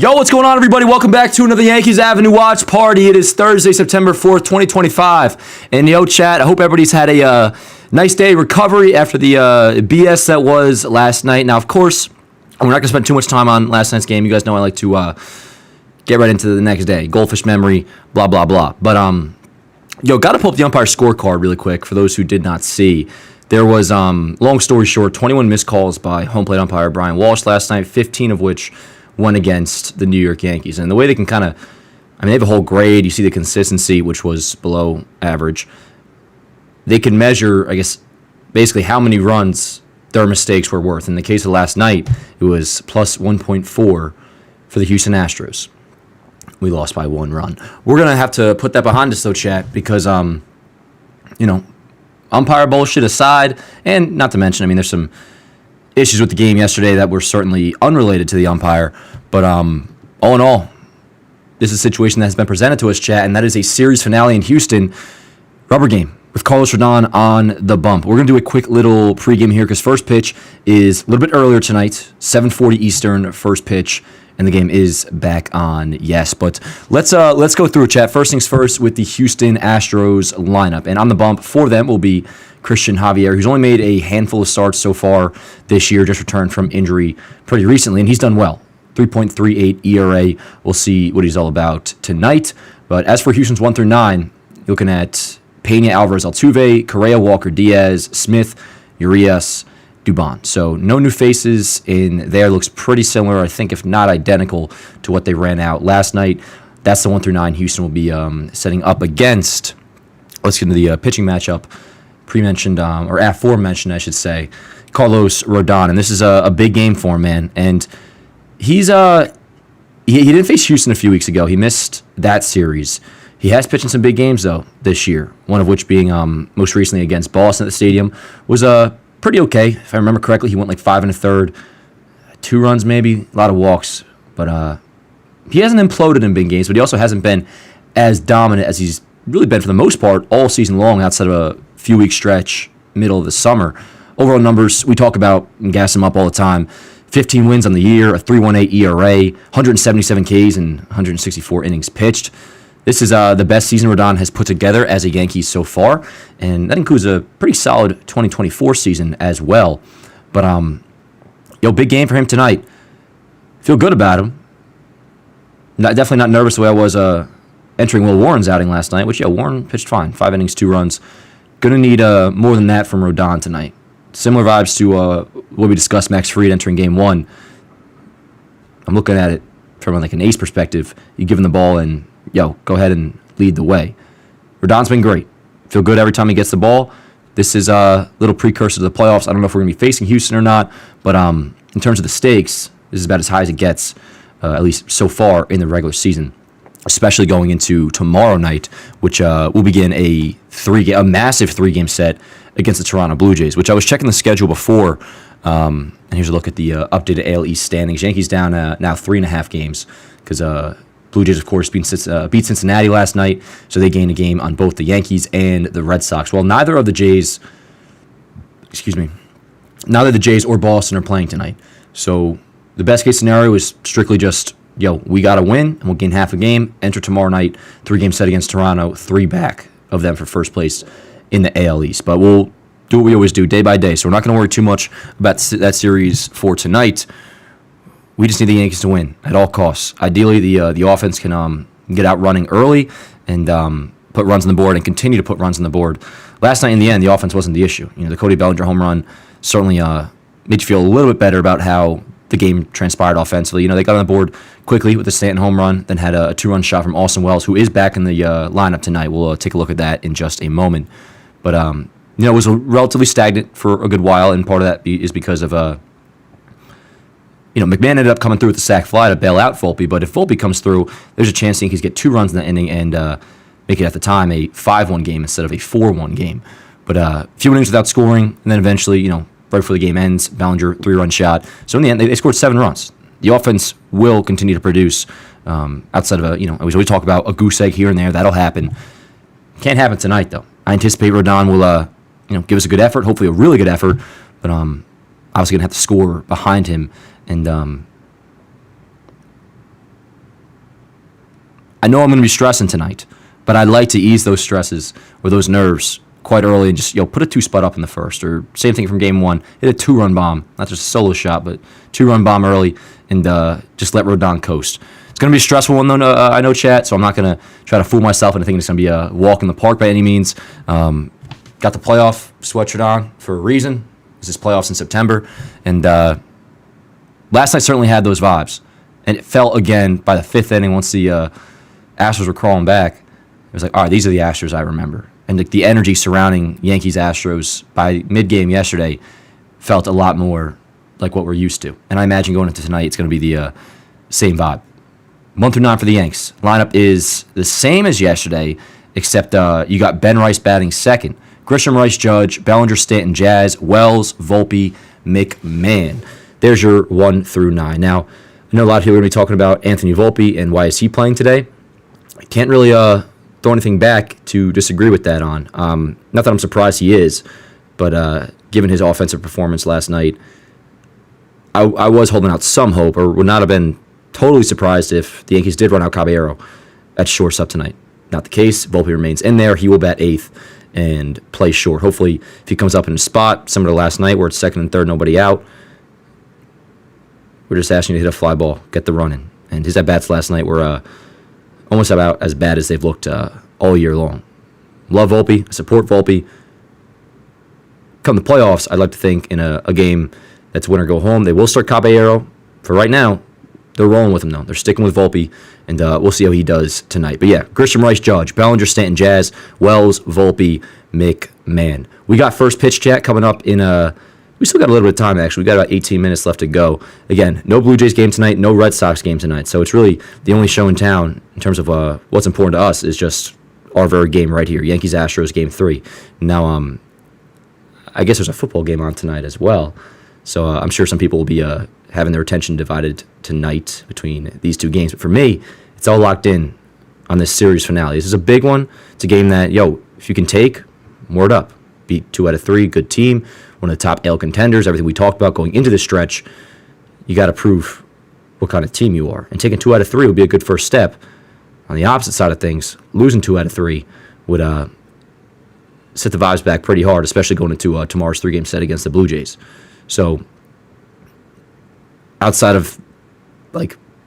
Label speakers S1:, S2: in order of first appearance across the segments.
S1: Yo, what's going on, everybody? Welcome back to another Yankees Avenue Watch Party. It is Thursday, September 4th, 2025. And yo, chat, I hope everybody's had a nice day recovery after the BS that was last night. Now, of course, we're not going to spend too much time on last night's game. You guys know I like to get right into the next day. Goldfish memory, blah, blah, blah. But, got to pull up the umpire scorecard really quick for those who did not see. There was, long story short, 21 missed calls by home plate umpire Brian Walsh last night, 15 of which went against the New York Yankees. And the way they can they have a whole grade. You see the consistency, which was below average. They can measure, I guess, basically how many runs their mistakes were worth. In the case of last night, it was plus 1.4 for the Houston Astros. We lost by 1 run. We're going to have to put that behind us, though, chat, because, umpire bullshit aside, and not to mention, there's some issues with the game yesterday that were certainly unrelated to the umpire. But all in all, this is a situation that has been presented to us, chat, and that is a series finale in Houston. Rubber game with Carlos Rodon on the bump. We're going to do a quick little pregame here because first pitch is a little bit earlier tonight, 7:40 Eastern, first pitch, and the game is back on. Yes, but let's go through it, chat. First things first with the Houston Astros lineup, and on the bump for them will be Grisham Javier, who's only made a handful of starts so far this year, just returned from injury pretty recently, and he's done well. 3.38 ERA. We'll see what he's all about tonight. But as for Houston's 1 through 9, you're looking at Pena, Alvarez, Altuve, Correa, Walker, Diaz, Smith, Urias, Dubon. So no new faces in there. Looks pretty similar, I think, if not identical to what they ran out last night. That's the 1 through 9 Houston will be setting up against. Let's get into the pitching matchup. Pre-mentioned, or aforementioned, I should say, Carlos Rodon. And this is a big game for him, man. And he didn't face Houston a few weeks ago. He missed that series. He has pitched in some big games, though, this year, one of which being most recently against Boston at the stadium. Was pretty okay. If I remember correctly, he went like 5 1/3, 2 runs maybe, a lot of walks. But he hasn't imploded in big games, but he also hasn't been as dominant as he's really been for the most part all season long outside of a few-week stretch middle of the summer. Overall numbers, we talk about and gas him up all the time. 15 wins on the year, a 3.18 ERA, 177 Ks, and 164 innings pitched. This is the best season Rodon has put together as a Yankee so far, and that includes a pretty solid 2024 season as well. But, big game for him tonight. Feel good about him. Definitely not nervous the way I was entering Will Warren's outing last night, which, Warren pitched fine. 5 innings, 2 runs. Going to need more than that from Rodon tonight. Similar vibes to what we discussed Max Fried entering Game 1. I'm looking at it from like an ace perspective. You give him the ball and, go ahead and lead the way. Rodon's been great. Feel good every time he gets the ball. This is a little precursor to the playoffs. I don't know if we're going to be facing Houston or not, but in terms of the stakes, this is about as high as it gets, at least so far in the regular season, especially going into tomorrow night, which will begin a massive 3-game set against the Toronto Blue Jays, which I was checking the schedule before, and here's a look at the updated AL East standings. Yankees down now 3.5 games because Blue Jays, of course, beat Cincinnati last night, so they gained a game on both the Yankees and the Red Sox. Well, neither the Jays or Boston are playing tonight. So the best case scenario is strictly just, we got to win, and we'll gain half a game, enter tomorrow night, 3-game set against Toronto, 3 back of them for first place in the AL East. But we'll do what we always do, day by day, so we're not going to worry too much about that series for tonight. We just need the Yankees to win at all costs. Ideally, the offense can get out running early and put runs on the board and continue to put runs on the board. Last night, in the end, the offense wasn't the issue. The Cody Bellinger home run certainly made you feel a little bit better about how the game transpired offensively. They got on the board quickly with the Stanton home run, then had a 2-run shot from Austin Wells, who is back in the lineup tonight. We'll take a look at that in just a moment. But, it was relatively stagnant for a good while, and part of that is because of McMahon ended up coming through with the sac fly to bail out Volpe, but if Volpe comes through, there's a chance the Yankees get 2 runs in the inning and make it at the time a 5-1 game instead of a 4-1 game. But a few innings without scoring, and then eventually, right before the game ends, Bellinger 3-run shot. So in the end, they scored 7 runs. The offense will continue to produce outside of we always talk about a goose egg here and there. That'll happen. Can't happen tonight, though. I anticipate Rodon will give us a good effort, hopefully a really good effort, but obviously going to have to score behind him. And I know I'm going to be stressing tonight, but I'd like to ease those stresses or those nerves quite early and just put a 2-spot up in the first. Or same thing from game 1, hit a 2-run bomb, not just a solo shot, but 2-run bomb early, and just let Rodon coast. It's going to be a stressful one, though, I know, chat, so I'm not going to try to fool myself into thinking it's going to be a walk in the park by any means. Got the playoff sweatshirt on for a reason. This is playoffs in September, and last night certainly had those vibes. And it felt again by the 5th inning once the Astros were crawling back. It was like, all right, these are the Astros I remember. And the energy surrounding Yankees-Astros by mid-game yesterday felt a lot more like what we're used to. And I imagine going into tonight, it's going to be the same vibe. 1 through 9 for the Yanks. Lineup is the same as yesterday, except you got Ben Rice batting second. Grisham, Rice, Judge, Bellinger, Stanton, Jazz, Wells, Volpe, McMahon. There's your 1 through 9. Now, I know a lot of people are going to be talking about Anthony Volpe and why is he playing today. I can't really throw anything back to disagree with that on. Not that I'm surprised he is, but given his offensive performance last night, I was holding out some hope, or would not have been totally surprised if the Yankees did run out Caballero at shortstop tonight. Not the case. Volpe remains in there. He will bat 8th and play short. Hopefully, if he comes up in a spot, similar to last night where it's 2nd and 3rd, nobody out, we're just asking you to hit a fly ball, get the run in. And his at-bats last night were almost about as bad as they've looked all year long. Love Volpe, support Volpe. Come the playoffs, I'd like to think in a game that's win or go home, they will start Caballero. For right now, they're rolling with him, though. They're sticking with Volpe, and we'll see how he does tonight. But yeah, Grisham, Rice, Judge, Bellinger, Stanton, Jazz, Wells, Volpe, McMahon. We got first pitch chat coming up in we still got a little bit of time, actually. We got about 18 minutes left to go. Again, no Blue Jays game tonight, no Red Sox game tonight. So it's really the only show in town in terms of what's important to us is just our very game right here, Yankees-Astros game 3. Now, I guess there's a football game on tonight as well. So I'm sure some people will be having their attention divided tonight between these two games. But for me, it's all locked in on this series finale. This is a big one. It's a game that, if you can take, word up. Beat 2 out of 3, good team, one of the top AL contenders, everything we talked about going into this stretch. You got to prove what kind of team you are. And taking 2 out of 3 would be a good first step. On the opposite side of things, losing 2 out of 3 would set the vibes back pretty hard, especially going into tomorrow's 3-game set against the Blue Jays. So, outside of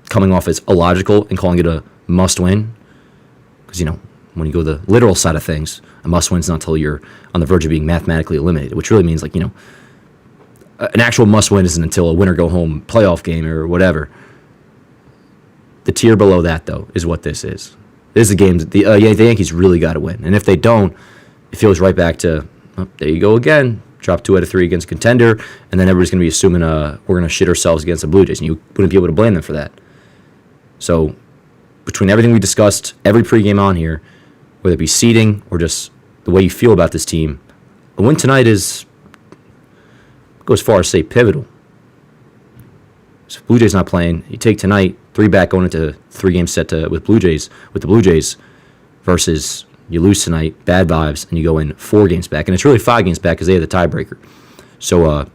S1: coming off as illogical and calling it a must-win, because when you go the literal side of things, a must-win is not until you're on the verge of being mathematically eliminated, which really means an actual must-win isn't until a win-or-go-home playoff game or whatever. The tier below that, though, is what this is. This is a game that the Yankees really got to win, and if they don't, it feels right back to there you go again. Drop 2 out of 3 against a contender, and then everybody's going to be assuming we're going to shit ourselves against the Blue Jays, and you wouldn't be able to blame them for that. So, between everything we discussed, every pregame on here, whether it be seeding or just the way you feel about this team, a win tonight go as far as say pivotal. So if Blue Jays not playing, you take tonight 3 back going into 3-game set with the Blue Jays versus you lose tonight, bad vibes, and you go in 4 games back, and it's really 5 games back because they have the tiebreaker. So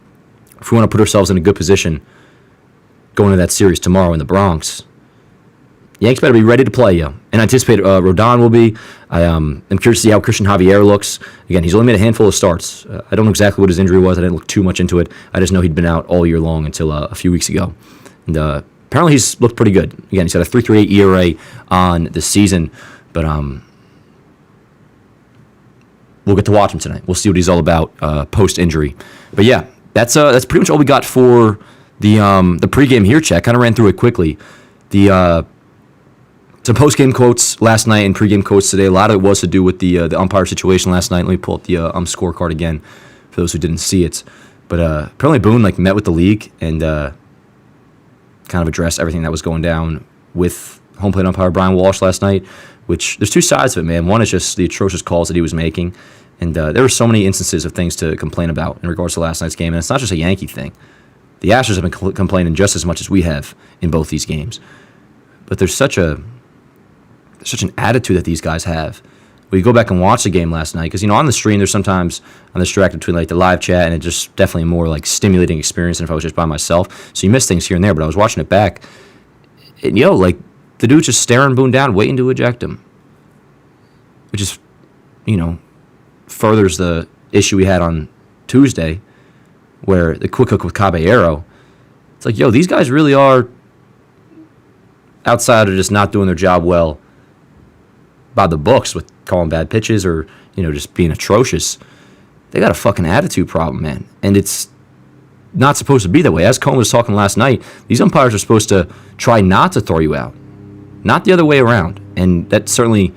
S1: if we want to put ourselves in a good position going into that series tomorrow in the Bronx, Yanks better be ready to play, and I anticipate Rodon will be. I'm curious to see how Christian Javier looks. Again, he's only made a handful of starts. I don't know exactly what his injury was. I didn't look too much into it. I just know he'd been out all year long until a few weeks ago. And apparently he's looked pretty good. Again, he's got a 3.38 ERA on the season, but we'll get to watch him tonight. We'll see what he's all about post-injury. But yeah, that's pretty much all we got for the pregame here, chat. Kind of ran through it quickly. Some post-game quotes last night and pregame quotes today. A lot of it was to do with the umpire situation last night. Let me pull up the scorecard again for those who didn't see it. But apparently Boone met with the league and kind of addressed everything that was going down with home plate umpire Brian Walsh last night, which there's 2 sides of it, man. One is just the atrocious calls that he was making, and there were so many instances of things to complain about in regards to last night's game, and it's not just a Yankee thing. The Astros have been complaining just as much as we have in both these games. But there's such an attitude that these guys have. We go back and watch the game last night because on the stream there's sometimes I'm distracted between the live chat and it's just definitely a more stimulating experience than if I was just by myself. So you miss things here and there. But I was watching it back, and the dude's just staring Boone down, waiting to eject him. Which is, furthers the issue we had on Tuesday, where the quick hook with Caballero, it's like, these guys really are, outside of just not doing their job well by the books with calling bad pitches or, just being atrocious. They got a fucking attitude problem, man. And it's not supposed to be that way. As Cohen was talking last night, these umpires are supposed to try not to throw you out, not the other way around. And that certainly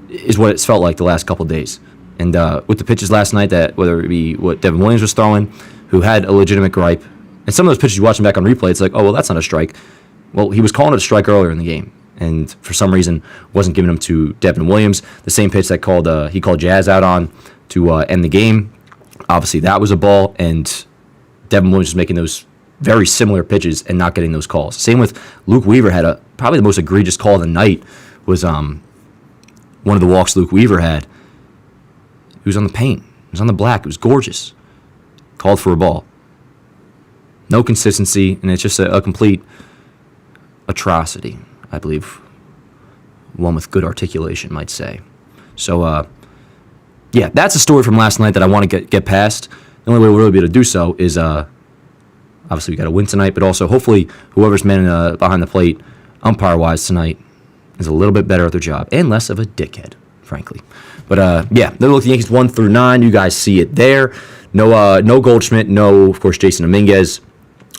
S1: is what it's felt like the last couple of days. And with the pitches last night, that whether it be what Devin Williams was throwing, who had a legitimate gripe, and some of those pitches you watch them back on replay, it's like, oh, well, that's not a strike. Well, he was calling it a strike earlier in the game, and for some reason wasn't giving them to Devin Williams. The same pitch that he called Jazz out on to end the game. Obviously, that was a ball, and Devin Williams was making those very similar pitches and not getting those calls. Same with Luke Weaver had probably the most egregious call of the night was one of the walks Luke Weaver had. He was on the paint. He was on the black. It was gorgeous. Called for a ball. No consistency, and it's just a complete atrocity, I believe. One with good articulation might say. So, that's a story from last night that I want to get past. The only way we'll really be able to do so is, obviously, we got to win tonight, but also hopefully whoever's manning behind the plate, umpire-wise tonight, is a little bit better at their job and less of a dickhead, frankly. But, they look the Yankees 1 through 9. You guys see it there. No Goldschmidt, no, of course, Jason Dominguez.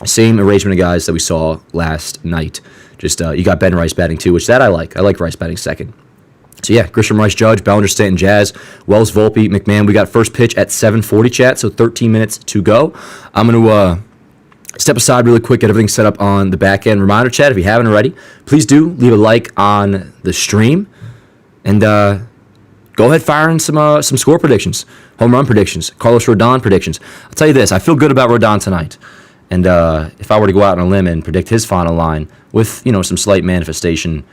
S1: Same arrangement of guys that we saw last night. Just you got Ben Rice batting too, which that I like. I like Rice batting second. So Grisham, Rice, Judge, Bellinger, Stanton, Jazz, Wells, Volpe, McMahon. We got first pitch at 7:40, chat. So 13 minutes to go. I'm gonna step aside really quick, get everything set up on the back end. Reminder, chat, if you haven't already, please do leave a like on the stream, and go ahead, fire in some score predictions, home run predictions, Carlos Rodon predictions. I'll tell you this, I feel good about Rodon tonight. And if I were to go out on a limb and predict his final line with, some slight manifestation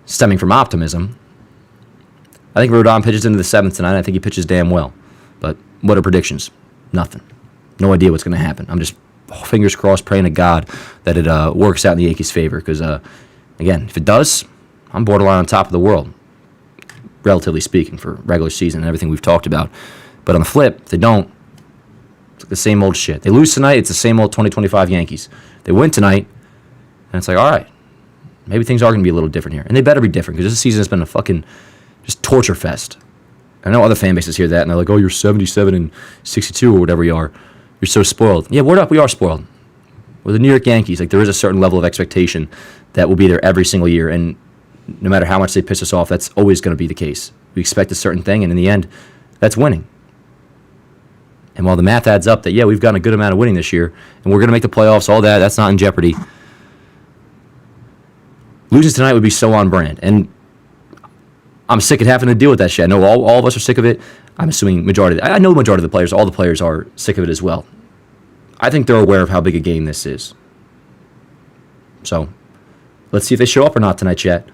S1: stemming from optimism, I think Rodon pitches into the 7th tonight. I think he pitches damn well. But what are predictions? Nothing. No idea what's going to happen. I'm just fingers crossed, praying to God that it works out in the Yankees' favor. Because, again, if it does, I'm borderline on top of the world, relatively speaking, for regular season and everything we've talked about. But on the flip, if they don't, it's like the same old shit. They lose tonight, it's the same old 2025 Yankees. They win tonight, and it's like, all right, maybe things are going to be a little different here. And they better be different, because this season has been a fucking just torture fest. I know other fan bases hear that, and they're like, oh, you're 77 and 62 or whatever you are. You're so spoiled. Yeah, word up, we are spoiled. With the New York Yankees, like, there is a certain level of expectation that will be there every single year, and no matter how much they piss us off, that's always going to be the case. We expect a certain thing, and in the end, that's winning. And while the math adds up that, we've gotten a good amount of winning this year, and we're going to make the playoffs, all that's not in jeopardy. Losing tonight would be so on brand. And I'm sick of having to deal with that shit. I know all of us are sick of it. I'm assuming I know the majority of the players, all the players are sick of it as well. I think they're aware of how big a game this is. So, let's see if they show up or not tonight, chat.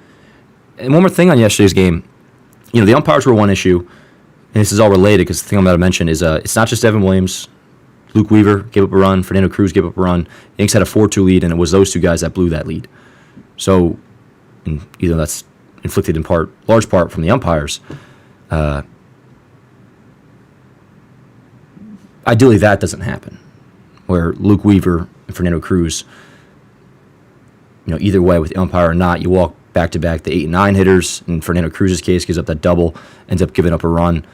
S1: And one more thing on yesterday's game. The umpires were one issue. And this is all related, because the thing I'm about to mention is it's not just Devin Williams. Luke Weaver gave up a run. Fernando Cruz gave up a run. The Yankees had a 4-2 lead, and it was those two guys that blew that lead. So, either that's inflicted in large part from the umpires. Ideally, that doesn't happen, where Luke Weaver and Fernando Cruz, either way with the umpire or not, you walk back-to-back the 8 and 9 hitters. In Fernando Cruz's case, gives up that double, ends up giving up a run.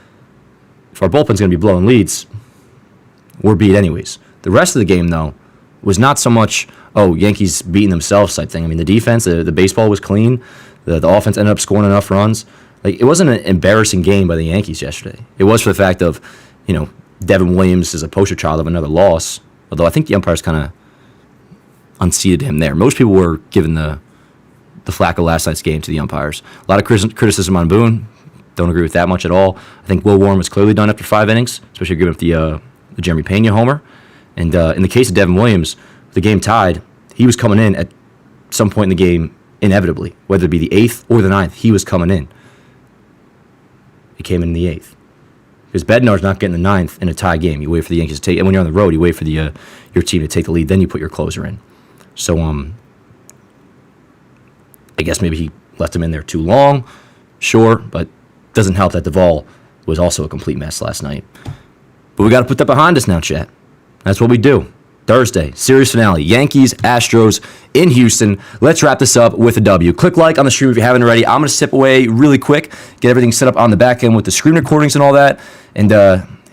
S1: If our bullpen's going to be blowing leads, we're beat anyways. The rest of the game, though, was not so much, Yankees beating themselves type thing. I mean, the defense, the baseball was clean. The offense ended up scoring enough runs. Like, it wasn't an embarrassing game by the Yankees yesterday. It was for the fact of, Devin Williams is a poster child of another loss, although I think the umpires kind of unseated him there. Most people were giving the flack of last night's game to the umpires. A lot of criticism on Boone. Don't agree with that much at all. I think Will Warren was clearly done after 5 innings, especially giving up the Jeremy Pena homer. And in the case of Devin Williams, the game tied. He was coming in at some point in the game inevitably, whether it be the 8th or the 9th. He was coming in. He came in the 8th. Because Bednar's not getting the 9th in a tie game. You wait for the Yankees to take, and when you're on the road, you wait for your team to take the lead. Then you put your closer in. So I guess maybe he left him in there too long. Sure, but doesn't help that Duvall was also a complete mess last night. But we got to put that behind us now, chat. That's what we do. Thursday, series finale, Yankees, Astros in Houston. Let's wrap this up with a W. Click like on the stream if you haven't already. I'm going to step away really quick, get everything set up on the back end with the screen recordings and all that. And,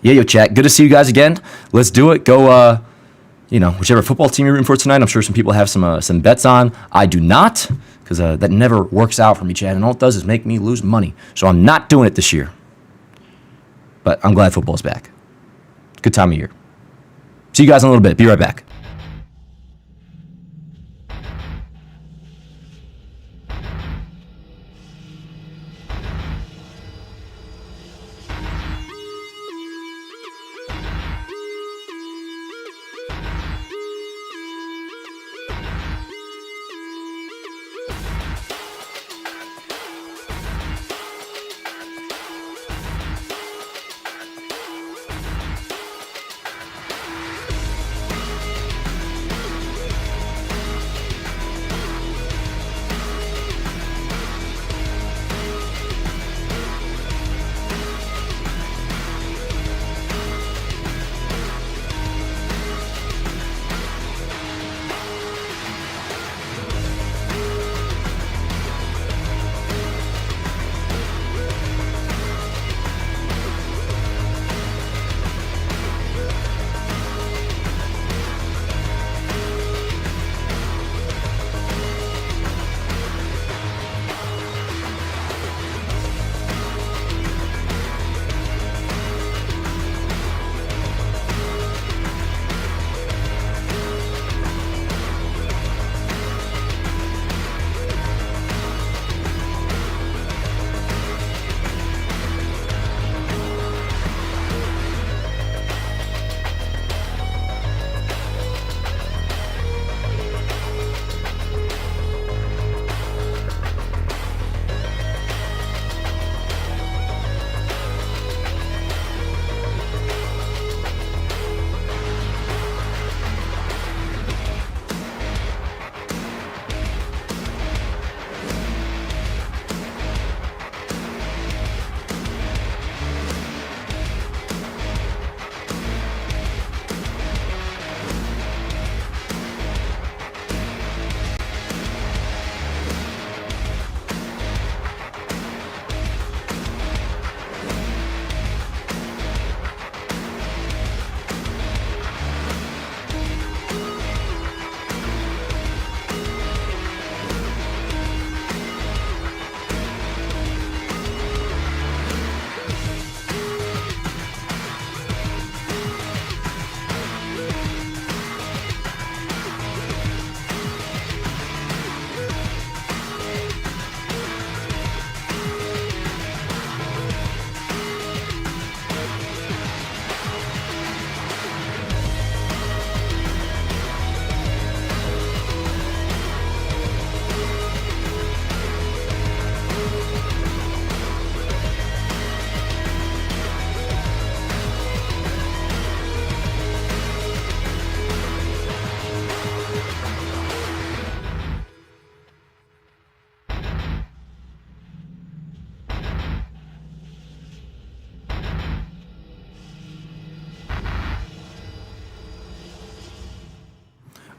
S1: yo, chat, good to see you guys again. Let's do it. Go, whichever football team you're rooting for tonight. I'm sure some people have some bets on. I do not, because that never works out for me, chat. And all it does is make me lose money. So I'm not doing it this year. But I'm glad football's back. Good time of year. See you guys in a little bit. Be right back.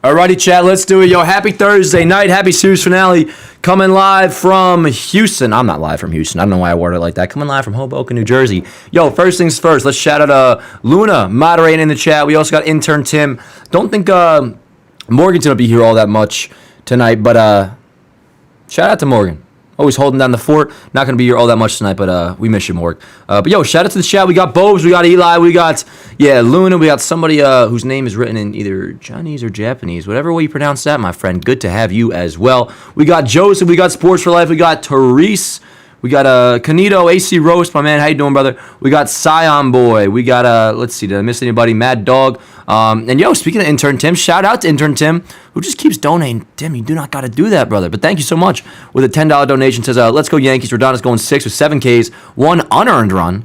S1: Alrighty, chat, let's do it. Yo, happy Thursday night. Happy series finale. Coming live from Houston. I'm not live from Houston. I don't know why I worded it like that. Coming live from Hoboken, New Jersey. Yo, first things first. Let's shout out Luna moderating in the chat. We also got intern Tim. Don't think Morgan's going to be here all that much tonight, but shout out to Morgan. Always holding down the fort. Not going to be here all that much tonight, but we miss you, Morg. But yo, shout out to the chat. We got Bobes, we got Eli, we got, Luna. We got somebody whose name is written in either Chinese or Japanese. Whatever way you pronounce that, my friend. Good to have you as well. We got Joseph, we got Sports for Life, we got Therese. We got Canito, AC Roast, my man. How you doing, brother? We got Scion Boy. We got, let's see, did I miss anybody? Mad Dog. And yo, speaking of intern Tim, shout out to intern Tim, who just keeps donating. Tim, you do not got to do that, brother. But thank you so much. With a $10 donation, says, let's go Yankees. Rodon's going 6 with 7 Ks, 1 unearned run.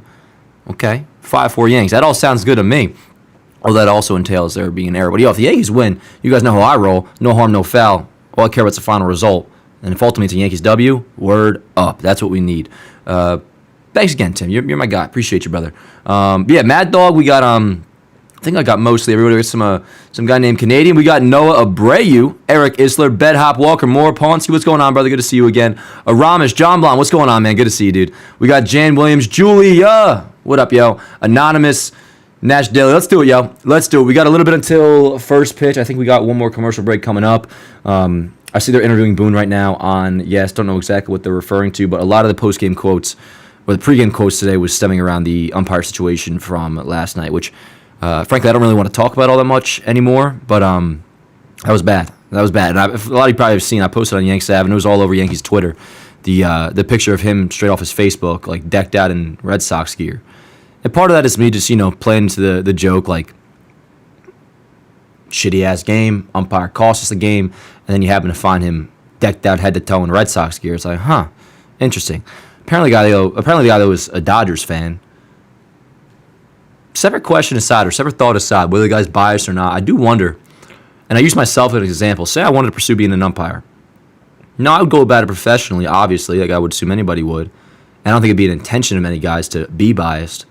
S1: Okay, 5-4 Yanks. That all sounds good to me. Although that also entails there being an error. But yo, if the Yankees win, you guys know how I roll. No harm, no foul. All I care about is the final result. And if ultimately it's a Yankees W, word up. That's what we need. Thanks again, Tim. You're my guy. Appreciate you, brother. Yeah, Mad Dog, we got I think I got mostly everybody. We got some guy named Canadian. We got Noah Abreu, Eric Isler, Bed Hop Walker, Moore, Ponski. What's going on, brother? Good to see you again. Aramis, John Blond. What's going on, man? Good to see you, dude. We got Jan Williams, Julia. What up, yo? Anonymous, Nash Daily. Let's do it, yo. Let's do it. We got a little bit until first pitch. I think we got one more commercial break coming up. I see they're interviewing Boone right now on Yes. Don't know exactly what they're referring to, but a lot of the post-game quotes or the pregame quotes today was stemming around the umpire situation from last night, which, frankly, I don't really want to talk about all that much anymore, but that was bad. That was bad. And a lot of you probably have seen, I posted on Yanks Ave, and it was all over Yankees Twitter, the picture of him straight off his Facebook, like decked out in Red Sox gear. And part of that is me just, playing into the joke, like, shitty-ass game, umpire cost us the game, and then you happen to find him decked out head to toe in Red Sox gear. It's like, interesting. Apparently the guy that was a Dodgers fan. Separate question aside, or separate thought aside, whether the guy's biased or not, I do wonder, and I use myself as an example. Say I wanted to pursue being an umpire. No, I would go about it professionally, obviously, like I would assume anybody would. I don't think it'd be an intention of many guys to be biased.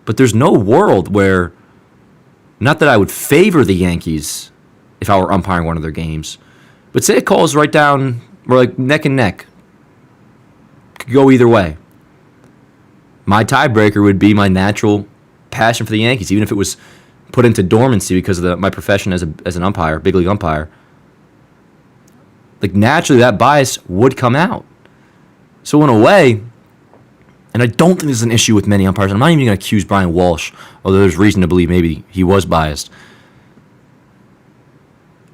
S1: But there's no world where, not that I would favor the Yankees if I were umpiring one of their games, but say it calls right down, we're like neck and neck. Could go either way. My tiebreaker would be my natural passion for the Yankees, even if it was put into dormancy because of my profession as an umpire, big league umpire. Like, naturally, that bias would come out. So in a way, and I don't think this is an issue with many umpires, I'm not even going to accuse Brian Walsh, although there's reason to believe maybe he was biased.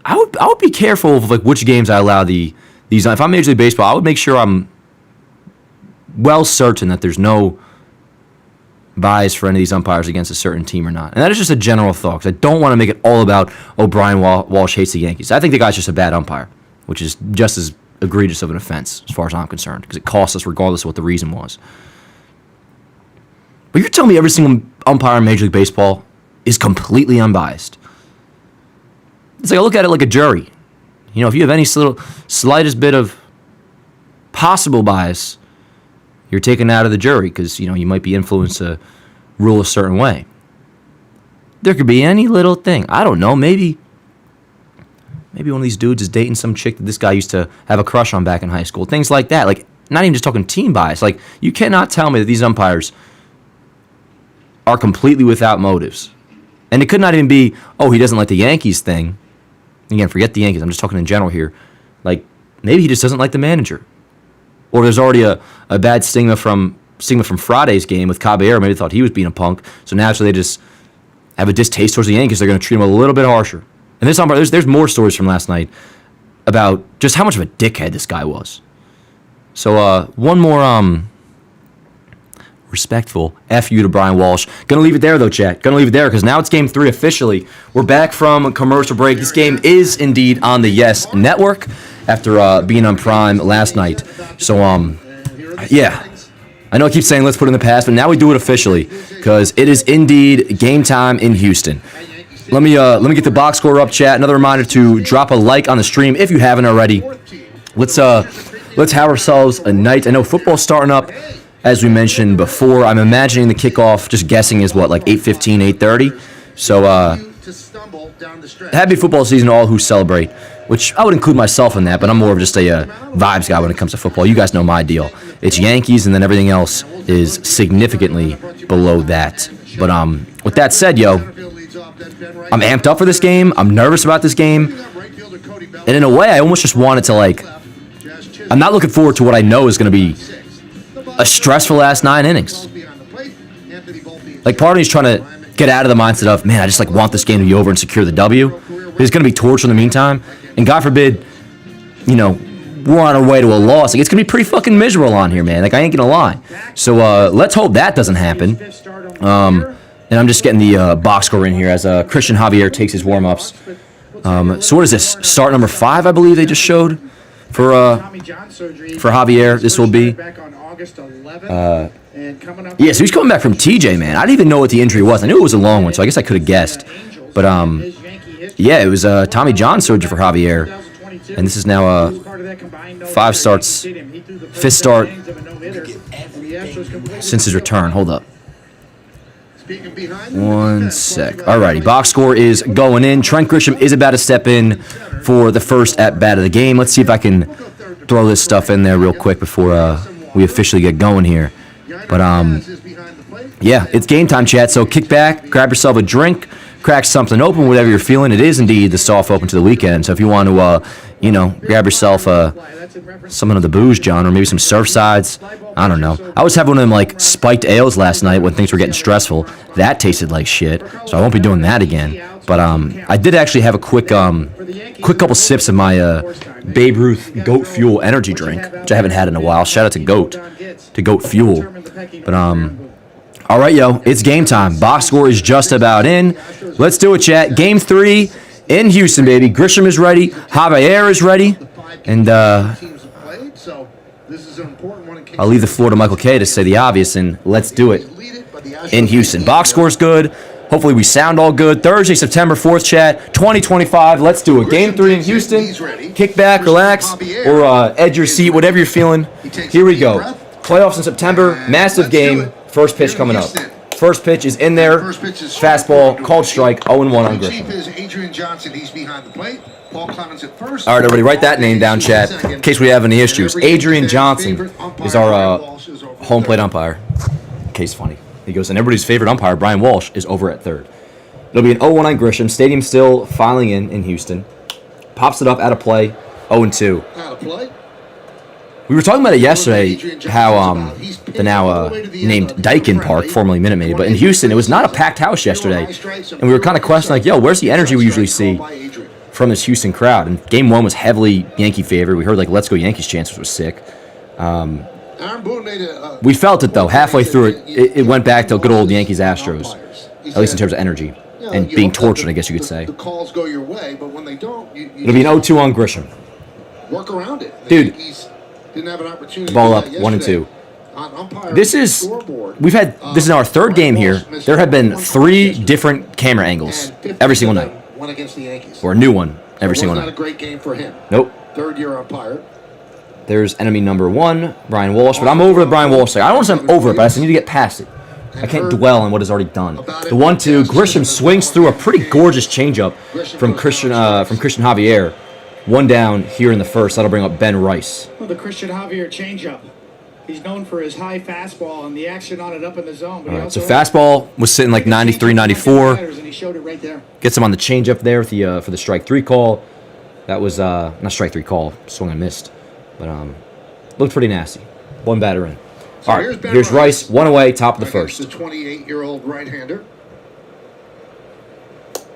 S1: I would be careful of like which games I allow these. If I'm Major League Baseball, I would make sure I'm well certain that there's no bias for any of these umpires against a certain team or not. And that is just a general thought, because I don't want to make it all about, Brian Walsh hates the Yankees. I think the guy's just a bad umpire, which is just as egregious of an offense as far as I'm concerned, because it costs us regardless of what the reason was. But you're telling me every single umpire in Major League Baseball is completely unbiased? It's like I look at it like a jury. If you have any slightest bit of possible bias, you're taken out of the jury because, you might be influenced to rule a certain way. There could be any little thing. I don't know. Maybe one of these dudes is dating some chick that this guy used to have a crush on back in high school. Things like that. Like, not even just talking team bias. Like, you cannot tell me that these umpires are completely without motives. And it could not even be, he doesn't like the Yankees thing. Again, forget the Yankees. I'm just talking in general here. Like, maybe he just doesn't like the manager. Or there's already a bad stigma from Friday's game with Caballero. Maybe they thought he was being a punk. So naturally they just have a distaste towards the Yankees. They're going to treat him a little bit harsher. And there's more stories from last night about just how much of a dickhead this guy was. So one more respectful F you to Brian Walsh. Gonna leave it there though, chat. Gonna leave it there because now it's Game 3 officially. We're back from a commercial break. This game is indeed on the Yes Network after being on Prime last night. So, yeah. I know I keep saying let's put it in the past, but now we do it officially because it is indeed game time in Houston. Let me get the box score up, chat. Another reminder to drop a like on the stream if you haven't already. Let's have ourselves a night. I know football's starting up. As we mentioned before, I'm imagining the kickoff, just guessing, is what, like 8:15, 8:30? So, happy football season to all who celebrate, which I would include myself in that, but I'm more of just a vibes guy when it comes to football. You guys know my deal. It's Yankees, and then everything else is significantly below that. But with that said, I'm amped up for this game. I'm nervous about this game. And in a way, I almost just wanted to, I'm not looking forward to what I know is going to be a stressful last 9 innings. Like, part of me is trying to get out of the mindset of, man, I just want this game to be over and secure the W. There's going to be torture in the meantime. And God forbid, we're on our way to a loss. It's going to be pretty fucking miserable on here, man. I ain't going to lie. So let's hope that doesn't happen. And I'm just getting the box score in here as Christian Javier takes his warm-ups. So what is this? Start number 5, I believe they just showed for Javier. This will be. So he's coming back from TJ, man. I didn't even know what the injury was. I knew it was a long one, so I guess I could have guessed. But, it was Tommy John surgery for Javier. And this is now 5 starts, 5th start since his return. Hold up. 1 sec. Alrighty, box score is going in. Trent Grisham is about to step in for the first at-bat of the game. Let's see if I can throw this stuff in there real quick before we officially get going here. But, yeah, it's game time, chat. So kick back, grab yourself a drink, crack something open, whatever you're feeling. It is indeed the soft open to the weekend. So if you want to, grab yourself some of the booze, John, or maybe some Surfsides. I don't know. I was having one of them, like, spiked ales last night when things were getting stressful. That tasted like shit, so I won't be doing that again. But I did actually have a quick couple sips of my Babe Ruth Goat Fuel energy drink, which I haven't had in a while. Shout out to Goat Fuel. But, all right, yo, it's game time. Box score is just about in. Let's do it, chat. Game 3 in Houston, baby. Grisham is ready. Caballero is ready. And I'll leave the floor to Michael K to say the obvious, and let's do it in Houston. Box score's good. Hopefully we sound all good. Thursday, September 4th, chat, 2025. Let's do it. Game 3 in Houston. Kick back, relax, or edge your seat, whatever you're feeling. Here we go. Playoffs in September. Massive game. First pitch coming up. First pitch is in there. Fastball, called strike, 0-1 on Grisham. All right, everybody, write that name down, chat, in case we have any issues. Adrian Johnson is our home plate umpire. Case funny. He goes, and everybody's favorite umpire, Brian Walsh, is over at third. It'll be an 0-1 on Grisham. Stadium still filing in Houston. Pops it up out of play, 0-2. Out of play. We were talking about it yesterday, how the now named Daikin Park, formerly Minute Maid, but in Houston, it was not a packed house yesterday. And we were kind of questioning, like, yo, where's the energy we usually see from this Houston crowd? And game 1 was heavily Yankee favored. We heard, like, Let's Go Yankees chants, which was sick. We felt it, though. Halfway through it went back to good old Yankees Astros, at least in terms of energy. And being tortured, I guess you could say. It'll be an 0-2 on Grisham. Work around it. Dude. Didn't have an opportunity. Ball up, 1-2. This is our third game here. There have been 3 different camera angles every single night. One against the Yankees. Or a new one every single night. Not a great game for him. Nope. Third-year umpire. There's enemy number 1, Brian Walsh, but I'm over the Brian Walsh side. I don't want to say I'm over it, but I just need to get past it. I can't dwell on what is already done. The 1-2, Grisham swings through a pretty gorgeous changeup from Christian Javier. 1 down here in the first. That'll bring up Ben Rice.
S2: Well, the Christian Javier changeup. He's known for his high fastball and the action on it up in the zone. But
S1: all right, so fastball was sitting like 93, 94.
S2: And he showed it right there.
S1: Gets him on the changeup there with the for the strike 3 call. That was not strike 3 call. Swung and missed, but looked pretty nasty. 1 batter in. All right, here's Rice. 1 away, top of the first.
S2: The 28-year-old right-hander.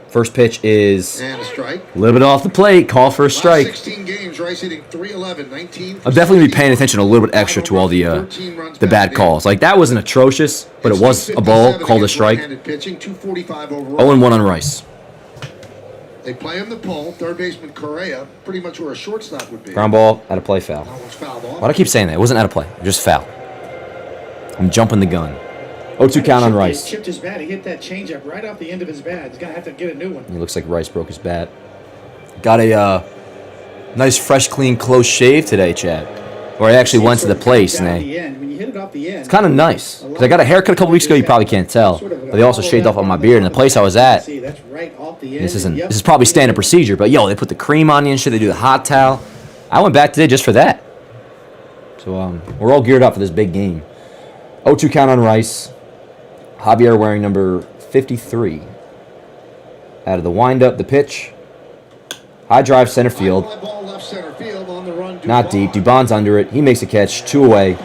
S1: First pitch is
S2: and a strike.
S1: A little bit off the plate. Call for a strike.
S2: 16 games, Rice hitting 311, 19.
S1: I'm definitely going to be paying attention a little bit extra to all the bad calls. Like, that wasn't atrocious, but it was a ball called a strike. 0-1 on Rice.
S2: They play him the pole. Third baseman Correa, pretty much where a shortstop would be.
S1: Ground ball, out of play, foul. Why do I keep saying that? It wasn't out of play. Just foul. I'm jumping the gun. 0-2 count on Rice.
S2: He chipped his bat. He hit that changeup right off the end of his bat. He's going to have to get a new one.
S1: It looks like Rice broke his bat. Got a nice, fresh, clean, close shave today, Chad. Where I actually went to the place. And it's kind of nice. Because I got a haircut a couple weeks ago. You probably can't tell. But they also shaved off on my beard. And the place I was at, this is probably standard procedure. But, yo, they put the cream on you and shit. They do the hot towel. I went back today just for that. So we're all geared up for this big game. 0-2 count on Rice. Javier wearing number 53. Out of the windup, the pitch. High drive center field. Not deep. Dubon's under it. He makes a catch. 2 away.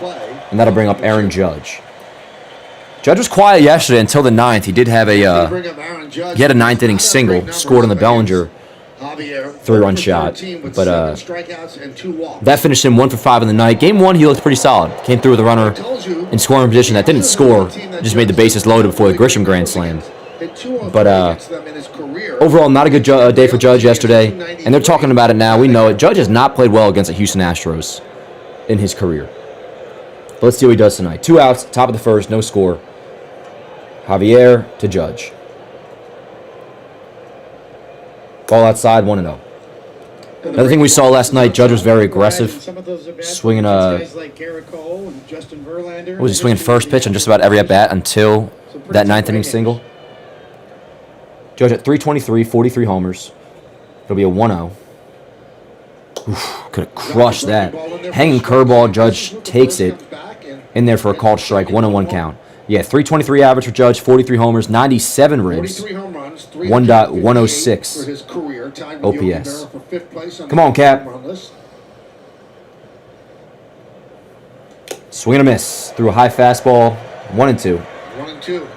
S1: And that'll bring up Aaron Judge. Judge was quiet yesterday until the 9th. He did have he had a 9th inning single. Scored on the Bellinger 3-run shot. But that finished him 1 for 5 in the night. Game 1, he looked pretty solid. Came through with a runner in scoring position that didn't score. Just made the bases loaded before the Grisham grand slam. But overall, not a good day for Judge yesterday. And they're talking about it now. We know it. Judge has not played well against the Houston Astros in his career. But let's see what he does tonight. 2 outs, top of the first, no score. Javier to Judge. Ball outside, 1-0. Another thing we saw last night, Judge was very aggressive, swinging what was he swinging first pitch on just about every at-bat until that ninth inning single. Judge at 323, 43 homers. It'll be a 1-0. Could have crushed that. Hanging curveball, Judge takes it in there for a called strike, 1-1 count. Yeah, 323 average for Judge, 43 homers, 97 ribs, 1.106 OPS. Come on, Cap. Swing and a miss. Threw a high fastball, 1-2.
S2: 1-2.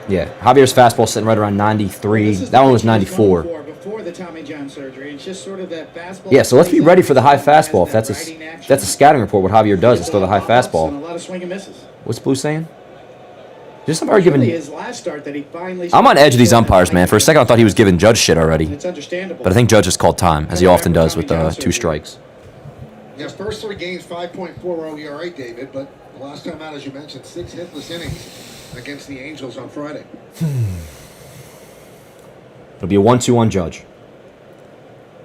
S1: Yeah, Javier's fastball sitting right around 93. That one was 94.
S2: Before the Tommy John surgery. It's just sort of that fastball.
S1: Yeah, so let's be ready for the high fastball. If that's a scouting report, what Javier does is throw the high fastball.
S2: A lot of swing and misses.
S1: What's Blue saying? Just umpire giving.
S2: His last start that he finally.
S1: I'm on edge of these umpires, man. For a second, I thought he was giving Judge shit already.
S2: It's understandable.
S1: But I think Judge just called time, as he often does with 2 strikes.
S3: Yes, first 3 games, 5.40 ERA, David. But the last time out, as you mentioned, 6 hitless innings against the Angels on Friday.
S1: It'll be a 1-2 on Judge.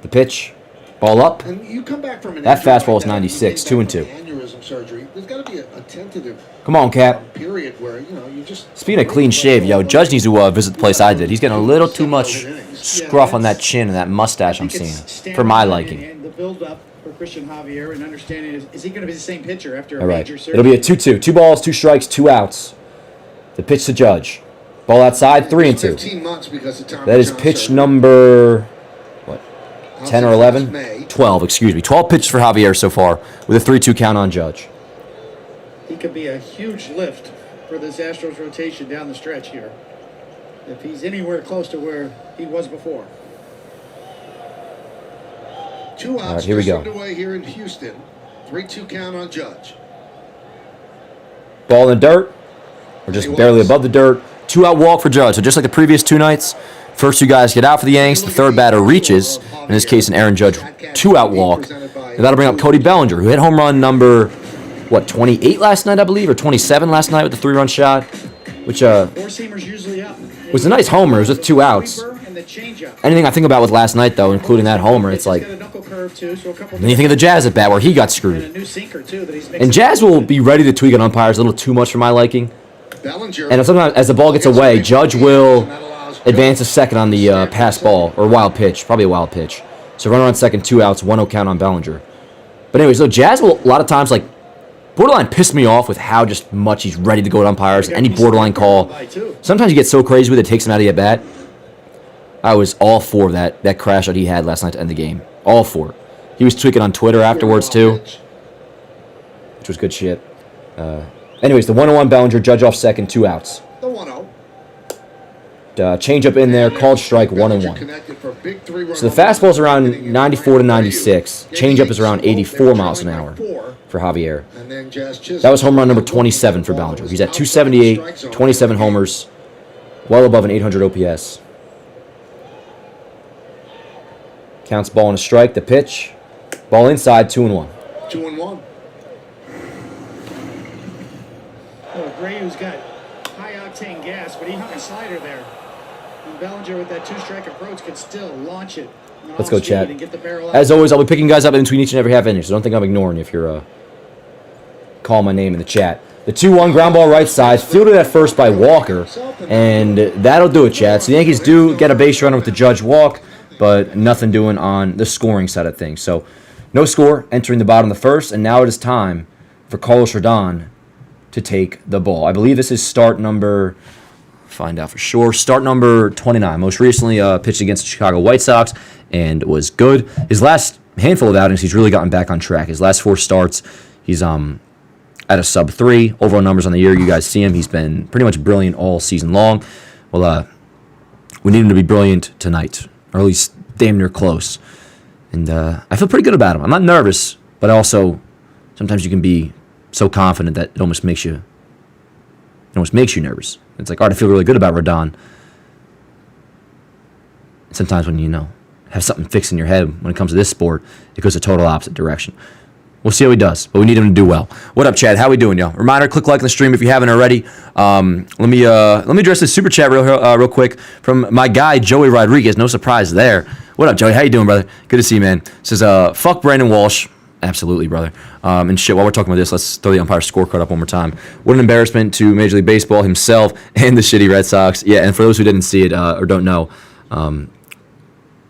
S1: The pitch, ball up.
S3: And you come back from
S1: that fastball is 96, 2-2.
S3: Aneurysm surgery. There's got to be a tentative.
S1: Come on, Cap.
S3: Period where you just.
S1: Speaking of clean shave, yo, Judge needs to visit the place I did. He's getting a little too much scruff on that chin and that mustache I'm seeing, for my liking.
S2: And the build-up for Christian Javier and understanding is he going to be the same pitcher after a
S1: All right,
S2: major surgery?
S1: it'll be a 2-2. 2 balls, 2 strikes, 2 outs. The pitch to Judge. Ball outside, 3-2.
S3: 15 months because of Tommy
S1: That is
S3: John
S1: pitch
S3: surgery.
S1: number, 10 or 11? 12, excuse me. 12 pitches for Javier so far with a 3-2 count on Judge.
S2: He could be a huge lift for this Astros rotation down the stretch here if he's anywhere close to where he was before.
S3: 2 outs.
S1: All right, here we go.
S3: Underway here in Houston. 3-2 count on Judge.
S1: Ball in the dirt, or just barely above the dirt. 2-out walk for Judge. So just like the previous 2 nights, first 2 guys get out for the Yanks. The third batter reaches. In this case, an Aaron Judge 2-out walk. And that'll bring up Cody Bellinger, who hit home run number, 28 last night, I believe, or 27 last night with the 3-run shot, which
S2: Four-seamers usually up.
S1: was a nice homer. It was with 2 outs. Anything I think about with last night, though, including that homer, it's like, then you think of the Jazz at bat where he got screwed. And Jazz will be ready to tweak an umpires a little too much for my liking. And sometimes as the ball gets away, Judge will advance a second on the pass ball, or wild pitch, probably a wild pitch. So runner on second, 2 outs, 1-0 count on Bellinger. But anyway, so Jazz will a lot of times borderline piss me off with how just much he's ready to go to umpires, any borderline call. Sometimes he gets so crazy with it, takes him out of the at-bat. I was all for that crash that he had last night to end the game. All for it. He was tweaking on Twitter afterwards, too, which was good shit. Anyways, the 1-1 Bellinger, Judge off second, 2 outs.
S3: The 1-0.
S1: Change up in there, called strike, 1-1. So the fastball's around 94 to 96. Change up is around 84 miles an hour for Javier. That was home run number 27 for Bellinger. He's at 278, 27 homers, well above an 800 OPS. Counts ball and a strike. The pitch, ball inside, 2-1.
S3: 2-1.
S2: Gray, who's got high-octane gas, but he hung a slider there. And Bellinger, with that 2-strike approach, could still launch it.
S1: Let's go, chat. As always, I'll be picking guys up in between each and every half inning, so don't think I'm ignoring you if you're calling my name in the chat. The 2-1 ground ball right side, fielded at first by Walker, and that'll do it, chat. So the Yankees do get a base runner with the Judge walk, but nothing doing on the scoring side of things. So no score entering the bottom of the first, and now it is time for Carlos Rodon to take the ball. I believe this is start number, find out for sure, start number 29. Most recently pitched against the Chicago White Sox and was good. His last handful of outings, he's really gotten back on track. His last 4 starts, he's at a sub-3. Overall numbers on the year, you guys see him. He's been pretty much brilliant all season long. Well, we need him to be brilliant tonight, or at least damn near close. And I feel pretty good about him. I'm not nervous, but also sometimes you can be so confident that it almost makes you nervous. It's like, all right, I feel really good about Rodon. Sometimes when you have something fixed in your head when it comes to this sport, it goes the total opposite direction. We'll see how he does, but we need him to do well. What up, Chad? How we doing, y'all? Reminder: click like on the stream if you haven't already. Let me address this super chat real quick from my guy Joey Rodriguez. No surprise there. What up, Joey? How you doing, brother? Good to see you, man. Says, fuck Brandon Walsh. Absolutely, brother. And shit, while we're talking about this, let's throw the umpire scorecard up one more time. What an embarrassment to Major League Baseball himself and the shitty Red Sox. Yeah, and for those who didn't see it or don't know,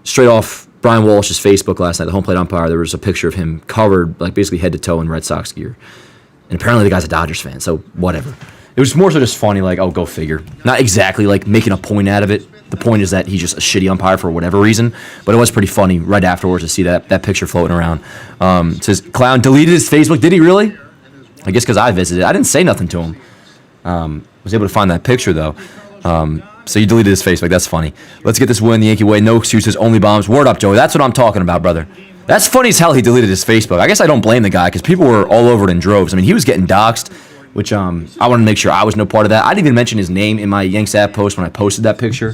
S1: straight off Brian Walsh's Facebook last night, the home plate umpire, there was a picture of him covered, like basically head to toe in Red Sox gear. And apparently the guy's a Dodgers fan, so whatever. It was more so just funny, like, oh, go figure. Not exactly like making a point out of it. The point is that he's just a shitty umpire for whatever reason. But it was pretty funny right afterwards to see that picture floating around. It says, Clown deleted his Facebook. Did he really? I guess because I visited. I didn't say nothing to him. Was able to find that picture, though. So you deleted his Facebook. That's funny. Let's get this win the Yankee way. No excuses, only bombs. Word up, Joey. That's what I'm talking about, brother. That's funny as hell he deleted his Facebook. I guess I don't blame the guy because people were all over it in droves. I mean, he was getting doxxed, which I wanted to make sure I was no part of that. I didn't even mention his name in my Yanks app post when I posted that picture,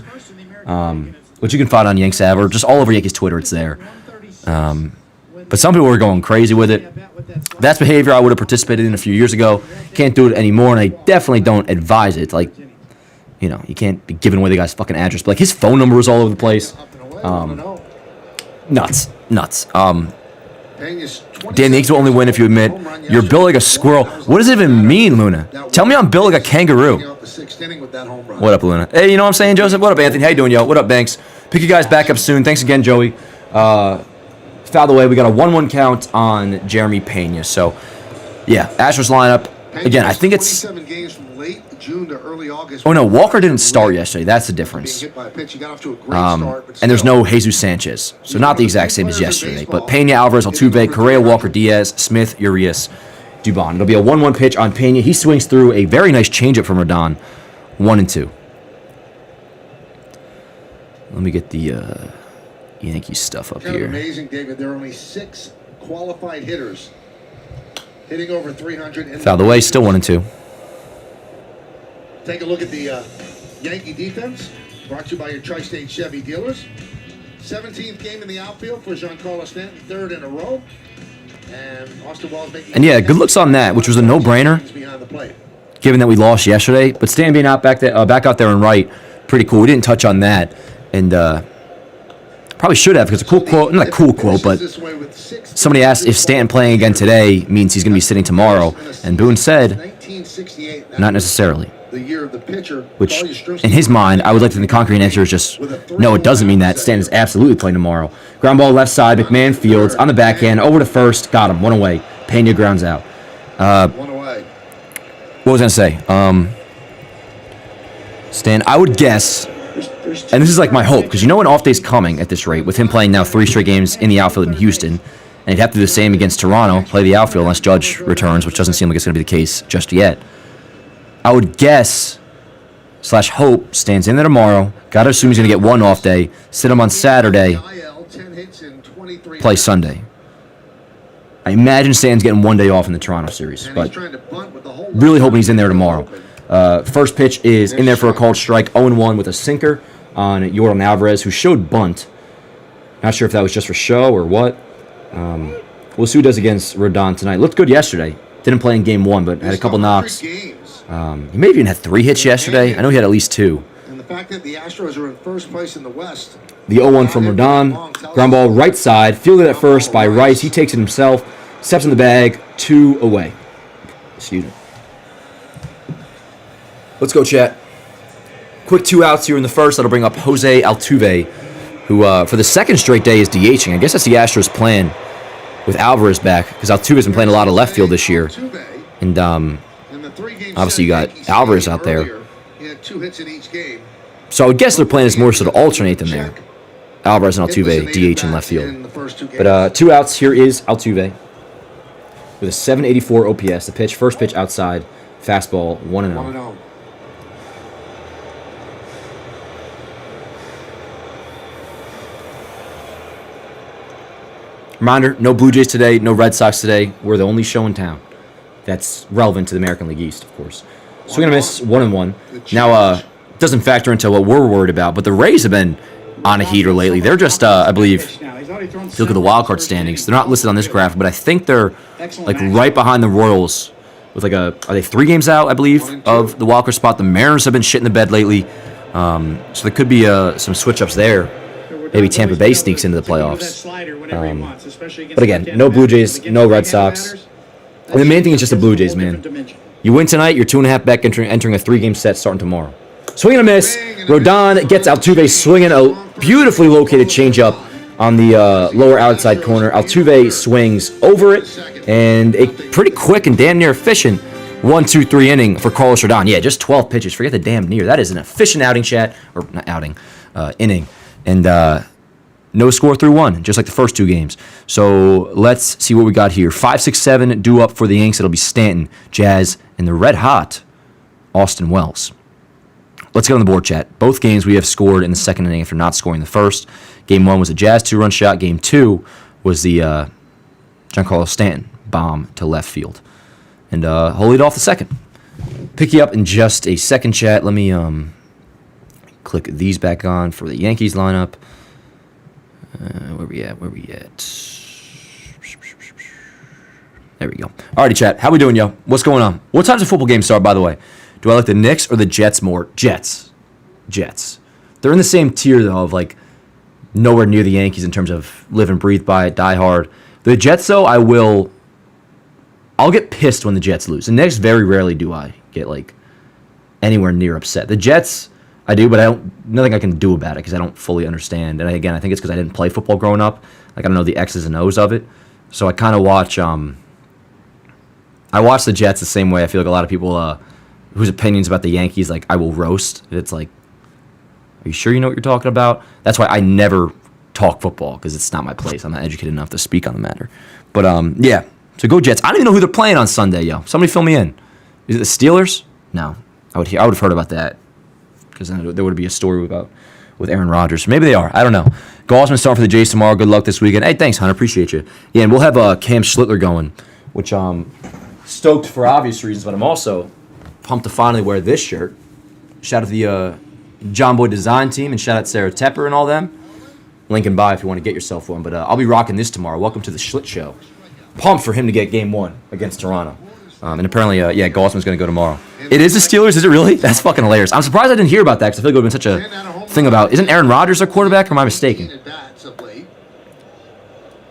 S1: which you can find on Yanks app or just all over Yankees Twitter. It's there. But some people were going crazy with it. That's behavior I would have participated in a few years ago. Can't do it anymore, and I definitely don't advise it. Like, you know, you can't be giving away the guy's fucking address. But like, his phone number was all over the place. Nuts. Dan, the Yankees will only win if you admit you're built like a squirrel. What does it even mean, Luna? Tell me I'm built like a kangaroo. What up, Luna? Hey, you know what I'm saying, Joseph? What up, Anthony? How you doing, yo? What up, Banks? Pick you guys back up soon. Thanks again, Joey. Fouled away. We got a 1-1 count on Jeremy Pena. So, yeah, Astros lineup. Again, I think it's... Oh, no, Walker didn't start yesterday. That's the difference. And there's no Jesus Sanchez. So not the exact same as yesterday. But Pena, Alvarez, Altuve, Correa, Walker, Diaz, Smith, Urias, Dubon. It'll be a 1-1 pitch on Pena. He swings through a very nice changeup from Rodon. 1-2. Let me get the Yankees stuff up here.
S3: Amazing, David. There are only 6 qualified hitters hitting over 300.
S1: Fouled away, still 1-2.
S3: Take a look at the Yankee defense, brought to you by your Tri-State Chevy dealers. 17th game in the outfield for Giancarlo Stanton, 3rd in a row. And Austin Wall's making... And
S1: yeah, good looks on that, which was a no-brainer, given that we lost yesterday. But Stan being out back out there and right, pretty cool. We didn't touch on that, and probably should have, because a cool quote, not a cool quote, but somebody asked if Stanton playing again today means he's going to be sitting tomorrow, and Boone said, not necessarily.
S3: The year of the pitcher,
S1: which, in his mind, I would like to think the concrete answer is just, no, it doesn't mean that. Stanton is absolutely playing tomorrow. Ground ball left side, McMahon fields, on the backhand, over to first, got him, 1 away. Pena grounds out.
S3: 1 away.
S1: What was I going to say? Stan, I would guess, and this is like my hope, because you know an off day's coming at this rate, with him playing now 3 straight games in the outfield in Houston, and he'd have to do the same against Toronto, play the outfield unless Judge returns, which doesn't seem like it's going to be the case just yet. I would guess / hope Stan's in there tomorrow. Got to assume he's going to get 1 off day. Sit him on Saturday. Play Sunday. I imagine Stan's getting 1 day off in the Toronto series, but really hoping he's in there tomorrow. First pitch is in there for a called strike. 0-1 with a sinker on Yordan Alvarez, who showed bunt. Not sure if that was just for show or what. We'll see who does against Rodon tonight. Looked good yesterday. Didn't play in game 1, but had a couple knocks. He may have even had 3 hits yesterday. I know he had at least 2.
S3: And the fact that the Astros are in first place in the West.
S1: The 0-1 from Rodon. Ground ball right side. Fielded at first by Rice. He takes it himself. Steps in the bag. 2 away. Excuse me. Let's go, chat. Quick 2 outs here in the first. That'll bring up Jose Altuve, who for the second straight day is DHing. I guess that's the Astros' plan with Alvarez back, because Altuve's been playing a lot of left field this year. And obviously you got Alvarez out there. So I would guess their plan is more so to alternate them there. Alvarez and Altuve, DH in left field. But 2 outs, here is Altuve with a 784 OPS. The pitch, first pitch outside, fastball, 1-0. Reminder, no Blue Jays today, no Red Sox today. We're the only show in town that's relevant to the American League East, of course. Swing and a miss, 1-1. Now, it doesn't factor into what we're worried about, but the Rays have been on a heater lately. They're just, I believe, if you look at the wild card standings, they're not listed on this graph, but I think they're like right behind the Royals with like are they 3 games out, I believe, of the wild card spot. The Mariners have been shitting the bed lately, so there could be some switch-ups there. maybe Tampa Bay sneaks into the playoffs. But again, no Blue Jays, no Red Sox. And the main thing is just the Blue Jays, man. You win tonight, you're 2.5 back entering a 3-game set starting tomorrow. Swing and a miss. Rodon gets Altuve swinging a beautifully located changeup on the lower outside corner. Altuve swings over it, and a pretty quick and damn near efficient 1-2-3 inning for Carlos Rodon. Yeah, just 12 pitches. Forget the damn near. That is an efficient outing, chat. Or not outing, inning. And no score through one, just like the first 2 games. So let's see what we got here. 5-6-7 due up for the Yanks. It'll be Stanton, Jazz, and the red-hot Austin Wells. Let's get on the board, chat. Both games we have scored in the second inning after not scoring the first. Game 1 was a Jazz 2-run shot. Game 2 was the Giancarlo Stanton bomb to left field. And he'll lead off the second. Pick you up in just a second, chat. Let me click these back on for the Yankees lineup. Where we at? There we go. Alrighty, chat. How we doing, yo? What's going on? What time's the football game start, by the way? Do I like the Knicks or the Jets more? Jets. They're in the same tier, though, of, like, nowhere near the Yankees in terms of live and breathe by it, die hard. The Jets, though, I'll get pissed when the Jets lose. The Knicks, very rarely do I get, like, anywhere near upset. The Jets, I do, but nothing I can do about it because I don't fully understand. And again, I think it's because I didn't play football growing up. Like, I don't know the X's and O's of it. So I kind of watch, I watch the Jets the same way I feel like a lot of people whose opinions about the Yankees, like, I will roast. It's like, are you sure you know what you're talking about? That's why I never talk football, because it's not my place. I'm not educated enough to speak on the matter. But, yeah, so go Jets. I don't even know who they're playing on Sunday, yo. Somebody fill me in. Is it the Steelers? No. I would have heard about that, because then there would be a story with Aaron Rodgers. Maybe they are. I don't know. Gaussman starting for the Jays tomorrow. Good luck this weekend. Hey, thanks, Hunter. Appreciate you. Yeah, and we'll have Cam Schlittler going, which I'm stoked for obvious reasons, but I'm also pumped to finally wear this shirt. Shout out to the John Boy Design team, and shout out to Sarah Tepper and all them. Link in bio if you want to get yourself one. But I'll be rocking this tomorrow. Welcome to the Schlitt Show. Pumped for him to get Game 1 against Toronto. And apparently, Gaussman's going to go tomorrow. It is the Steelers? Is it really? That's fucking hilarious. I'm surprised I didn't hear about that, because I feel like it would have been such a thing about... Isn't Aaron Rodgers their quarterback, or am I mistaken?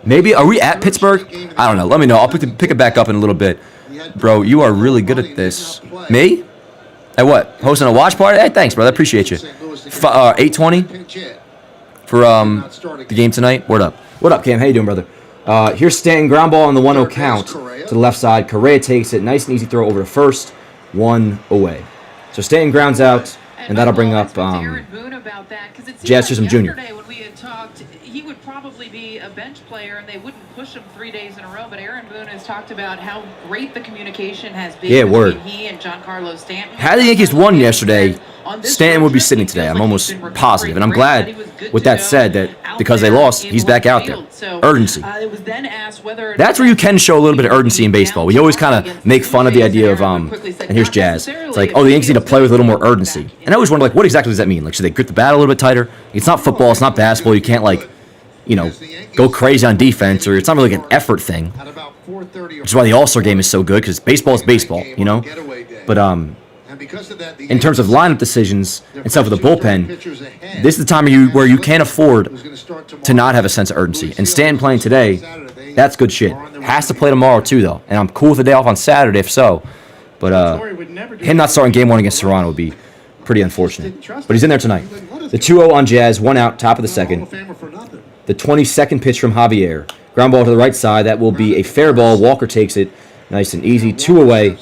S1: Maybe. Are we at Pittsburgh? I don't know. Let me know. I'll pick it back up in a little bit. Bro, you are really good at this. Me? At what? Hosting a watch party? Hey, thanks, brother. I appreciate you. 8:20 for the game tonight. Word up. What up, Cam? How you doing, brother? Here's Stanton, ground ball on the 1-0 count to the left side. Correa takes it. Nice and easy throw over to first. 1 away. So Stanton grounds out, and that'll bring up Jazz Chisholm Jr.
S4: When we had talked, he would probably be a bench player, and they wouldn't push him 3 days in a row. But Aaron Boone has talked about how great the communication has been between he and Giancarlo Stanton.
S1: Had the Yankees won yesterday, Stanton would be sitting today. I'm almost positive. And I'm glad, with that said, that because they lost, he's back out there. Urgency. That's where you can show a little bit of urgency in baseball. We always kind of make fun of the idea of, and here's Jazz. It's like, oh, the Yankees need to play with a little more urgency. And I always wonder, like, what exactly does that mean? Like, should they grip the bat a little bit tighter? It's not football. It's not basketball. You can't, like, go crazy on defense, or it's not really like an effort thing. Which is why the All-Star game is so good, because baseball is baseball, But, in terms of lineup decisions and stuff with the bullpen, this is the time where you can't afford to not have a sense of urgency. And Stanton playing today, that's good shit. Has to play tomorrow too, though. And I'm cool with the day off on Saturday if so. But him not starting Game 1 against Toronto would be pretty unfortunate. But he's in there tonight. The 2-0 on Jazz, 1 out, top of the second. The 22nd pitch from Javier. Ground ball to the right side. That will be a fair ball. Walker takes it. Nice and easy. 2 away.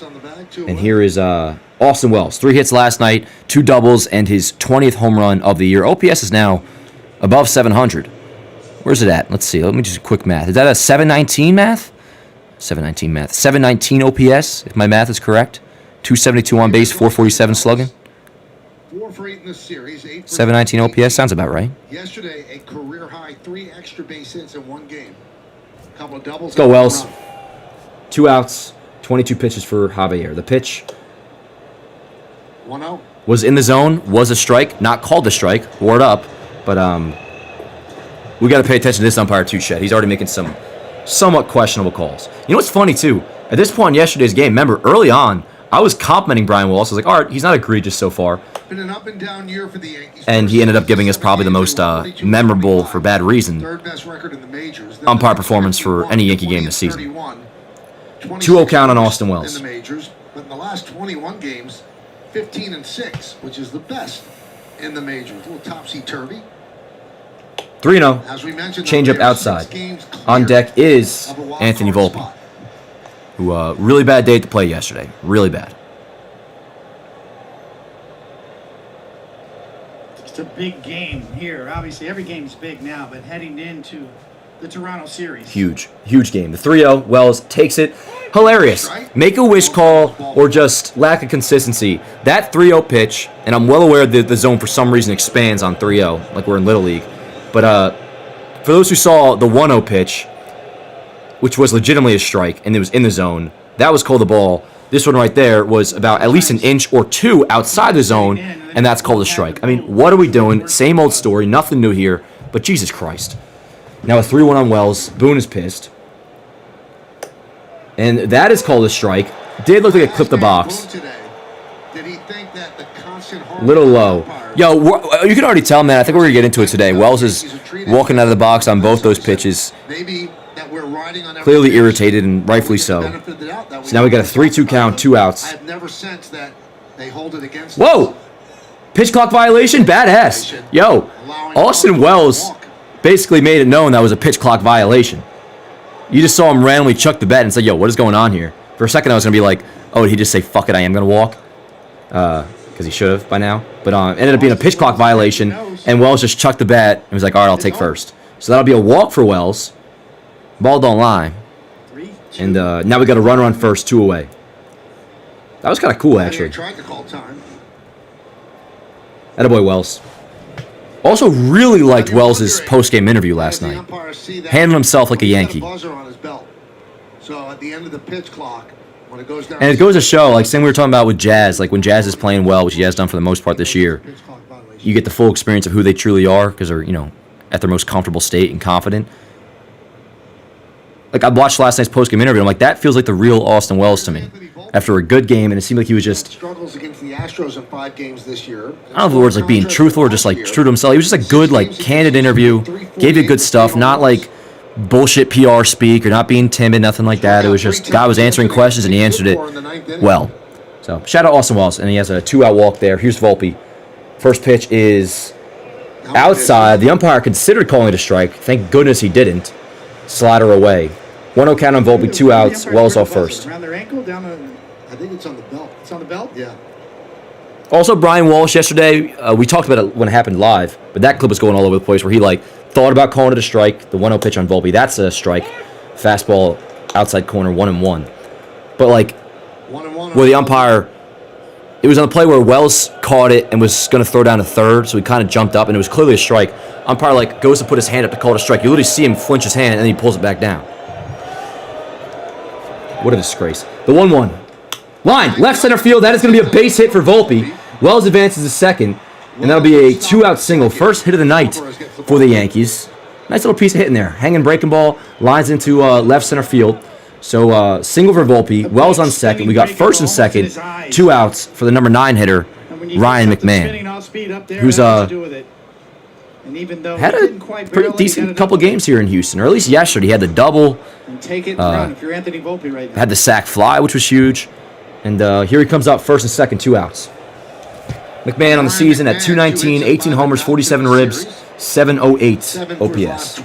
S1: And here is Austin Wells. 3 hits last night, 2 doubles, and his 20th home run of the year. OPS is now above 700. Where's it at? Let's see. Let me just quick math. Is that a 719 math? 719 math. 719 OPS, if my math is correct. 272 on base, 447 slugging.
S3: 4 for 8 in this series.
S1: 719 OPS sounds about right.
S3: Yesterday, a career high 3 extra base hits in 1 game. Couple of doubles.
S1: Let's go, Wells. 2 outs, 22 pitches for Javier. The pitch
S3: 1-0.
S1: Was in the zone, was a strike, not called a strike, word up, but we got to pay attention to this umpire too, Shed. He's already making some somewhat questionable calls. You know what's funny too? At this point in yesterday's game, remember early on, I was complimenting Brian Wells. I was like, all right, he's not egregious so far.
S3: Been an up and down year for the Yankees.
S1: And he ended up giving us probably the most memorable, for bad reason,
S3: third best record in the majors.
S1: umpire performance for any Yankee game this season. 2-0 count on Austin Wells.
S3: In the majors, but in the last 21 games, 15-6, which is the best in the majors. A little topsy-turvy.
S1: 3-0.
S3: As we mentioned,
S1: Change-up outside. On deck is Anthony Volpe, who really bad day to play yesterday. Really bad.
S2: It's a big game here. Obviously, every game's big now, but heading into the Toronto series.
S1: Huge game. The 3-0. Wells takes it. Hilarious. Make a wish call or just lack of consistency. That 3-0 pitch, and I'm well aware that the zone for some reason expands on 3-0, like we're in Little League. But for those who saw the 1-0 pitch, which was legitimately a strike, and it was in the zone, that was called a ball. This one right there was about at least an inch or two outside the zone, and that's called a strike. I mean, what are we doing? Same old story, nothing new here, but Jesus Christ. Now a 3-1 on Wells. Boone is pissed. And that is called a strike. Did look like it clipped the box. Little low. Yo, you can already tell, man. I think we're going to get into it today. Wells is walking out of the box on both those pitches. Clearly irritated, and rightfully so. So now we got a 3-2 count, 2 outs. Whoa! Pitch clock violation? Badass. Yo, Austin Wells basically made it known that was a pitch clock violation. You just saw him randomly chuck the bat and say, yo, what is going on here? For a second, I was going to be like, oh, did he just say, fuck it, I am going to walk? Because he should have by now. But it ended up being a pitch clock violation, and Wells just chucked the bat and was like, all right, I'll take first. So that'll be a walk for Wells. Ball don't lie. And now we got a runner on first, 2 away. That was kind of cool, actually. Attaboy, Wells. Also really liked Wells' post-game interview last night. Handled himself like a Yankee.
S3: So at the end of the pitch clock, when it goes down,
S1: and it goes to show, like same we were talking about with Jazz, like when Jazz is playing well, which he has done for the most part this year, you get the full experience of who they truly are because they're, at their most comfortable state and confident. Like I watched last night's post-game interview, I'm like, that feels like the real Austin Wells to me. After a good game, and it seemed like he was just
S3: struggles against the Astros in 5 games this year.
S1: I don't know if the word's like being truthful or just like true to himself. He was just a good, like, candid interview. Gave you good stuff, not like bullshit PR speak or not being timid, nothing like that. It was just guy was answering questions and he answered it well. So shout out Austin Wells, and he has a 2-out walk there. Here's Volpe. First pitch is outside. The umpire considered calling it a strike. Thank goodness he didn't. Slider away. 1-0 count on Volpe, 2 outs. Wells off first.
S2: Around their ankle, down the.
S3: I think it's on the belt.
S2: It's on the belt.
S3: Yeah.
S1: Also, Brian Walsh yesterday. We talked about it when it happened live, but that clip was going all over the place where he thought about calling it a strike. The 1-0 pitch on Volpe, that's a strike. Fastball outside corner, 1-1. But where the umpire, it was on the play where Wells caught it and was going to throw down to third, so he kind of jumped up and it was clearly a strike. Umpire goes to put his hand up to call it a strike. You literally see him flinch his hand and then he pulls it back down. What a disgrace. The 1-1. Line, left center field. That is going to be a base hit for Volpe. Wells advances to second, and that'll be a 2-out single. First hit of the night for the Yankees. Nice little piece of hit in there. Hanging breaking ball, lines into left center field. So single for Volpe. Wells on second. We got first and second. 2 outs for the number 9 hitter, Ryan McMahon, who's had a pretty decent couple games here in Houston, or at least yesterday. He had the double. Had the sac fly, which was huge. And here he comes up first and second, 2 outs. McMahon on the season at 219, 18 homers, 47 ribs, 708 OPS.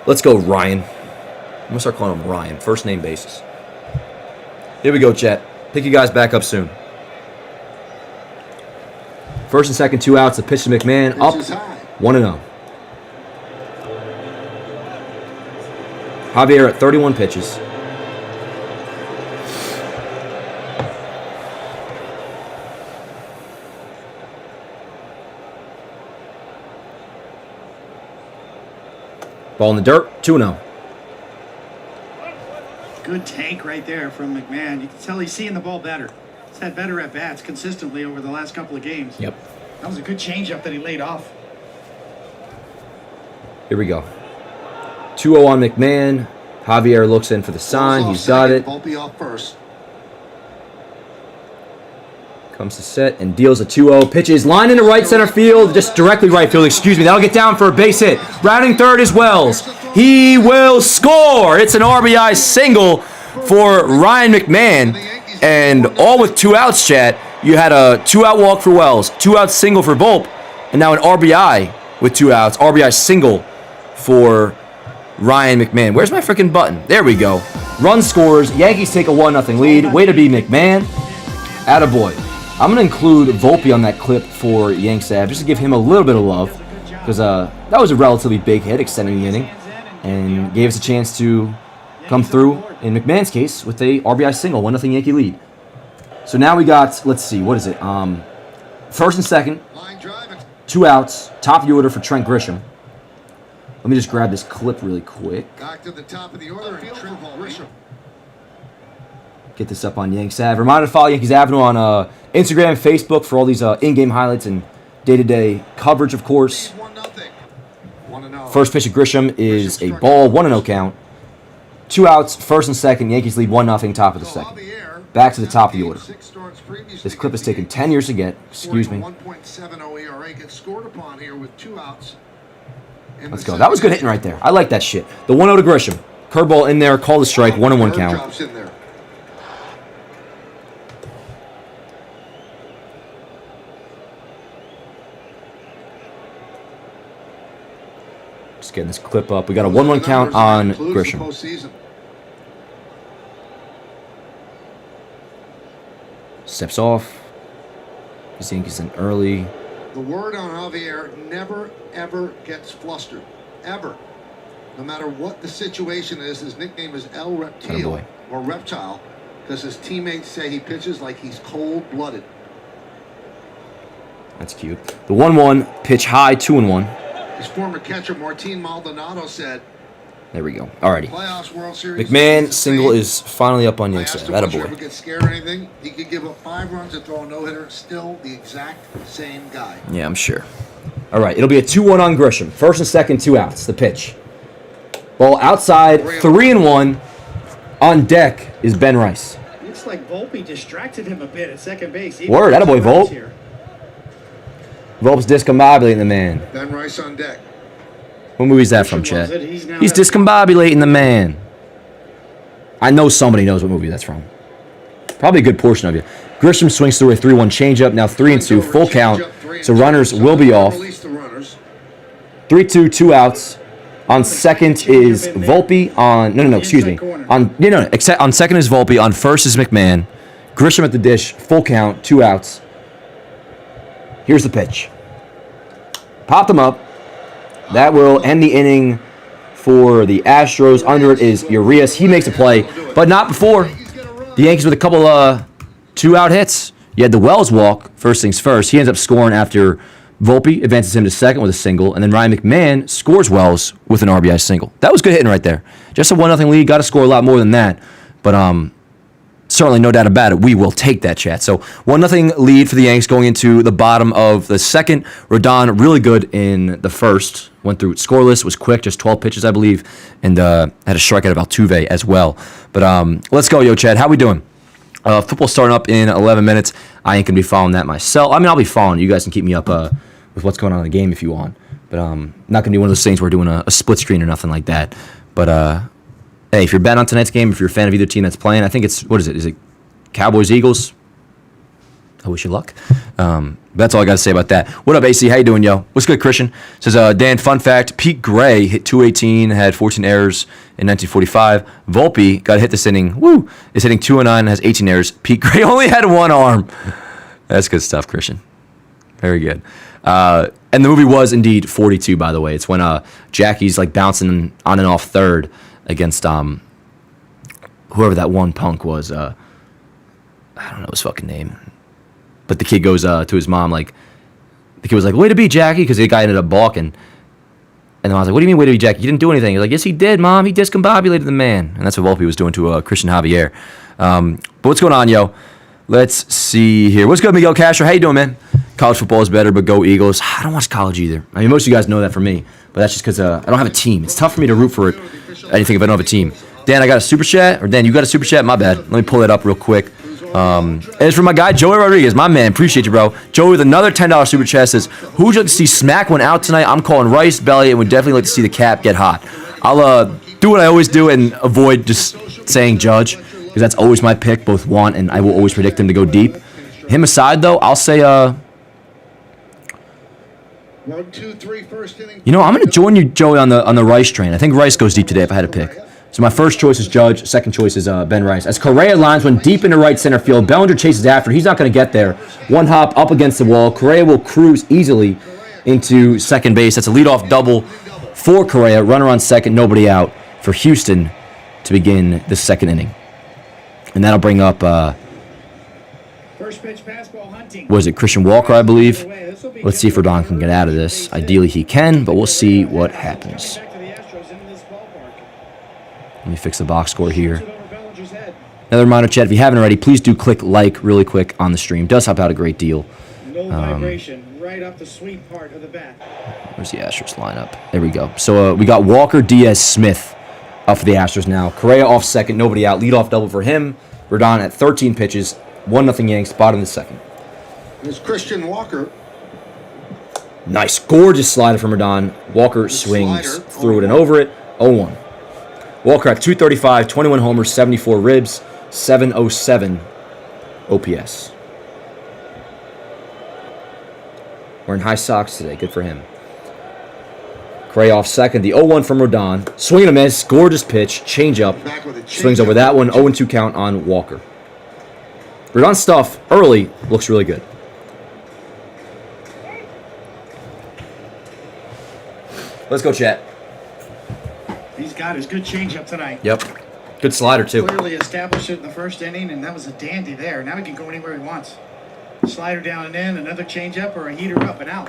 S1: Let's go, Ryan. I'm going to start calling him Ryan, first name basis. Here we go, Chet. Pick you guys back up soon. First and second, 2 outs. The pitch to McMahon, up 1-0. Javier at 31 pitches. Ball in the dirt, 2-0.
S2: Good take right there from McMahon. You can tell he's seeing the ball better. He's had better at-bats consistently over the last couple of games.
S1: Yep.
S2: That was a good changeup that he laid off.
S1: Here we go. 2-0 on McMahon. Javier looks in for the sign. He's got it.
S3: Volpe off first.
S1: Comes to set and deals a 2-0. Pitches line into right center field, just directly right field, excuse me. That'll get down for a base hit. Rounding third is Wells. He will score. It's an RBI single for Ryan McMahon. And all with 2 outs, chat. You had a 2-out walk for Wells, 2-out single for Volpe, and now an RBI with 2 outs. RBI single for Ryan McMahon. Where's my freaking button? There we go. Run scores. Yankees take a 1-0 lead. Way to be McMahon. Attaboy. I'm going to include Volpe on that clip for Yanks Ab just to give him a little bit of love because that was a relatively big hit extending the inning and gave us a chance to come through, in McMahon's case, with a RBI single, 1-0 Yankee lead. So now we got, let's see, what is it? First and second, 2 outs, top of the order for Trent Grisham. Let me just grab this clip really quick.
S3: Back to the top of the order, and Trent Grisham.
S1: Get this up on Yanks Ave. Reminder to follow Yankees Avenue on Instagram and Facebook for all these in-game highlights and day-to-day coverage, of course. First pitch of Grisham is a ball, 1-0 count. 2 outs, first and second. Yankees lead 1-0, top of the second. Back to the top of the order. This clip has taken 10 years to get. Excuse me. Let's go. That was good hitting right there. I like that shit. The 1-0 to Grisham. Curveball in there, call the strike, 1-1 count. Just getting this clip up. We got a 1-1 count on Grisham. Steps off. This Yankees in early.
S3: The word on Javier never, ever gets flustered. Ever. No matter what the situation is, his nickname is El Reptile or Reptile because his teammates say he pitches like he's cold-blooded.
S1: That's cute. The 1-1, pitch high, 2-1.
S3: His former catcher, Martin Maldonado, said,
S1: there we go. Alrighty.
S3: Playoffs, World Series,
S1: McMahon single is finally up on Yankees. Attaboy.
S3: Ever get scared or anything? He could give up 5 runs and throw a no-hitter. Still the exact same guy.
S1: Yeah, I'm sure. All right, it'll be a 2-1 on Grisham. First and second, 2 outs. The pitch. Ball outside, 3-1. On deck is Ben Rice.
S2: Looks like Volpe distracted him a bit at second base.
S1: Word, attaboy, Volpe. Volpe's discombobulating the man.
S3: Ben Rice on deck.
S1: What movie is that from, Chet? He's discombobulating the man. I know somebody knows what movie that's from. Probably a good portion of you. Grisham swings through a 3-1 changeup. Now 3-2, full count. So runners will be off. 3-2, 2 outs. On second is Volpe. Excuse me. On second is Volpe. On first is McMahon. Grisham at the dish. Full count. 2 outs. Here's the pitch. Popped him up. That will end the inning for the Astros. Under it is Urias. He makes a play, but not before. The Yankees with a couple 2-out hits. You had the Wells walk. First things first. He ends up scoring after Volpe advances him to second with a single, and then Ryan McMahon scores Wells with an RBI single. That was good hitting right there. Just a 1-0 lead. Got to score a lot more than that, but certainly no doubt about it. We will take that, chat. So 1-0 lead for the Yanks going into the bottom of the second. Rodon really good in the first. Went through it scoreless. Was quick, just 12 pitches, I believe, and had a strikeout of Altuve as well. But let's go, yo, Chad. How we doing? Football starting up in 11 minutes. I ain't going to be following that myself. I mean, I'll be following. You guys can keep me up with what's going on in the game if you want. But not going to be one of those things where we're doing a split screen or nothing like that. But, hey, if you're betting on tonight's game, if you're a fan of either team that's playing, I think it's, what is it? Is it Cowboys, Eagles? I wish you luck. That's all I got to say about that. What up, AC? How you doing, yo? What's good, Christian? Says, Dan, fun fact, Pete Gray hit 218, had 14 errors in 1945. Volpe got a hit this inning. Woo! Is hitting 209 and has 18 errors. Pete Gray only had 1 arm. That's good stuff, Christian. Very good. And the movie was indeed 42, by the way. It's when Jackie's like bouncing on and off third against whoever that one punk was. I don't know his fucking name. But the kid goes to his mom, like, the kid was like, way to be, Jackie, because the guy ended up balking. And I was like, what do you mean, way to be, Jackie? You didn't do anything. He's like, yes, he did, Mom. He discombobulated the man. And that's what Volpe was doing to Christian Javier. But what's going on, yo? Let's see here. What's good, Miguel Castro? How you doing, man? College football is better, but go Eagles. I don't watch college either. I mean, most of you guys know that from me. But that's just because I don't have a team. It's tough for me to root for anything if I don't have a team. Dan, I got a super chat. Or Dan, you got a super chat? My bad. Let me pull it up real quick. And it's from my guy, Joey Rodriguez. My man. Appreciate you, bro. Joey with another $10 super chat says, who would you like to see smack one out tonight? I'm calling Rice, Belly, and would definitely like to see the cap get hot. I'll do what I always do and avoid just saying Judge, because that's always my pick, both want and I will always predict him to go deep. Him aside, though, I'll say,
S3: 1, 2, 3, first inning.
S1: you know, I'm going to join you, Joey, on the Rice train. I think Rice goes deep today if I had to pick. So my first choice is Judge. Second choice is Ben Rice. As Correa lines one deep into right center field, Bellinger chases after. He's not going to get there. One hop up against the wall. Correa will cruise easily into second base. That's a leadoff double for Correa. Runner on second, nobody out for Houston to begin the second inning. And that'll bring up,
S2: First pitch fastball hunting.
S1: was it Christian Walker, I believe? Let's see if Rodon can get out of this. Ideally, he can, but we'll see what happens.
S2: Back to the Astros into this ballpark.
S1: Let me fix the box score here.
S2: Shoots it over Bellinger's head.
S1: Another reminder, chat, if you haven't already, please do click like really quick on the stream. Does help out a great deal.
S2: No vibration right up the sweet part of the bat.
S1: Where's the Astros lineup? There we go. So we got Walker, Diaz, Smith up for the Astros now. Correa off second, nobody out. Leadoff double for him. Rodon at 13 pitches. 1-0 Yanks, bottom of the second.
S3: There's Christian Walker.
S1: Nice, gorgeous slider from Rodon. Walker swings
S3: Slider,
S1: through it and over it. 0-1. Walker at 235, 21 homers, 74 ribs, 707 OPS. Wearing high socks today. Good for him. Correa off second. The 0-1 from Rodon. Swing and a miss. Gorgeous pitch. Change up.
S3: Back with a change
S1: Swings over that one. 0-2 count on Walker. Rodon's stuff early looks really good. Let's go, chat.
S2: He's got his good changeup tonight.
S1: Yep. Good slider, too.
S2: Clearly established it in the first inning, and that was a dandy there. Now he can go anywhere he wants. Slider down and in, another changeup, or a heater up and out.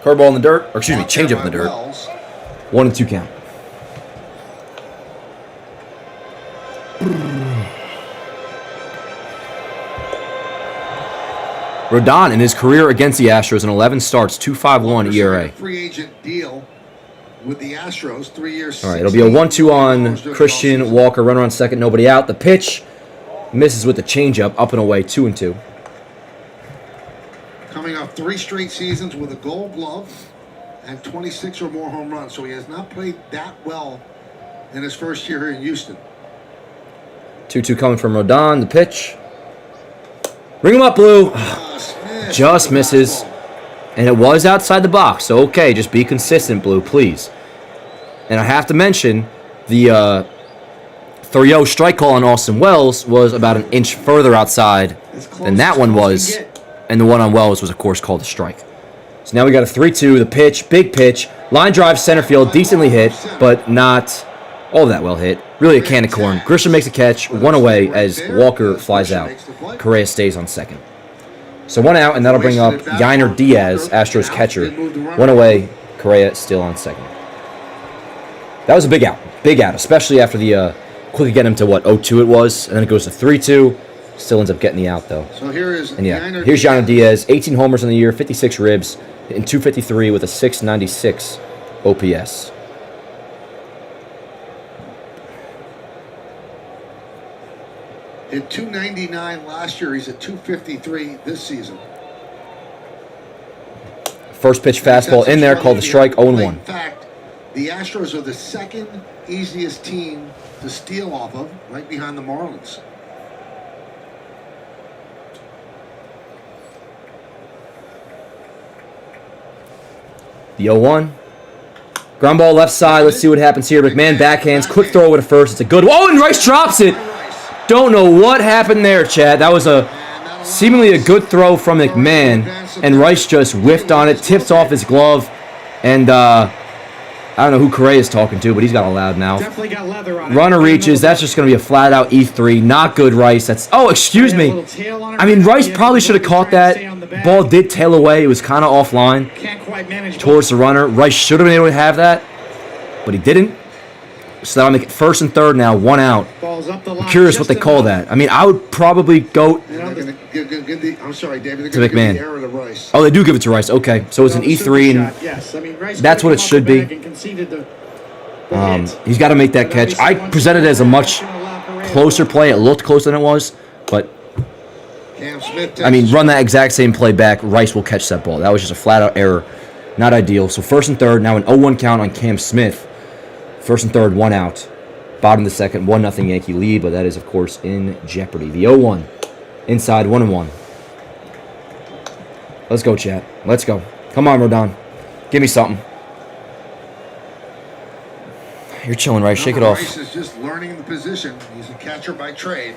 S1: Curveball in the dirt. Or excuse me, change up in the dirt. 1-2 count. Rodon in his career against the Astros in 11 starts, 2.51 ERA.
S3: Free agent deal with the Astros, 3 years.
S1: All right, it'll be a 1-2 on Christian Walker. Runner on second, nobody out. The pitch misses with the changeup, up and away, 2-2.
S3: Coming off 3 straight seasons with a Gold Glove and 26 or more home runs, so he has not played that well in his first year here in Houston.
S1: 2-2 coming from Rodon. The pitch. Ring him up, Blue. Just misses. And it was outside the box. So, okay, just be consistent, Blue, please. And I have to mention, the 3-0 strike call on Austin Wells was about an inch further outside than that one was. And the one on Wells was, of course, called a strike. So now we got a 3-2. The pitch, big pitch. Line drive, center field, decently hit, but not all that well hit. Really a can of corn. Grisham makes a catch, one away as Walker flies out. Correa stays on second. So one out, and that'll bring up Yainer Diaz, Astros catcher. One away, Correa still on second. That was a big out. Big out, especially after the quickly get him to what, 0-2 it was, and then it goes to 3-2. Still ends up getting the out, though.
S3: So here is
S1: and yeah, here's Yainer Diaz, 18 homers in the year, 56 ribs, and 253 with a 696 OPS.
S3: Hit 299 last year. He's at 253 this season.
S1: First pitch fastball in there, called the strike, 0-1.
S3: In fact, the Astros are the second easiest team to steal off of, right behind the Marlins.
S1: The 0-1. Ground ball left side. Let's see what happens here. McMahon backhands. Quick throw over to first. It's a good one. Oh, and Rice drops it. Don't know what happened there, Chad. That was a seemingly a good throw from McMahon, and Rice just whiffed on it, tips off his glove, and I don't know who Correa is talking to, but he's got a loud mouth.
S2: Definitely got leather on it.
S1: Runner reaches. That's just going to be a flat-out E3. Not good, Rice. That's excuse me. I mean, Rice probably should have caught that. Ball did tail away. It was kind of offline towards the runner. Rice should have been able to have that, but he didn't. So that'll make it first and third now, one out. I'm curious what they call that. I mean, I would probably go.
S3: I'm I'm sorry, David.
S1: To
S3: They're going
S1: McMahon.
S3: to give the error to Rice.
S1: Oh, they do give it to Rice. Okay, so it's an E3, and
S2: yes. I mean, Rice
S1: that's what it should be. He's got to make that catch. I presented it as a much closer play. It looked closer than it was, but
S3: Cam Smith
S1: I mean, run that exact same play back. Rice will catch that ball. That was just a flat-out error. Not ideal. So first and third, now an 0-1 count on Cam Smith. First and third, 1 out. Bottom of the second, 1-0 Yankee lead, but that is, of course, in jeopardy. The 0-1. Inside, 1-1. Let's go, chat. Let's go. Come on, Rodon. Give me something. You're chilling, Rice. Shake it off.
S3: Rice is just learning the position. He's a catcher by trade.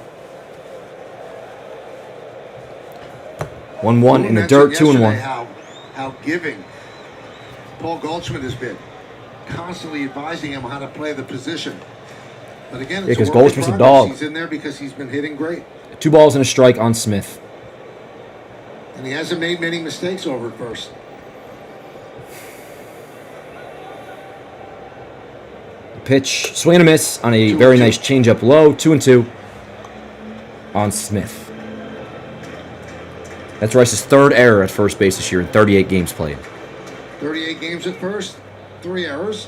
S1: 1-1 in the dirt, 2-1.
S3: How giving Paul Goldschmidt has been, constantly advising him how to play the position. But again, it's
S1: because Goldschmidt's a dog.
S3: He's in there because he's been hitting great.
S1: 2 balls and a strike on Smith.
S3: And he hasn't made many mistakes over at first.
S1: Pitch, swing and a miss on a very nice changeup low. 2-2 on Smith. That's Rice's 3rd error at first base this year in 38 games played.
S3: 38 games at first, 3 errors.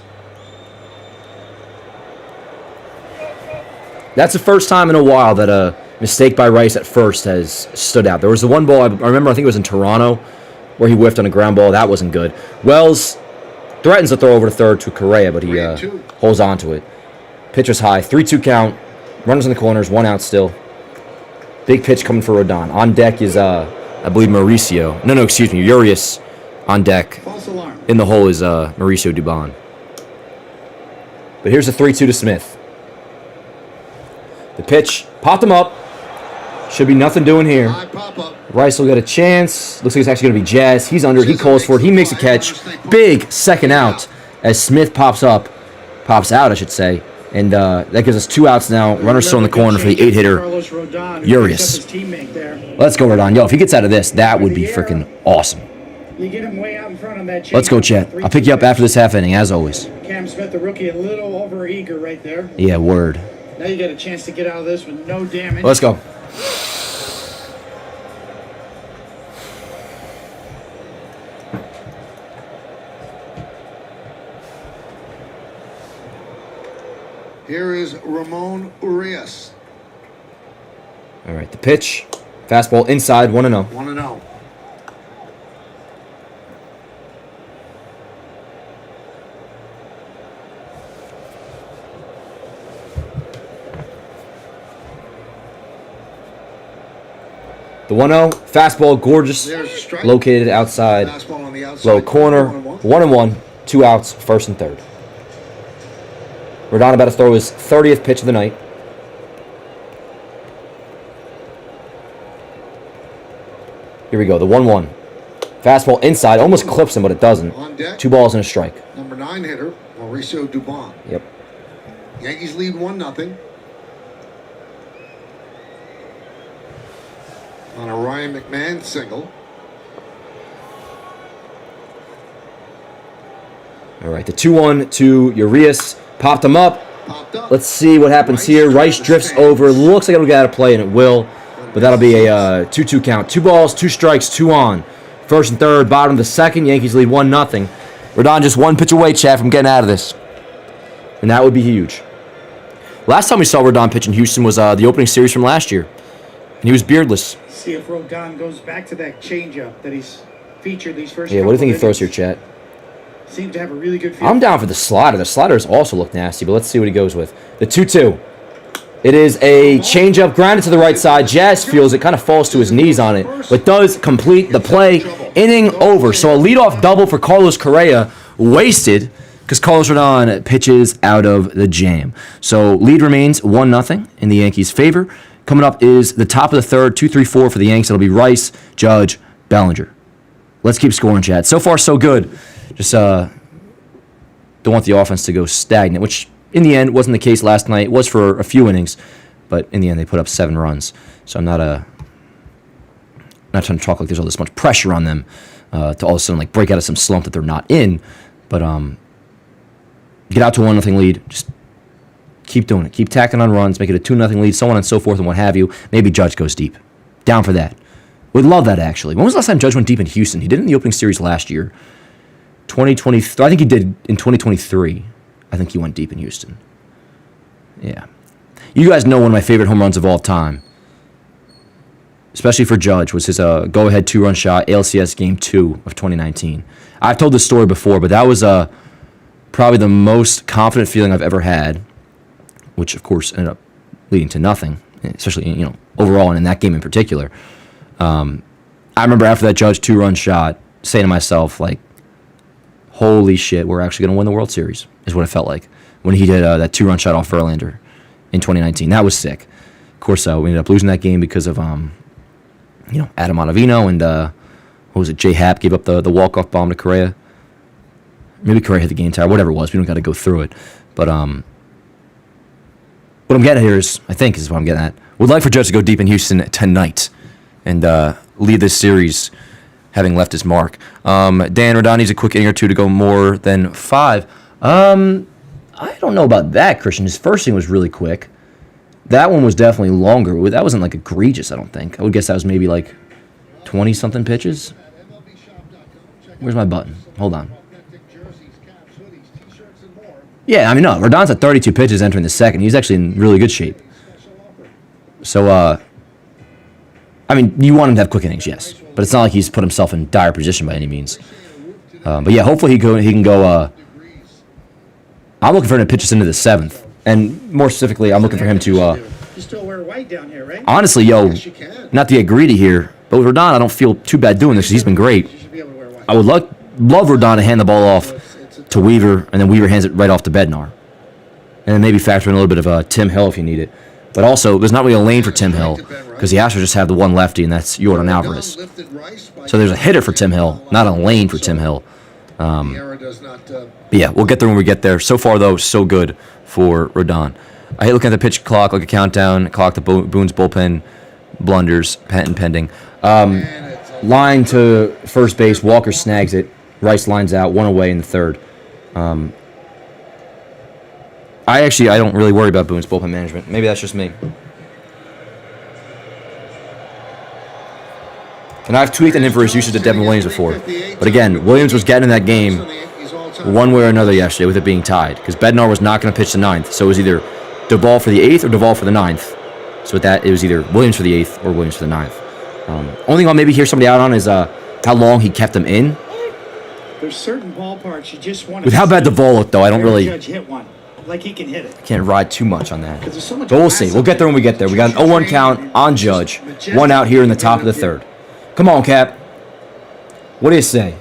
S1: That's the first time in a while that a mistake by Rice at first has stood out. There was the one ball, I remember, I think it was in Toronto, where he whiffed on a ground ball. That wasn't good. Wells threatens to throw over to third to Correa, but he holds on to it. Pitch was high. 3-2 count. Runners in the corners. 1 out still. Big pitch coming for Rodon. On deck is, I believe, Mauricio. No, excuse me. Urias on deck.
S2: False alarm.
S1: In the hole is Mauricio Dubon. But here's the 3-2 to Smith. The pitch. Popped him up. Should be nothing doing here.
S3: High pop-up.
S1: Rice will get a chance. Looks like it's actually going to be Jazz. He's under. He calls for it. He makes a catch. Big second out as Smith pops out, I should say. And that gives us 2 outs now. Runner still in the corner for the 8-hitter, Urias. Let's go, Rodon. Yo, if he gets out of this, that would be freaking awesome.
S2: You get him way out in front on that.
S1: Let's go, chat. I'll pick you up after this half inning, as always.
S2: Cam Smith, the rookie, a little over-eager right there.
S1: Yeah, word.
S2: Now you get a chance to get out of this with no damage.
S1: Let's go.
S3: Here is Ramon Urias.
S1: All right, the pitch. Fastball inside, 1-0.
S3: 1-0.
S1: The 1-0, fastball, gorgeous,
S3: There's a strike.
S1: located outside,
S3: Fastball on the outside.
S1: low corner,
S3: 1-1.
S1: 1-1, 2 outs, first and third. Rodon about to throw his 30th pitch of the night. Here we go, the 1-1. Fastball inside, almost clips him, but it doesn't.
S3: On deck.
S1: 2 balls and a strike.
S3: Number 9 hitter, Mauricio Dubon.
S1: Yep.
S3: Yankees lead 1-0. On a Ryan McMahon single.
S1: All right, the 2-1 to Urias. Popped him up.
S3: Popped up.
S1: Let's see what happens here. Rice drifts over. Looks like it'll get out of play, and it will. But that'll be a 2-2 count. 2 balls, 2 strikes, 2 on. First and third, bottom of the second. Yankees lead 1-0. Rodon just 1 pitch away, Chad, from getting out of this. And that would be huge. Last time we saw Rodon pitch in Houston was the opening series from last year. And he was beardless.
S2: See if Rodon goes back to that changeup that he's featured these first.
S1: Yeah, what do you think he throws here, Chat?
S2: Seems to have a really good feel.
S1: I'm down for the slider. The sliders also look nasty, but let's see what he goes with. The 2-2. It is a changeup grounded to the right side. Jazz feels it, kind of falls to his knees on it, but does complete the play. Inning over. So a leadoff double for Carlos Correa, wasted because Carlos Rodon pitches out of the jam. So lead remains 1-0 in the Yankees' favor. Coming up is the top of the third, 2-3-4 for the Yanks. It'll be Rice, Judge, Bellinger. Let's keep scoring, Chad. So far, so good. Just don't want the offense to go stagnant, which in the end wasn't the case last night. It was for a few innings, but in the end they put up 7 runs. So I'm not trying to talk like there's all this much pressure on them to all of a sudden like break out of some slump that they're not in. But get out to a 1-0 lead. Just keep doing it. Keep tacking on runs. Make it a 2-0 lead, so on and so forth and what have you. Maybe Judge goes deep. Down for that. Would love that, actually. When was the last time Judge went deep in Houston? He did it in the opening series last year. 2020. I think he did in 2023. I think he went deep in Houston. Yeah. You guys know one of my favorite home runs of all time, especially for Judge, was his go-ahead 2-run shot, ALCS Game 2 of 2019. I've told this story before, but that was probably the most confident feeling I've ever had, which, of course, ended up leading to nothing, especially, overall and in that game in particular. I remember after that Judge 2-run shot saying to myself, like, holy shit, we're actually going to win the World Series, is what it felt like when he did that 2-run shot off Verlander in 2019. That was sick. Of course, we ended up losing that game because of, Adam Ottavino and, what was it, J. Happ gave up the walk-off bomb to Correa. Maybe Correa hit the game tire, whatever it was. We don't got to go through it. But what I'm getting at here is, I think is what I'm getting at, would like for Judge to go deep in Houston tonight and lead this series having left his mark. Dan Rodon needs a quick inning or two to go more than 5. I don't know about that, Christian. His first inning was really quick. That one was definitely longer. That wasn't, like, egregious, I don't think. I would guess that was maybe, like, 20-something pitches. Where's my button? Hold on. Yeah, no, Rodon's at 32 pitches entering the second. He's actually in really good shape. So, you want him to have quick innings, yes. But it's not like he's put himself in dire position by any means. But, yeah, hopefully he can go... I'm looking for him to pitch us into the 7th. And more specifically, I'm looking for him to...
S2: You still wear white down here, right?
S1: Honestly, not to get greedy here, but with Rodon, I don't feel too bad doing this because he's been great. I would love Rodon to hand the ball off to Weaver, and then Weaver hands it right off to Bednar. And then maybe factor in a little bit of Tim Hill if you need it. But also, there's not really a lane for Tim Hill because the Astros just have the one lefty, and that's Yordan Alvarez. So there's a hitter for Tim Hill, not a lane for Tim Hill. But yeah, we'll get there when we get there. So far, though, so good for Rodon. I hate looking at the pitch clock, like a countdown, clock the Boone's bullpen blunders, patent pending. Line to first base, Walker snags it. Rice lines out, 1 away in the 3rd. I don't really worry about Boone's bullpen management. Maybe that's just me. And I've tweaked him for his usage of Devin Williams before. But again, Williams was getting in that game one way or another yesterday with it being tied. Because Bednar was not going to pitch the 9th. So it was either Duvall for the 8th or Duvall for the 9th. So with that, it was either Williams for the 8th or Williams for the 9th. Only thing I'll maybe hear somebody out on is how long he kept them in.
S2: There's certain ballparks you just want to...
S1: With how bad Duvall looked, though, I don't really...
S2: Judge hit one. Like he can hit it.
S1: Can't ride too much on that.
S2: So much,
S1: but we'll see. We'll get there when we get there. We got an 0-1 count on Judge. 1 out here in the top of the 3rd. Come on, Cap. What do you say?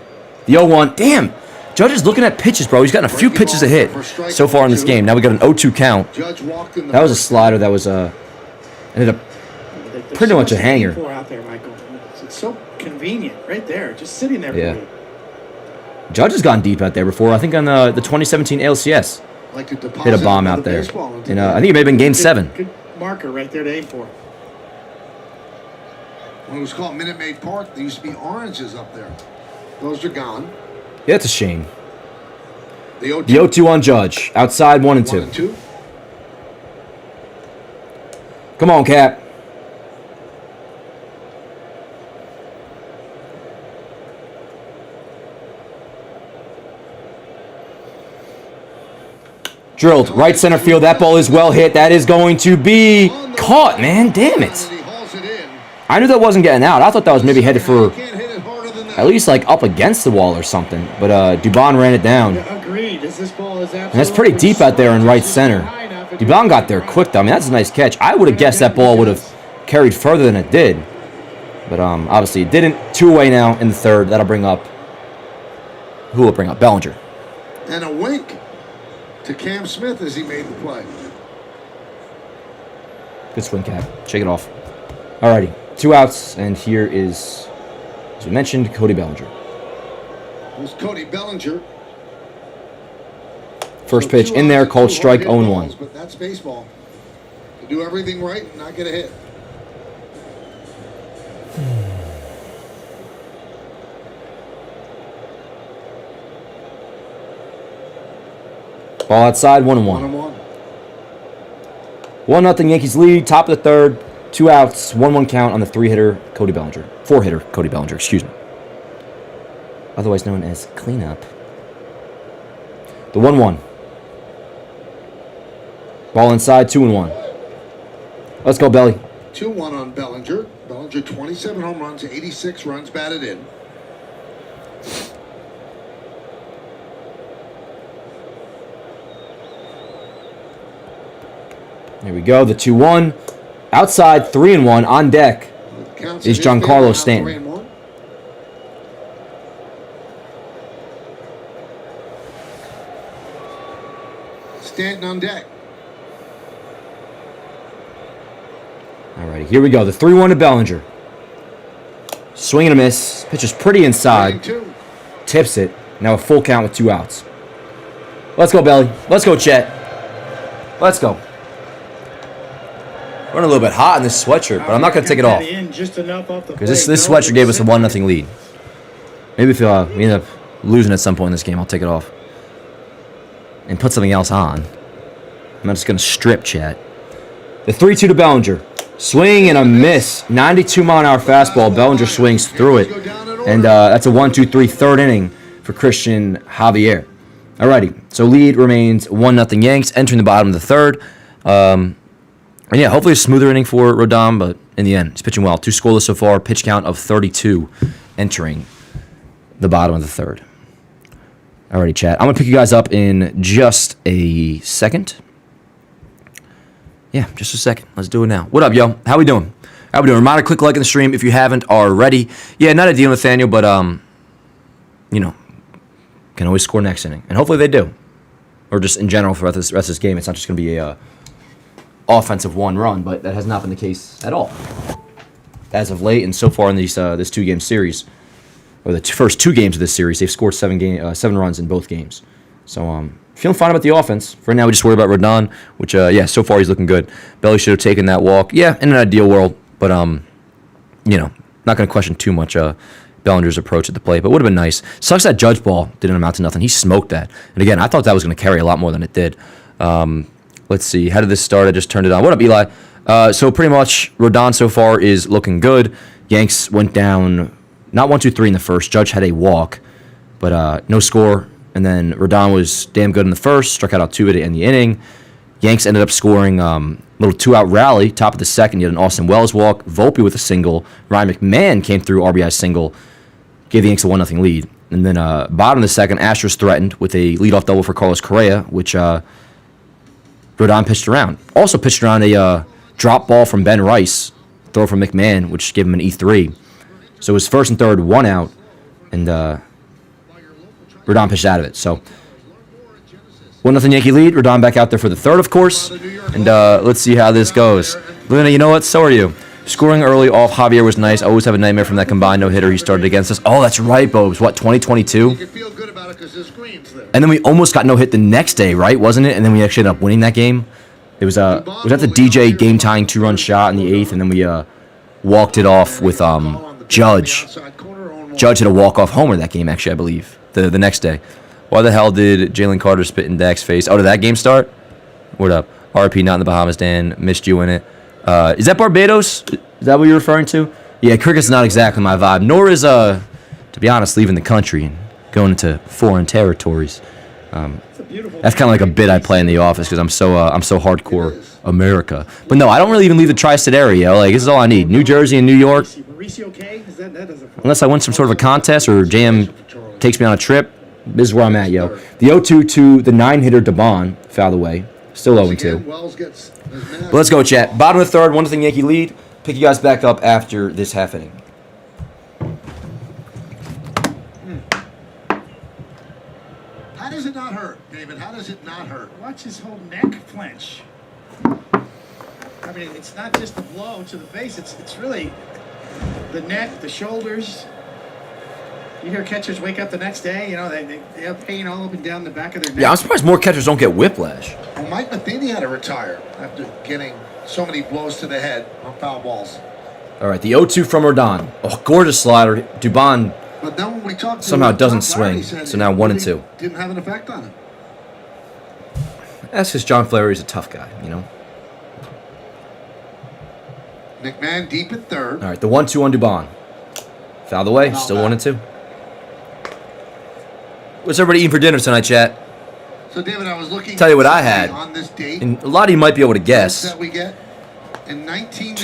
S1: The 0-1. Damn. Judge is looking at pitches, bro. He's gotten a few pitches to hit so far in this game. Now we got an 0-2 count. That was a slider that was ended up pretty much a hanger.
S2: Out there, Michael. It's so convenient right there. Just sitting there.
S1: Yeah. Judge has gone deep out there before. I think on the 2017 ALCS. Hit a bomb out there. And I think it may have been Game 7.
S2: Good marker right there to aim for.
S3: When it was called Minute Maid Park, there used to be oranges up there. Those are gone.
S1: Yeah, it's a shame.
S3: The
S1: 0-2 on Judge. Outside 1 and 2.
S3: 1 and 2.
S1: Come on, Cap. Drilled. Right center field. That ball is well hit. That is going to be caught, man. Damn it. I knew that wasn't getting out. I thought that was maybe headed for at least like up against the wall or something. But Dubon ran it down.
S2: Agreed.
S1: And that's pretty deep out there in right center. Dubon got there quick, though. I mean, that's a nice catch. I would have guessed that ball would have carried further than it did. But obviously it didn't. 2 away now in the 3rd. That'll bring up... Who will bring up? Bellinger.
S3: And a wink to Cam Smith as he made the play.
S1: Good swing, Cap. Shake it off. Alrighty. 2 outs, and here is, as we mentioned, Cody Bellinger.
S3: Here's Cody Bellinger.
S1: First pitch in there, called strike 0-1.
S3: But that's baseball. To do everything right and not get a hit.
S1: Ball outside, 1-1. 1-0 Yankees lead, top of the 3rd. 2 outs, 1-1 count on the 3-hitter Cody Bellinger. 4-hitter Cody Bellinger, excuse me. Otherwise known as cleanup. The 1-1. Ball inside, 2-1. Let's go, Belly.
S3: 2-1 on Bellinger. Bellinger, 27 home runs, 86 runs batted in.
S1: There we go, the 2-1. Outside, 3-1 on deck is Giancarlo Stanton.
S3: Stanton on deck.
S1: Alrighty, here we go. The 3-1 to Bellinger. Swing and a miss. Pitch is pretty inside. Tips it. Now a full count with 2 outs. Let's go, Belly. Let's go, Chet. Let's go. Running a little bit hot in this sweatshirt, but I'm not going to take it off. Because this sweatshirt gave us a 1-0 lead. Maybe if we end up losing at some point in this game, I'll take it off. And put something else on. I'm not just going to strip Chet. The 3-2 to Bellinger. Swing and a miss. 92-mile-an-hour fastball. Bellinger swings through it. And that's a 1-2-3 third inning for Christian Javier. Alrighty. So lead remains 1-0 Yanks entering the bottom of the third. And yeah, hopefully a smoother inning for Rodon, but in the end, he's pitching well. 2 scoreless so far. Pitch count of 32 entering the bottom of the third. Alrighty, chat. I'm going to pick you guys up in just a second. Yeah, just a second. Let's do it now. What up, yo? How we doing? How we doing? Reminder, click like in the stream if you haven't already. Yeah, not a deal, Nathaniel, but, you know, can always score next inning. And hopefully they do. Or just in general for the rest of this game. It's not just going to be a offensive 1 run, but that has not been the case at all. As of late and so far in these this 2-game series, or the first 2 games of this series, they've scored 7 runs in both games. So, feeling fine about the offense. For now, we just worry about Rodon, which, yeah, so far he's looking good. Belly should have taken that walk. Yeah, in an ideal world, but, you know, not going to question too much Bellinger's approach at the plate, but would have been nice. Sucks that Judge ball didn't amount to nothing. He smoked that. And again, I thought that was going to carry a lot more than it did. Let's see. How did this start? I just turned it on. What up, Eli? So pretty much Rodon so far is looking good. Yanks went down, not 1-2-3 in the first. Judge had a walk, but no score. And then Rodon was damn good in the first, struck out 2 in the inning. Yanks ended up scoring a little 2-out rally, top of the second. You had an Austin Wells walk, Volpe with a single. Ryan McMahon came through RBI single, gave the Yanks a 1-0 lead. And then bottom of the second, Astros threatened with a leadoff double for Carlos Correa, which Rodon pitched around. Also pitched around a drop ball from Ben Rice, throw from McMahon, which gave him an E3. So it was first and third, 1 out, and Rodon pitched out of it. So 1-0 Yankee lead. Rodon back out there for the third, of course. And let's see how this goes. Luna, you know what? So are you. Scoring early off Javier was nice. I always have a nightmare from that combined no-hitter he started against us. Oh, that's right, Bobes. What, 2022? And then we almost got no-hit the next day, right? Wasn't it? And then we actually ended up winning that game. It was that the DJ game-tying 2-run shot in the 8th, and then we walked it off with Judge. Judge had a walk-off homer that game, actually, I believe, the next day. Why the hell did Jalen Carter spit in Dak's face? Oh, did that game start? What up? RP not in the Bahamas, Dan. Missed you in it. Is that Barbados? Is that what you're referring to? Yeah, cricket's not exactly my vibe. Nor is, to be honest, leaving the country and going into foreign territories. That's kind of like a bit I play in the office because I'm so hardcore America. But no, I don't really even leave the tri-state area. Like, this is all I need. New Jersey and New York. Unless I win some sort of a contest or JM takes me on a trip, this is where I'm at, yo. The 0-2 to the 9-hitter Debon fouled away. Still 0-2. But let's go, chat. Bottom of the third, 1-0 Yankee lead. Pick you guys back up after this half inning.
S3: How does it not hurt, David? How does it not hurt?
S2: Watch his whole neck flinch. I mean, it's not just the blow to the face. It's really the neck, the shoulders. You hear catchers wake up the next day, you know, they have pain all up and down the back of their neck.
S1: Yeah, I'm surprised more catchers don't get whiplash.
S3: Well, Mike Matheny had to retire after getting so many blows to the head on foul balls.
S1: All right, the 0-2 from Rodon. Oh, gorgeous slider. Dubon
S3: But then when we talked to
S1: somehow doesn't
S3: John Flaherty,
S1: swing, so now 1-2.
S3: Didn't have an effect on him.
S1: That's because John Flaherty's a tough guy, you know?
S3: McMahon deep at third.
S1: All right, the 1-2 on Dubon. Foul the way, still 1-2. What's everybody eating for dinner tonight, chat?
S3: So, David, I was looking.
S1: Tell you what I had.
S3: On this date,
S1: And a lot of you might be able to guess.
S3: that we get in 1998.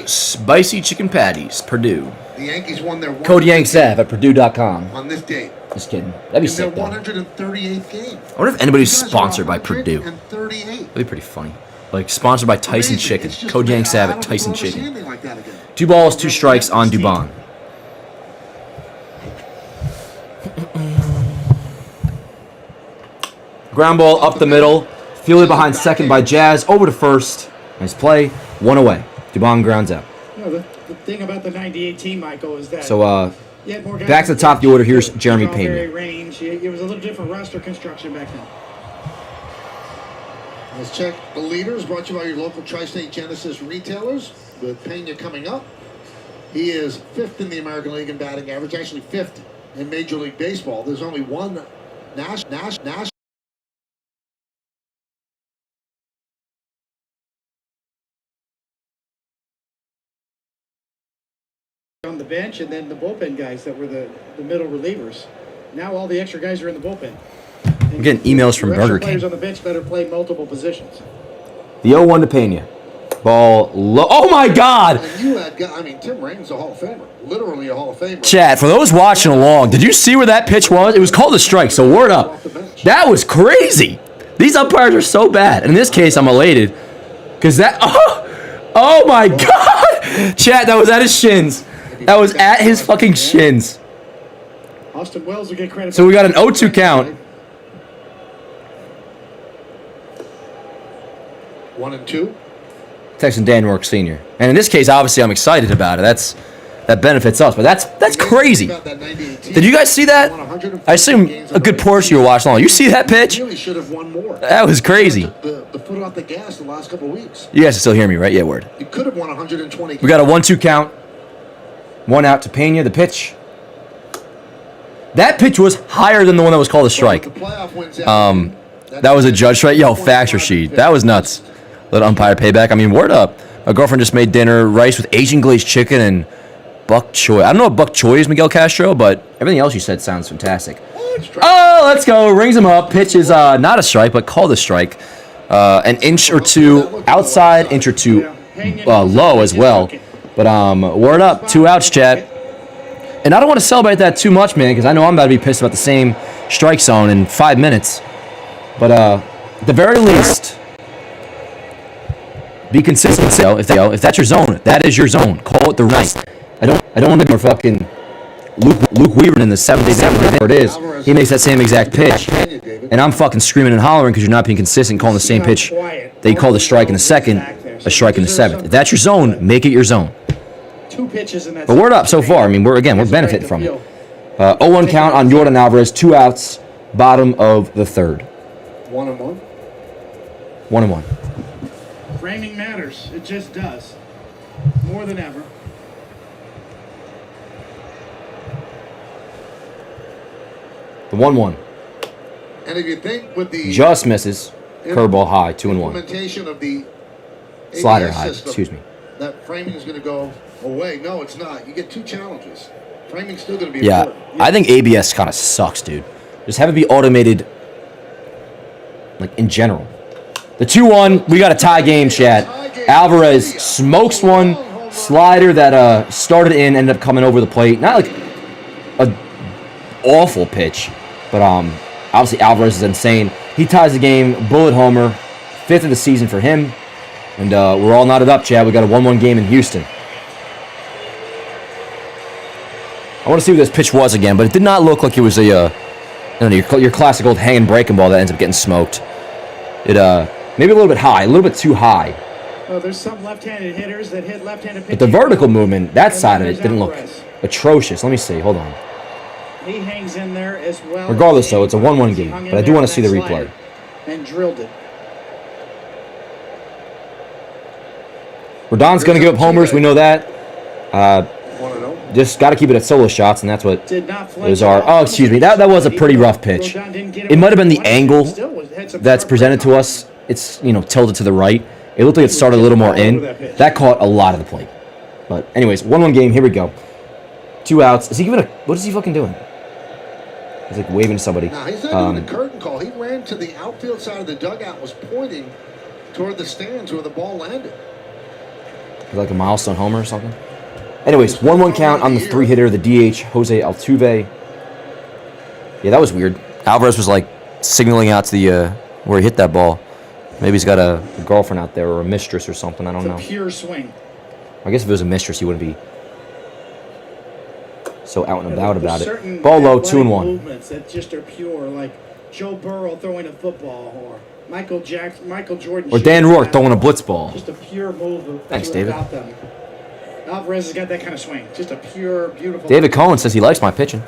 S1: 2 spicy chicken patties, Purdue.
S3: The Yankees won their
S1: Code YankSav at Purdue.com.
S3: on this date.
S1: Just kidding. That'd be
S3: In their
S1: sick, though.
S3: 138th game.
S1: I wonder if anybody's
S3: You guys are
S1: sponsored by Purdue.
S3: 138.
S1: That'd be pretty funny. Like, sponsored by Tyson
S3: Amazing.
S1: Chicken.
S3: It's just
S1: Code
S3: amazing.
S1: YankSav
S3: I
S1: at
S3: don't
S1: Tyson
S3: think we'll ever see
S1: Chicken.
S3: anything like that again.
S1: 2 balls, 2 strikes on Dubon. Ground ball up the middle. Fielded behind second by Jazz. Over to first. Nice play. 1 away. Dubon grounds out.
S2: You know, the thing about the 98 team, Michael, is that
S1: So,
S2: you had more guys
S1: back to the top of the order. Here's Jeremy Pena.
S2: Range. It was a little different roster construction back then.
S3: Let's check the leaders brought to you by your local Tri-State Genesis retailers. With Pena coming up, he is 5th in the American League in batting average, actually 5th in Major League Baseball. There's only one national
S2: On the bench, and then the bullpen guys that were the middle relievers. Now all the extra guys are in the bullpen.
S1: We're getting emails from
S2: Your extra
S1: Burger
S2: players
S1: King.
S2: on the bench better play multiple positions.
S1: The 0-1 to Pena. Ball low. Oh, my God!
S3: And you had, I mean, Tim Raines a Hall of Famer, literally a Hall of Famer.
S1: Chat, for those watching along, did you see where that pitch was? It was called a strike, so word up. That was crazy. These umpires are so bad. And in this case, I'm elated. Because that... Oh, my God! Chat, that was at his shins. That was at his fucking shins.
S2: Austin Wells will get credit.
S1: So we got an 0-2 count.
S3: 1-2.
S1: Texan Dan Rourke Sr. And in this case, obviously, I'm excited about it. That benefits us. But that's crazy. Did you guys see that? I assume a good portion you were watching along. You see that pitch?
S3: Really should have won more.
S1: That was crazy.
S3: The foot off the gas the last couple of weeks.
S1: You guys can still hear me, right? Yeah, word.
S3: He could have won 120.
S1: We got a 1-2 count. 1 out to Pena. The pitch. That pitch was higher than the one that was called a strike. That was a judge strike. Yo, fax sheet. That was nuts. Let umpire payback. I mean, word up. My girlfriend just made dinner, rice with Asian glazed chicken and bok choy. I don't know what bok choy is, Miguel Castro, but everything else you said sounds fantastic. Oh, let's go. Rings him up. Pitch is not a strike, but called a strike. An inch or two outside, inch or two low as well. But word up. 2 outs, chat. And I don't want to celebrate that too much, man, because I know I'm about to be pissed about the same strike zone in 5 minutes. But at the very least, be consistent. If that's your zone, that is your zone. Call it the right. I don't want to be fucking Luke Weaver in the 7th day, whatever it is. He makes that same exact pitch, and I'm fucking screaming and hollering because you're not being consistent, calling the same pitch. They call the strike in the 2nd, a strike in the 7th. If that's your zone, make it your zone.
S2: 2 pitches in that.
S1: But word up so far. I mean, we're benefiting from it. 0-1 count on Jordan Alvarez. 2 outs. Bottom of the 3rd.
S3: 1-1.
S1: 1-1.
S2: Framing matters. It just does. More than ever.
S1: The 1-1.
S3: And if you think with the
S1: Just misses. Curveball high. 2-1.
S3: implementation of the
S1: Slider
S3: ABS
S1: high.
S3: system,
S1: Excuse me.
S3: that framing is going to go away. No, it's not. You get 2 challenges. Framing's still going to be
S1: Yeah,
S3: important.
S1: I think ABS kind of sucks, dude. Just have it be automated, like, in general. The 2-1, we got a tie game, chat. Alvarez smokes one. Slider that started in, ended up coming over the plate. Not like a awful pitch, but obviously Alvarez is insane. He ties the game, bullet homer, 5th of the season for him. And we're all knotted up, Chad. We got a 1-1 game in Houston. I want to see what this pitch was again, but it did not look like it was your classic old hanging breaking ball that ends up getting smoked. It maybe a little bit high, a little bit too high.
S2: Well, there's some left-handed hitters that hit left-handed pitches.
S1: But the vertical movement, that side of it, didn't look atrocious. Let me see. Hold on.
S2: He hangs in there as well.
S1: Regardless, though, it's a 1-1 game, but I do want to see the replay.
S2: And drilled it.
S1: Rodon's going to give up homers. We know that.
S3: 1-0.
S1: Just got to keep it at solo shots, and that's what
S2: Did not
S1: those are. Oh, excuse me. That was a pretty rough pitch. It might have been the angle that's presented to us. It's, tilted to the right. It looked like it started a little more in. That caught a lot of the plate. But anyways, 1-1 game. Here we go. 2 outs. Is he giving a? What is he fucking doing? He's like waving to somebody.
S3: No, he's not doing a curtain call. He ran to the outfield side of the dugout, was pointing toward the stands where the ball landed.
S1: Like a milestone homer or something. Anyways, 1-1 count on the 3-hitter, the DH, Jose Altuve. Yeah, that was weird. Alvarez was like signaling out to the where he hit that ball. Maybe he's got a girlfriend out there or a mistress or something. I don't know.
S2: It's a pure swing.
S1: I guess if it was a mistress, he wouldn't be so out and about
S2: There's
S1: it.
S2: certain
S1: Ball low,
S2: athletic
S1: 2-1.
S2: movements that just are pure, like Joe Burrow throwing a football, or Michael Jordan,
S1: Or Dan Rourke throwing a blitz ball.
S2: Just a pure move.
S1: Thanks, David.
S2: About them. Alvarez has got that kind of swing. Just a pure, beautiful.
S1: David Cohen says he likes my pitching.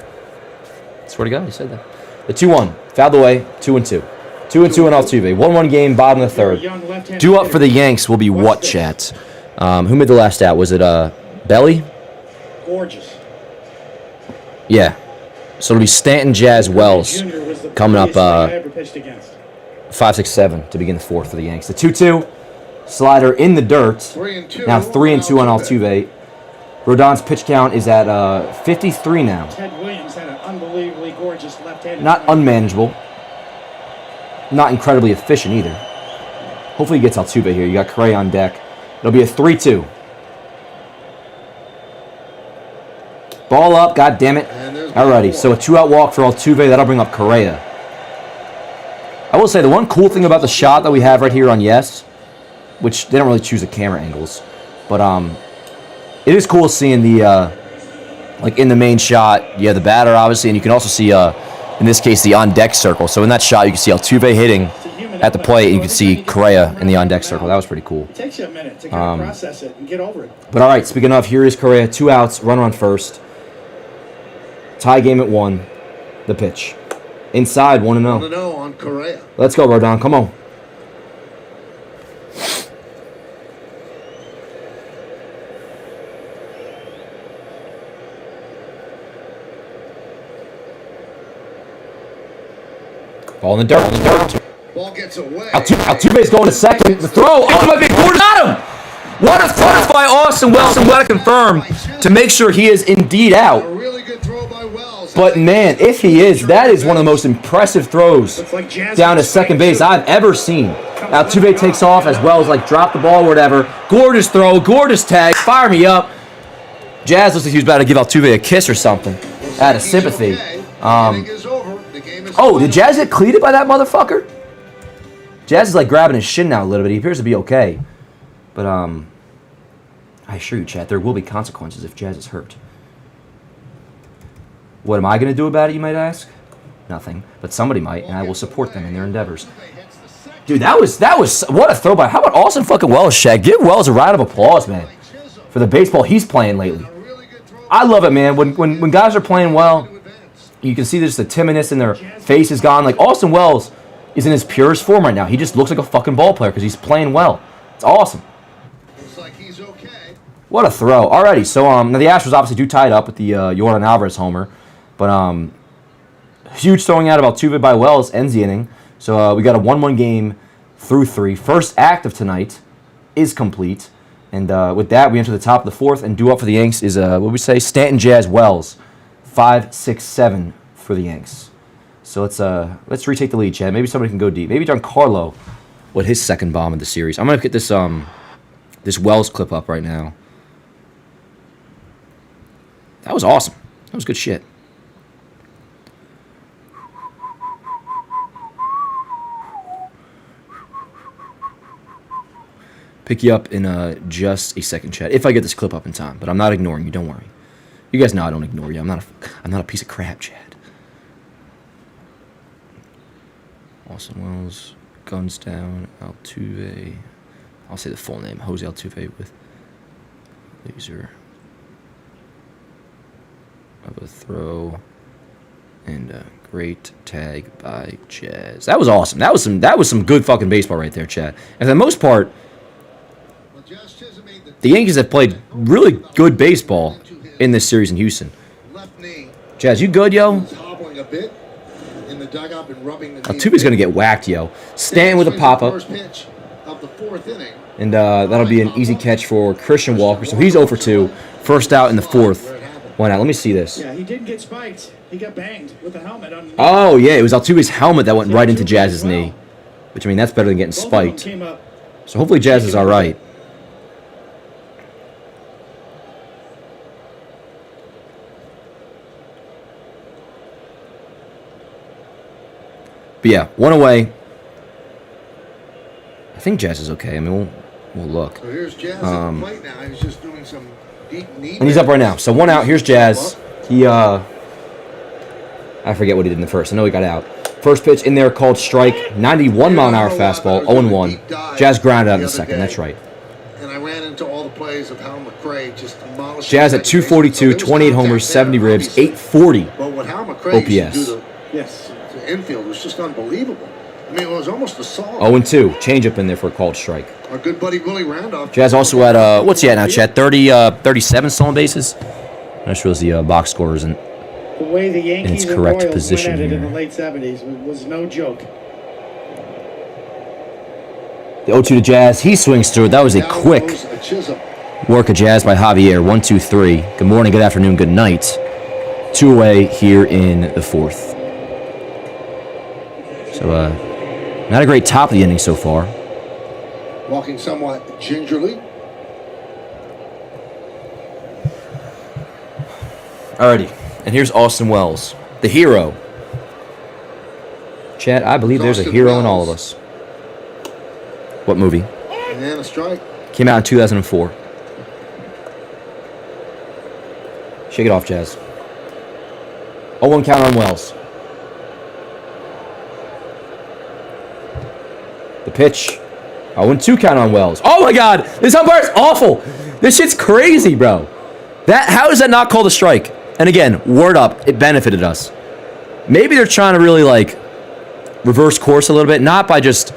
S1: Swear to God, he said that. The 2-1, fouled away, 2-2. 2-2 on Altuve. 1-1 game, bottom of the third. Due up for the Yanks will be what, chat? Who made the last out? Was it Belly?
S2: Gorgeous.
S1: Yeah. So it'll be Stanton, Jazz, Wells coming up 5, 6, 7 to begin the fourth for the Yanks. The 2-2 slider in the dirt.
S3: 3-2.
S1: Now 3-2 on Altuve. Rodon's pitch count is at 53 now.
S2: Ted Williams had an unbelievably gorgeous left-handed.
S1: Not unmanageable. Not incredibly efficient either. Hopefully he gets Altuve here. You got Correa on deck. It'll be a 3-2. Ball up, god damn it. Alrighty, so a 2-out walk for Altuve. That'll bring up Correa. I will say the one cool thing about the shot that we have right here on Yes, which they don't really choose the camera angles, but it is cool seeing the like in the main shot, you have the batter obviously, and you can also see in this case the on-deck circle. So in that shot you can see Altuve hitting at the plate, and you can see Correa in the on-deck circle. That was pretty cool.
S2: It takes you a minute to kind of process it and get over it.
S1: But all right, speaking of, here is Correa, 2 outs, runner on first. Tie game at 1. The pitch. Inside, 1-0.
S3: 1-0 on Correa.
S1: Let's go, Rodon. Come on. Ball in the dirt.
S3: Ball gets away.
S1: Altuve's going to second. The throw. Oh, my big Gordon got him. What a throw by Austin Wells. I'm glad to confirm to make sure he is indeed out.
S3: A really good throw by Wells.
S1: But man, if he is, that is one of the most impressive throws down to second base I've ever seen. Altuve takes off as well as like drop the ball or whatever. Gorgeous throw, gorgeous tag. Fire me up. Jazz looks like he was about to give Altuve a kiss or something out of sympathy. Oh, did Jazz get cleated by that motherfucker? Jazz is like grabbing his shin now a little bit. He appears to be okay. But, I assure you, chat, there will be consequences if Jazz is hurt. What am I going to do about it, you might ask? Nothing. But somebody might, and I will support them in their endeavors. Dude, that was what a throw by. How about Austin fucking Wells, Shaq? Give Wells a round of applause, man, for the baseball he's playing lately. I love it, man. When guys are playing well, you can see just the timidness in their face is gone. Like, Austin Wells is in his purest form right now. He just looks like a fucking ball player because he's playing well. It's awesome.
S3: Looks like he's okay.
S1: What a throw. Alrighty, so now the Astros obviously do tie it up with the Yordan Alvarez homer. But huge throwing out of Altuve by Wells ends the inning. So we got a 1-1 game through 3. First act of tonight is complete. And with that, we enter the top of the fourth. And due up for the Yanks is, what we say, Stanton, Jazz, Wells. 5, 6, 7 for the Yanks. So let's retake the lead, Chad. Maybe somebody can go deep. Maybe Giancarlo with his second bomb of the series. I'm going to get this this Wells clip up right now. That was awesome. That was good shit. Pick you up in just a second, Chad. If I get this clip up in time, but I'm not ignoring you. Don't worry. You guys know I don't ignore you. I'm not a piece of crap, Chad. Austin Wells, guns down, Altuve. I'll say the full name, Jose Altuve with laser of a throw and a great tag by Jazz. That was awesome. That was some good fucking baseball right there, Chad. And for the most part, the Yankees have played really good baseball in this series in Houston. Jazz, you good, yo?
S3: Altuve's
S1: going to get whacked, yo. Stanton with a pop-up.
S3: First pitch of the 4th inning.
S1: And that'll be an easy catch for Christian Walker. So he's 0 for 2. First out in the 4th. Why not? Let me see this.
S2: Yeah, he didn't get spiked. He got banged with the helmet on.
S1: Oh, yeah. It was Altuve's helmet that went right into Jazz's knee. Which, I mean, that's better than getting spiked. So hopefully Jazz is all right. But yeah, 1 away. I think Jazz is okay. I mean, we'll look.
S3: So here's Jazz at the plate now. He's just doing some deep knee.
S1: And he's up right now. So 1 out. Here's Jazz. He, I forget what he did in the first. I know he got out. First pitch in there called strike. 91-mile-an-hour fastball. 0-1. Jazz grounded out in the second. That's right.
S3: And I ran into all the plays of Hal McRae just demolishing.
S1: Jazz at 242, 28 homers, 70 ribs, 840
S3: But what Hal McRae used to do
S2: Yes.
S3: the infield was just unbelievable. I mean, it was almost a song.
S1: 0-2. Changeup in there for a called strike.
S3: Our good buddy Willie Randolph.
S1: Jazz also at, what's he at now, Chet? 37 stolen bases? That shows the box score isn't
S2: The way the
S1: in its
S2: Yankees and
S1: correct
S2: Royals
S1: position
S2: went at it in
S1: here.
S2: the late 70s was no joke.
S1: The 0-2 to Jazz. He swings through it. That was a quick work of Jazz by Javier. 1, 2, 3. Good morning, good afternoon, good night. 2 away here in the 4th. So, not a great top of the inning so far.
S3: Walking somewhat gingerly.
S1: Alrighty, and here's Austin Wells, the hero. Chad, I believe there's a hero in all of us. What movie?
S3: And a strike.
S1: Came out in 2004. Shake it off, Jazz. 0-1 count on Wells. The pitch. 0-2 count on Wells. Oh my God, this umpire's awful. This shit's crazy, bro. How is that not called a strike? And again, word up, it benefited us. Maybe they're trying to really like reverse course a little bit, not by just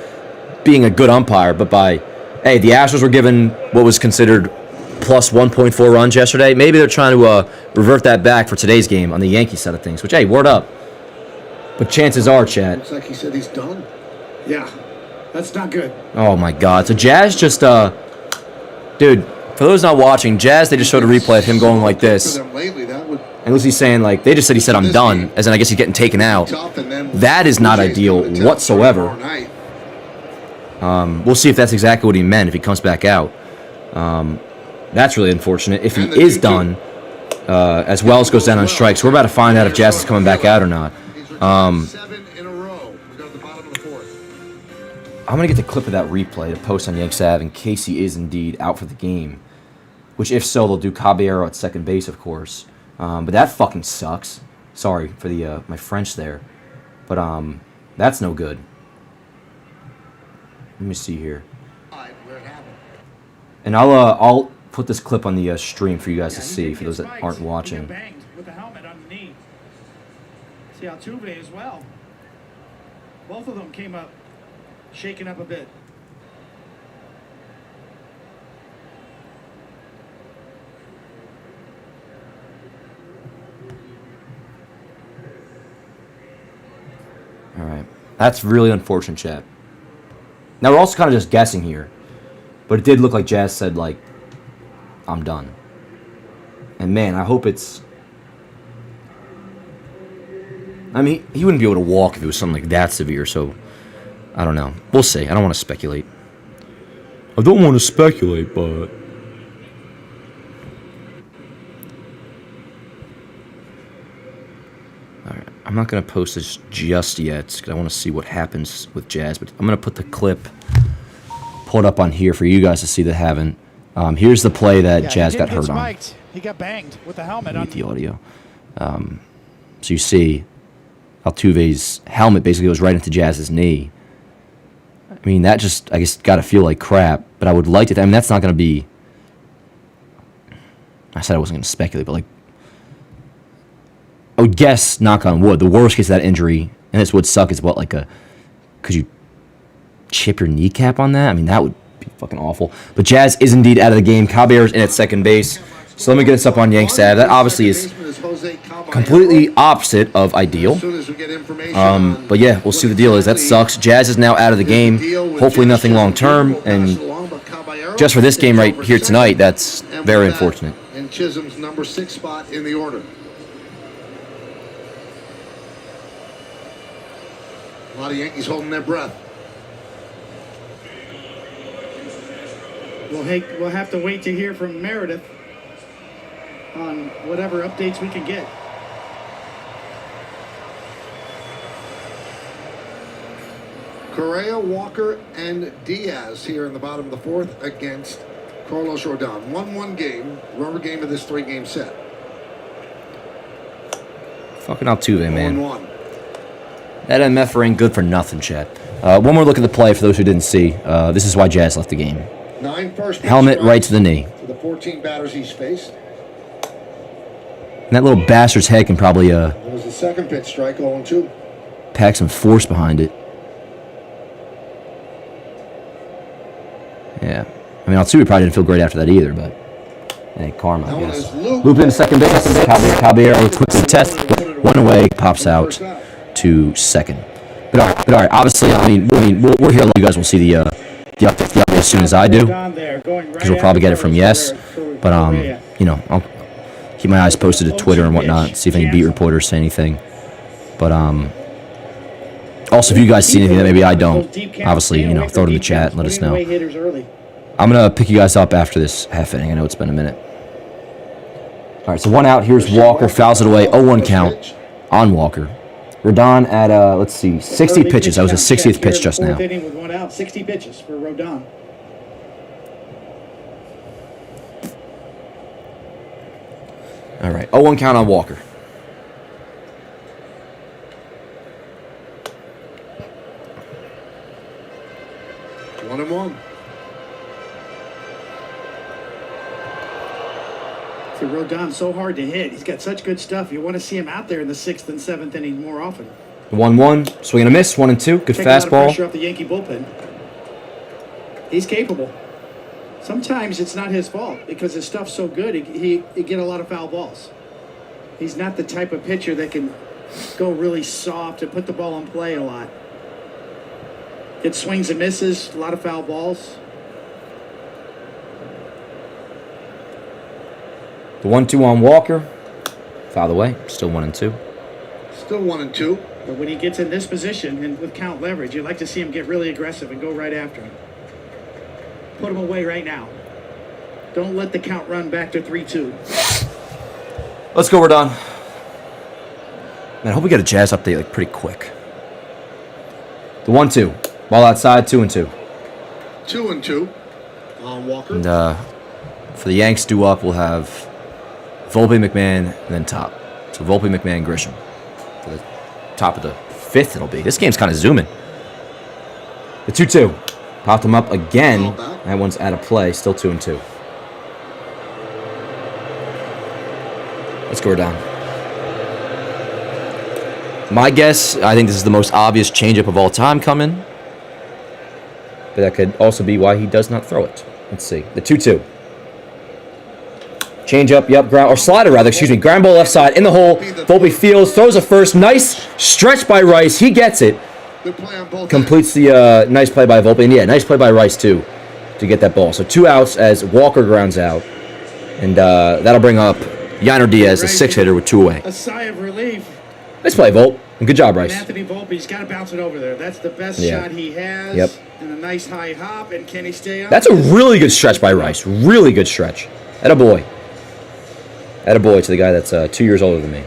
S1: being a good umpire, but by, hey, the Astros were given what was considered plus 1.4 runs yesterday. Maybe they're trying to revert that back for today's game on the Yankees side of things, which, hey, word up. But chances are, Chad.
S3: Looks like he said he's done.
S2: Yeah, that's not good.
S1: Oh, my God. So Jazz just, dude, for those not watching, Jazz, they just showed a replay of him going like this. And Lucy's saying, like, they just said he said, I'm done, as in I guess he's getting taken out. That is not ideal whatsoever. We'll see if that's exactly what he meant, if he comes back out. That's really unfortunate. If he is done, as Wells goes down on strikes, we're about to find out if Jazz is coming back out or not. I'm going to get the clip of that replay to post on Yanks Ave in case he is indeed out for the game. Which, if so, they'll do Caballero at second base, of course. But that fucking sucks. Sorry for the my French there. But that's no good. Let me see here. And I'll put this clip on the stream for you guys to see, for those that aren't watching.
S2: Banged with the helmet on the knee. See Altuve as well. Both of them came up, shaken up a bit.
S1: All right. That's really unfortunate, chat. Now, we're also kind of just guessing here. But it did look like Jazz said, like, I'm done. And, man, I hope it's... I mean, he wouldn't be able to walk if it was something like that severe, so... I don't know. We'll see. I don't want to speculate. I don't want to speculate, but... Alright. I'm not going to post this just yet, because I want to see what happens with Jazz. But I'm going to put the clip... pulled up on here for you guys to see that haven't. Here's the play that Jazz got hurt on.
S2: He got banged with the helmet
S1: on the audio. So you see Altuve's helmet basically goes right into Jazz's knee. I mean, that just, I guess, got to feel like crap. But I would like to, I mean, that's not going to be, I said I wasn't going to speculate, but like, I would guess, knock on wood, the worst case of that injury, and this would suck, is what, like could you chip your kneecap on that? I mean, that would be fucking awful. But Jazz is indeed out of the game. Caballero's in at second base. So let me get this up on Yanks Ave. That obviously is completely opposite of ideal. But yeah, we'll see what the deal is. That sucks. Jazz is now out of the game. Hopefully nothing long term. And just for this game right here tonight, that's very unfortunate.
S3: And Chisholm's number 6 spot in the order. A lot of Yankees holding their breath.
S2: We'll have to wait to hear from Meredith on whatever updates we can get.
S3: Correa, Walker, and Diaz here in the bottom of the 4th against Carlos Rodon. 1-1 game, rubber game of this 3-game set.
S1: Fucking Altuve, man.
S3: 1-1.
S1: That MF ain't good for nothing, Chad. One more look at the play for those who didn't see. This is why Jazz left the game.
S3: 9 first
S1: Helmet right to the knee.
S3: For the 14 batters he's faced.
S1: And that little bastard's head can probably
S3: It was the second pitch strike, 0-2.
S1: pack some force behind it. Yeah. I mean, Altuve probably didn't feel great after that either, but hey, karma, I guess. Loop into second base. Caballero puts the test. One away, pops out to second. But all right. Obviously, I mean, we're here. You guys will see the update as soon as I do, because we'll probably get it from Yes. But you know, I'll keep my eyes posted to Twitter and whatnot. See if any beat reporters say anything. But also, if you guys see anything that maybe I don't, obviously, you know, throw it in the chat and let us know. I'm going to pick you guys up after this half inning. I know it's been a minute. All right, so 1 out. Here's Walker. Fouls it away. 0-1 count on Walker. Rodon at, let's see, 60 pitches. That was his 60th pitch just now.
S2: 4th inning with 1 out. 60 pitches for Rodon.
S1: All right, 0-1 count on Walker.
S3: One and one.
S2: So Rodon's so hard to hit. He's got such good stuff. You want to see him out there in the 6th and 7th inning more often.
S1: 1-1. Swing and a miss. 1-2. Good
S2: Take a lot of
S1: fastball.
S2: pressure off the Yankee bullpen. He's capable. Sometimes it's not his fault because his stuff's so good. He get a lot of foul balls. He's not the type of pitcher that can go really soft and put the ball in play a lot. It swings and misses. A lot of foul balls.
S1: The 1-2 on Walker. Foul away. Still 1-2.
S3: Still 1-2.
S2: But when he gets in this position and with count leverage, you'd like to see him get really aggressive and go right after him. Put him away right now. Don't let the count run back to 3-2.
S1: Let's go, we're done. Man, I hope we get a Jazz update like pretty quick. The 1-2. Ball outside, 2-2.
S3: 2-2 on Walker.
S1: And for the Yanks due up, we'll have Volpe, McMahon, and then top. So Volpe, McMahon, Grisham. For the top of the 5th, it'll be. This game's kind of zooming. The 2-2. Popped him up again. That one's out of play. Still 2-2. Let's go down. My guess, I think this is the most obvious changeup of all time coming. But that could also be why he does not throw it. Let's see. The 2-2. Changeup, yep, ground, or slider rather, excuse me. Ground ball left side in the hole. Volpe fields, throws a first. Nice stretch by Rice. He gets it.
S3: Good play on both
S1: Completes the nice play by Volpe. And yeah, nice play by Rice too to get that ball. So 2 outs as Walker grounds out. And that'll bring up Yainer Diaz, a 6-hitter with 2 away.
S2: A sigh of relief.
S1: Nice play, Volpe. And good job,
S2: And
S1: Rice.
S2: Anthony Volpe's got to bounce it over there. That's the best
S1: Yeah.
S2: shot he has.
S1: Yep.
S2: And a nice high hop. And can he stay up?
S1: That's a really good stretch by Rice. Really good stretch. Attaboy. Attaboy to the guy that's 2 years older than me.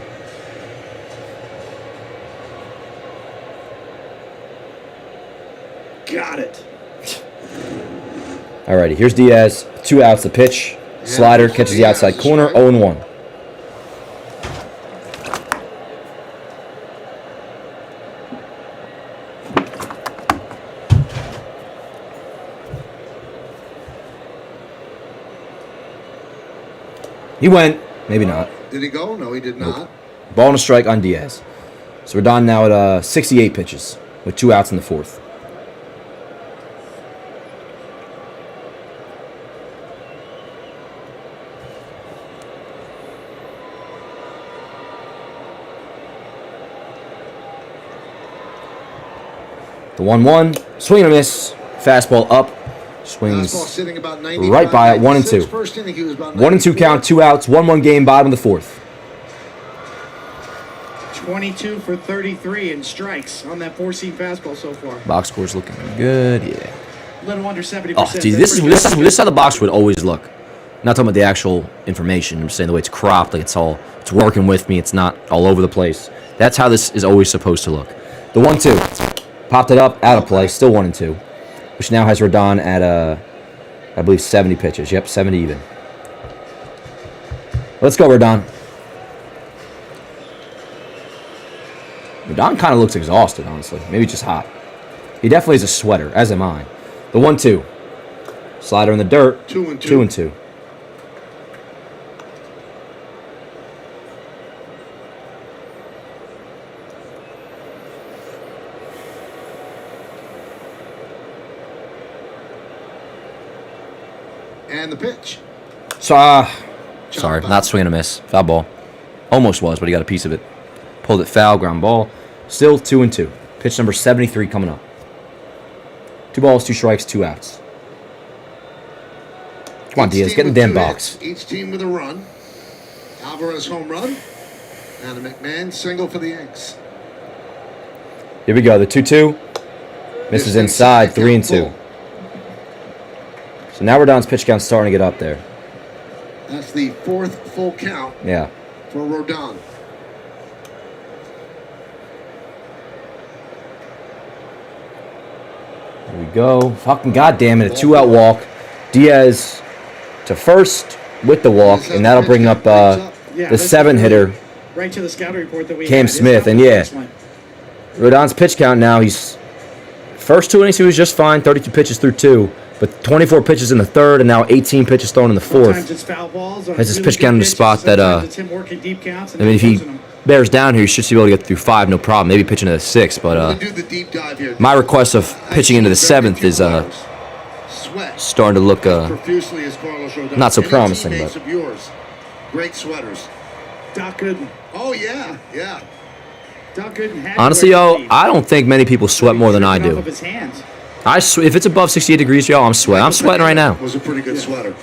S2: Got it.
S1: Alrighty, here's Diaz. 2 outs, the pitch. Slider catches the outside corner. 0-1. He went. Maybe not.
S3: Did he go? No, he did not.
S1: Ball and a strike on Diaz. So we're down now at 68 pitches with 2 outs in the 4th. The 1-1. Swing and a miss. Fastball up Swings
S3: Fastball sitting about 95,
S1: right by it, 1-2.
S3: First inning, he was about
S1: 1-2 count, 2 outs, 1-1 game, bottom of the 4th.
S2: 22 for 33 in strikes on that 4-seam fastball so far.
S1: Box score's looking good, yeah.
S2: A little under 70%.
S1: Oh, geez, this is how the box would always look. Not talking about the actual information. I'm saying the way it's cropped, like it's working with me. It's not all over the place. That's how this is always supposed to look. The 1-2, popped it up, out of play, still 1-2, which now has Rodon at I believe 70 pitches. Yep, 70 even. Let's go, Rodon. Rodon kind of looks exhausted, honestly. Maybe just hot. He definitely is a sweater, as am I. The 1-2. Slider in the dirt.
S3: 2-2.
S1: 2-2.
S3: And the pitch.
S1: Sorry, not swing and a miss. Foul ball. Almost was, but he got a piece of it. Pulled it foul, ground ball. Still 2-2. Pitch number 73 coming up. 2 balls, 2 strikes, 2 outs. Come on, Diaz, get in the damn box.
S3: Each team with a run. Alvarez home run. And a McMahon single for the Yanks.
S1: Here we go, the 2-2. Misses inside, 3-2. So now Rodon's pitch count's starting to get up there.
S3: That's the 4th full count.
S1: Yeah.
S3: For Rodon.
S1: Here we go. Fucking goddamn it, a 2-out walk. Diaz to first with the walk, and that'll bring up the 7 hitter,
S2: right to the scouting report that we
S1: Cam Smith. And yeah, Rodon's pitch count now, he's first 2 innings he was just fine, 32 pitches through 2, but 24 pitches in the 3rd, and now 18 pitches thrown in the 4th. Has his pitch count in the spot that I mean, if he bears down here, he should be able to get through 5, no problem. Maybe pitching to the 6th, but my request of pitching into the 7th is starting to look not so promising. But
S3: great sweaters.
S2: Doc Gooden.
S3: Oh yeah, yeah.
S2: Doc Gooden.
S1: Honestly, yo, I don't think many people sweat more than I do. If it's above 68 degrees, yo, I'm sweating. I'm sweating right now.
S3: Was a pretty good sweater.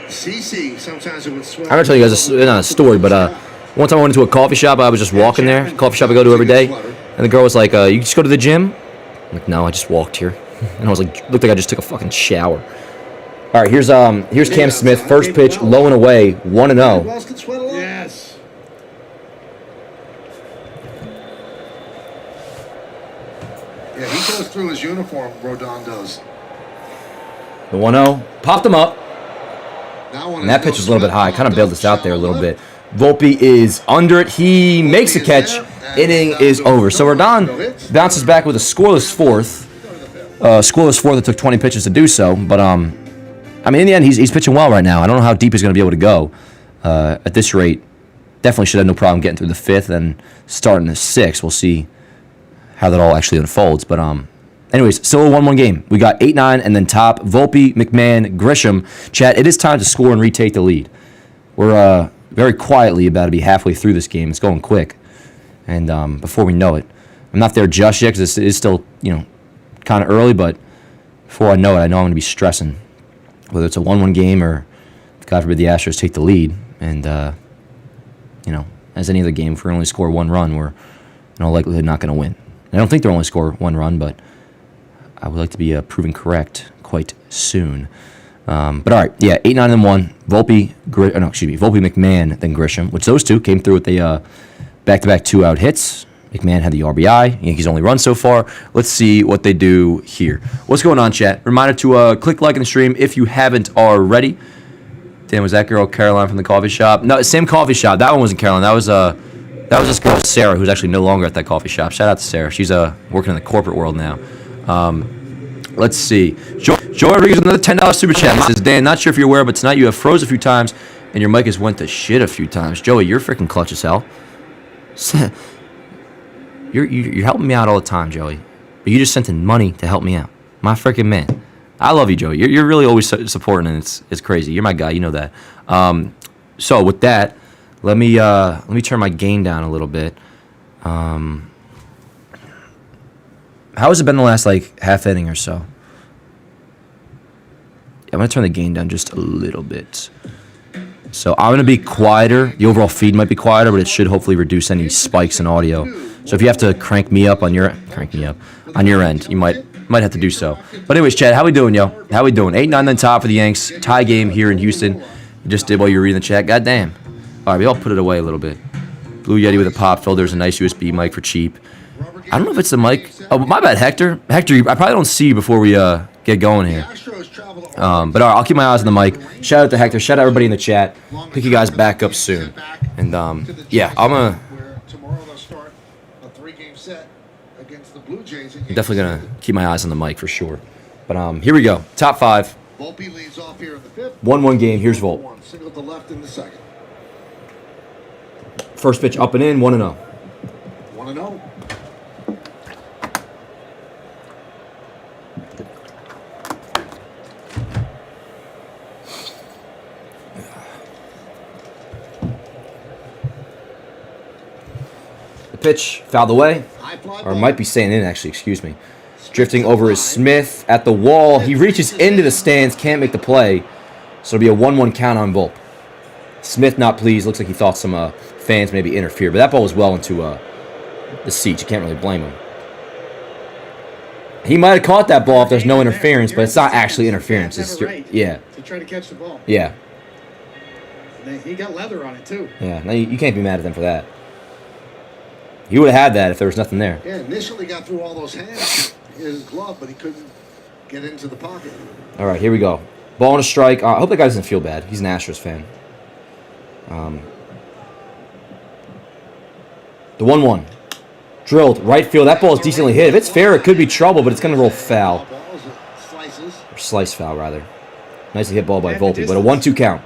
S3: CC, sometimes it would sweat.
S1: I'm gonna tell you guys not a story, but one time I went into a coffee shop. I was just walking there, coffee shop I go to every day, and the girl was like, "You just go to the gym?" I'm like, "No, I just walked here," and I was like, "Looked like I just took a fucking shower." All right, here's Cam Smith, first pitch, low and away, 1-0.
S2: Yes.
S3: Yeah, he goes through his uniform. Rodon does.
S1: The 1-0, popped him up. And that pitch was a little bit high. Kind of bailed us out there a little bit. Volpe is under it. He makes a catch. Inning is over. So Rodon bounces back with a scoreless 4th. Scoreless 4th. It took 20 pitches to do so. But, I mean, in the end, he's pitching well right now. I don't know how deep he's going to be able to go. At this rate, definitely should have no problem getting through the 5th and starting the 6th. We'll see how that all actually unfolds. But, anyways, still a 1-1 game. We got 8-9 and then top. Volpe, McMahon, Grisham. Chat, it is time to score and retake the lead. We're very quietly about to be halfway through this game. It's going quick. And before we know it, I'm not there just yet because it is still, kind of early. But before I know it, I know I'm going to be stressing. Whether it's a 1-1 game or, God forbid, the Astros take the lead. And, as any other game, if we only score 1 run, we're in all likelihood not going to win. I don't think they'll only score 1 run, but I would like to be proven correct quite soon. But all right, yeah, 8-9 and 1. Volpe, McMahon, then Grisham, which those two came through with the back-to-back 2-out hits. McMahon had the RBI. Yankees only run so far. Let's see what they do here. What's going on, chat? Reminder to click like in the stream if you haven't already. Damn, was that girl Caroline from the coffee shop? No, same coffee shop. That one wasn't Caroline. That was this girl Sarah, who's actually no longer at that coffee shop. Shout out to Sarah. She's working in the corporate world now. Let's see. Joe Rodriguez with another $10 super chat. He says, Dan, not sure if you're aware, but tonight you have froze a few times and your mic has went to shit a few times. Joey, you're freaking clutch as hell. You're helping me out all the time, Joey. But you just sent in money to help me out. My freaking man. I love you, Joey. You're really always supporting, and it's crazy. You're my guy. You know that. So with that, let me turn my gain down a little bit. How has it been the last half inning or so? I'm going to turn the gain down just a little bit. So I'm going to be quieter. The overall feed might be quieter, but it should hopefully reduce any spikes in audio. So if you have to crank me up on your end, you might have to do so. But anyways, Chad, how we doing, yo? How we doing? 8-9 top for the Yanks. Tie game here in Houston. You just did while you were reading the chat. Goddamn. All right, we all put it away a little bit. Blue Yeti with a pop filter. There's a nice USB mic for cheap. I don't know if it's the mic. Oh, my bad, Hector. Hector, I probably don't see you before we get going here. But all right, I'll keep my eyes on the mic. Shout out to Hector. Shout out everybody in the chat. Pick you guys back up soon. And yeah, I'm definitely gonna keep my eyes on the mic for sure. But here we go. Top 5. 1-1 game. Here's Volt. First pitch up and in. 1-0.
S3: 1-0.
S1: Pitch fouled away, or might be staying in actually, excuse me. Drifting over is Smith at the wall. He reaches into the stands, can't make the play. So it'll be a 1-1 count on Volpe. Smith not pleased. Looks like he thought some fans maybe interfered, but that ball was well into the seats. You can't really blame him. He might have caught that ball if there's no interference, but it's not actually interference. It's yeah.
S2: To try to catch the ball.
S1: Yeah.
S2: He got leather on it too.
S1: Yeah. No, you can't be mad at them for that. He would have had that if there was nothing there.
S3: Yeah, initially got through all those hands in his glove, but he couldn't get into the pocket.
S1: All right, here we go. Ball and a strike. I hope that guy doesn't feel bad. He's an Astros fan. The 1-1. Drilled. Right field. That ball is decently hit. If it's fair, it could be trouble, but it's going to roll foul. Or slice foul, rather. Nicely hit ball by Volpe, but a 1-2 count.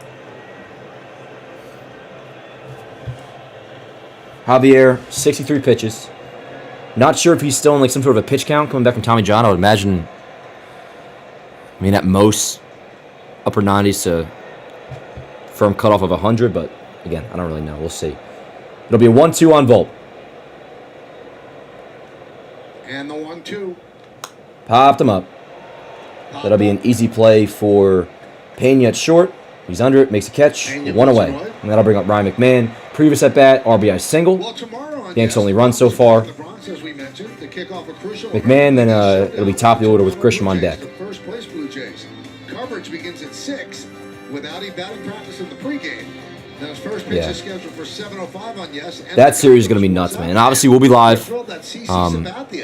S1: Javier, 63 pitches. Not sure if he's still in like some sort of a pitch count coming back from Tommy John. I would imagine, at most, upper 90s to firm cutoff of 100. But, again, I don't really know. We'll see. It'll be a 1-2 on Volpe.
S3: And the 1-2.
S1: Popped him up. That'll be an easy play for Pena at short. He's under it, makes a catch, one away. And that'll bring up Ryan McMahon. Previous at bat, RBI single. Yanks only run so far. McMahon, then it'll be top of the order with Grisham on deck.
S3: First place Blue Jays. Coverage begins at 6 without a batting practice in the pregame. Then his first pitch is scheduled for 7:05 on Yes.
S1: That series is going to be nuts, man. And obviously, we'll be live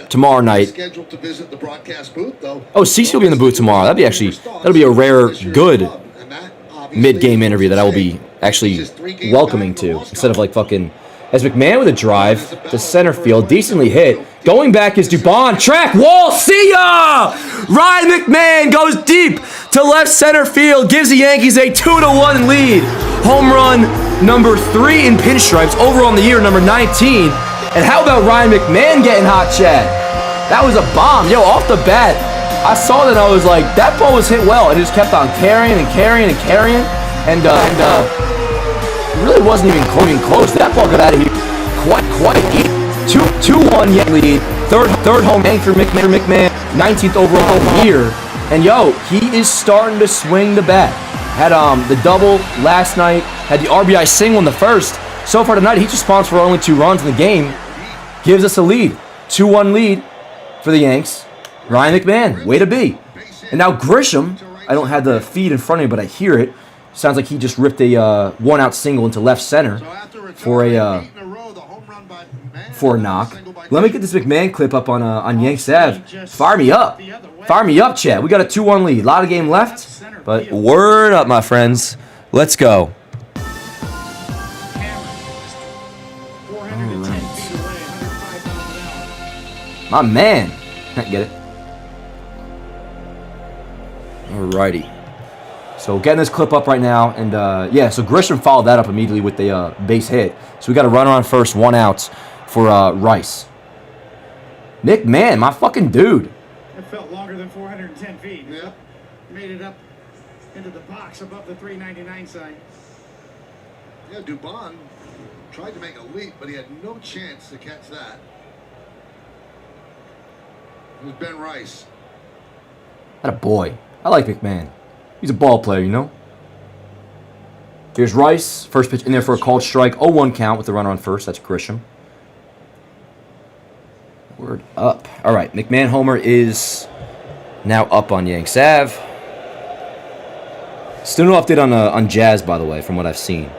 S1: tomorrow night.
S3: Scheduled to visit the broadcast booth, though.
S1: Oh, CeCe will be in the booth tomorrow. That'll be a rare, good mid-game interview that I will be actually welcoming to instead of like fucking. As McMahon with a drive to center field, decently hit. Going back is Dubon. Track wall. See ya! Ryan McMahon goes deep to left center field. Gives the Yankees a 2-1 lead. Home run number 3 in pinstripes. Over on the year, number 19. And how about Ryan McMahon getting hot, Chad? That was a bomb. Yo, off the bat, I saw that and I was like, that ball was hit well. It just kept on carrying and carrying and carrying. And it really wasn't even close. That ball got out of here quite easy. 2-1 Yankee lead. Third home Yankee for McMahon. 19th overall year. And yo, he is starting to swing the bat. Had the double last night. Had the RBI single in the first. So far tonight, he's responsible for only 2 runs in the game. Gives us a lead. 2-1 lead for the Yanks. Ryan McMahon, way to be. And now Grisham, I don't have the feed in front of me, but I hear it. Sounds like he just ripped a 1-out single into left center for a knock. Let me get this McMahon clip up on Yanks Ave. Fire me up, Chad. We got a 2-1 lead. A lot of game left, but word up, my friends. Let's go. My man, get it. Alrighty. So getting this clip up right now, and yeah, so Grisham followed that up immediately with the base hit. So we got a runner on first, 1 out for Rice. McMahon, my fucking dude.
S2: It felt longer than 410 feet. Yeah. Made it up into the box above the 399 sign.
S3: Yeah, Dubon tried to make a leap, but he had no chance to catch that. It was Ben Rice.
S1: That a boy. I like McMahon. He's a ball player, you know. Here's Rice. First pitch in there for a called strike. 0-1 count with the runner on first. That's Grisham. Word up. All right, McMahon homer is now up on Yanks Ave. Still no update on Jazz, by the way, from what I've seen.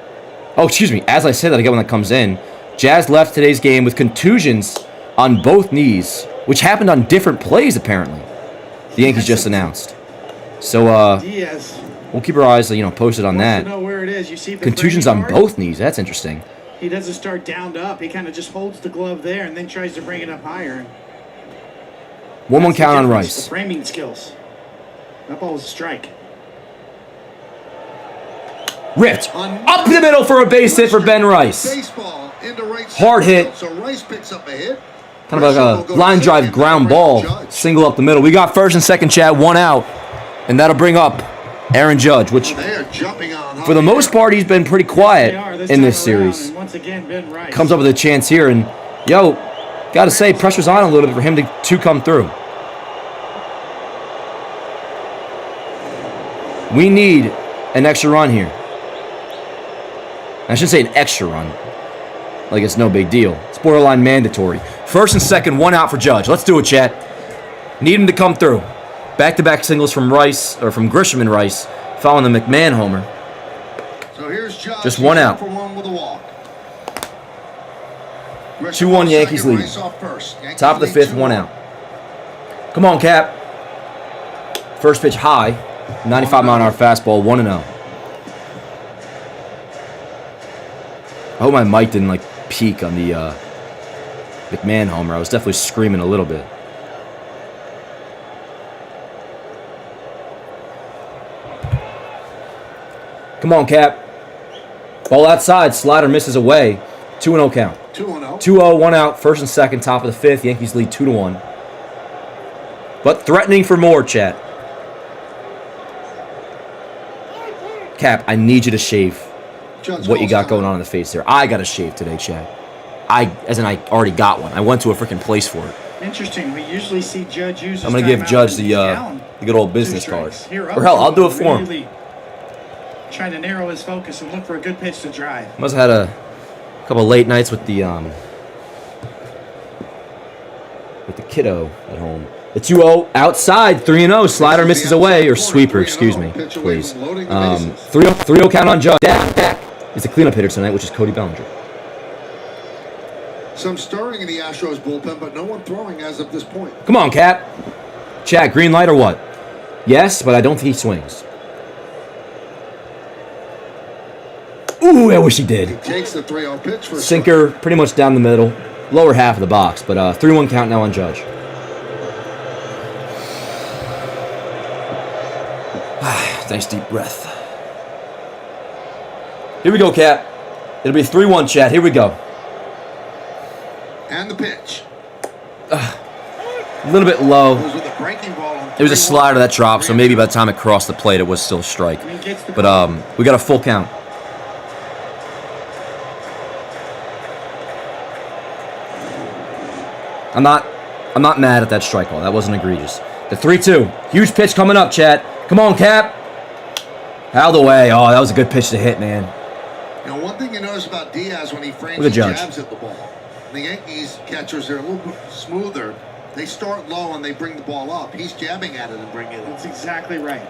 S1: Oh, excuse me. As I said that, I get when that comes in. Jazz left today's game with contusions on both knees, which happened on different plays, apparently. The Yankees just announced. So,
S2: Diaz.
S1: we'll keep our eyes, posted on that.
S2: To know where it is. You see the
S1: Contusions on
S2: framing
S1: both knees. That's interesting.
S2: He doesn't start downed up. He kind of just holds the glove there and then tries to bring it up higher.
S1: 1-1 count on
S2: The
S1: Rice.
S2: framing skills. That ball was a strike.
S1: Ripped up the middle for a base hit for Ben Rice.
S3: Baseball into right
S1: Hard hit.
S3: So Rice picks up a hit.
S1: Kind of like a line drive ground ball. Single up the middle. We got first and second, chat. 1 out. And that'll bring up Aaron Judge, which
S3: They are jumping on.
S1: for the most part, he's been pretty quiet in this series.
S2: And once again, Ben Rice.
S1: Comes up with a chance here, and gotta say, pressure's on a little bit for him to come through. We need an extra run here. I should say an extra run. Like it's no big deal. It's borderline mandatory. First and second, 1 out for Judge. Let's do it, chat. Need him to come through. Back-to-back singles from Rice, or from Grisham and Rice, following the McMahon homer.
S3: So here's Judge.
S1: Just 1 out.
S3: For 1 with a walk.
S1: 2-1 Yankees lead. Top of the 5th, 1 out. Come on, Cap. First pitch high. 95-mile-an-hour fastball, 1-0. I hope my mic didn't, peak on the McMahon homer. I was definitely screaming a little bit. Come on, Cap. Ball outside. Slider misses away. 2-0 count.
S3: 2-0.
S1: 2-0, 1 out. First and second, top of the 5th. Yankees lead 2-1. But threatening for more, chat. Cap, I need you to shave what you got going on in the face there. I got a shave today, chat. I already got one. I went to a freaking place for it.
S2: Interesting. We usually see Judge use.
S1: I'm gonna give Judge the good old business card. Or hell, I'll do it for him.
S2: Really trying to narrow his focus and look for a good pitch to drive.
S1: Must have had a couple late nights with the kiddo at home. The 2-0 outside, 3-0. Slider misses away, or sweeper, excuse me, please. 3-0 count on Judge. Dak is the cleanup hitter tonight, which is Cody Bellinger.
S3: Some stirring in the Astros bullpen, but no one throwing as of this point.
S1: Come on, Cap. Chad, green light or what? Yes, but I don't think he swings. Ooh, I wish he did.
S3: He takes the 3-0 pitch for
S1: sinker, pretty much down the middle, lower half of the box, but 3-1 count now on Judge. Nice deep breath. Here we go, Cap. It'll be 3-1, Chad. Here we go.
S3: And the pitch.
S1: A little bit low. It was a slider that dropped, so maybe by the time it crossed the plate, it was still a strike. But we got a full count. I'm not mad at that strike call. That wasn't egregious. The 3-2. Huge pitch coming up, Chad. Come on, Cap. Out of the way. Oh, that was a good pitch to hit, man.
S3: You know, one thing you notice about Diaz when he frames
S1: the
S3: and
S1: Judge.
S3: jabs at the ball. The Yankees catchers are a little bit smoother. They start low and they bring the ball up. He's jabbing at it and bringing it up.
S2: That's exactly right.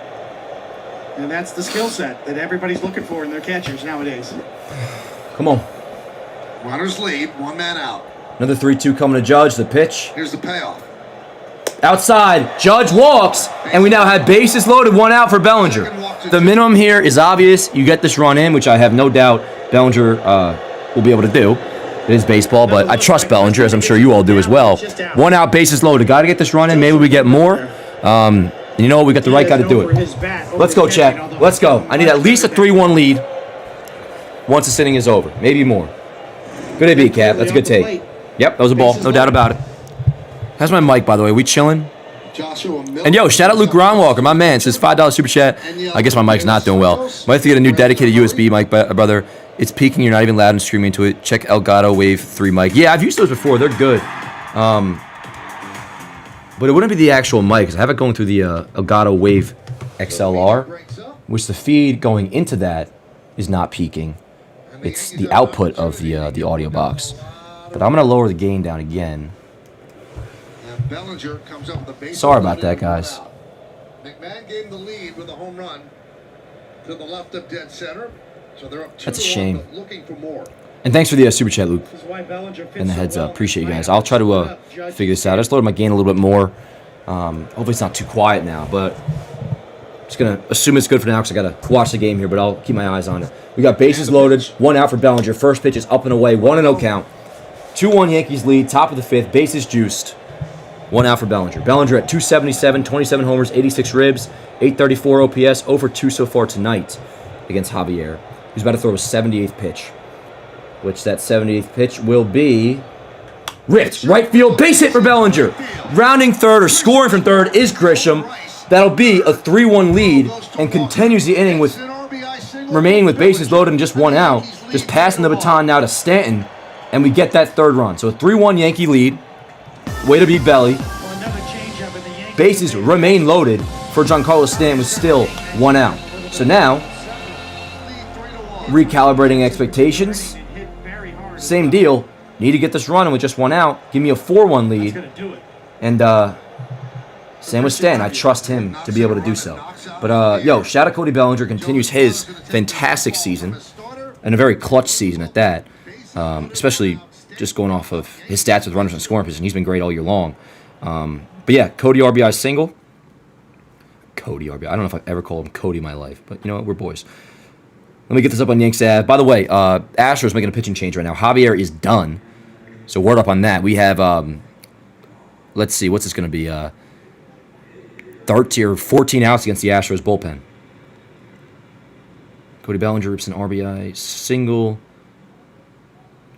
S2: And that's the skill set that everybody's looking for in their catchers nowadays.
S1: Come on.
S3: Runners lead, 1 man out.
S1: Another 3-2 coming to Judge. The pitch.
S3: Here's the payoff.
S1: Outside. Judge walks. And we now have bases loaded. 1 out for Bellinger. The minimum here is obvious. You get this run in, which I have no doubt Bellinger will be able to do. It is baseball, but I trust Bellinger, as I'm sure you all do as well. 1 out, bases loaded. Got to get this run in. Maybe we get more. You know what? We got the right guy to do it. Let's go, Chad. Let's go. I need at least a 3-1 lead once this inning is over. Maybe more. Good AB, Cap. That's a good take. Yep, that was a ball. No doubt about it. How's my mic, by the way? We chilling? And yo, shout out Luke Ronwalker, my man. Says $5 super chat. I guess my mic's not doing well. Might have to get a new dedicated USB mic, brother. It's peaking. You're not even loud and screaming into it. Check Elgato Wave 3 mic. Yeah, I've used those before. They're good. But it wouldn't be the actual mic, because I have it going through the Elgato Wave XLR. which the feed going into that is not peaking. It's the output of the audio box. But I'm going to lower the gain down again. Sorry about that, guys.
S3: McMahon gave the lead with a home run to the left of dead center. So they're up 2-1.
S1: That's a shame.
S3: Looking for more.
S1: And thanks for the super chat, Luke. And the heads up. Appreciate you guys. I'll try to figure this out. I just lowered my gain a little bit more. Hopefully it's not too quiet now, but just going to assume it's good for now because I got to watch the game here, but I'll keep my eyes on it. We got bases loaded, 1 out for Bellinger. First pitch is up and away, 1-0 count. 2-1 Yankees lead, top of the 5th, bases juiced. 1 out for Bellinger. Bellinger at 277, 27 homers, 86 ribs, 834 OPS, 0 for 2 so far tonight against Javier. He's about to throw a 78th pitch, which that 78th pitch will be ripped. Right field, base hit for Bellinger. Rounding third or scoring from third is Grisham. That'll be a 3-1 lead and continues the inning with remaining with bases loaded and just 1 out. Just passing the baton now to Stanton, and we get that 3rd run. So a 3-1 Yankee lead. Way to beat Belly. Bases remain loaded for Giancarlo Stanton with still 1 out. So now, recalibrating expectations. Same deal. Need to get this run with just 1 out. Give me a 4-1 lead. And same with Stanton. I trust him to be able to do so. But, shout out Cody Bellinger. Continues his fantastic season. And a very clutch season at that. Especially just going off of his stats with runners in scoring position. He's been great all year long. But yeah, Cody RBI single. Cody RBI. I don't know if I've ever called him Cody in my life. But you know what? We're boys. Let me get this up on Yanks Ave. By the way, Astros making a pitching change right now. Javier is done. So word up on that. We have, let's see, what's this going to be? 13 or 14 outs against the Astros bullpen. Cody Bellinger rips an RBI single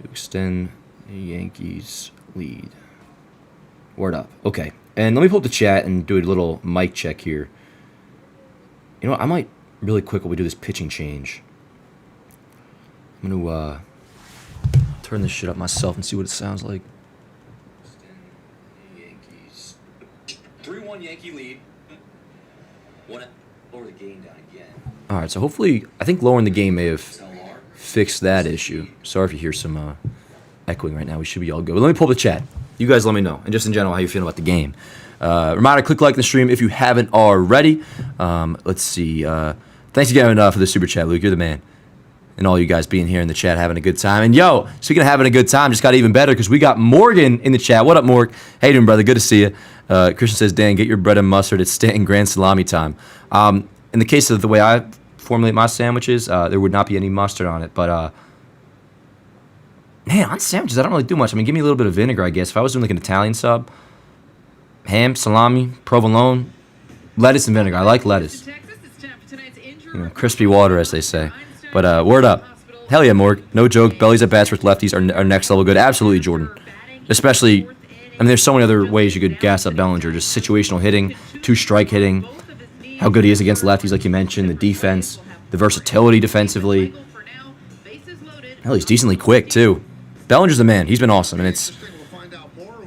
S1: to extend the Yankees lead. Word up. Okay. And let me pull up the chat and do a little mic check here. You know what? I might really quick while we do this pitching change. I'm going to turn this shit up myself and see what it sounds like. Yankees. 3-1 Yankee lead. Want to lower the gain down again. All right, so hopefully, I think lowering the gain may have fixed that issue. Sorry if you hear some echoing right now. We should be all good. But let me pull up the chat. You guys let me know. And just in general, how you feeling about the game. Reminder, click like the stream if you haven't already. Let's see. Thanks again for the super chat, Luke. You're the man. And all you guys being here in the chat having a good time. And yo, speaking of having a good time, just got even better because we got Morgan in the chat. What up, Morg? How you doing, brother? Good to see you. Christian says, Dan, get your bread and mustard. It's Stanton Grand Salami time. In the case of the way I formulate my sandwiches, there would not be any mustard on it. But, man, on sandwiches, I don't really do much. I mean, give me a little bit of vinegar, I guess. If I was doing like an Italian sub, ham, salami, provolone, lettuce and vinegar. I like lettuce. You know, crispy water, as they say. But word up. Hell yeah, Morg. No joke. Bellies at bats with lefties are next level good. Absolutely, Jordan. Especially, I mean, there's so many other ways you could gas up Bellinger. Just situational hitting, 2-strike hitting, how good he is against lefties, like you mentioned, the defense, the versatility defensively. Hell, he's decently quick, too. Bellinger's the man. He's been awesome, and it's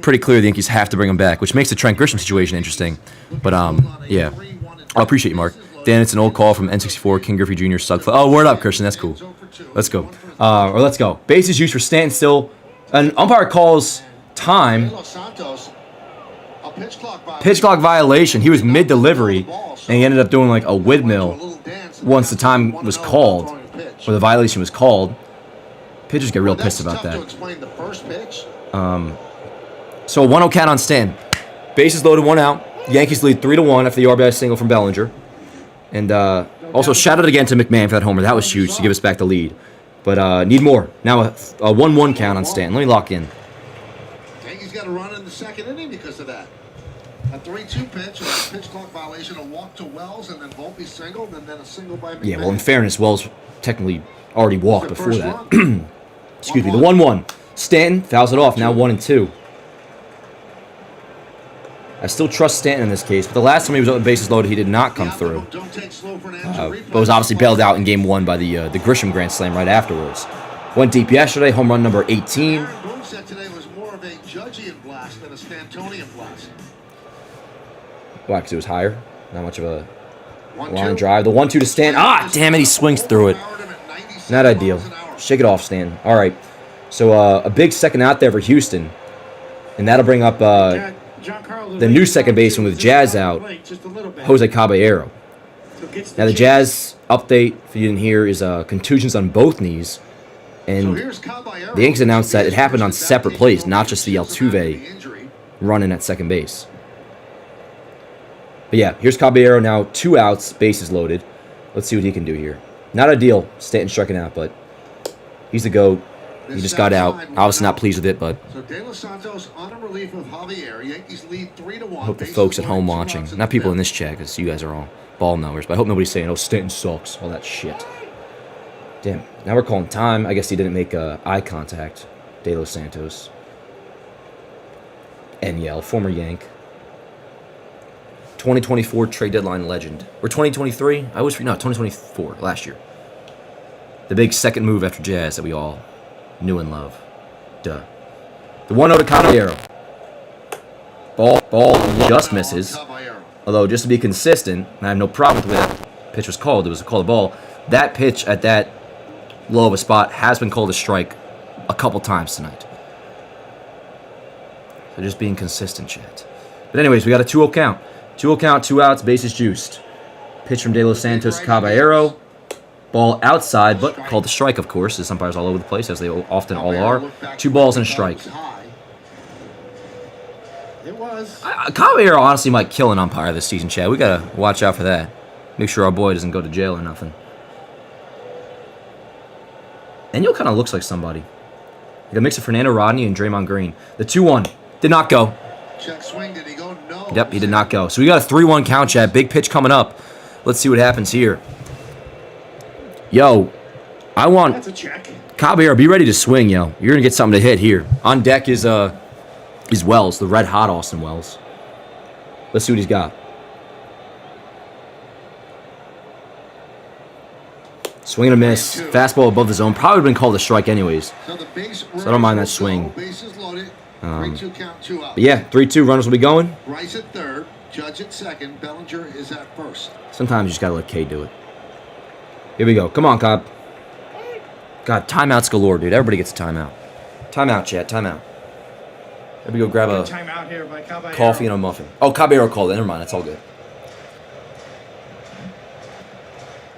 S1: pretty clear the Yankees have to bring him back, which makes the Trent Grisham situation interesting. But, yeah. I appreciate you, Mark. Dan, it's an old call from N64, King Griffey Jr. Sugfly. Oh, word up, Christian. That's cool. Let's go. Let's go. Bases used for Stanton still. An umpire calls time. Pitch clock violation. He was mid-delivery, and he ended up doing like a windmill once the time was called, or the violation was called. Pitchers get real pissed about that. So a 1-0 count on Stanton. Bases loaded, 1 out. Yankees lead 3-1 after the RBI single from Bellinger. And also, shout out again to McMahon for that homer. That was huge to give us back the lead. But need more. Now a 1-1 count on Stanton. Let me lock in.
S3: Yankees got a run in the second inning because of that. A 3-2 pitch, a pitch clock violation, a walk to Wells, and then Volpe singled, and then a single by McMahon.
S1: Yeah, well, in fairness, Wells technically already walked before that. Excuse me, the 1-1. Stanton fouls it off. Now 1-2. I still trust Stanton in this case, but the last time he was up with bases loaded, he did not come through. But was obviously bailed out in Game 1 by the Grisham Grand Slam right afterwards. Went deep yesterday, home run number 18.
S3: Boone said today was more of a Judgian blast than a Stantonian blast.
S1: Why, because it was higher? Not much of a Line drive. The 1-2 to Stan. Ah, damn it. He swings through it. Not ideal. Shake it off, Stan. All right. So a big second out there for Houston. And that'll bring up the new second baseman with Jazz out, Jose Caballero. Now the Jazz update, if you didn't hear, is contusions on both knees. And the Yankees announced that it happened on separate plays, not just the Altuve running at second base. But yeah, here's Caballero now, 2 outs, bases loaded. Let's see what he can do here. Not ideal, Stanton striking out, but he's the GOAT. He just got out. Obviously not pleased with it, but I hope the folks at home watching, not people in this chat, because you guys are all ball knowers, but I hope nobody's saying, oh, Stanton sucks, all that shit. Damn, now we're calling time. I guess he didn't make eye contact, De Los Santos. Enyel, former Yank. 2024 trade deadline legend. Or 2023? I always forget. No, 2024, last year. The big second move after Jazz that we all knew and love. Duh. The 1-0 to Caballero. Ball just misses. Although, just to be consistent, and I have no problem with the way that pitch was called. It was a call of ball. That pitch at that low of a spot has been called a strike a couple times tonight. So just being consistent, chat. But anyways, we got a 2-0 count. 2-0 count, 2 outs, bases juiced. Pitch from De Los Santos, Caballero. Ball outside, but called a strike, of course. There's umpires all over the place, as they often all are. 2 balls and a strike.
S2: It was.
S1: Caballero honestly might kill an umpire this season, Chad. We got to watch out for that. Make sure our boy doesn't go to jail or nothing. And Daniel kind of looks like somebody. Like a mix of Fernando Rodney and Draymond Green. The 2-1 did not go.
S3: Check swing, did he go? No.
S1: Yep, he did not go. So we got a 3-1 count, Chad. Big pitch coming up. Let's see what happens here. Yo, I want
S2: That's a check.
S1: Caballero, be ready to swing, yo. You're gonna get something to hit here. On deck is Wells, the red hot Austin Wells. Let's see what he's got. Swing and a miss. Fastball above the zone. Probably would have been called a strike anyways.
S3: So
S1: I don't mind that swing.
S3: Bases loaded. 3-2 count, 2 out.
S1: But yeah, 3-2 runners will be going.
S3: Rice at third, Judge at second, Bellinger is at first.
S1: Sometimes you just gotta let K do it. Here we go. Come on, Cobb. God, timeouts galore, dude. Everybody gets a timeout. Timeout, chat. Timeout. Let me go grab a
S2: Timeout here by Caballero.
S1: coffee and a muffin. Oh, Caballero called it. Never mind. That's all good.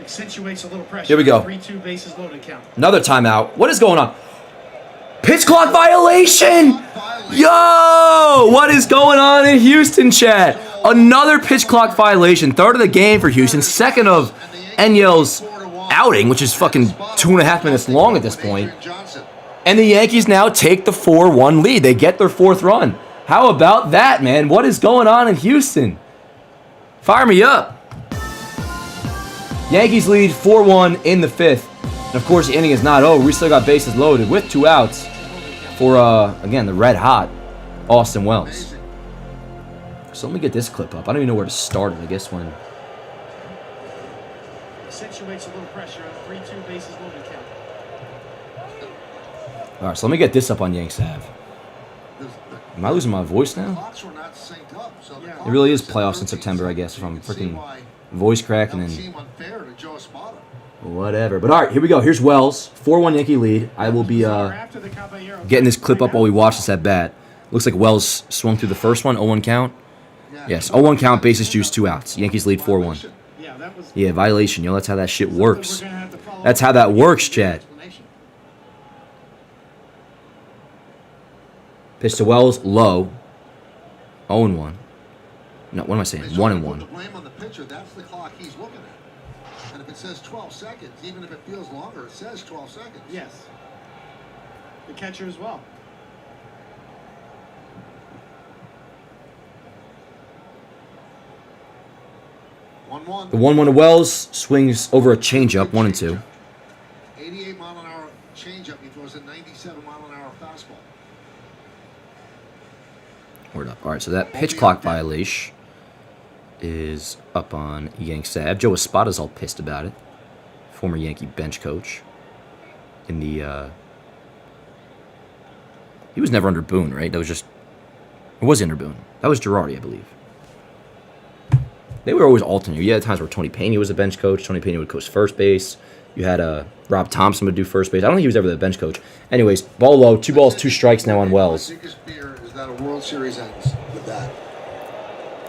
S2: Accentuates a little pressure.
S1: Here we go.
S2: 3-2 bases loaded count.
S1: Another timeout. What is going on? Pitch clock violation! Yo! What is going on in Houston, chat? Another pitch clock violation. Third of the game for Houston. Second of Enyel's outing, which is fucking 2.5 minutes long at this point. And the Yankees now take the 4-1 lead. They get their 4th run. How about that, man? What is going on in Houston? Fire me up. Yankees lead 4-1 in the 5th. And of course, the inning is not over. We still got bases loaded with 2 outs for, again, the red hot Austin Wells. So let me get this clip up. I don't even know where to start it. I guess when...
S2: Accentuates a little pressure on 3-2 bases loaded count.
S1: All right, so let me get this up on Yanks Ave. Am I losing my voice now? It really is playoffs in September, I guess, if I'm freaking voice cracking and whatever. But all right, here we go. Here's Wells, 4-1 Yankee lead. I will be getting this clip up while we watch this at bat. Looks like Wells swung through the first one, 0-1 count. Yes, 0-1 count, bases juice, 2 outs. Yankees lead 4-1. Yeah, violation, yo. That's how that shit works. That's how that works, Chad. Pitch to Wells, low. 0-1. No, what am I saying? 1-1.
S3: Blame on the pitcher. That's the clock he's looking at. And if it says 12 seconds, even if it feels longer, it says 12 seconds.
S2: Yes. The catcher as well.
S3: The
S1: 1-1 to Wells swings over a changeup, 1-2.
S3: 88 mile an hour changeup. He throws a 97 mile an hour fastball.
S1: Word up. All right, so that pitch clock violation is up on Yanks Ave. Joe Espada's all pissed about it. Former Yankee bench coach. In the he was never under Boone, right? That was just, or was he under Boone? That was Girardi, I believe. They were always alternating. You had times where Tony Pena was a bench coach. Tony Pena would coach first base. You had Rob Thompson would do first base. I don't think he was ever the bench coach. Anyways, ball low, 2 balls, 2 strikes now on Wells.
S3: My biggest fear is that a World Series ends with that.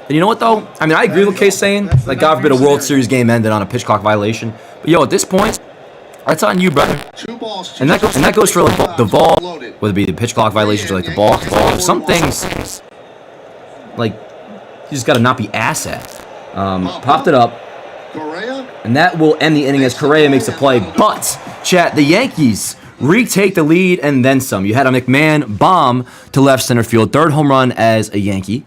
S1: And you know what, though? I mean, I agree with what Kay's saying. Like, God forbid a World Series game ended on a pitch clock violation. But, yo, at this point, that's on you, brother.
S3: 2 balls, 2
S1: And that goes for, like, the ball, whether it be the pitch clock violations or, like, the ball. Some things, like, you just got to not be ass at. Popped it up. And that will end the inning as Correa makes a play. But, chat, the Yankees retake the lead and then some. You had a McMahon bomb to left center field. 3rd home run as a Yankee.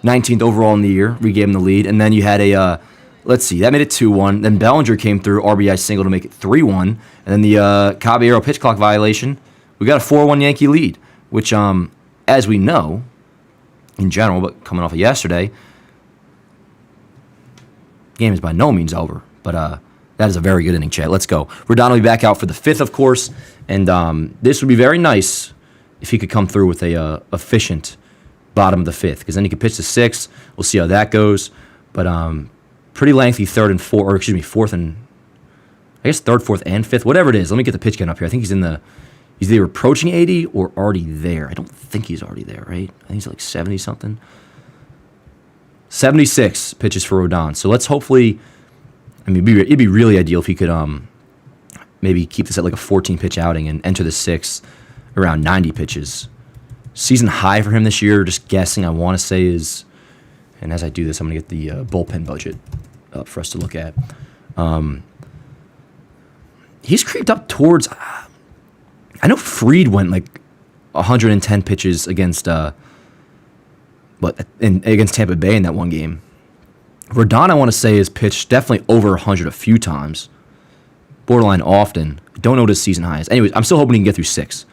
S1: 19th overall in the year. We gave him the lead. And then you had a, let's see, that made it 2-1. Then Bellinger came through, RBI single to make it 3-1. And then the Caballero pitch clock violation. We got a 4-1 Yankee lead, which, as we know, in general, but coming off of yesterday, game is by no means over. But that is a very good inning, chat. Let's go. Rodon will be back out for the 5th, of course. And this would be very nice if he could come through with a efficient bottom of the 5th, because then he could pitch the 6th. We'll see how that goes. But pretty lengthy 3rd and 4th, or excuse me, 4th and I guess 3rd, 4th, and 5th, whatever it is. Let me get the pitch count up here. I think he's either approaching 80 or already there. I don't think he's already there, right? I think he's like 70 something. 76 pitches for Rodon. So let's hopefully, I mean, it'd be really ideal if he could maybe keep this at like a 14-pitch outing and enter the 6th around 90 pitches. Season high for him this year, just guessing, I want to say is, and as I do this, I'm going to get the bullpen budget up for us to look at. He's creeped up towards, I know Fried went like 110 pitches against against Tampa Bay in that one game. Rodon, I want to say, has pitched definitely over 100 a few times. Borderline often. Don't know what his season high is. Anyways, I'm still hoping he can get through 6,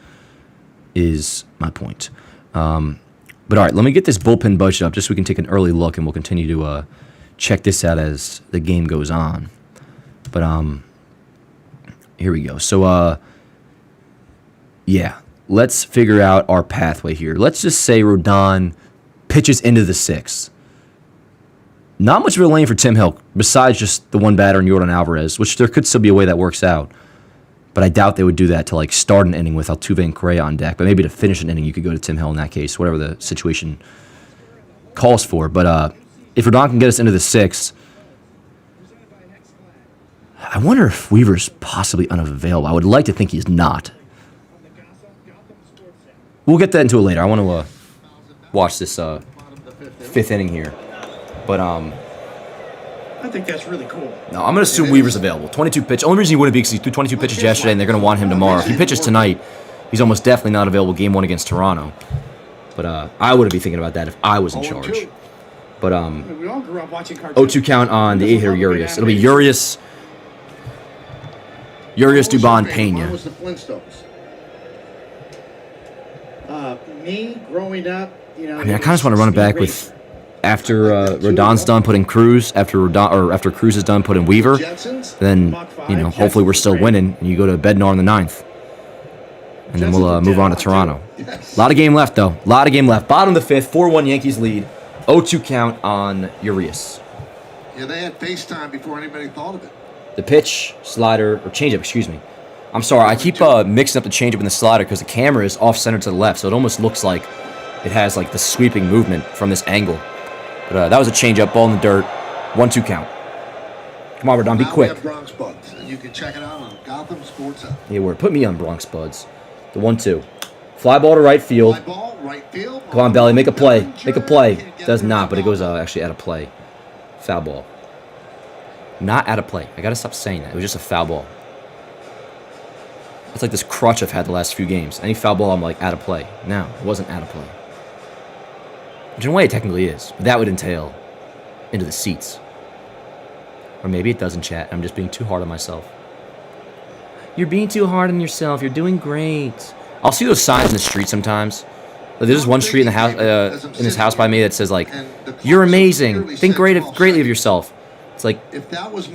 S1: is my point. But all right, let me get this bullpen budget up just so we can take an early look, and we'll continue to check this out as the game goes on. But here we go. So, yeah, let's figure out our pathway here. Let's just say Rodon pitches into the 6th. Not much of a lane for Tim Hill, besides just the one batter in Yordan Alvarez, which there could still be a way that works out. But I doubt they would do that to like start an inning with Altuve and Correa on deck. But maybe to finish an inning, you could go to Tim Hill in that case, whatever the situation calls for. But if Rodon can get us into the 6th, I wonder if Weaver's possibly unavailable. I would like to think he's not. We'll get that into it later. I want to watch this 5th inning here. But
S2: I think that's really cool.
S1: No, I'm going to assume Weaver's available. 22 pitch. Only reason he wouldn't be because he threw 22 pitches yesterday, and they're going to want him tomorrow. If he pitches tonight, he's almost definitely not available game 1 against Toronto. But I wouldn't be thinking about that if I was in charge. But
S2: we all grew up watching cartoons.
S1: 0-2 count on the 8-hitter Urias. It'll be Urias, Dubon, Pena.
S3: Mine was the Flintstones.
S2: Me growing up, you know.
S1: I mean, I kind of just want to run it back with after Rodon's done, put in Cruz. After Cruz is done, put in Weaver. Then hopefully we're still winning, and you go to Bednar in the 9th, and then we'll move on to Toronto. A lot of game left though. A lot of game left. Bottom of the 5th, 4-1 Yankees lead. 0-2 count on Urias.
S3: Yeah, they had FaceTime before anybody thought of it.
S1: The pitch, slider, or changeup. Excuse me. I'm sorry. I keep mixing up the changeup and the slider because the camera is off center to the left, so it almost looks like it has like the sweeping movement from this angle. But that was a changeup, ball in the dirt, 1-2 count. Come on, Rodon, be quick.
S3: We have Bronx Buds, and you can check it out on Gotham Sports App.
S1: Yeah, word. Put me on Bronx Buds. The 1-2. Fly ball to right field.
S3: Fly ball, right field.
S1: Come on, Belly, make a play. Make a play. Does not, but it goes actually out of play. Foul ball. Not out of play. I got to stop saying that. It was just a foul ball. It's like this crutch I've had the last few games. Any foul ball, I'm like, out of play. No, it wasn't out of play. Which in a way it technically is. But that would entail into the seats. Or maybe it doesn't, chat. I'm just being too hard on myself. You're being too hard on yourself. You're doing great. I'll see those signs in the street sometimes. Like, there's one street in the house, in this house by me that says like, "You're amazing. Think greatly of yourself." It's like,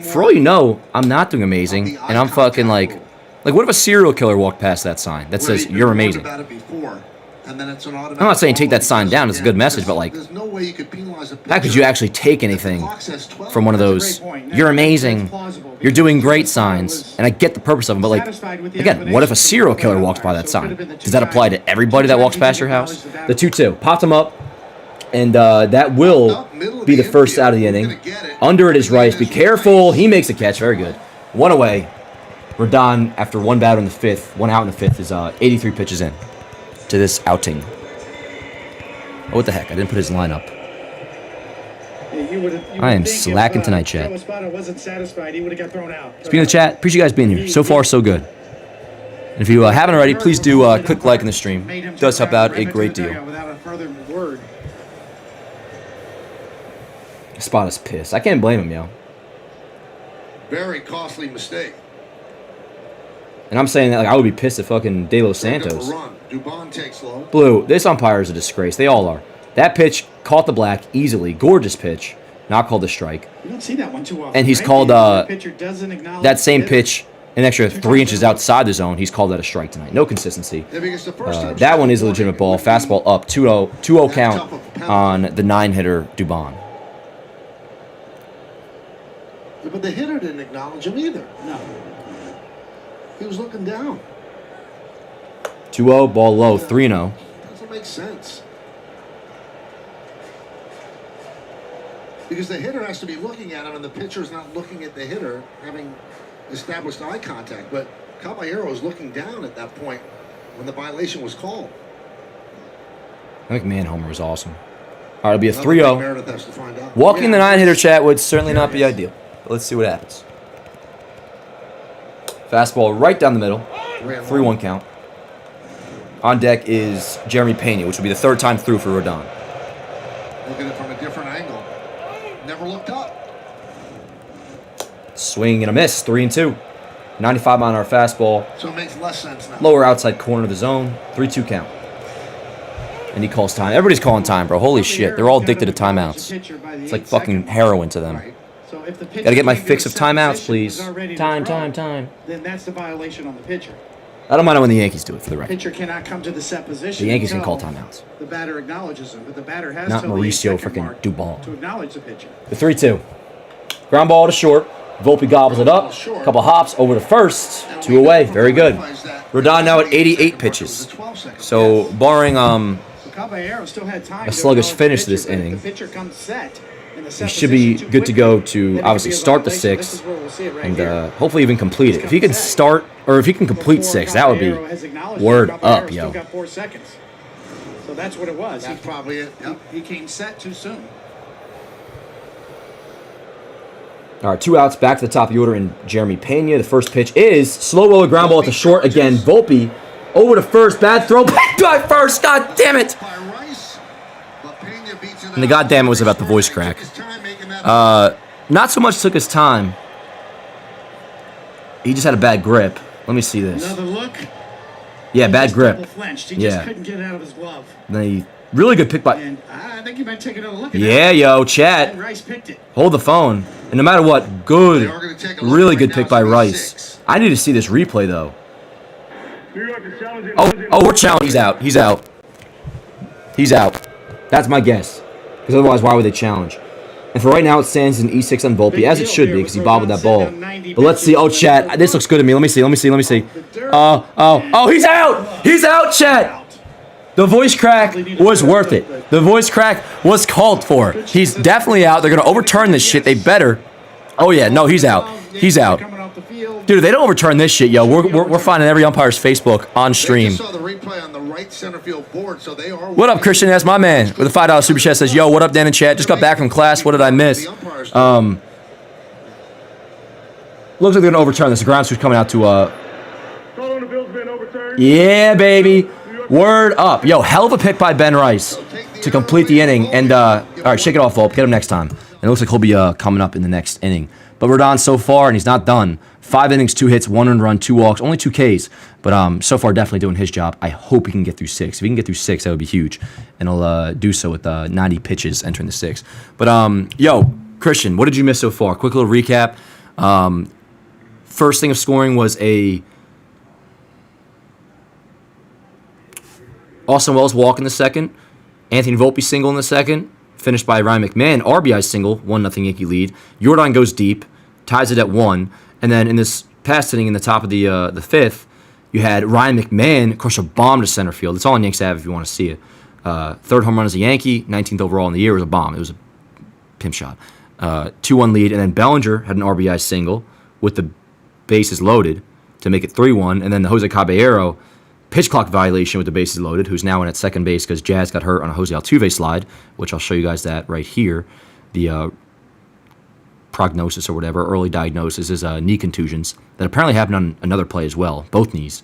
S1: for all you know, I'm not doing amazing, and I'm fucking like, what if a serial killer walked past that sign that says "You're amazing"?
S3: and then it's an automatic.
S1: I'm not saying take that sign down. It's a good message, but like,
S3: there's no way you could penalize a pitcher.
S1: how could you actually take anything
S3: Clock says 12.
S1: from one of those "you're amazing, you're doing great" signs? And I get the purpose of them, but like, again, what if a serial killer walks by that sign? Does that apply to everybody that walks past your house? The 2-2 popped him up, and that will be the first out of the inning. Under it is Rice. Be careful. He makes a catch. Very good. One away. Rodon, after one batter in the fifth, one out in the fifth, is 83 pitches in to this outing. Oh, what the heck? I didn't put his line up. I am slacking tonight, chat. Speaking of chat, appreciate you guys being here. So far, so good. And if you haven't already, please do click like in the stream. It does help out a great deal. Spot is pissed. I can't blame him, yo.
S3: Very costly mistake.
S1: And I'm saying that like I would be pissed at fucking De Los Santos.
S3: Dubon takes low.
S1: Blue, this umpire is a disgrace. They all are. That pitch caught the black easily. Gorgeous pitch. Not called a strike.
S2: You don't see that one too often.
S1: And he's called that same pitch an extra 3 inches outside the zone. He's called that a strike tonight. No consistency. That one is a legitimate ball. Fastball up. 2-0 count on the 9-hitter Dubon.
S3: But the hitter didn't acknowledge him either.
S2: No.
S3: He was looking down.
S1: 2-0, ball low, 3-0.
S3: Doesn't make sense. Because the hitter has to be looking at him, and the pitcher's not looking at the hitter, having established eye contact. But Caballero was looking down at that point when the violation was called.
S1: McMahon homer was awesome. All right, it'll be a 3-0.
S3: Meredith has to find out.
S1: Walking the 9-hitter, chat, would certainly not be ideal. But let's see what happens. Fastball right down the middle. 3-1 count. On deck is Jeremy Pena, which will be the third time through for Rodon.
S3: Look at it from a different angle. Never looked up.
S1: Swing and a miss. 3-2. 95-mile-an-hour fastball.
S3: So it makes less sense now.
S1: Lower outside corner of the zone. 3-2 count. And he calls time. Everybody's calling time, bro. Holy shit. They're all addicted to timeouts. It's like fucking heroin to them. Gotta get my fix of timeouts, please. Time.
S2: Then that's the violation on the pitcher.
S1: I don't mind it when the Yankees do it, for the record.
S2: Pitcher cannot come to the set position.
S1: The Yankees can call timeouts.
S2: The batter acknowledges him, but the batter has
S1: not
S2: to
S1: Mauricio freaking Dubon.
S2: to acknowledge the pitcher.
S1: The 3-2. Ground ball to short. Volpe gobbles it up. Couple hops over to first. 2 away. Very good. Rodon now at 88 pitches. So barring
S2: Caballero still had time
S1: a sluggish finish to this inning,
S2: the pitcher comes set.
S1: he should be good to go to obviously start the 6th and hopefully even complete it. If he can start or if he can complete 6, that would be word up, yo.
S2: Still got 4 seconds. So that's what it was.
S3: That's probably it. Yep.
S2: He came set too soon.
S1: All right, 2 outs, back to the top of the order in Jeremy Pena. The first pitch is slow roller ground ball at the short again. Volpe over to first, bad throw, back by first. God damn it! And the goddamn it was about the voice crack. Not so much took his time. He just had a bad grip. Let me see this.
S2: Another look.
S1: Yeah, bad grip.
S2: He just couldn't get it out of his glove.
S1: Then he really good pick by.
S2: And I think you might take another look at
S1: yeah, yo, chat.
S2: Rice picked it.
S1: Hold the phone. And no matter what, good, really good pick by Rice. I need to see this replay though. Oh, we're challenging. He's out. He's out. That's my guess. Because otherwise, why would they challenge? And for right now, it stands in E6 on Volpe, as it should be, because he bobbled that ball. But let's see. Oh, chat. This looks good to me. Let me see. Oh, he's out. He's out, chat. The voice crack was worth it. The voice crack was called for. He's definitely out. They're going to overturn this shit. They better. Oh, yeah. No, he's out. He's out. Dude, if they don't overturn this shit, yo, we're finding every umpire's Facebook on stream. What up, Christian? That's my man with a $5 super chat. Says, yo, what up, Dan in chat? Just got back from class. What did I miss? Looks like they're going to overturn this. The ground switch coming out to, yeah, baby. Word up. Yo, hell of a pick by Ben Rice to complete the inning. And, all right, shake it off, Volpe. Get him next time. And it looks like he'll be coming up in the next inning. But Rodon so far, and he's not done. 5 innings, 2 hits, 1 earned run, 2 walks, only 2 Ks. But so far, definitely doing his job. I hope he can get through 6. If he can get through 6, that would be huge. And he'll do so with 90 pitches entering the 6th. But, yo, Christian, what did you miss so far? Quick little recap. First thing of scoring was a Austin Wells walk in the second. Anthony Volpe single in the second. Finished by Ryan McMahon RBI single. 1-0 Yankee lead. Jordan goes deep. Ties it at 1. And then in this past inning in the top of the fifth, you had Ryan McMahon crush a bomb to center field. It's all on Yanks Ave if you want to see it. Third home run as a Yankee. 19th overall in the year. It was a bomb. It was a pimp shot. 2-1 lead. And then Bellinger had an RBI single with the bases loaded to make it 3-1. And then the Jose Caballero pitch clock violation with the bases loaded, who's now in at second base because Jazz got hurt on a Jose Altuve slide, which I'll show you guys that right here. The prognosis or whatever, early diagnosis is knee contusions that apparently happened on another play as well, both knees.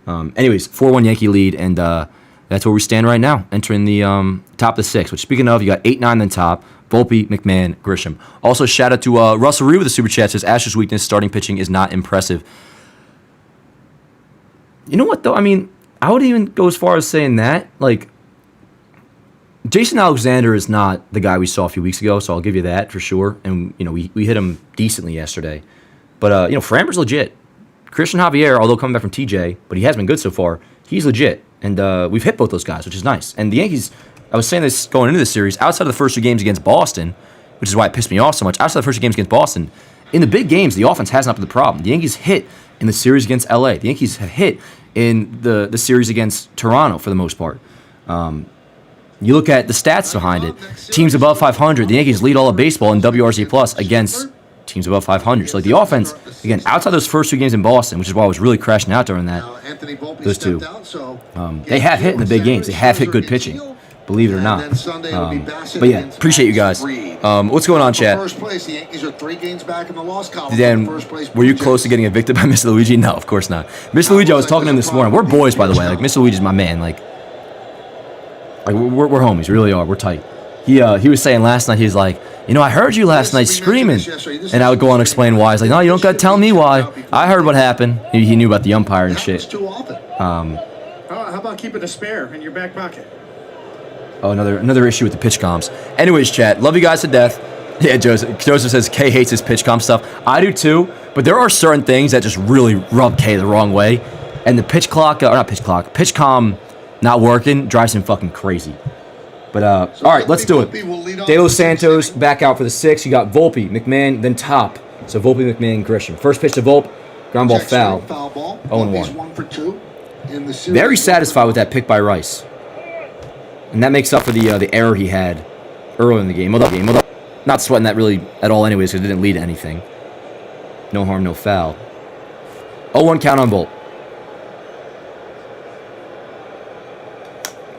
S1: Anyways, 4-1 Yankee lead, and that's where we stand right now, entering the top of the sixth, which speaking of, you got 8-9 then top, Volpe, McMahon, Grisham. Also, shout out to Russell Reed with the Super Chat, says Astros weakness, starting pitching is not impressive. You know what, though? I mean, I would even go as far as saying that. Like, Jason Alexander is not the guy we saw a few weeks ago, so I'll give you that for sure. And, we hit him decently yesterday. But, Framber's legit. Christian Javier, although coming back from TJ, but he has been good so far, he's legit. And we've hit both those guys, which is nice. And the Yankees, I was saying this going into this series, outside of the first 2 games against Boston, which is why it pissed me off so much, outside of the first 2 games against Boston, in the big games, the offense has not been the problem. The Yankees hit in the series against LA. The Yankees have hit in the series against Toronto for the most part. You look at the stats behind it. Teams above 500, the Yankees lead all of baseball in WRC plus against teams above 500. So, like, the offense, again, outside those first 2 games in Boston, which is why I was really crashing out during those 2, they have hit in the big games. They have hit good pitching, believe it or not. But, yeah, appreciate you guys. What's going on, chat? Dan, were you close to getting evicted by Mr. Luigi? No, of course not. Mr. Luigi, I was talking to him this morning. We're boys, by the way. Like, Mr. Luigi's my man. Like we're homies, we really are. We're tight. He was saying last night, he was like, I heard you last night screaming. And I would go on and explain why. He's like, no, you don't got to tell me why. I heard what happened. He knew about the umpire and shit.
S2: How about keeping a spare in your back pocket?
S1: Oh, another issue with the pitch comms. Anyways, chat, love you guys to death. Yeah, Joseph says K hates his pitch comm stuff. I do too, but there are certain things that just really rub K the wrong way. And the pitch comm not working drives him fucking crazy. But, all right, let's do it. De Los Santos back out for the 6th. You got Volpe, McMahon, then top. So Volpe, McMahon, Grisham. First pitch to Volpe, ground ball foul. 0-1. Very satisfied with that pick by Rice. And that makes up for the error he had early in the game. Not sweating that really at all anyways because it didn't lead to anything. No harm, no foul. 0-1 count on Volpe.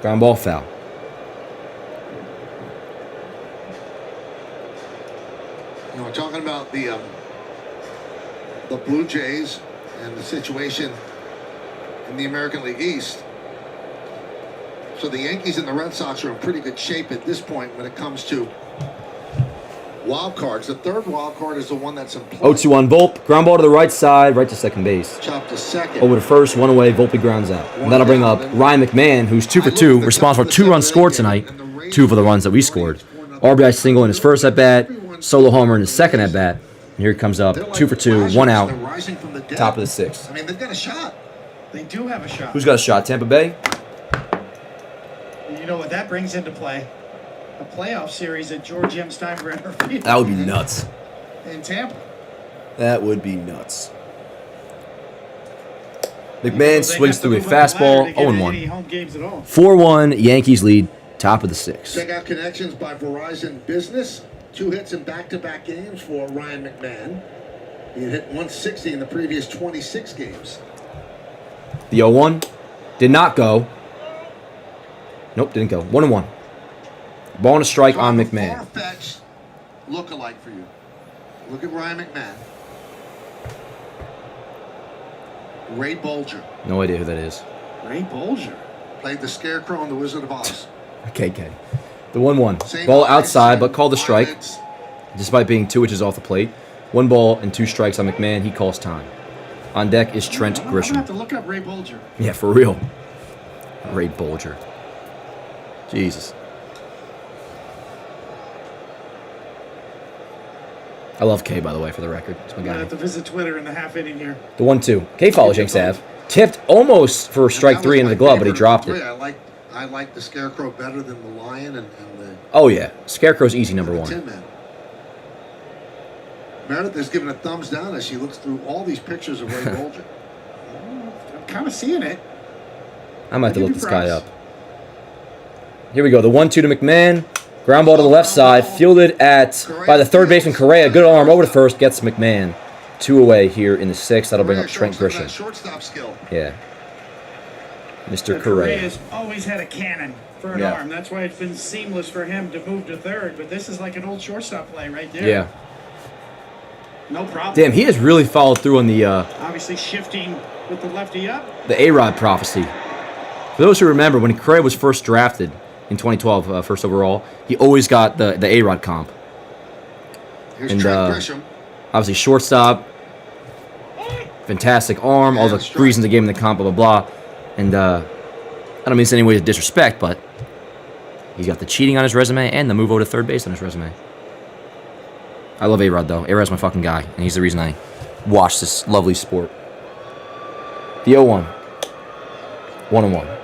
S1: Ground ball foul.
S3: We're talking about the Blue Jays and the situation in the American League East. So the Yankees and the Red Sox are in pretty good shape at this point when it comes to wild cards. The third wild card is the one that's in play.
S1: 0-2 Volpe. Ground ball to the right side, right to second base.
S3: Chop to second.
S1: Over to first, 1 away. Volpe grounds out. And that'll bring up Ryan McMahon, who's 2 for 2, responsible for 2 runs scored tonight. 2 for the runs that we scored. RBI single in his first at bat, solo homer in his second at bat. And here he comes up, 2 for 2, 1 out. Top of the 6th.
S3: I mean, they've got a shot.
S2: They do have a shot.
S1: Who's got a shot? Tampa Bay?
S2: You know what that brings into play? A playoff series at George M. Steinbrenner Field.
S1: That would be nuts.
S2: In Tampa.
S1: That would be nuts. McMahon swings through a fastball, 0-1. 4-1, Yankees lead, top of the 6th.
S3: Check out connections by Verizon Business. 2 hits in back-to-back games for Ryan McMahon. He had hit 160 in the previous 26 games.
S1: The 0-1 did not go. Nope, didn't go. 1-1. Ball and a strike on McMahon.
S3: Far-fetched look-alike for you. Look at Ryan McMahon. Ray Bolger.
S1: No idea who that is.
S2: Ray Bolger.
S3: Played the Scarecrow in The Wizard of Oz.
S1: KK. The 1-1. Ball outside, but called the strike. Despite being 2 inches off the plate. 1 ball and 2 strikes on McMahon. He calls time. On deck is Trent Grisham.
S2: I'm going to have to look up Ray Bolger.
S1: Yeah, for real. Ray Bolger. Jesus. I love K, by the way, for the record. It's my guy.
S2: I have to visit Twitter in the half inning here.
S1: The 1-2. K follows Yanks Ave. Tipped almost for strike 3 into the glove, but he dropped it.
S3: I I like the Scarecrow better than the Lion and the...
S1: Oh, yeah. Scarecrow's easy number one.
S3: Tin Man. Meredith is giving a thumbs down as she looks through all these pictures of Ray Bolger.
S2: I'm kind of seeing it.
S1: I might have to look this guy up. Here we go. The 1-2 to McMahon. Ground ball to the left side. Fielded by the third baseman, Correa. Good arm over to first. Gets McMahon. 2 away here in the 6th. That'll bring up Trent Grisham.
S3: Shortstop skill.
S1: Yeah. Mr. Correa.
S2: Correa's always had a cannon for an arm. That's why it's been seamless for him to move to third. But this is like an old shortstop play right there.
S1: Yeah.
S2: No problem.
S1: Damn, he has really followed through on the...
S2: obviously shifting with the lefty up.
S1: The A-Rod prophecy. For those who remember, when Correa was first drafted in 2012, first overall, he always got the A-Rod comp.
S3: Here's Trent Grisham.
S1: Obviously, shortstop. Fantastic arm. All the reasons they gave him the comp, blah, blah, blah. And I don't mean this in any way to disrespect, but he's got the cheating on his resume and the move over to third base on his resume. I love A-Rod, though. A-Rod's my fucking guy, and he's the reason I watch this lovely sport. The 0-1. 1-1.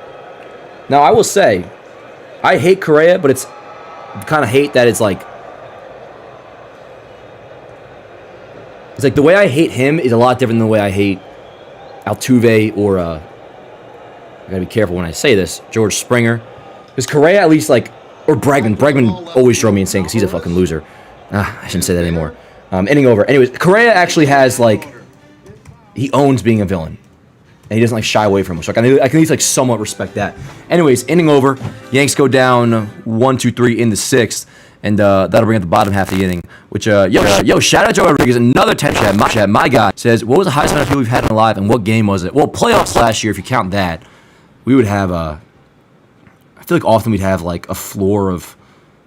S1: Now, I will say, I hate Correa, but it's kind of hate that it's like the way I hate him is a lot different than the way I hate Altuve or I gotta be careful when I say this, George Springer. Because Correa at least or Bregman. Bregman always drove me insane because he's a fucking loser. I shouldn't say that anymore. Inning over. Anyways, Correa actually has he owns being a villain. And he doesn't shy away from it. So I can at least somewhat respect that. Anyways, inning over. Yanks go down 1-2-3 in the 6th. And that'll bring up the bottom half of the inning. Which, yo, shout out Joe Rodriguez. Another 10 chat. My guy says, what was the highest amount of people we've had in live and what game was it? Well, playoffs last year, if you count that, we would have, I feel like often we'd have a floor of,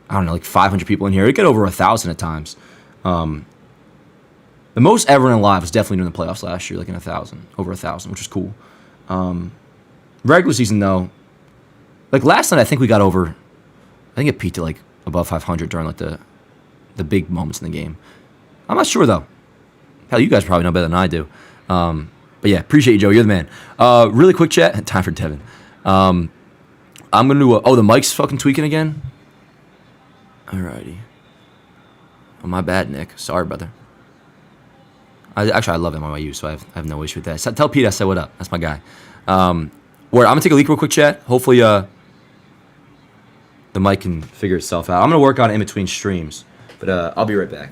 S1: I don't know, 500 people in here. It'd get over 1,000 at times. The most ever in live was definitely during the playoffs last year, in 1,000, over 1,000, which was cool. Regular season, though, last night, I think we got over, I think it peaked at above 500 during the big moments in the game. I'm not sure, though. Hell, you guys probably know better than I do. But yeah, appreciate you, Joe. You're the man. Really quick chat. Time for Devin. I'm going to do the mic's fucking tweaking again? Alrighty. Oh, my bad, Nick. Sorry, brother. I love NYU, so I have no issue with that. So tell Pete I said what up. That's my guy. I'm going to take a leak real quick, chat. Hopefully the mic can figure itself out. I'm going to work on it in between streams, but I'll be right back.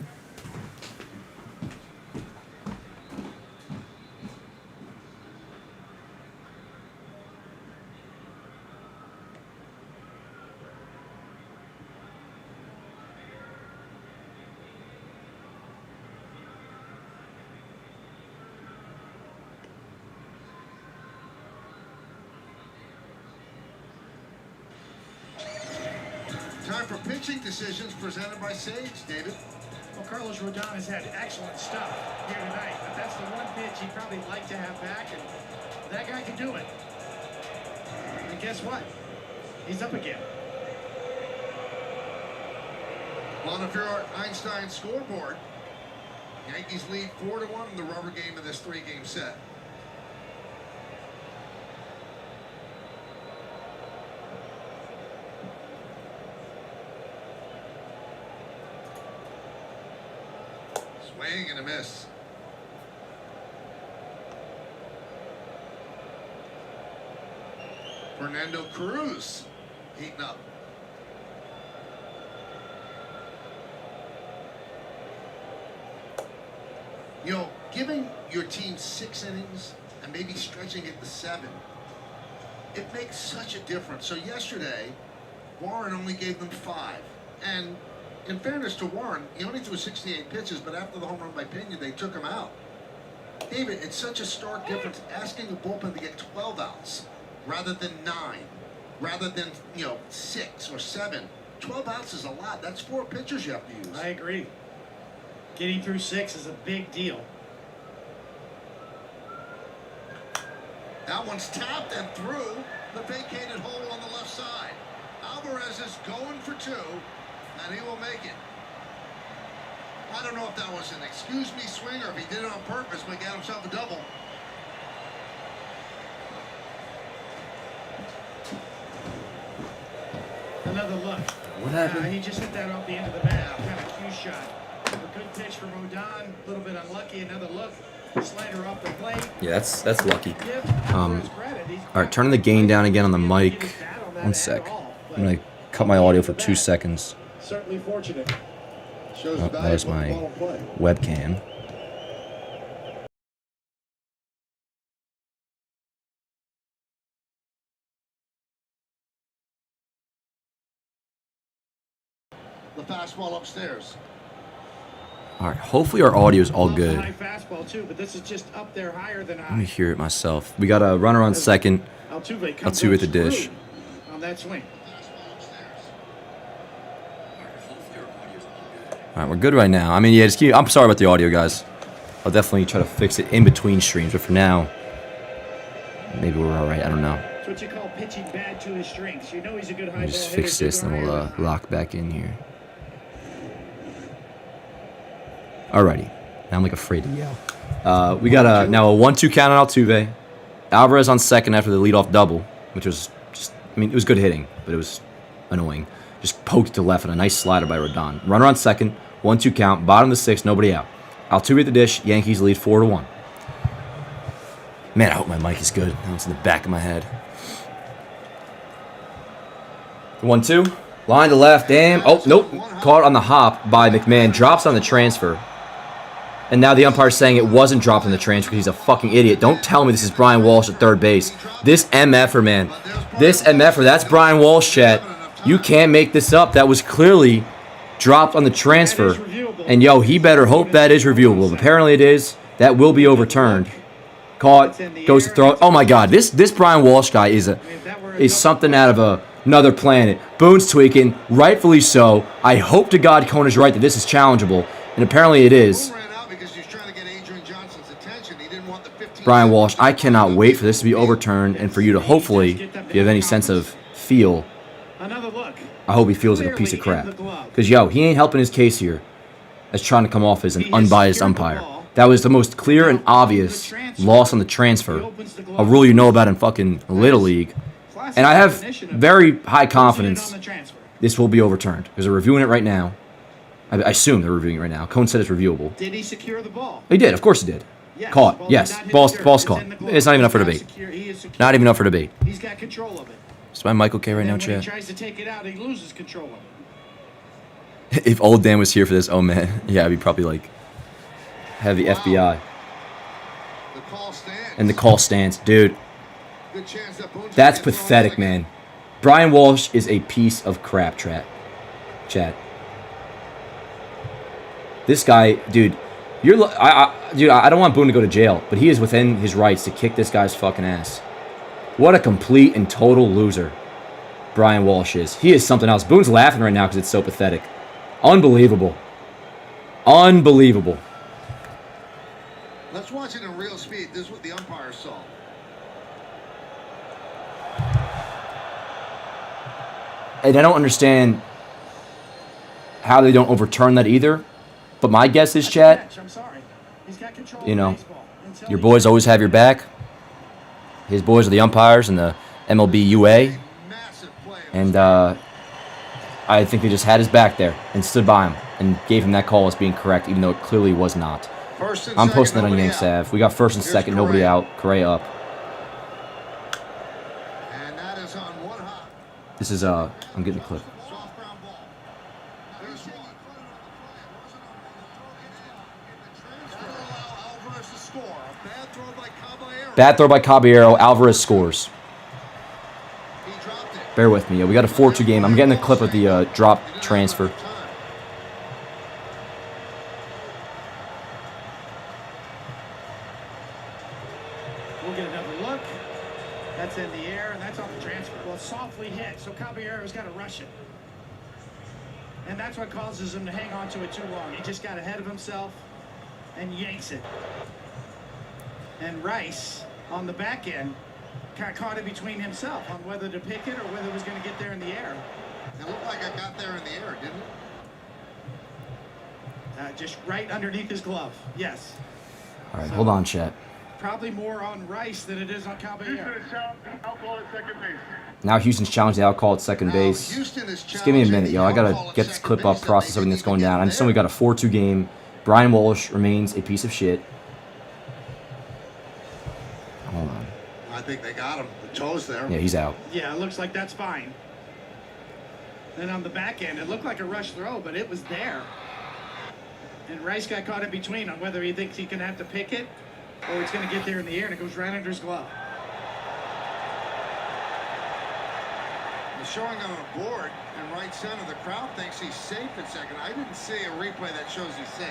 S3: Time for pitching decisions presented by Sage, David.
S2: Well, Carlos Rodon has had excellent stuff here tonight, but that's the one pitch he'd probably like to have back, and that guy can do it. And guess what? He's up again.
S3: On the Einstein scoreboard, Yankees lead 4-1 in the rubber game of this 3-game set. Swing and a miss. Fernando Cruz heating up. Giving your team 6 innings and maybe stretching it to 7, it makes such a difference. So yesterday, Warren only gave them 5. And in fairness to Warren, he only threw 68 pitches, but after the home run by Pena, they took him out. David, it's such a stark difference asking the bullpen to get 12 outs rather than 9, rather than, 6 or 7. 12 outs is a lot. That's 4 pitchers you have to use.
S2: I agree. Getting through 6 is a big deal.
S3: That one's tapped and through the vacated hole on the left side. Alvarez is going for 2, and he will make it. I don't know if that was an excuse me swing or if he did it on purpose, but got himself a double.
S2: Another look.
S1: What happened?
S2: He just hit that off the end of the bat. Kind of cue shot. A good pitch from Rodon. A little bit unlucky. Another look. Slider off the plate.
S1: Yeah, that's lucky.
S2: All
S1: All right, turning the gain down again on the mic. 1 sec. I'm gonna cut my audio for 2 seconds.
S2: Certainly fortunate.
S3: Shows
S1: Oh, there's my webcam.
S3: The fastball upstairs.
S1: All right, hopefully our audio is all good.
S2: High fastball too, but this is just up there higher than
S1: Let me
S2: high.
S1: hear it myself. We got a runner on second. Altuve at the dish.
S2: On that swing.
S1: All right, we're good right now. I mean, yeah, just keep. I'm sorry about the audio, guys. I'll definitely try to fix it in between streams, but for now, maybe we're all right. I don't know.
S2: That's what you call pitching bad to his strengths. You know he's a good high
S1: Let me just
S2: ball
S1: fix
S2: hitter,
S1: this,
S2: good
S1: and we'll
S2: higher than
S1: lock back in here. Alrighty. Now I'm like afraid to yell. We got now a 1-2 count on Altuve. Alvarez on second after the leadoff double, which was just, I mean, it was good hitting, but it was annoying. Just poked to left and a nice slider by Rodon. Runner on second, 1-2 count, bottom of the sixth, nobody out. Altuve at the dish, Yankees lead 4-1. Man, I hope my mic is good. Now it's in the back of my head. 1-2, line to left, damn. Oh, nope, caught on the hop by McMahon, drops on the transfer. And now the umpire's saying it wasn't dropped in the transfer because he's a fucking idiot. Don't tell me this is Brian Walsh at third base. This MFer, man. This MFer, that's Brian Walsh, chat. You can't make this up. That was clearly dropped on the transfer. And, yo, he better hope that is reviewable. Apparently it is. That will be overturned. Caught, goes to throw it. Oh, my God. This Brian Walsh guy is something out of another planet. Boone's tweaking, rightfully so. I hope to God Cone is right that this is challengeable. And apparently it is. Brian Walsh, I cannot wait for this to be overturned and for you to hopefully, if you have any sense of feel, I hope he feels like a piece of crap. Because, yo, he ain't helping his case here as trying to come off as an unbiased umpire. That was the most clear and obvious loss on the transfer, a rule you know about in fucking Little League. And I have very high confidence this will be overturned because they're reviewing it right now. I assume they're reviewing it right now. Cone said it's reviewable.
S2: Did he secure the ball?
S1: He did. Of course he did. Caught. Yes. Ball's caught. It's not even up for debate. Not even up for debate.
S2: He's got control of it.
S1: Is my mic okay right now,
S2: When
S1: Chad?
S2: he tries to take it out, he loses control of it.
S1: If old Dan was here for this, oh man, yeah, I'd be probably like, have the FBI. And the call stands. Dude, that's pathetic, man. Brian Walsh is a piece of crap, Chad. This guy, dude, I don't want Boone to go to jail, but he is within his rights to kick this guy's fucking ass. What a complete and total loser Brian Walsh is. He is something else. Boone's laughing right now because it's so pathetic. Unbelievable. Unbelievable.
S3: Let's watch it in real speed. This is what the umpire saw.
S1: And I don't understand how they don't overturn that either. But my guess is, Chad, you know, your boys always have your back. His boys are the umpires and the MLB UA. And I think they just had his back there and stood by him and gave him that call as being correct, even though it clearly was not. I'm posting that on Yanks Ave. We got first and second, nobody out. Correa up. This is, I'm getting the clip. Bad throw by Caballero. Alvarez scores. Bear with me. We got a 4-2 game. I'm getting the clip of the drop transfer.
S2: We'll get another look. That's in the air, and that's off the transfer. Well, softly hit, so Caballero's got to rush it. And that's what causes him to hang on to it too long. He just got ahead of himself and yanks it. And Rice, on the back end, caught it between himself on whether to pick it or whether it was going to get there in the air.
S3: It looked like I got there in the air, didn't it?
S2: Just right underneath his glove. Yes.
S1: All right, hold on, chat.
S2: probably more on Rice than it is on Caballero.
S1: Now Houston's challenged the out call at second base. Just give me a minute, yo. I gotta get this clip up, process everything that's going down. I just know we got a 4-2 game. Brian Walsh remains a piece of shit. Hold on.
S3: I think they got him. The toes there.
S1: Yeah, he's out.
S2: Yeah, it looks like that's fine. Then on the back end, it looked like a rush throw, but it was there. And Rice got caught in between on whether he thinks he can have to pick it or it's going to get there in the air, and it goes right under his glove.
S3: They're showing on a board in right center. The crowd thinks he's safe at second. I didn't see a replay that shows he's safe.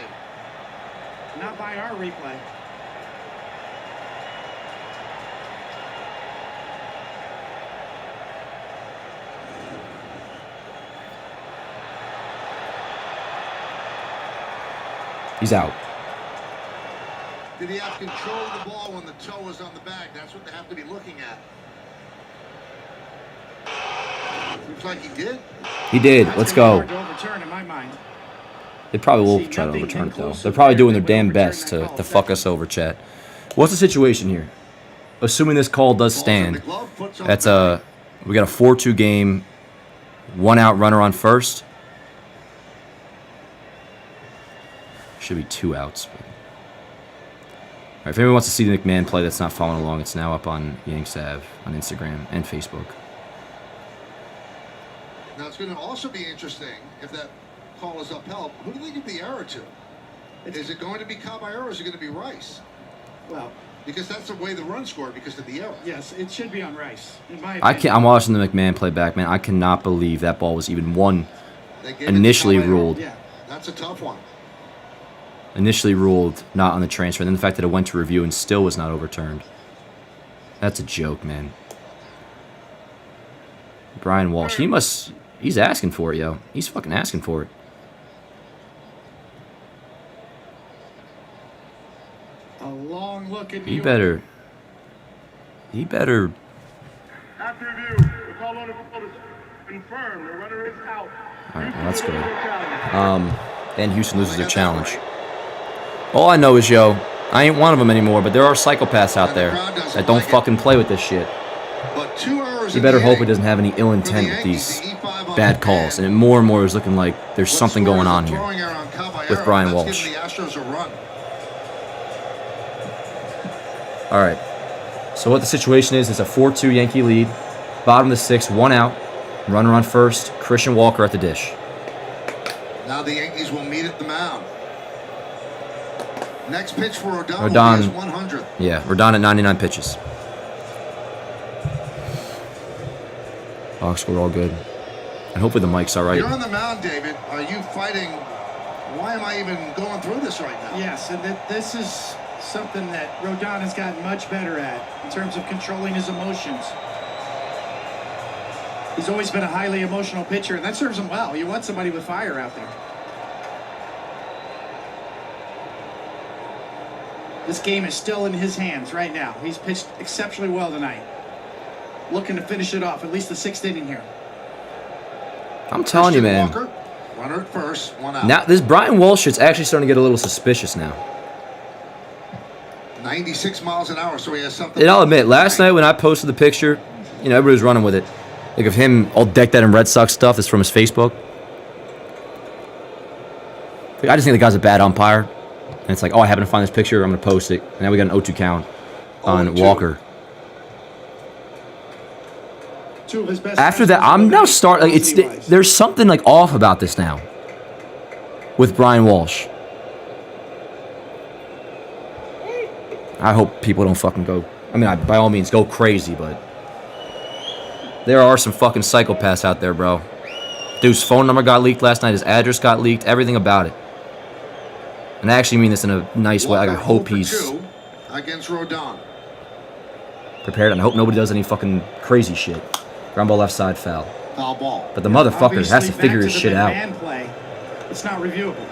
S2: Not by our replay.
S1: He's out.
S3: Did he have control of the ball when the toe was on the bag? That's what they have to be looking at. Looks like he did.
S1: He did. Let's go.
S2: Hard to overturn in my mind.
S1: They probably will try to overturn it, though. They're probably doing their damn best to fuck us over, chat. What's the situation here? Assuming this call does stand, that's we got a 4-2 game, 1 out, runner on first. Should be 2 outs. All right, if anyone wants to see the McMahon play that's not following along, it's now up on Yanks Ave on Instagram and Facebook.
S3: Now it's going to also be interesting if that call is upheld. Who do they give the error to? Is it going to be Caballero or is it going to be Rice?
S2: Well,
S3: because that's the way the run scored because of the error.
S2: yes, it should be on Rice. In my opinion.
S1: I can't. I'm watching the McMahon play back, man. I cannot believe that ball was even
S3: They gave it to
S1: initially
S3: Caballero.
S1: ruled.
S2: Yeah.
S3: That's a tough one.
S1: Initially ruled not on the transfer, and then the fact that it went to review and still was not overturned. That's a joke, man. Brian Walsh, he's asking for it, yo. He's fucking asking for it.
S2: A long look at
S1: He better.
S5: After review, the call on the field is confirmed. The runner is out.
S1: All right, well, that's good. And Houston loses their challenge. All I know is, yo, I ain't one of them anymore, but there are psychopaths out there that don't fucking play with this shit.
S3: But 2 errors.
S1: You better hope it doesn't have any ill intent with these bad calls. And it more and more is looking like there's something going on here with Brian Walsh.
S3: The Astros a run.
S1: All right. So what the situation is, it's a 4-2 Yankee lead. Bottom of the 6th, 1 out. Runner on first. Christian Walker at the dish.
S3: Now the Yankees will meet at the mound. Next pitch for Rodon.
S1: Rodon,
S3: 100.
S1: Yeah, Rodon at 99 pitches. Box score all good. And hopefully the mic's all right.
S3: You're on the mound, David. Are you fighting? Why am I even going through this right now?
S2: Yes, and this is something that Rodon has gotten much better at in terms of controlling his emotions. He's always been a highly emotional pitcher, and that serves him well. You want somebody with fire out there. This game is still in his hands right now. He's pitched exceptionally well tonight. Looking to finish it off, at least the 6th inning here.
S1: I'm telling you, man.
S3: Walker, runner at first, 1 out.
S1: Now this Brian Walsh shit's actually starting to get a little suspicious now.
S3: 96 miles an hour, so he has something.
S1: And I'll admit, last night when I posted the picture, you know, everybody was running with it. Like of him all decked out in Red Sox stuff is from his Facebook. Like, I just think the guy's a bad umpire. And it's like, oh, I happen to find this picture, I'm going to post it. And now we got an 0-2 count on
S3: 0-2.
S1: Walker.
S2: 2 of his best.
S1: After that, I'm now starting. Like, there's something like off about this now with Brian Walsh. I hope people don't fucking go. I mean, by all means, go crazy, but there are some fucking psychopaths out there, bro. Dude's phone number got leaked last night. His address got leaked. Everything about it. And I actually mean this in a nice way. Like, I hope he's
S3: against Rodon.
S1: prepared, and I hope nobody does any fucking crazy shit. Ground ball left side, foul.
S3: Foul ball.
S1: But the motherfucker has to figure his shit out.
S2: Play, it's not reviewable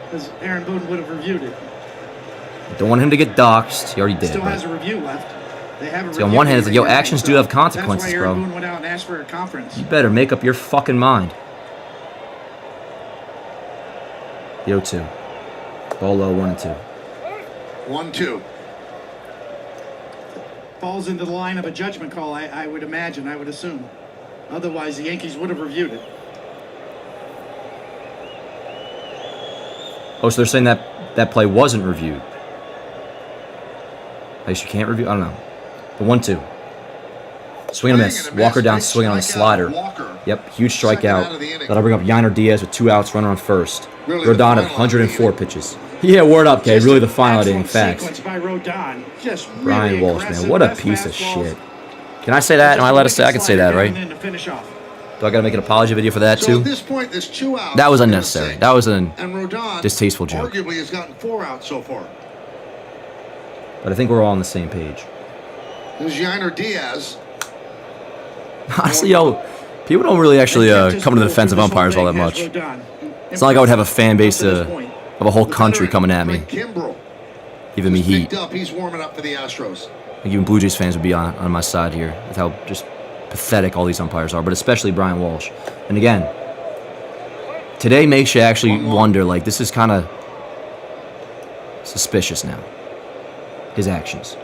S2: because Aaron Boone would have reviewed it.
S1: Don't want him to get doxxed. He already did.
S2: Still
S1: but
S2: has a review left. They haven't.
S1: see, on one hand, it's like, yo, actions do have consequences,
S2: that's why Aaron
S1: bro.
S2: Boone went out and asked for a conference.
S1: You better make up your fucking mind. The 0-2. Ball low, 1-2.
S3: 1-2.
S2: falls into the line of a judgment call, I would imagine, I would assume. Otherwise, the Yankees would have reviewed it.
S1: Oh, so they're saying that that play wasn't reviewed. I guess you can't review. I don't know. The 1-2. Swing and a miss. Walker down, swinging on the slider. Yep, huge strikeout. That'll bring up Yanner Diaz with 2 outs, runner on first. Rodon at 104 pitches. Yeah, word up, Kay. Really the final inning facts. Brian Walsh, man, what a piece of shit. Can I say that? Am I allowed to say? I can say that, right? Do I got to make an apology video for that too? That was unnecessary. That was a distasteful joke.
S3: Arguably has gotten 4 outs so far.
S1: But I think we're all on the same page.
S3: There's Yanner Diaz.
S1: Honestly, yo, people don't really actually come to the defense of umpires all that much. It's not like I would have a fan base of a whole country coming at me, giving me heat.
S3: He's warming up for the Astros.
S1: I think even Blue Jays fans would be on my side here with how just pathetic all these umpires are, but especially Brian Walsh. And again, today makes you actually wonder, like, this is kind of suspicious now, his actions.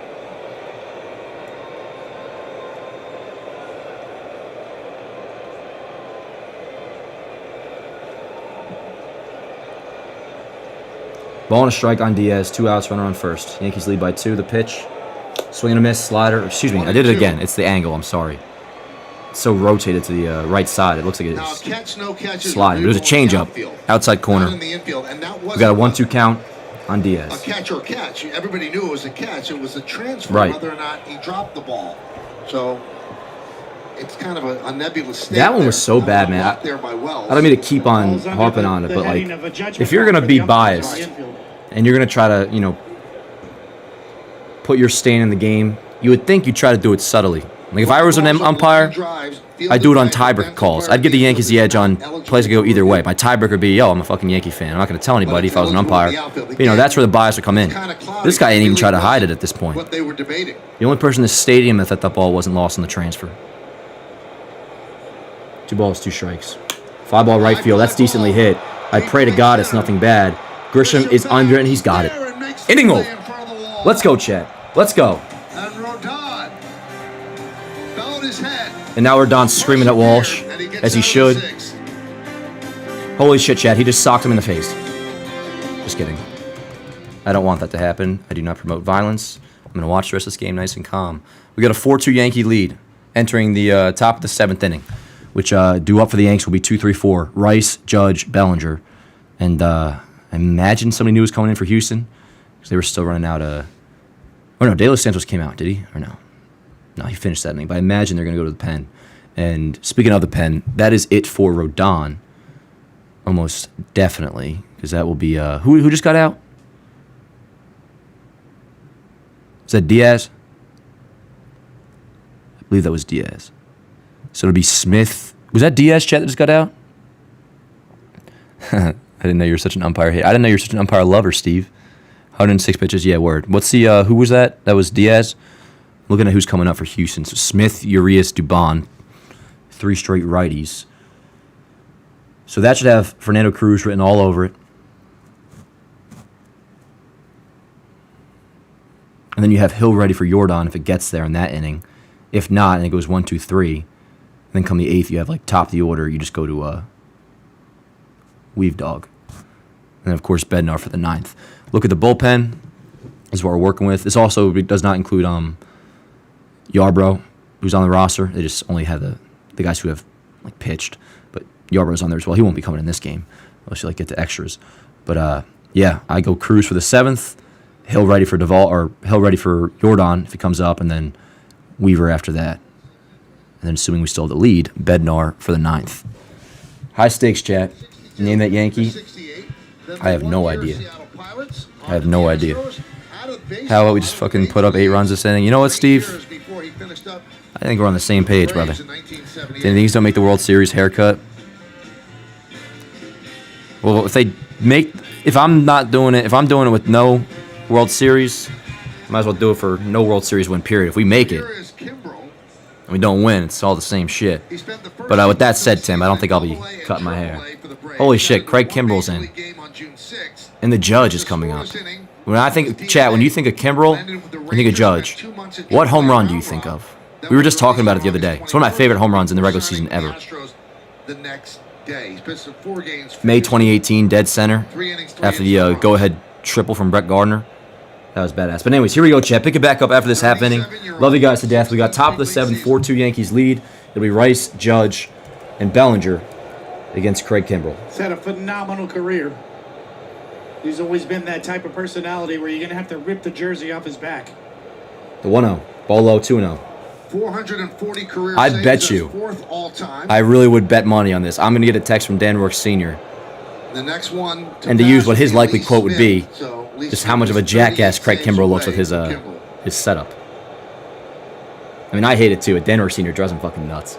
S1: Ball and a strike on Diaz, 2 outs, runner on first. Yankees lead by 2. The pitch, swing and a miss, slider. Excuse me, I did it again. It's the angle. I'm sorry. It's so rotated to the right side. It looks like it's sliding. There's a changeup, outside corner. We got a 1-2 count on Diaz.
S3: A catch or catch. Everybody knew it was a catch. It was a transfer,
S1: right,
S3: whether or not he dropped the ball. So it's kind of a nebulous state.
S1: That one was so bad, man. I don't mean to keep on harping on it, but like, if you're gonna be biased and you're gonna try to, you know, put your stain in the game, you would think you'd try to do it subtly. Like, if I was an umpire, I'd do it on tiebreaker calls. I'd give the Yankees the edge on plays that go either way. My tiebreaker would be, yo, I'm a fucking Yankee fan. I'm not going to tell anybody if I was an umpire. But, you know, that's where the bias would come in. This guy ain't even try to hide it at this point. The only person in the stadium that thought that ball wasn't lost in the transfer. 2 balls, 2 strikes. Fly ball right field. That's decently hit. I pray to God it's nothing bad. Grisham is under it, and he's got it. Inning over. Let's go, Chet. Let's go. And now Rodon's screaming at Walsh, as he should. Holy shit, Chad. He just socked him in the face. Just kidding. I don't want that to happen. I do not promote violence. I'm going to watch the rest of this game nice and calm. We got a 4-2 Yankee lead entering the top of the 7th inning, which due up for the Yanks will be 2-3-4. Rice, Judge, Bellinger. And I imagine somebody new was coming in for Houston because they were still running out of... Oh, no, De Los Santos came out, did he? Or no? No, he finished that inning, but I imagine they're going to go to the pen. And speaking of the pen, that is it for Rodon. Almost definitely, because that will be... who just got out? Is that Diaz? I believe that was Diaz. So it'll be Smith. Was that Diaz, Chet, that just got out? I didn't know you were such an umpire hater. I didn't know you were such an umpire lover, Steve. 106 pitches, yeah, word. What's the... who was that? That was Diaz? Looking at who's coming up for Houston. So Smith, Urias, Dubon. 3 straight righties. So that should have Fernando Cruz written all over it. And then you have Hill ready for Jordan if it gets there in that inning. If not, and it goes 1, 2, 3. And then come the 8th, you have like top of the order. You just go to Weave Dog. And of course, Bednar for the 9th. Look at the bullpen. This is what we're working with. This also does not include Yarbrough, who's on the roster. They just only have the guys who have like pitched. But Yarbrough's on there as well. He won't be coming in this game unless you like get to extras. But yeah, I go Cruz for the 7th. Hill ready for Duvall, or Hill ready for Jordan if he comes up, and then Weaver after that. And then assuming we still have the lead, Bednar for the 9th. High stakes, chat. Name that Yankee. I have no idea. I have no idea. How about we just fucking put up 8 runs this inning? You know what, Steve? I think we're on the same page, brother. If things don't make the World Series haircut. Well, if I'm not doing it, if I'm doing it with no World Series, I might as well do it for no World Series win, period. If we make it and we don't win, it's all the same shit. But with that said, Tim, I don't think I'll be cutting my hair. Holy shit, Craig Kimbrell's in. And the Judge is coming up. When I think, chat, when you think of Kimbrel, you think of Judge. What home run do you think of? We were just talking about it the other day. It's one of my favorite home runs in the regular season ever. May 2018, dead center, after the go-ahead triple from Brett Gardner. That was badass. But anyways, here we go, chat. Pick it back up after this half inning. Love you guys to death. We got top of the 7th, 4-2 Yankees lead. It'll be Rice, Judge, and Bellinger against Craig Kimbrel.
S2: He's had a phenomenal career. He's always been that type of personality where you're going to have to rip the jersey off his back.
S1: The 1-0. Ball low, 2-0.
S3: 440 career
S1: I
S3: saves,
S1: bet you.
S3: 4th all time.
S1: I really would bet money on this. I'm going to get a text from Dan Rourke Sr.
S3: The next one
S1: And to use what his likely
S3: Lee
S1: quote would be,
S3: Smith. So, Lee
S1: just
S3: Smith
S1: how much of a
S3: is
S1: jackass
S3: 38
S1: Craig
S3: saves
S1: Kimbrel looks with
S3: away
S1: his
S3: from Kimbrel.
S1: his setup. I mean, I hate it too. Dan Rourke Sr. drives him fucking nuts.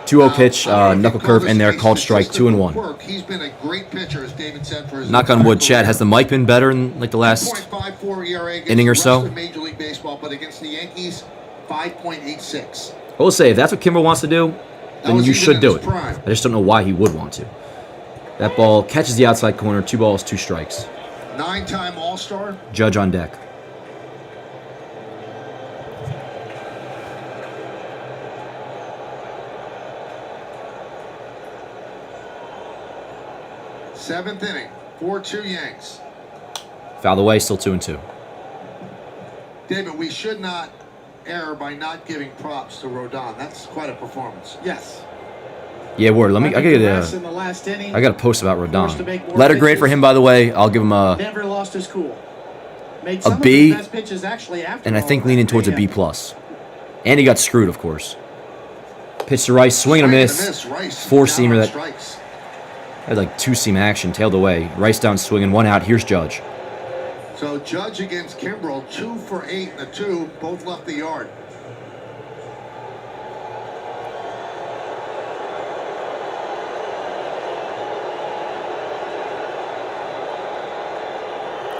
S1: 2-0 pitch, knuckle curve in there, called strike, 2-1.
S3: He's been a great pitcher, as David said, for his
S1: Knock on wood, Chad. Has the mic been better in like the last
S3: 2.54 ERA against
S1: inning or
S3: the
S1: so?
S3: rest of Major League Baseball, but against the Yankees, 5.86.
S1: I will say, if that's what Kimbrel wants to do, then
S3: was
S1: you
S3: even
S1: should
S3: in
S1: do
S3: his
S1: it.
S3: prime.
S1: I just don't know why he would want to. That ball catches the outside corner, 2 balls, 2 strikes.
S3: 9-time All-Star.
S1: Judge on deck.
S3: Seventh inning, 4-2 Yanks.
S1: Fouled away, still 2-2.
S3: David, we should not err by not giving props to Rodon. That's quite a performance.
S2: Yes.
S1: Yeah, word. Let me. I
S2: In
S1: got
S2: the last inning,
S1: a post about
S2: forced to make
S1: Rodon.
S2: more
S1: Letter grade for
S2: pitches.
S1: him, by the way. I'll give him a
S2: never lost his cool. Made some
S1: B,
S2: of his best pitches actually after
S1: and I
S2: all
S1: think
S2: of
S1: leaning
S2: that.
S1: towards a B plus. And he got screwed, of course. Pitch to Rice, swing and a miss.
S3: Rice
S1: Four-seamer
S3: down on
S1: that
S3: strikes.
S1: had like 2-seam action, tailed away. Rice down swinging, 1 out. Here's Judge.
S3: So Judge against Kimbrel, 2 for 8 in the 2, both left the yard.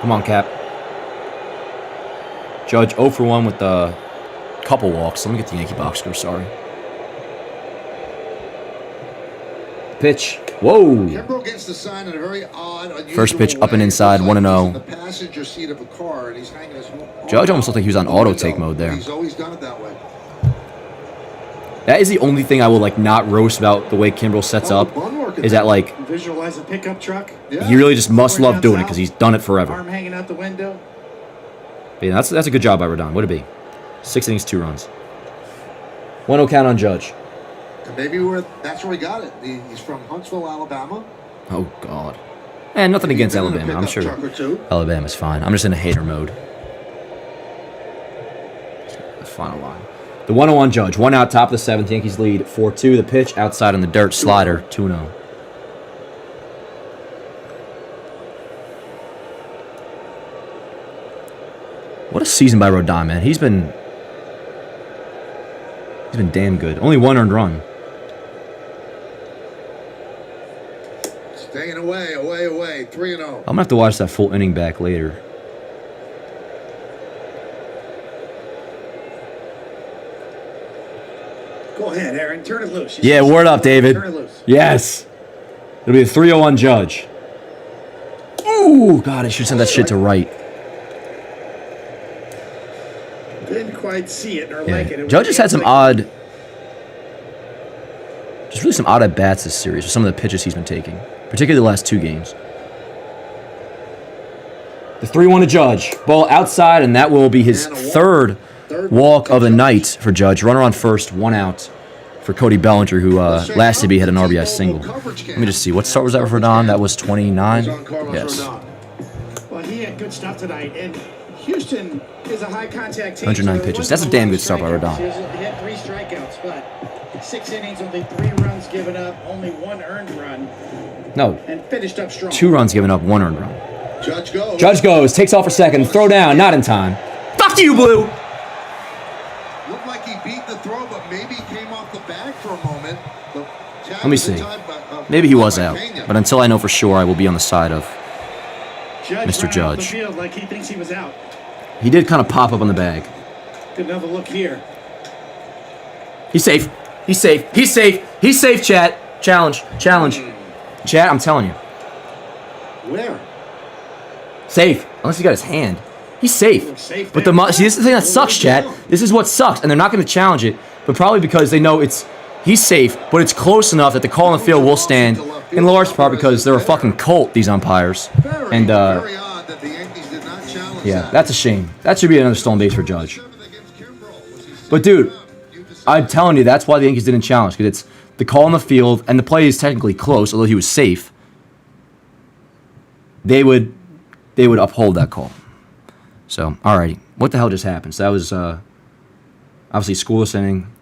S1: Come on, Cap. Judge 0 for 1 with a couple walks. Let me get the Yankee box score, sorry. Pitch. Whoa.
S3: Kimbrel gets the sign in a very odd, unusual
S1: First pitch up and
S3: way.
S1: inside,
S3: It's like
S1: 1-0.
S3: he's in the passenger seat of a car, and he's hanging his
S1: Judge almost looked like he was on auto
S3: window.
S1: take mode there.
S3: He's always done it that way.
S1: That is the only thing I will like not roast about the way Kimbrel sets
S3: Oh,
S1: up.
S3: bun work in
S1: Is
S3: there.
S1: that like
S2: Visualize a pickup truck.
S3: Yeah.
S1: he really just must
S2: Somewhere
S1: love doing it
S2: down
S1: because
S2: south.
S1: he's done it forever.
S2: Arm hanging out the window.
S1: But yeah, that's a good job by Rodon. What'd it be? 6 innings, 2 runs. 1-0 count on Judge.
S3: And maybe that's where we got it. He's from Huntsville, Alabama.
S1: Oh God. And nothing against
S3: He's been in a
S1: Alabama. I'm
S3: pickup
S1: sure
S3: truck or two.
S1: Alabama's fine. I'm just in a hater mode. The final line. The 1-0 on Judge. 1 out, top of the 7th. Yankees lead 4-2. The pitch outside on the dirt. Slider 2-0. What a season by Rodon, man. He's been damn good. Only 1 earned run.
S3: Staying away, 3-0.
S1: I'm gonna have to watch that full inning back later.
S2: Go ahead, Aaron. Turn it loose.
S1: Yeah, word up, David.
S2: Turn it loose.
S1: Yes. It'll be a 3-0 on Judge. Ooh, God, I should send that shit to right.
S2: Didn't quite see it or like it. It
S1: Yeah.
S2: was
S1: Judge has had some
S2: like-
S1: odd, just really some odd at-bats this series with some of the pitches he's been taking, particularly the last 2 games. The 3-1 to Judge. Ball outside, and that will be his third walk of the night for Judge. Runner on first, 1 out for Cody Bellinger, who last TB had an RBI single. Let me just see. What start was that for Don? That was 29? Yes.
S2: Well, he had good stuff tonight, and Houston is a high contact team.
S1: 109
S2: so it
S1: pitches.
S2: wasn't
S1: That's a
S2: lot
S1: damn
S2: of
S1: good start by
S2: strikeouts.
S1: Rodon.
S2: He had 3 strikeouts, but 6 innings, only 3 runs given up, only 1 earned run,
S1: No,
S2: and finished up strong.
S1: 2 runs given up, 1 earned run.
S3: Judge goes.
S1: Judge goes, takes off for second, throw down, not in time. Fuck you, Blue!
S3: Looked like he beat the throw, but maybe came off the bag for a moment.
S1: Let me see. Maybe he was out, but until I know for sure, I will be on the side of Mr.
S2: Mr.
S1: Judge.
S2: The field like he thinks he was out.
S1: He did kind of pop up on the bag.
S2: Good another look here.
S1: He's safe. He's safe. He's safe. He's safe, chat. Challenge. Challenge. Chat, I'm telling you.
S3: Where?
S1: Safe. Unless he got his hand. He's safe.
S2: Safe
S1: But
S2: there.
S1: see, this is the thing that sucks, chat. This is what sucks. And they're not going to challenge it. But probably because they know he's safe, but it's close enough that the call on the field will stand. In large part because they're a fucking cult, these umpires. And,
S3: Very odd that the Yankees did not challenge
S1: yeah,
S3: that.
S1: that's a shame. That should be another stolen base for Judge. But, dude, I'm telling you, that's why the Yankees didn't challenge. Because it's the call on the field, and the play is technically close, although he was safe. They would uphold that call. So, alrighty. What the hell just happened? So that was obviously scoreless inning.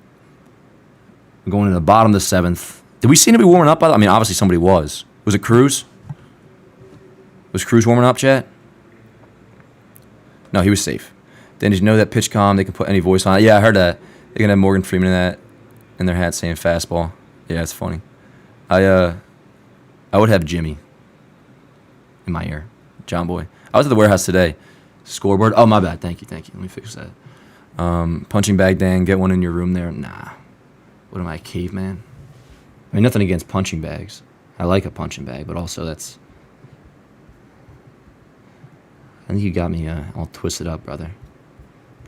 S1: We're going to the bottom of the 7th. Did we see anybody warming up? I mean, obviously somebody was. Was it Cruz? Was Cruz warming up, chat? No, he was safe. Then did you know that PitchCom, they can put any voice on it? Yeah, I heard that. They're going to have Morgan Freeman in their hat saying fastball. Yeah, it's funny. I would have Jimmy in my ear. John Boy. I was at the warehouse today. Scoreboard. Oh, my bad. Thank you. Let me fix that. Punching bag Dan, get one in your room there. Nah. What am I, a caveman? I mean, nothing against punching bags. I like a punching bag, but also I think you got me all twisted up, brother.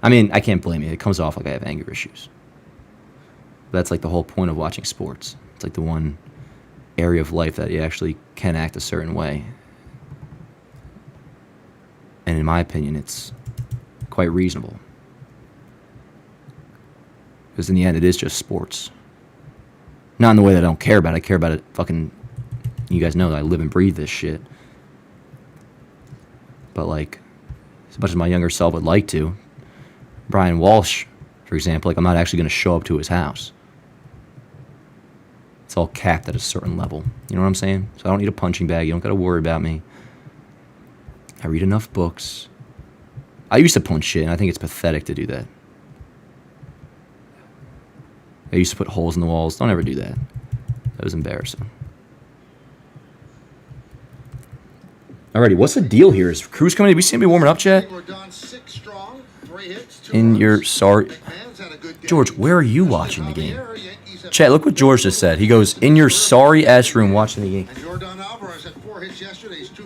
S1: I mean, I can't blame you. It comes off like I have anger issues. But that's like the whole point of watching sports. It's like the one area of life that you actually can act a certain way. And in my opinion, it's quite reasonable. Because in the end, it is just sports. Not in the way that I don't care about it. I care about it fucking... You guys know that I live and breathe this shit. But, like, as much as my younger self would like to, Brian Walsh, for example, like, I'm not actually going to show up to his house. It's all capped at a certain level. You know what I'm saying? So I don't need a punching bag. You don't got to worry about me. I read enough books. I used to punch shit, and I think it's pathetic to do that. I used to put holes in the walls. Don't ever do that. That was embarrassing. Alrighty, what's the deal here? Is Cruz coming in? Did we see anybody warming up, chat? In your sorry... George, where are you watching the game? Chat, look what George just said. He goes, in your sorry-ass room watching the game.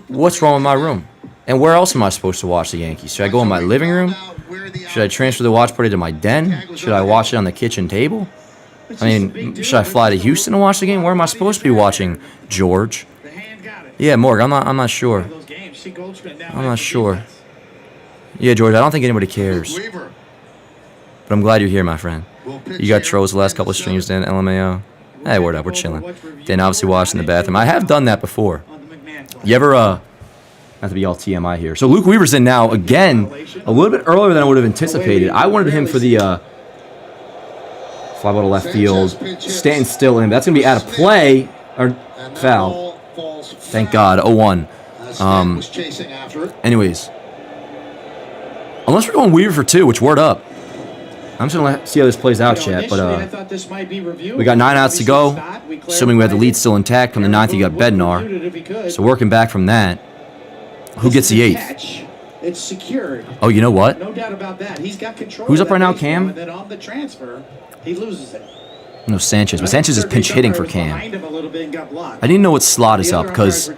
S1: What's wrong with my room? And where else am I supposed to watch the Yankees? Should I go in my living room? Should I transfer the watch party to my den? Should I watch it on the kitchen table? I mean, should I fly to Houston to watch the game? Where am I supposed to be watching, George? Yeah, Morg, I'm not sure. I'm not sure. Yeah, George, I don't think anybody cares. But I'm glad you're here, my friend. You got trolls the last couple of streams, Dan, LMAO. Hey, word up, we're chilling. Dan obviously watched in the bathroom. I have done that before. You ever, not to be all TMI here. So Luke Weaver's in now, again, a little bit earlier than I would have anticipated. I wanted him for the fly ball to left field. Stanton still in. That's going to be out of play, or foul. Thank God, 0-1. Anyways. Unless we're going Weaver for 2, which word up. I'm just going to see how this plays out, chat. But we got 9 outs to go. Assuming we have the lead still intact. From the 9th, you got Bednar. So working back from that. Who gets the 8th?
S2: It's secured.
S1: Oh, you know what?
S2: No doubt about that. He's got control.
S1: Who's up right now, Cam?
S2: And then on the transfer, he loses it.
S1: No, Sanchez. But Sanchez is pinch hitting for Cam. I didn't know what slot is up because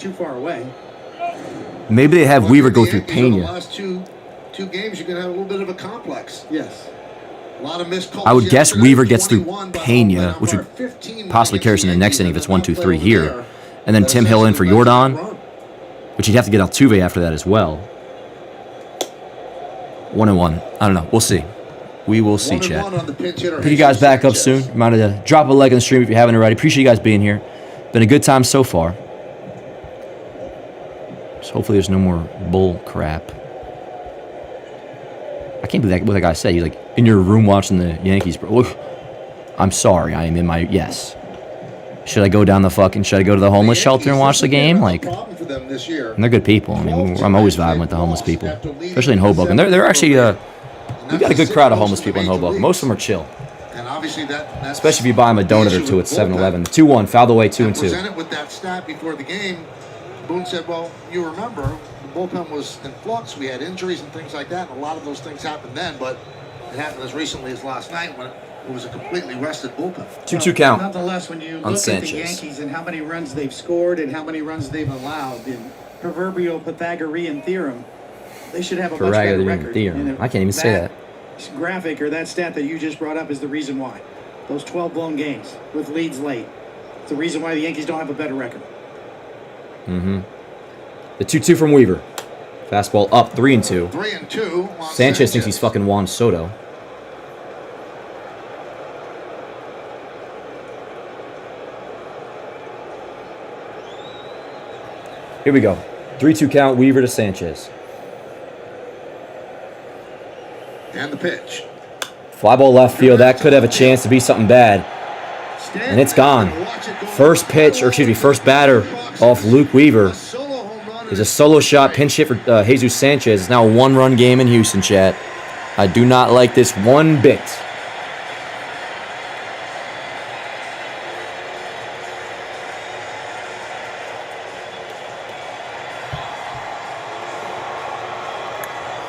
S1: maybe they have Weaver go through Pena.
S3: The last two games, you're going to have a little bit of a complex.
S2: Yes.
S3: A lot of missed calls.
S1: I would guess
S3: yesterday.
S1: Weaver gets through
S3: 21,
S1: Pena, which would possibly carry us in the next inning if it's 1-2-3 here. And then Tim Hill in for Jordan, which he'd have to get Altuve after that as well. 1-1. I don't know. We'll see. We will see, chat. Pick you guys back up soon. Reminder to drop a like on the stream if you haven't already. Appreciate you guys being here. Been a good time so far. So hopefully there's no more bull crap. I can't believe what that guy said. He's like, in your room watching the Yankees, bro. Look, I'm sorry. I am in my... Yes. Should I go down the fucking... Should I go to the homeless shelter and watch the game? Like... And they're good people. I mean, I'm always vibing with the homeless people. Especially in Hoboken. They're actually... we got a good crowd of homeless people in Hoboken. Most of them are chill. Especially if you buy them a donut or two at 7-Eleven. 2-1. Fouled away 2-2.
S3: Presented with that stat before the game, Boone said, well, you remember... The bullpen was in flux. We had injuries and things like that. And a lot of those things happened then, but it happened as recently as last night when it was a completely rested bullpen.
S1: 2-2 count.
S2: Nonetheless, when you
S1: on
S2: look
S1: Sanchez.
S2: at the Yankees and how many runs they've scored and how many runs they've allowed, the proverbial Pythagorean theorem They should have a
S1: For
S2: much better
S1: regular
S2: record.
S1: theorem.
S2: And
S1: I can't even say that.
S2: graphic or that stat that you just brought up is the reason why. Those 12 blown games with leads late. It's the reason why the Yankees don't have a better record.
S1: Mm-hmm. The 2-2 from Weaver. Fastball up, 3-2.
S3: 3-2.
S1: Sanchez thinks he's fucking Juan Soto. Here we go. 3-2 count, Weaver to Sanchez.
S3: And the pitch.
S1: Fly ball left field. That could have a chance to be something bad. And it's gone. First batter off Luke Weaver is a solo shot, pinch hit for Jesus Sanchez. It's now a one-run game in Houston, chat. I do not like this one bit.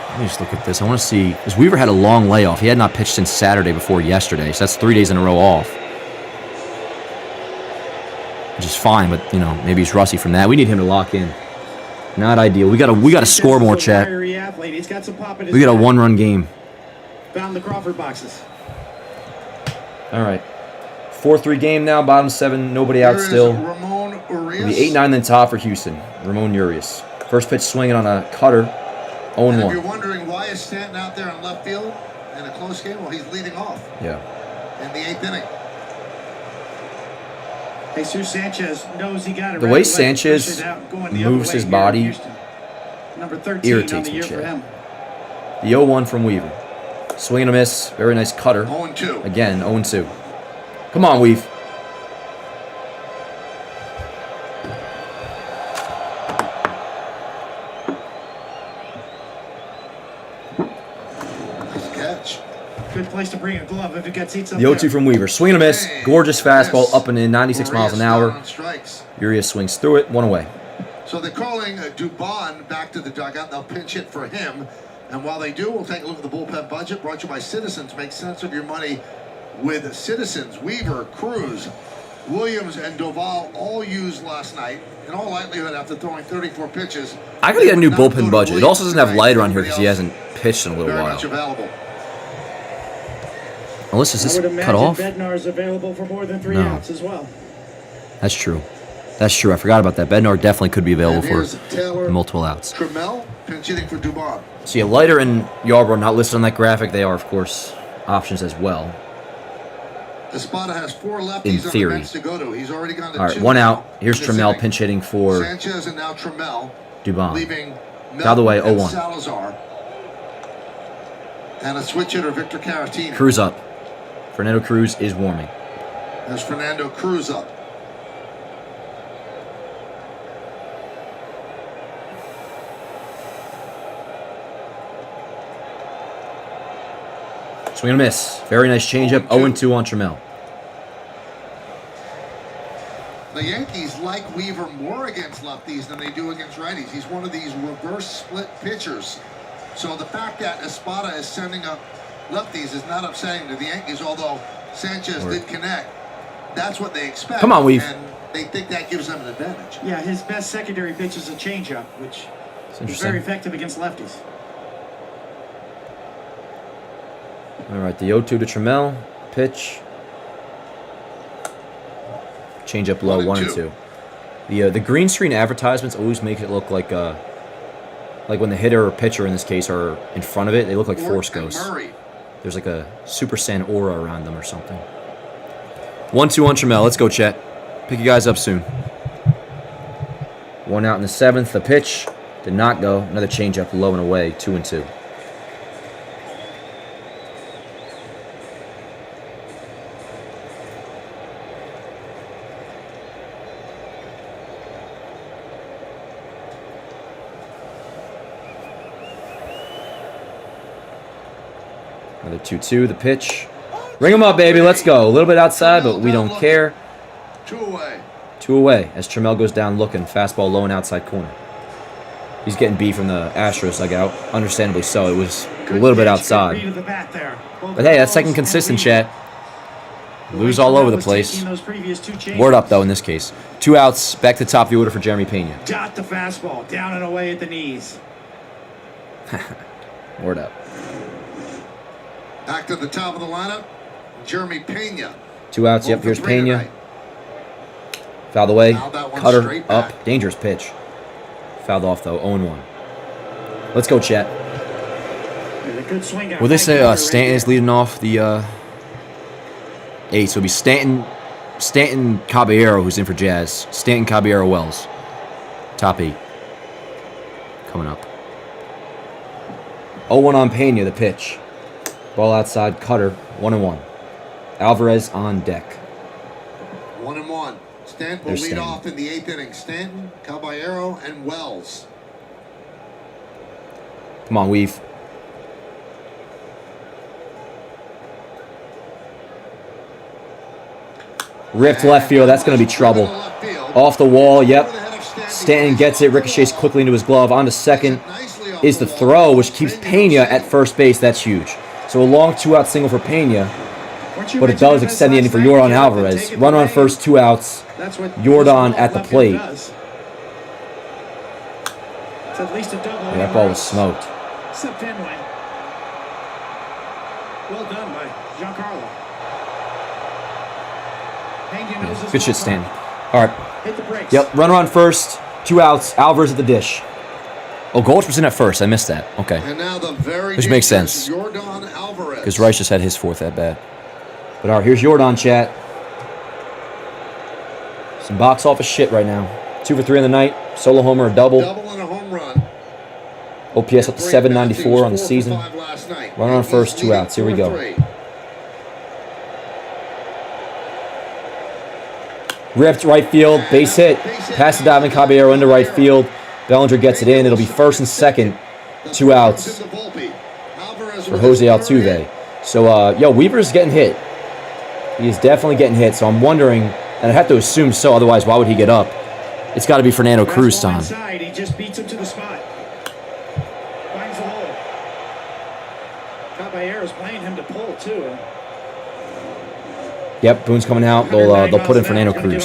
S1: Let me just look at this. I want to see, because Weaver had a long layoff. He had not pitched since Saturday before yesterday, so that's 3 days in a row off. Which is fine, but, you know, maybe he's rusty from that. We need him to lock in. Not ideal. We gotta score more, chat. We got a one-run game.
S2: Found the Crawford boxes.
S1: All right. 4-3 game now, bottom 7, nobody out still.
S3: Ramon Urias.
S1: The 8-9 then top for Houston. Ramon Urias. First pitch swinging on a cutter. 0-1.
S3: And if you're wondering why is Stanton out there in left field in a close game, well, he's leading off.
S1: Yeah.
S3: In the 8th inning.
S2: Jesus Sanchez knows he got it.
S1: The way Sanchez moves his body
S2: Number 13
S1: irritates
S2: on the
S1: me,
S2: year for
S1: Chad.
S2: him.
S1: The 0-1 from Weaver. Swing and a miss. Very nice cutter.
S3: 0-2.
S1: Again, 0-2. Come on, Weave.
S3: Nice catch.
S2: Good place to bring a glove if it gets seats up
S1: The 0-2 from Weaver. Swing and a miss. Gorgeous fastball up and in, 96 miles an hour. Urias swings through it. 1 away.
S3: So they're calling Dubon back to the dugout. They'll pinch hit for him. And while they do, we'll take a look at the bullpen budget brought to you by Citizens. Make sense of your money with Citizens. Weaver, Cruz, Williams, and Doval all used last night. In all likelihood, after throwing 34 pitches.
S1: I gotta get a new bullpen budget. It also doesn't have Lighter on here because he hasn't pitched in a little while. Unless is this cut off?
S2: Bednar's available for more than 3
S1: No.
S2: outs as well.
S1: That's true. That's true. I forgot about that. Bednar definitely could be available for multiple outs.
S3: Trammell, pinch hitting for Dubon.
S1: So yeah, Lighter and Yarbrough not listed on that graphic. They are, of course, options as well.
S3: Espada has 4 lefties
S1: In
S3: on the
S1: theory.
S3: bench to go to. He's already gone to
S1: All right,
S3: 2
S1: 1
S3: now
S1: out. Here's
S3: in this
S1: Trammell
S3: inning.
S1: pinch hitting for
S3: Sanchez and now Trammell,
S1: Dubon.
S3: leaving
S1: Out of the way,
S3: Melton and
S1: 0-1.
S3: Salazar. And a switch hitter, Victor Caratini.
S1: Cruz up. Fernando Cruz is warming.
S3: There's Fernando Cruz up.
S1: Swing and a miss. Very nice changeup. 0-2 on Trammell.
S3: The Yankees like Weaver more against lefties than they do against righties. He's one of these reverse split pitchers. So the fact that Espada is sending up lefties is not upsetting to the Yankees, although Sanchez did connect. That's what they expect.
S1: Come on, Weave.
S3: And they think that gives them an advantage.
S2: Yeah, his best secondary pitch is a changeup, which is very effective against lefties.
S1: All right, the 0-2 to Trammell. Pitch. Change up low, 1-2. The green screen advertisements always make it look like when the hitter or pitcher in this case are in front of it, they look like Force Ghosts. There's like a Super Saiyan aura around them or something. 1-2 on Trammell. Let's go, chat. Pick you guys up soon. 1 out in the 7th. The pitch did not go. Another change up low and away, 2-2. Another 2-2, the pitch. Ring him up, baby. Let's go. A little bit outside, but we don't care.
S3: 2 away.
S1: 2 away as Trammell goes down looking. Fastball low and outside corner. He's getting beat from the Astros dugout. Understandably so. It was a little bit outside. But hey, that's second consistent, chat. Lose all over the place. Word up, though, in this case. 2 outs. Back to the top of the order for Jeremy Pena.
S2: Got the fastball. Down and away at the knees.
S1: Word up.
S3: Back to the top of the lineup, Jeremy Pena.
S1: 2 outs. Yep, here's Pena. Fouled away. Cutter up. Dangerous pitch. Fouled off, though. 0-1. Let's go, chat. Will they say Stanton is leading off the 8? So it'll be Stanton Caballero, who's in for Jazz. Stanton Caballero Wells. Top 8. Coming up. 0-1 on Pena, the pitch. Ball outside, Cutter, 1-1. Alvarez on deck.
S3: 1-1. Stanton will lead off in the 8th inning. Stanton, Caballero, and Wells.
S1: Come on, Weave. Ripped left field. That's going to be trouble. Off the wall. Yep. Stanton gets it. Ricochets quickly into his glove. On to second is the throw, which keeps Pena at first base. That's huge. So a long 2-out single for Pena. But it does extend the inning for Yordan Alvarez. Runner on first, 2 outs. Yordan at the plate. Yeah, that ball was smoked.
S2: Well done by Giancarlo.
S1: Good shit, Stanton. All right. Yep, runner on first, 2 outs. Alvarez at the dish. Oh, Goldschmidt's in at first. I missed that. Okay.
S3: And now the very
S1: which makes sense.
S3: Yordan Alvarez.
S1: Because Rice just had his 4th at bat. But all right, here's Yordan, chat. Some box office shit right now. 2 for 3 in the night. Solo homer, a double.
S3: Double and a home run.
S1: OPS up to 794 on the season. Runner on first, 2 outs. Here we go. Ripped right field, base hit. Pass to Davin Caballero into right field. Bellinger gets it in. It'll be first and second, 2 outs for Jose Altuve. So, Weaver's getting hit. He is definitely getting hit. So I'm wondering, and I have to assume so. Otherwise, why would he get up? It's got to be Fernando Cruz time.
S2: He just beats him to the spot. Finds the hole. Caballero's playing him to pull too.
S1: Yep, Boone's coming out. They'll put in Fernando Cruz.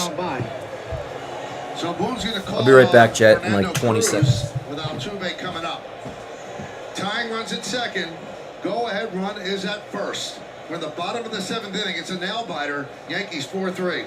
S3: So Boone's gonna call.
S1: I'll be right back, Jet, in like 20 seconds.
S3: With Altuve coming up. Tying runs at second. Go-ahead run is at first. We're in the bottom of the 7th inning. It's a nail-biter. Yankees 4-3.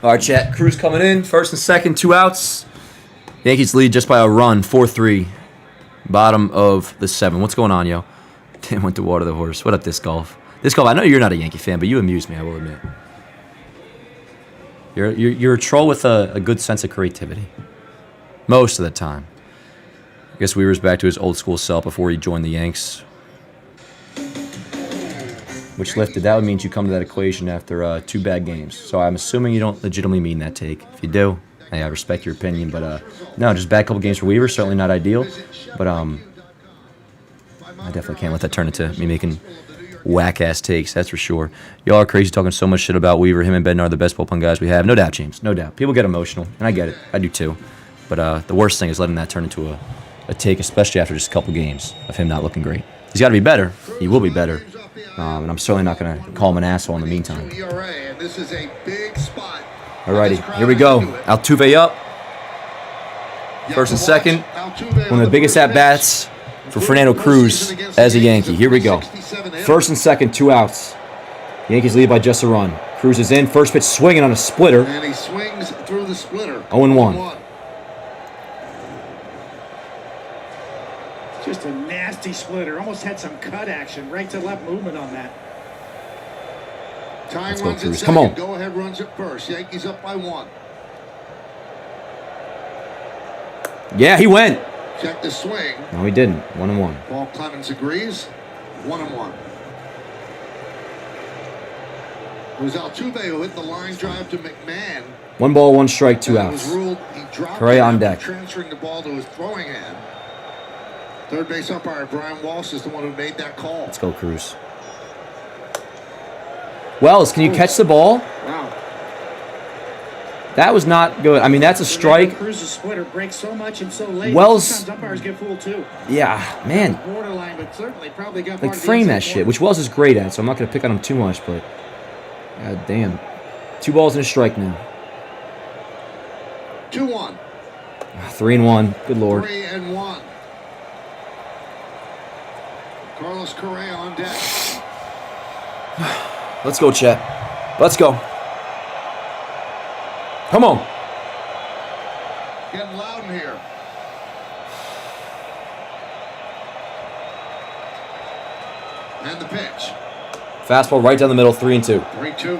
S1: All right, chat. Cruz coming in. First and second, 2 outs. Yankees lead just by a run, 4-3. Bottom of the 7. What's going on, yo? Tim went to water the horse. What up, Disc Golf? Disc Golf, I know you're not a Yankee fan, but you amuse me, I will admit. You're a troll with a good sense of creativity. Most of the time. I guess Weaver's back to his old school self before he joined the Yanks. Which lifted, that would mean you come to that equation after 2 bad games. So I'm assuming you don't legitimately mean that take. If you do, hey, I respect your opinion, but no, just bad couple games for Weaver, certainly not ideal. But I definitely can't let that turn into me making whack-ass takes, that's for sure. Y'all are crazy talking so much shit about Weaver. Him and Bednar are the best bullpen guys we have. No doubt, James, no doubt. People get emotional, and I get it. I do too. But the worst thing is letting that turn into a take, especially after just a couple games of him not looking great. He's got to be better. He will be better. And I'm certainly not going to call him an asshole in the meantime. Alrighty, here we go. Altuve up. First and second. One of the biggest at-bats for Fernando Cruz as a Yankee. Here we go. First and second, 2 outs. Yankees lead by just a run. Cruz is in. First pitch swinging on a splitter.
S3: And he swings through the splitter.
S1: 0-1.
S2: Just a nasty splitter. Almost had some cut action. Right to left movement on that.
S3: Tying
S1: Let's go,
S3: runs at
S1: Cruz.
S3: second.
S1: Come on.
S3: Go ahead runs at first. Yankees up by 1.
S1: Yeah, he went.
S3: Check the swing.
S1: No, he didn't. 1-1.
S3: Paul Clemens agrees. 1-1. It was Altuve who hit the line drive to McMahon.
S1: 1 ball, 1 strike, 2
S3: It
S1: outs.
S3: was ruled he dropped
S1: Correa
S3: it
S1: on
S3: after
S1: deck.
S3: transferring the ball to his throwing hand. Third base umpire Brian Walsh is the one who made that call.
S1: Let's go, Cruz. Wells, can you catch the ball?
S2: Wow.
S1: That was not good. I mean, that's a strike.
S2: Cruz's splitter breaks so much and so late.
S1: Wells-
S2: Sometimes umpires get fooled too.
S1: Yeah, man.
S2: Borderline, but certainly probably got
S1: Like,
S2: part of the
S1: frame
S2: inside
S1: that shit,
S2: corner.
S1: which Wells is great at, so I'm not going to pick on him too much, but... God damn. 2 balls and a strike now.
S3: 2-1.
S1: 3-1. Good lord.
S3: 3-1. Carlos Correa on deck.
S1: Let's go, Chet. Let's go. Come on.
S3: Getting loud in here. And the pitch.
S1: Fastball right down the middle, 3-2.
S3: 3-2.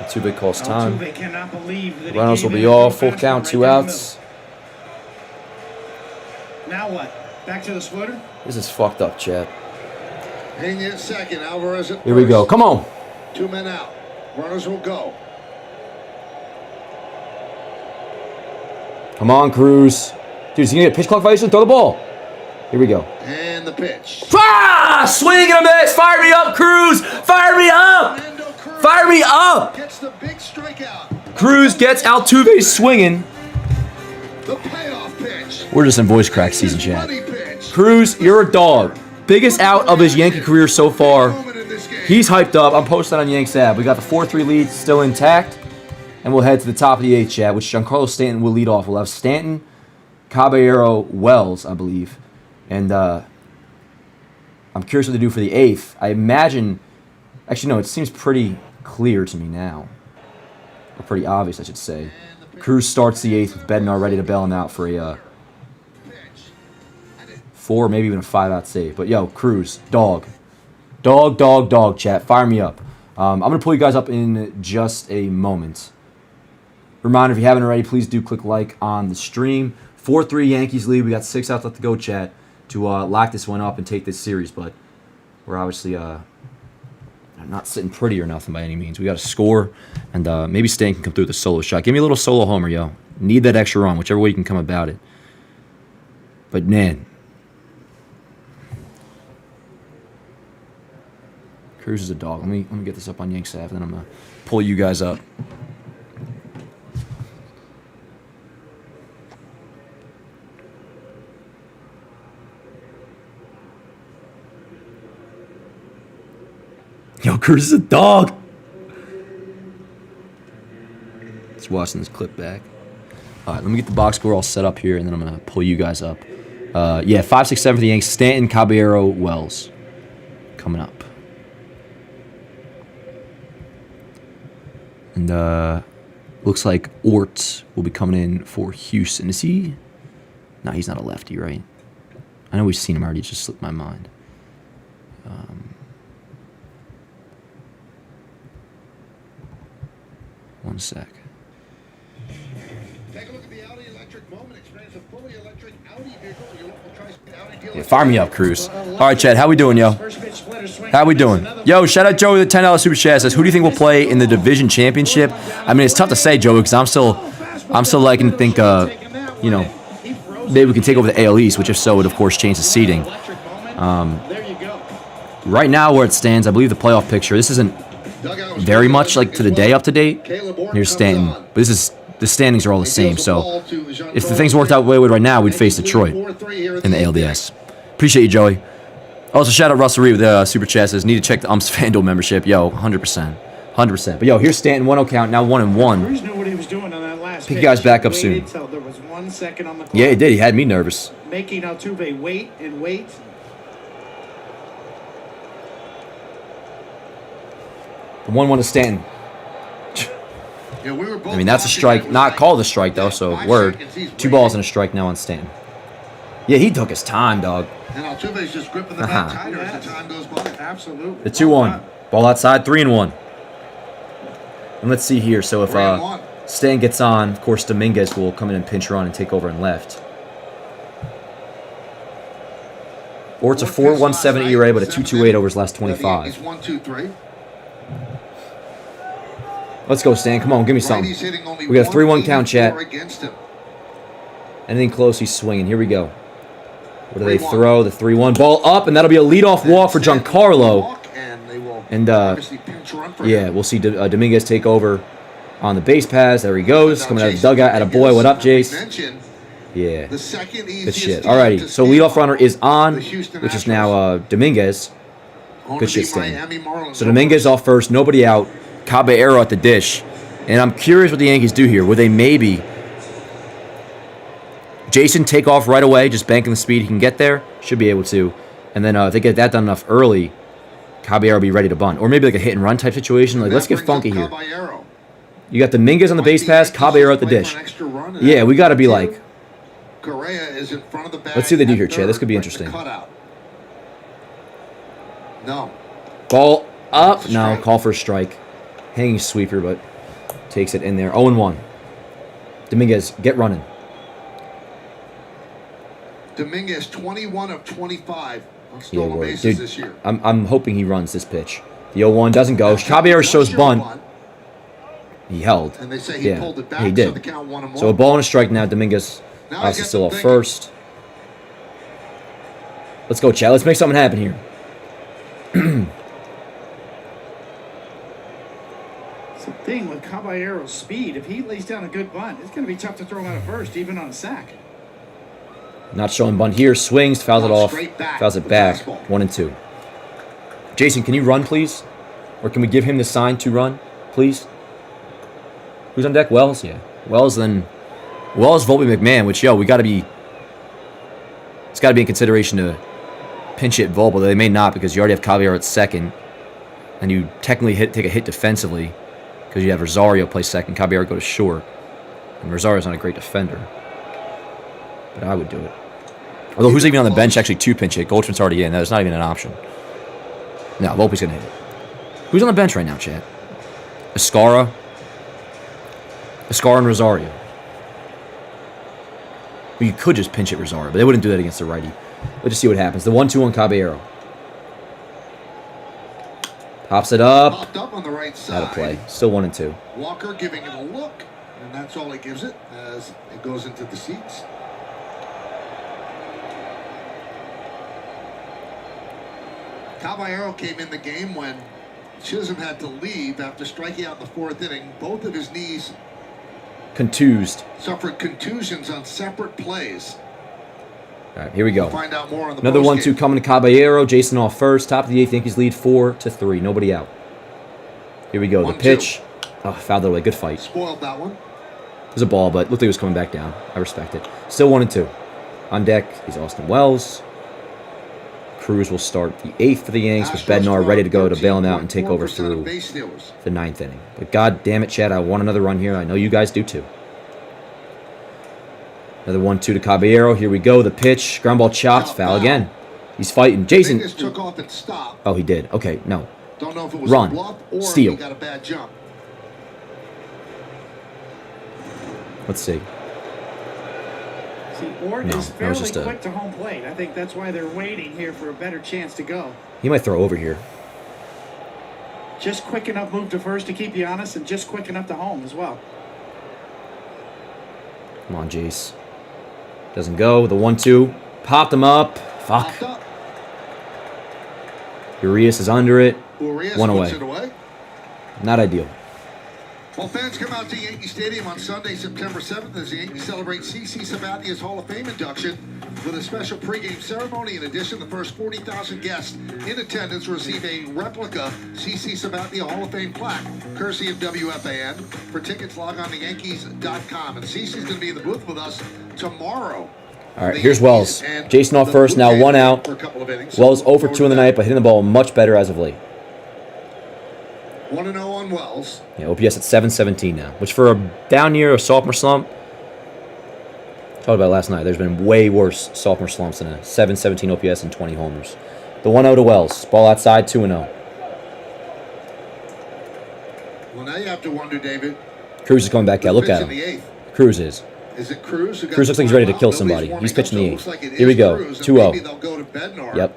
S1: Two big calls time.
S2: Altuve cannot believe that he
S1: Runners will
S2: gave
S1: be
S2: in
S1: all
S2: to a
S1: full
S2: fastball
S1: count,
S2: right
S1: 2
S2: down the
S1: outs.
S2: middle. Now what? Back to the splitter?
S1: This is fucked up, Chet.
S3: Hitting at second. Alvarez at
S1: Here we go.
S3: first.
S1: Come on.
S3: 2 men out. Runners will go.
S1: Come on, Cruz. Dude, is he going to get a pitch clock violation? Throw the ball. Here we go.
S3: And the pitch.
S1: Ah! Swing and a miss. Fire me up, Cruz. Fire me up.
S3: Fernando Cruz
S1: Fire me up.
S3: gets the big strikeout.
S1: Cruz gets Altuve swinging.
S3: The payoff pitch.
S1: We're just in voice crack season, Chat.
S3: Money pitch.
S1: Cruz, you're a dog. Biggest out of his Yankee career so far.
S3: Moment in this game.
S1: He's hyped up. I'm posting on Yanks app. We got the 4-3 lead still intact. And we'll head to the top of the 8th, Chat, which Giancarlo Stanton will lead off. We'll have Stanton, Caballero, Wells, I believe. And I'm curious what they do for the 8th. I imagine... Actually, no, it seems pretty clear to me now. Or pretty obvious, I should say. Cruz starts the 8th with Bednar ready to bail him out for a 4, maybe even a 5-out save. But, yo, Cruz, dog. Dog, Chat. Fire me up. I'm going to pull you guys up in just a moment. Reminder, if you haven't already, please do click like on the stream. 4-3 Yankees lead. We got 6 outs left to go, Chat, to lock this one up and take this series. But we're obviously not sitting pretty or nothing by any means. We got to score, and maybe Stan can come through with a solo shot. Give me a little solo homer, yo. Need that extra run, whichever way you can come about it. But, man. Cruz is a dog. Let me get this up on Yanks app, and then I'm going to pull you guys up. Yo, Cruz is a dog. Let's watch this clip back. All right, let me get the box score all set up here, and then I'm going to pull you guys up. Yeah, 5, 6, 7 for the Yanks. Stanton, Caballero, Wells coming up. And looks like Ort will be coming in for Houston. Is he? No, he's not a lefty, right? I know we've seen him already. It just slipped my mind. One sec.
S3: Take a look at the Audi electric moment. Experience a fully electric Audi vehicle at your local Tri-State Audi dealer.
S1: Yeah, fire me up, Cruz. All right, Chad, how we doing, yo? How we doing? Yo, shout out Joey with the $10 super chat. Says, who do you think will play in the division championship? I mean, it's tough to say, Joey, because I'm still liking to think, you know, maybe we can take over the AL East, which if so would of course change the seeding. Right now, where it stands, I believe the playoff picture. This isn't very much like to the day up to date. Here's Stanton, but the standings are all the same. So if the things worked out the way we would right now, we'd face Detroit in the ALDS. Appreciate you, Joey. Also, shout out Russell Reed with the super chat. Says, need to check the UMPS FanDuel membership. Yo, 100%. 100%. But yo, here's Stanton, 1-0 count, now 1-1. Pick you guys back up soon.
S2: Until there was 1 second on the clock.
S1: Yeah, he did. He had me nervous.
S2: Making Altuve wait and wait.
S1: The 1-1 to Stanton.
S3: Yeah, we were both
S1: I mean, that's a
S3: watching.
S1: strike.
S3: It was
S1: Not
S3: like,
S1: called a strike, though, so
S3: 5
S1: word.
S3: seconds, he's
S1: 2 balls
S3: waiting.
S1: and a strike now on Stanton. Yeah, he took his time, dog.
S3: And Altuve's just gripping the bat tighter as the time goes by.
S2: Absolutely.
S1: The 2-1. Ball outside, 3-1. And let's see here. So if
S3: 3-1.
S1: Stan gets on, of course, Dominguez will come in and pinch run and take over and left. Or it's a 4.17 ERA, but a 2.28 over his last 25.
S3: He's 1-2-3.
S1: Let's go, Stan. Come on, give me something. We got a 3-1 count, chat.
S3: Against him.
S1: Anything close, he's swinging. Here we go. What do they throw? The 3-1 ball up, and that'll be a leadoff walk for Giancarlo. And yeah, we'll see Dominguez take over on the base pass. There he goes, coming out of the dugout. At a boy, what up, Jace? Yeah, good shit. Alrighty, so leadoff runner is on, which is now Dominguez. Good shit, Stan. So Dominguez off first, nobody out. Caballero at the dish, and I'm curious what the Yankees do here. Would they maybe Jason take off right away, just banking the speed he can get there? Should be able to. And then if they get that done enough early, Caballero will be ready to bunt. Or maybe like a hit and run type situation. Like, let's get funky here. You got Dominguez on the base pass, Caballero at the dish. Yeah, we got to be like... Let's see what they do here, Chad. This could be interesting.
S3: No.
S1: Ball up. No, call for a strike. Hanging sweeper, but takes it in there. 0-1. Dominguez, get running.
S3: Dominguez, 21 of 25 on
S1: Yeah,
S3: stolen
S1: word.
S3: bases
S1: Dude,
S3: this year.
S1: I'm hoping he runs this pitch. The 0-1 doesn't go. Caballero shows bunt. He held.
S3: And they say he pulled it back,
S1: he did.
S3: so the count 1-1.
S1: So a ball and a strike now. Dominguez obviously still off first. Let's go, Chad. Let's make something happen here.
S2: It's the thing with Caballero's speed. If he lays down a good bunt, it's going to be tough to throw him out of first, even on a sack.
S1: Not showing bunt here. Swings, fouls it off. Fouls it back. 1-2. Jason, can you run, please? Or can we give him the sign to run, please? Who's on deck? Wells? Yeah. Wells, then... Wells, Volpe, McMahon, which, yo, we got to be... It's got to be in consideration to pinch hit Volpe, though they may not because you already have Caballero at second. And you technically take a hit defensively because you have Rosario play second. Caballero go to short. And Rosario's not a great defender. But I would do it. Although who's even on the bench actually to pinch hit? Goldschmidt's already in. That's not even an option. No, Volpe's going to hit it. Who's on the bench right now, Chad? Escara and Rosario. Well, you could just pinch hit Rosario, but they wouldn't do that against the righty. Let's just see what happens. The 1-2 on Caballero. Pops it up.
S3: Popped up on the right side.
S1: Out of play. Still 1-2.
S3: Walker giving it a look, and that's all he gives it as it goes into the seats. Caballero came in the game when Chisholm had to leave after striking out in the 4th inning. Both of his knees
S1: Contused.
S3: suffered contusions on separate plays.
S1: All right, here we go.
S3: We'll find out more on the
S1: Another
S3: postgame.
S1: 1-2 coming to Caballero. Jason off first. Top of the 8th. Yankees lead 4-3. Nobody out. Here we go. The
S3: 1-2.
S1: pitch. Oh, fouled it away. Good fight.
S3: Spoiled that one.
S1: It was a ball, but looked like it was coming back down. I respect it. Still 1-2. On deck is Austin Wells. Cruz will start the 8th for the Yanks with Bednar ready to go to bail him out and take over through the 9th inning. But god damn it, Chad, I want another run here. I know you guys do too. Another 1-2 to Caballero. Here we go. The pitch. Ground ball chopped. Foul again. He's fighting. Jason.
S3: Took off and stopped.
S1: Oh, he did. Okay, no.
S3: Don't know if it was
S1: Run.
S3: a bluff or
S1: Steal.
S3: he got a bad jump.
S1: Let's see.
S2: See, Ort
S1: No,
S2: is
S1: that was
S2: fairly
S1: just a-
S2: quick to home plate. I think that's why they're waiting here for a better chance to go.
S1: He might throw over here.
S2: Just quick enough move to first to keep you honest, and just quick enough to home as well.
S1: Come on, Jace. Doesn't go. The 1-2. Popped him up. Fuck.
S3: Popped up.
S1: Urias is under it.
S3: Urias
S1: One
S3: puts
S1: away.
S3: it away.
S1: Not ideal.
S3: Well, fans come out to Yankee Stadium on Sunday, September 7th, as the Yankees celebrate C.C. Sabathia's Hall of Fame induction with a special pregame ceremony. In addition, the first 40,000 guests in attendance receive a replica C.C. Sabathia Hall of Fame plaque, courtesy of WFAN. For tickets, log on to Yankees.com. And C.C.'s going to be in the booth with us tomorrow.
S1: All right, here's Wells. Jason off first, now 1 out. Wells 0 for 2 in the night, but hitting the ball much better as of late.
S3: 1-0 on Wells.
S1: Yeah, OPS at 717 now, which for a down year, a sophomore slump, talked about it last night, there's been way worse sophomore slumps than a 717 OPS and 20 homers. The 1-0 to Wells. Ball outside, 2-0.
S3: Well, now you have to wonder, David.
S1: Cruz is coming back out. Look at him. Cruz is.
S3: Is it Cruz?
S1: Cruz looks like he's ready to kill somebody. He's pitching the 8th. Here we go. 2-0.
S3: They'll go to Bednar.
S1: Yep.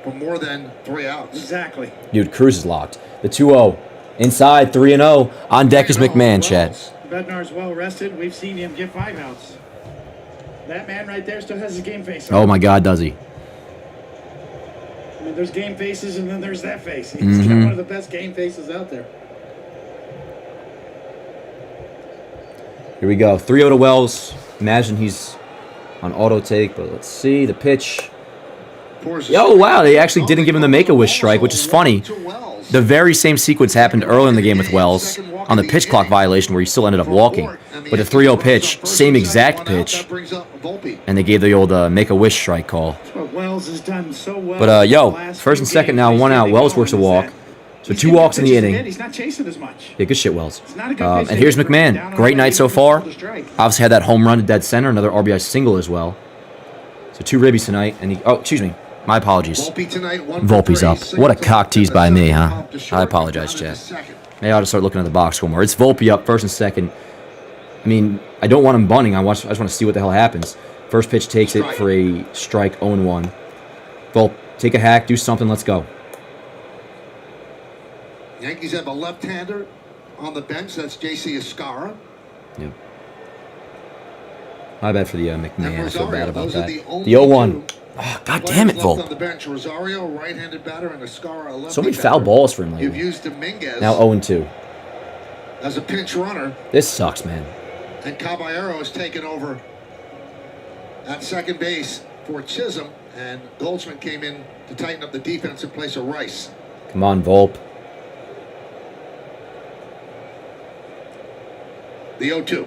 S3: For more than 3 outs.
S2: Exactly.
S1: Dude, Cruz is locked. The 2-0. Inside, 3-0. On deck is McMahon, Chad.
S2: Bednar's well rested. We've seen him get 5 outs. That man right there still has his game face.
S1: Oh, my God, does he?
S2: I mean, there's game faces, and then there's that face. He's got one of the best game faces out there.
S1: Here we go. 3-0 to Wells. Imagine he's on auto take, but let's see. The pitch. Oh, wow. They actually didn't give him the Make-A-Wish strike, which is funny. The very same sequence happened early in the game with Wells on the pitch clock violation where he still ended up walking. But the 3-0 pitch, same exact pitch, and they gave the old Make-A-Wish strike call.
S2: Wells has done so well.
S1: But, yo, first and second now, 1 out. Wells works a walk. So 2 walks in the inning.
S2: He's not chasing as much.
S1: Yeah, good shit, Wells. And here's McMahon. Great night so far. Obviously had that home run to dead center, another RBI single as well. So 2 ribbies tonight. And oh, excuse me. My apologies. Volpe's up. What a cock tease by me, huh? I apologize, Chad. Maybe I ought to start looking at the box score more. It's Volpe up, first and second. I mean, I don't want him bunting. I just want to see what the hell happens. First pitch takes it for a strike, 0-1. Volpe, take a hack, do something, let's go.
S3: Yankees have a left-hander on the bench. That's J.C. Escara.
S1: Yep. My bad for the McMahon. I feel bad about that. The 0-1. Oh, God damn it, Volpe.
S3: On the bench, Rosario, right-handed batter, and Escara,
S1: so many foul balls for him lately.
S3: You've used Dominguez
S1: now 0-2.
S3: As a pinch runner.
S1: This sucks, man.
S3: And Caballero has taken over at second base for Chisholm, and Goldschmidt came in to tighten up the defense in place of Rice.
S1: Come on, Volpe.
S3: The 0-2.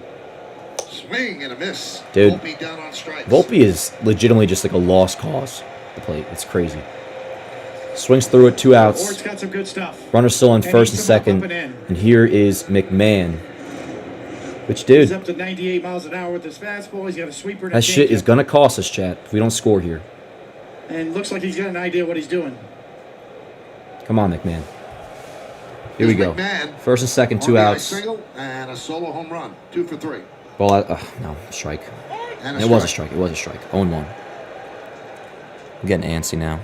S3: Swing and a miss.
S1: Dude,
S3: Volpe down on strikes.
S1: Volpe is legitimately just like a lost cause at the plate. It's crazy. Swings through it, 2 outs.
S2: Ort's got some good stuff.
S1: Runner still on first and second. And here is McMahon. Which, dude,
S2: he's up to 98 miles an hour with his fastball. He's got a sweeper.
S1: That shit is going to cost us, chat, if we don't score here.
S2: And looks like he's got an idea what he's doing.
S1: Come on, McMahon. Here we go. First and second, 2 outs.
S3: Single and a solo home run. 2 for 3.
S1: Ball out. No, strike. It was a strike. It was a strike. 0-1. I'm getting antsy now.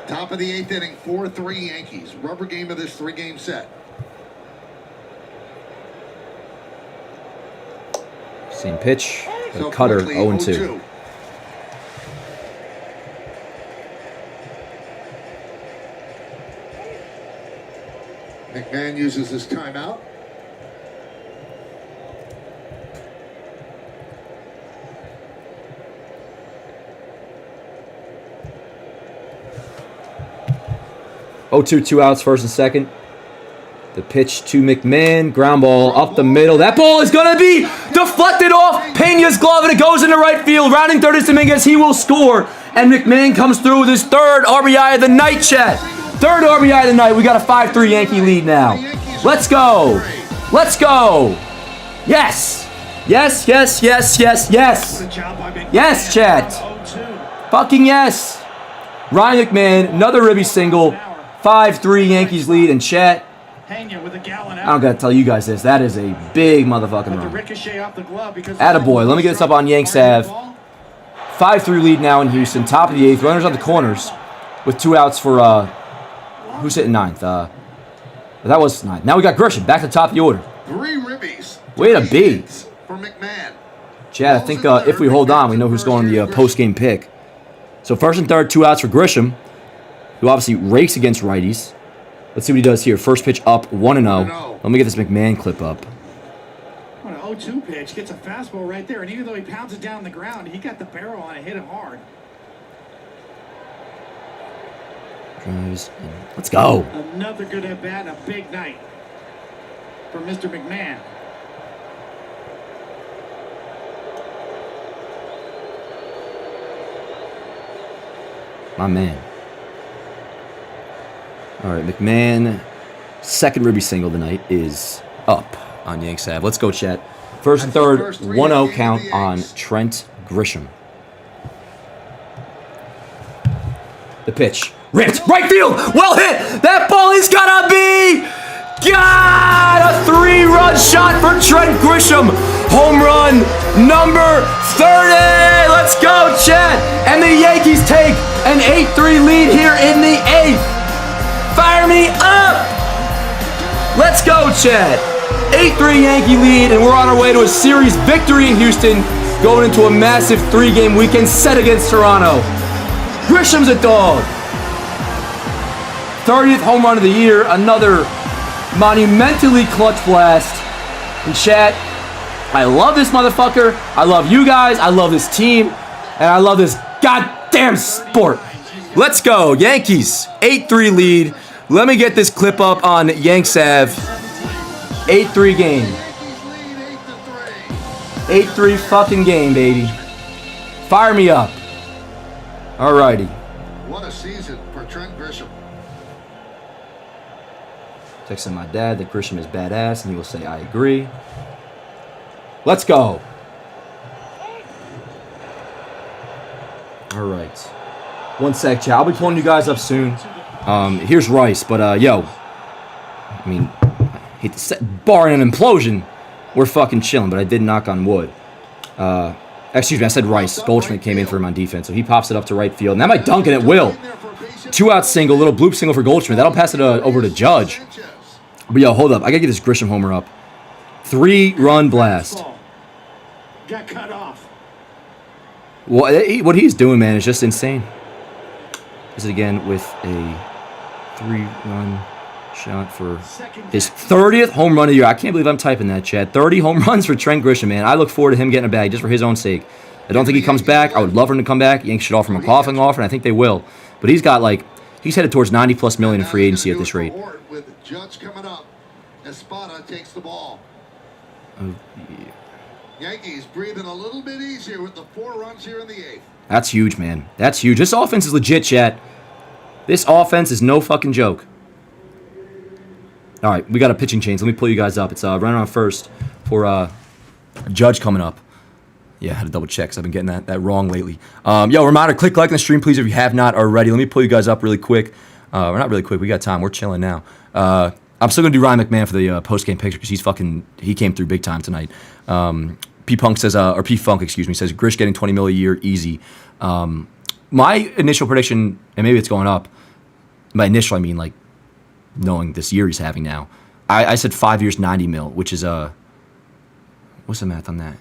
S3: Top of the 8th inning, 4-3 Yankees. Rubber game of this 3-game set.
S1: Same pitch. So cutter, 0-2.
S3: McMahon uses his timeout.
S1: Oh, 2 outs, first and second. The pitch to McMahon. Ground ball up the middle. That ball is going to be deflected off Pena's glove, and it goes into right field. Rounding third is Dominguez. He will score. And McMahon comes through with his 3rd RBI of the night, chat. 3rd RBI of the night. We got a 5-3 Yankee lead now. Let's go. Let's go. Yes. Yes, yes, yes, yes, yes. Yes, chat. Fucking yes. Ryan McMahon, another ribby single. 5-3 Yankees lead, and chat. I don't gotta tell you guys this. That is a big motherfucking run. Attaboy. Let me get this up on Yanks Ave. 5-3 lead now in Houston. Top of the 8th. Runners on the corners with 2 outs for who's hitting 9th? That was 9th. Now we got Grisham back to the top of the order.
S3: 3 ribbies.
S1: Way to be.
S3: For McMahon.
S1: Chad, I think if we hold on, we know who's going the post-game pick. So first and third, 2 outs for Grisham, who obviously rakes against righties. Let's see what he does here. First pitch up, 1-0. Let me get this McMahon clip up.
S2: What an 0-2 pitch. Gets a fastball right there. And even though he pounds it down the ground, he got the barrel on it, hit it hard.
S1: Drives. Let's go.
S2: Another good at bat and a big night for Mr. McMahon.
S1: My man. All right, McMahon, second ribby single tonight is up on Yanks Ave. Let's go, chat. First and third, 1-0 count on Trent Grisham. The pitch. Ripped. Right field. Well hit. That ball is gonna be... God! A 3-run shot for Trent Grisham. Home run number 30. Let's go, chat. And the Yankees take an 8-3 lead here in the 8th. Fire me up. Let's go, chat. 8-3 Yankee lead, and we're on our way to a series victory in Houston, going into a massive 3-game weekend set against Toronto. Grisham's a dog. 30th home run of the year. Another monumentally clutch blast. And chat, I love this motherfucker. I love you guys. I love this team. And I love this goddamn sport. Let's go. Yankees, 8-3 lead. Let me get this clip up on Yanks Ave. 8-3 game. 8-3 fucking game, baby. Fire me up. Alrighty.
S3: What a season for Trent Grisham.
S1: Texting my dad that Grisham is badass, and he will say, I agree. Let's go. All right. One sec, chat. I'll be pulling you guys up soon. Here's Rice, but, yo. I mean, I hate to say, barring an implosion, we're fucking chilling, but I did knock on wood. Excuse me, I said Rice. Goldschmidt came in for him on defense, so he pops it up to right field. And that might dunk it at will. 2-out single, little bloop single for Goldschmidt. That'll pass it over to Judge. But yo, hold up. I gotta get this Grisham homer up. 3-run blast.
S2: Got cut off.
S1: What he's doing, man, is just insane. Is it again with a 3-run shot for his 30th home run of the year. I can't believe I'm typing that, Chad. 30 home runs for Trent Grisham, man. I look forward to him getting a bag just for his own sake. I don't think he comes back. I would love for him to come back. Yankees should offer him a qualifying offer, and I think they will. But he's got, like, he's headed towards $90+ million in free agency at this rate.
S3: With Judge coming up, Espada takes the ball.
S1: Oh, yeah.
S3: Yankees breathing a little bit easier with the 4 runs here in the 8th.
S1: That's huge, man. That's huge. This offense is legit, chat. This offense is no fucking joke. All right, we got a pitching change. Let me pull you guys up. It's running on first for Judge coming up. Yeah, I had to double check because I've been getting that wrong lately. Yo, reminder, click like on the stream, please, if you have not already. Let me pull you guys up really quick. We're not really quick. We got time. We're chilling now. I'm still going to do Ryan McMahon for the post-game picture because he came through big time tonight. P-Funk says, or P-Funk, excuse me, says, Grish getting $20 million a year, easy. My initial prediction, and maybe it's going up, by initial I mean like knowing this year he's having now, I said 5 years, $90 million, which is, what's the math on that?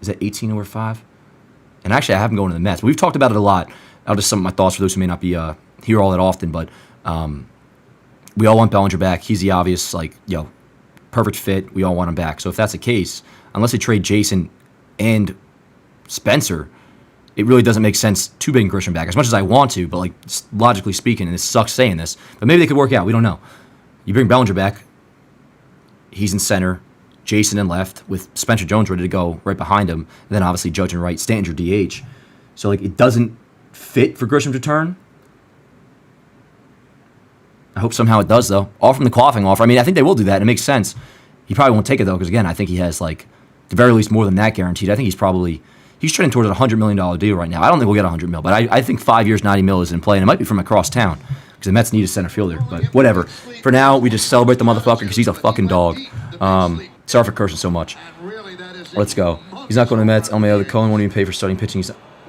S1: Is that 18 over 5? And actually, I haven't gone to the Mets. We've talked about it a lot. I'll just sum up my thoughts for those who may not be here all that often, but we all want Bellinger back. He's the obvious, like, perfect fit. We all want him back. So if that's the case, unless they trade Jason and Spencer, it really doesn't make sense to bring Grisham back. As much as I want to, but like logically speaking, and it sucks saying this, but maybe they could work out. We don't know. You bring Bellinger back, he's in center, Jason in left, with Spencer Jones ready to go right behind him, and then obviously Judge and right, Stanton your DH. So like it doesn't fit for Grisham to turn. I hope somehow it does, though. Offer him the qualifying offer. I mean, I think they will do that. It makes sense. He probably won't take it, though, because, again, I think he has, like, at the very least more than that guaranteed. I think he's trending towards a $100 million deal right now. I don't think we'll get $100 million, but I think 5 years, $90 million is in play, and it might be from across town, because the Mets need a center fielder. But whatever. For now, we just celebrate the motherfucker because he's a fucking dog. Sorry for cursing so much. Let's go. He's not going to the Mets. LMAO, the Cohen won't even pay for starting pitching.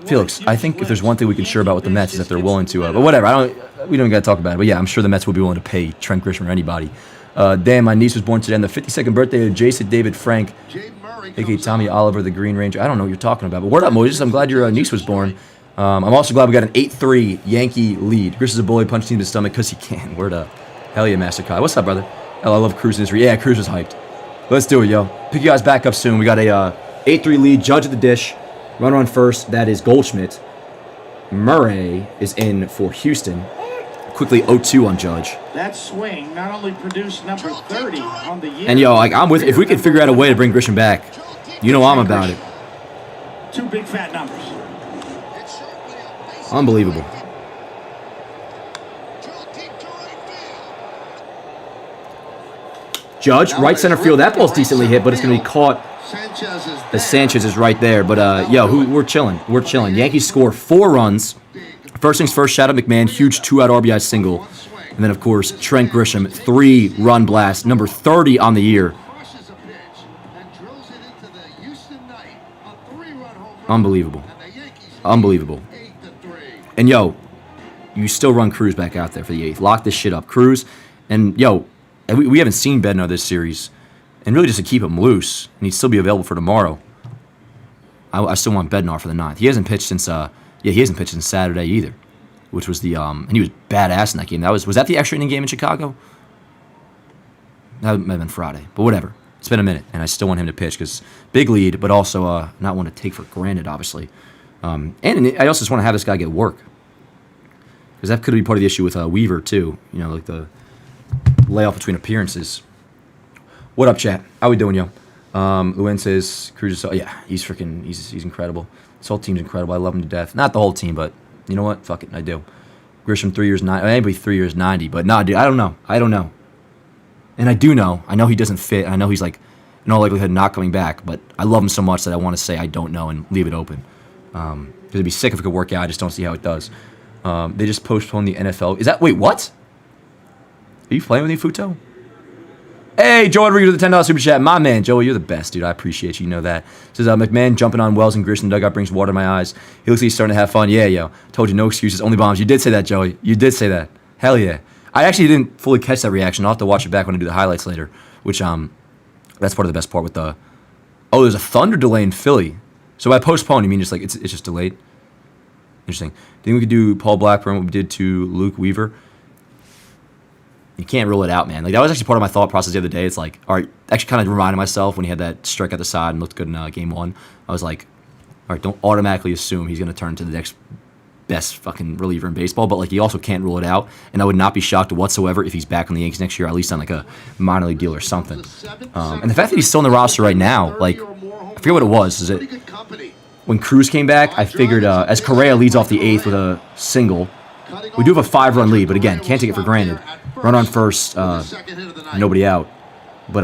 S1: Felix, I think if there's one thing we can sure about with the Mets is that they're willing to, but whatever, we don't got to talk about it. But yeah, I'm sure the Mets will be willing to pay Trent Grisham or anybody. Damn, my niece was born today on the 52nd birthday of Jason David Frank, a.k.a. Tommy Oliver, the Green Ranger. I don't know what you're talking about, but word up, Moses. I'm glad your niece was born. I'm also glad we got an 8-3 Yankee lead. Grish is a bully, punch team in the stomach because he can. Word up. Hell yeah, Master Kai. What's up, brother? Hell, I love Cruz. Yeah, Cruz is hyped. Let's do it, yo. Pick you guys back up soon. We got a 8-3 lead. Judge at the dish. Runner on first. That is Goldschmidt. Murray is in for Houston. Quickly 0-2 on Judge.
S2: That swing not only produced number 30 on the year.
S1: And yo, like I'm with. If we could figure out a way to bring Grisham back, you know I'm about it.
S2: 2 big fat numbers.
S1: Unbelievable. Judge, right center field. That ball's decently hit, but it's going to be caught as Sanchez is right there. But, yo, we're chilling. We're chilling. Yankees score 4 runs. First things first, shout out McMahon. Huge 2-out RBI single. And then, of course, Trent Grisham, 3-run blast. Number 30 on the year. Unbelievable. Unbelievable. And, yo, you still run Cruz back out there for the 8th. Lock this shit up. Cruz. And, yo, we haven't seen Bednar this series. And really just to keep him loose. And he'd still be available for tomorrow. I still want Bednar for the 9th. He hasn't pitched since, he hasn't pitched since Saturday either. Which was the, and he was badass in that game. Was that the extra inning game in Chicago? That might have been Friday. But whatever. It's been a minute. And I still want him to pitch because big lead, but also not one to take for granted, obviously. And I also just want to have this guy get work. Because that could be part of the issue with Weaver, too. You know, like the layoff between appearances. What up, chat? How we doing, yo? Lewin says, Cruz is, yeah, he's incredible. This whole team's incredible. I love him to death. Not the whole team, but you know what? Fuck it, I do. Grisham 3 years, anybody 3 years, 90. But nah, dude, I don't know. And I do know. I know he doesn't fit. I know he's like, in all likelihood, not coming back. But I love him so much that I want to say I don't know and leave it open. Because it'd be sick if it could work out. I just don't see how it does. They just postponed the NFL. Wait, what? Are you playing with me, Futo? Hey, Joe Rodriguez with the $10 super chat. My man, Joey, you're the best, dude. I appreciate you. You know that. Says, McMahon jumping on Wells and Grisham dugout brings water to my eyes. He looks like he's starting to have fun. Yeah, yo. Told you, no excuses, only bombs. You did say that, Joey. You did say that. Hell yeah. I actually didn't fully catch that reaction. I'll have to watch it back when I do the highlights later, which, that's part of the best part with the, there's a thunder delay in Philly. So by postpone, you mean just like, it's just delayed? Interesting. Do you think we could do Paul Blackburn, what we did to Luke Weaver? You can't rule it out, man. Like that was actually part of my thought process the other day. It's like, all right, actually kind of reminded myself when he had that strike at the side and looked good in game 1. I was like, all right, don't automatically assume he's going to turn into the next best fucking reliever in baseball. But like, you also can't rule it out. And I would not be shocked whatsoever if he's back on the Yankees next year, at least on like a minor league deal or something. And the fact that he's still in the roster right now, like, I forget what it was. Is it when Cruz came back? I figured as Correa leads off the 8th with a single. We do have a 5-run lead, but again, can't take it for granted. Run on first, nobody out. But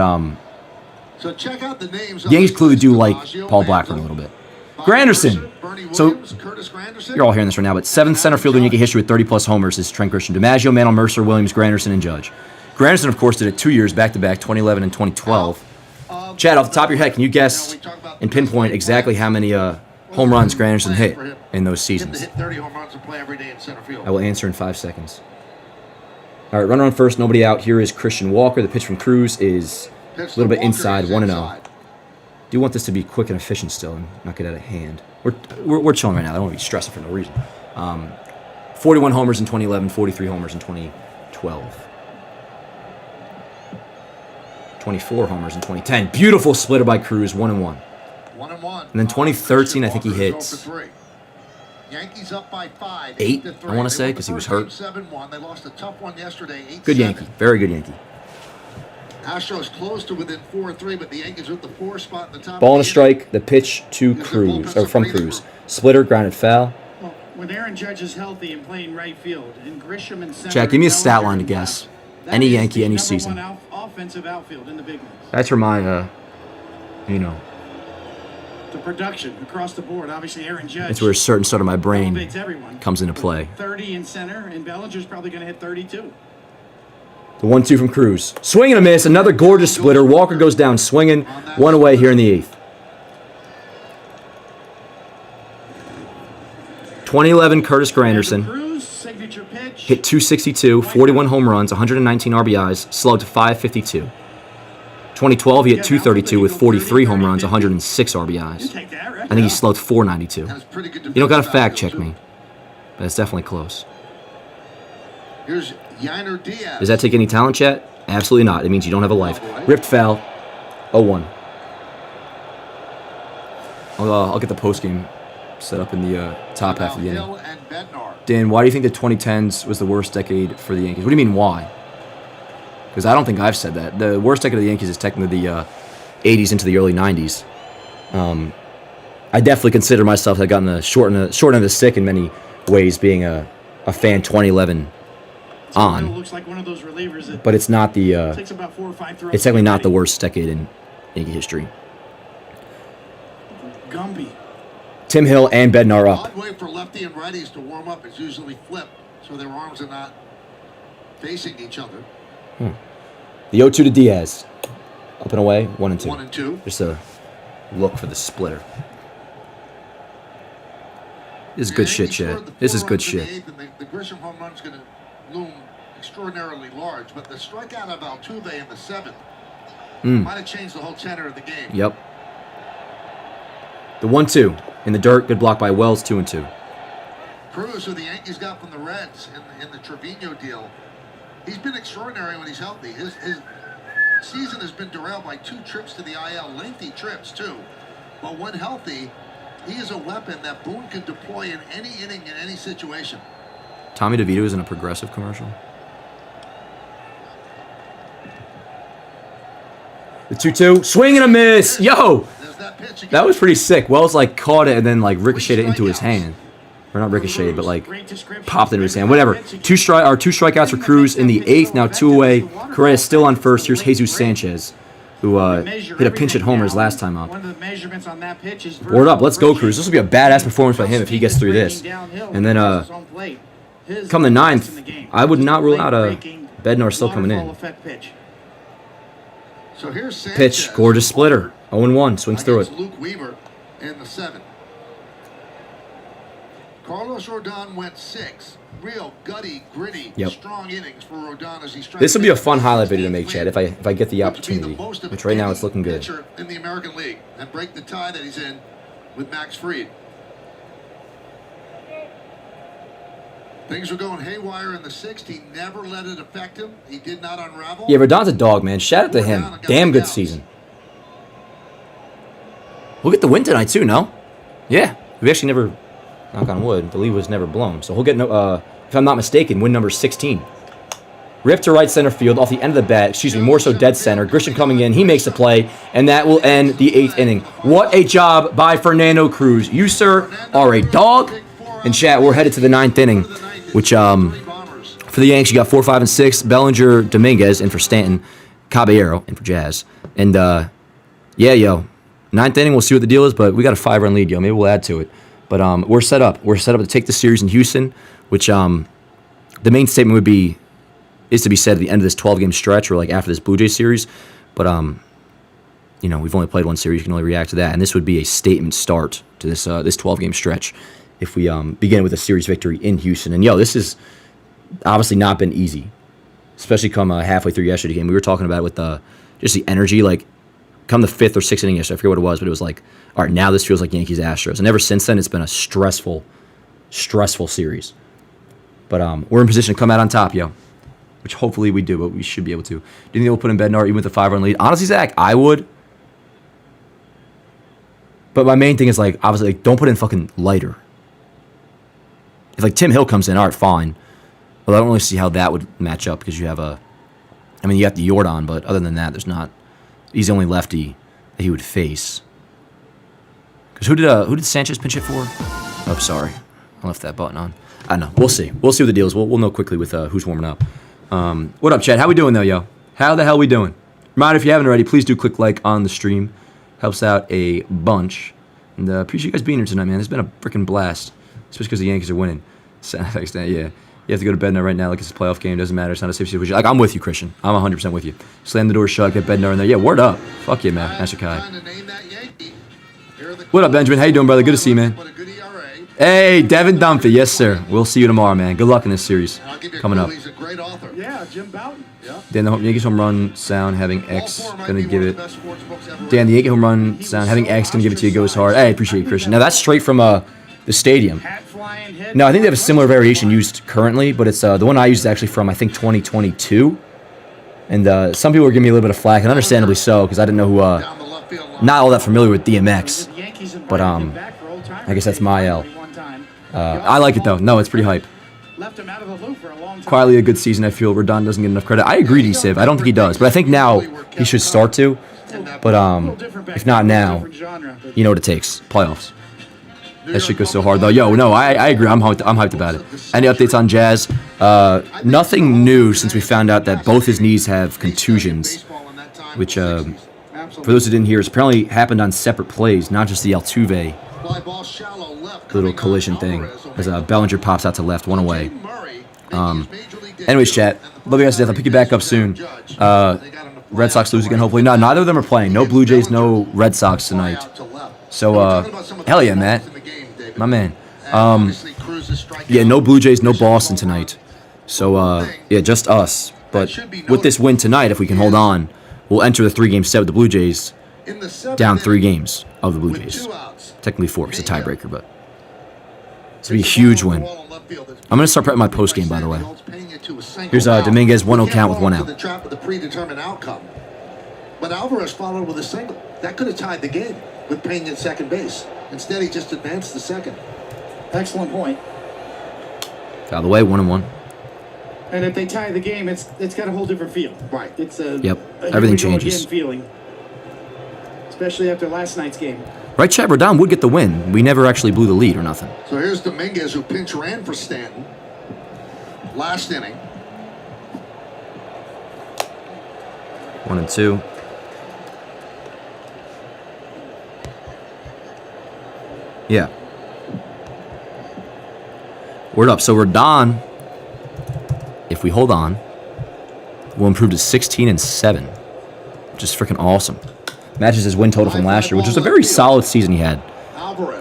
S1: the Yankees clearly do like Paul Blackburn a little bit. Granderson. So you're all hearing this right now, but 7th center fielder in Yankee history with 30-plus homers is Trent Grisham. DiMaggio, Mantle, Mercer, Williams, Granderson, and Judge. Granderson, of course, did it 2 years back-to-back, 2011 and 2012. Chad, off the top of your head, can you guess and pinpoint exactly how many home runs Granderson hit in those seasons? I will answer in 5 seconds. All right, runner on first, nobody out. Here is Christian Walker. The pitch from Cruz is a little bit inside, 1-0. Do want this to be quick and efficient still and not get out of hand. We're chilling right now. I don't want to be stressing for no reason. 41 homers in 2011, 43 homers in 2012. 24 homers in 2010. Beautiful splitter by Cruz, 1-1.
S3: 1-1.
S1: And then 2013, I think he hit
S3: Yankees up by 5,
S1: 8, I want to say, because he was hurt.
S3: 7-1. They lost a tough one yesterday. 8-7.
S1: Good Yankee. Very good Yankee.
S3: Astros close to within 4-3, but the Yankees with the 4 spot in the top.
S1: Ball and a strike. The pitch to Cruz, or from Cruz. Splitter, grounded foul.
S2: Well, when Aaron Judge is healthy and playing right field, and Grisham and center.
S1: Jack, give me a stat line to guess. Any Yankee, any season.
S2: Offensive outfield in the big leagues.
S1: That's where my,
S2: The production across the board. Obviously, Aaron Judge.
S1: That's where a certain sort of my brain comes into play.
S2: 30 in center, and Bellinger's probably going to hit 32.
S1: The 1-2 from Cruz. Swing and a miss. Another gorgeous splitter. Walker goes down swinging. 1 away here in the 8th. 2011 Curtis Granderson.
S2: Cruz, signature pitch.
S1: Hit 262, 41 home runs, 119 RBIs, slugged 552. 2012, he hit 232 with 43 home runs, 106 RBIs. I think he slugged 492. You don't got to fact check me, but it's definitely close.
S3: Here's Yainer Diaz.
S1: Does that take any talent, chat? Absolutely not. It means you don't have a life. Ripped foul. 0-1. I'll get the post game set up in the top half of the inning. Dan, why do you think the 2010s was the worst decade for the Yankees? What do you mean, why? Because I don't think I've said that. The worst decade of the Yankees is technically the 80s into the early 90s. I definitely consider myself to have gotten the short end of the stick in many ways, being a fan 2011 on.
S2: Looks like one of those relievers that
S1: but it's not the.
S2: takes about 4 or 5 throws.
S1: It's definitely not the worst decade in Yankee history.
S2: Gumby.
S1: Tim Hill and Bednar up.
S3: Odd way for lefty and righties to warm up is usually flip, so their arms are not facing each other.
S1: The 0-2 to Diaz. Up and away, 1-2.
S3: 1-2.
S1: Just a look for the splitter. This is good shit, Chad. This is good shit.
S3: The Grisham home run is going to loom extraordinarily large, but the strikeout of Altuve in the 7th might have changed the whole tenor of the game.
S1: Yep. The 1-2 in the dirt, good block by Wells, 2-2.
S3: Cruz, who the Yankees got from the Reds in the Trevino deal, he's been extraordinary when he's healthy. His season has been derailed by 2 trips to the IL, lengthy trips too. But when healthy, he is a weapon that Boone can deploy in any inning, in any situation.
S1: Tommy DeVito is in a Progressive commercial. The 2-2, swing and a miss. Yo, that was pretty sick. Wells like caught it and then like ricocheted into his hand. Or not ricocheted, but like popped into his hand. Whatever. Two strikeouts for Cruz in the 8th. Now 2 away. Correa still on first. Here's Jesus Sanchez, who hit a pinch hit homer his last time up. Board up. Let's go, Cruz. This will be a badass performance by him if he gets through this. And then come the 9th, I would not rule out a Bednar still coming in.
S3: So here's Sanchez.
S1: Pitch, gorgeous splitter. 0-1, swings through it.
S3: Luke Weaver in the 7th. Carlos Rodon went 6. Real gutty, gritty, strong innings for Rodon as he strikes.
S1: This would be a fun highlight video to make, Chad, if I get the opportunity. Which right now it's looking good.
S3: In the American League and break the tie that he's in with Max Fried. Things were going haywire in the 6th. He never let it affect him. He did not unravel.
S1: Yeah, Rodon's a dog, man. Shout out to him. Damn good season. We'll get the win tonight too, no? Yeah. We actually never, knock on wood, the lead was never blown. So he'll get, if I'm not mistaken, win number 16. Rip to right center field off the end of the bat. Excuse me, more so dead center. Grisham coming in. He makes a play, and that will end the 8th inning. What a job by Fernando Cruz. You, sir, are a dog. And chat, we're headed to the 9th inning, which for the Yanks, you got 4, 5, and 6. Bellinger, Dominguez, and for Stanton, Caballero, and for Jazz. And yeah, yo, 9th inning, we'll see what the deal is, but we got a 5-run lead, yo. Maybe we'll add to it. But we're set up. We're set up to take the series in Houston, which the main statement would be is to be said at the end of this 12-game stretch or like after this Blue Jays series. But you know, we've only played one series. You can only react to that, and this would be a statement start to this 12-game stretch if we begin with a series victory in Houston. And yo, this has obviously not been easy, especially come halfway through yesterday's game. We were talking about it with just the energy, like come the 5th or 6th inning yesterday. I forget what it was, but it was like, all right, now this feels like Yankees Astros. And ever since then, it's been a stressful series. But we're in position to come out on top, yo, which hopefully we do, but we should be able to. Do you think we'll put in Bednar even with the 5-run lead? Honestly, Zach, I would. But my main thing is, like, obviously, like, don't put in fucking lighter. If, like, Tim Hill comes in, all right, fine. But I don't really see how that would match up because you have I mean, you got the Jordan, but other than that, there's not. He's the only lefty that he would face. Because who did Sanchez pinch hit for? Oh, sorry. I left that button on. I don't know. We'll see. We'll see what the deal is. We'll know quickly with who's warming up. What up, Chad? How we doing, though, yo? How the hell we doing? Reminder, if you haven't already, please do click like on the stream. Helps out a bunch. And appreciate you guys being here tonight, man. It's been a freaking blast. Especially because the Yankees are winning. Yeah. You have to go to bed now right now like it's a playoff game. Doesn't matter. It's not a safe situation. Like, I'm with you, Christian. I'm 100% with you. Slam the door shut. Get Bednar in there. Yeah, word up. Fuck yeah, man. Master Kai. What up, Benjamin? How you doing, brother? Good to see you, man. Hey, Devin Dunphy. Yes, sir. We'll see you tomorrow, man. Good luck in this series coming up.
S3: He's a great author.
S2: Yeah, Jim Bouton. Yeah.
S1: Dan, the Yankees home run sound having X gonna give it. Dan, the Yankee home run sound having X gonna give it to you goes hard. Hey, I appreciate you, Christian. Now that's straight from the stadium.
S2: Hat flying, hit.
S1: No, I think they have a similar variation used currently, but it's the one I used is actually from, I think, 2022. And some people were giving me a little bit of flack, and understandably so, because I didn't know who, not all that familiar with DMX. But I guess that's my L. I like it though. No, it's pretty hype.
S2: Left him out of the loop for a long time.
S1: Quietly a good season. I feel Rodon doesn't get enough credit. I agree, D-Siv. I don't think he does, but I think now he should start to. But if not now, you know what it takes. Playoffs. That shit goes so hard though. Yo, no, I agree. I'm hyped about it. Any updates on Jazz? Nothing new since we found out that both his knees have contusions, which for those who didn't hear, it's apparently happened on separate plays, not just the Altuve little collision thing. As Bellinger pops out to left, one away. Anyways, chat. Love you guys to death. I'll pick you back up soon. Red Sox lose again, hopefully. No, neither of them are playing. No Blue Jays, no Red Sox tonight. So, hell yeah, Matt. My man. Yeah, no Blue Jays, no Boston tonight. So, yeah, just us. But with this win tonight, if we can hold on, we'll enter the 3-game set with the Blue Jays down 3 games of the Blue Jays. Technically 4, it's a tiebreaker, but it's going to be a huge win. I'm going to start prepping my post game, by the way. Here's Dominguez, 1-0 count with 1 out.
S3: The trap of the predetermined outcome. But Alvarez followed with a single. That could have tied the game with Pena at second base. Instead, he just advanced to second.
S2: Excellent point.
S1: Out of the way, 1-1.
S2: And if they tie the game, it's got a whole different feel.
S3: Right.
S2: It's a
S1: everything changes.
S2: Feeling, especially after last night's game.
S1: Right, Chad? Rodon would get the win. We never actually blew the lead or nothing.
S3: So here's Dominguez, who pinch ran for Stanton last inning.
S1: 1-2. Yeah. Word up. So Rodon, if we hold on, will improve to 16-7, which is freaking awesome. Matches his win total from last year, which was a very solid season he had.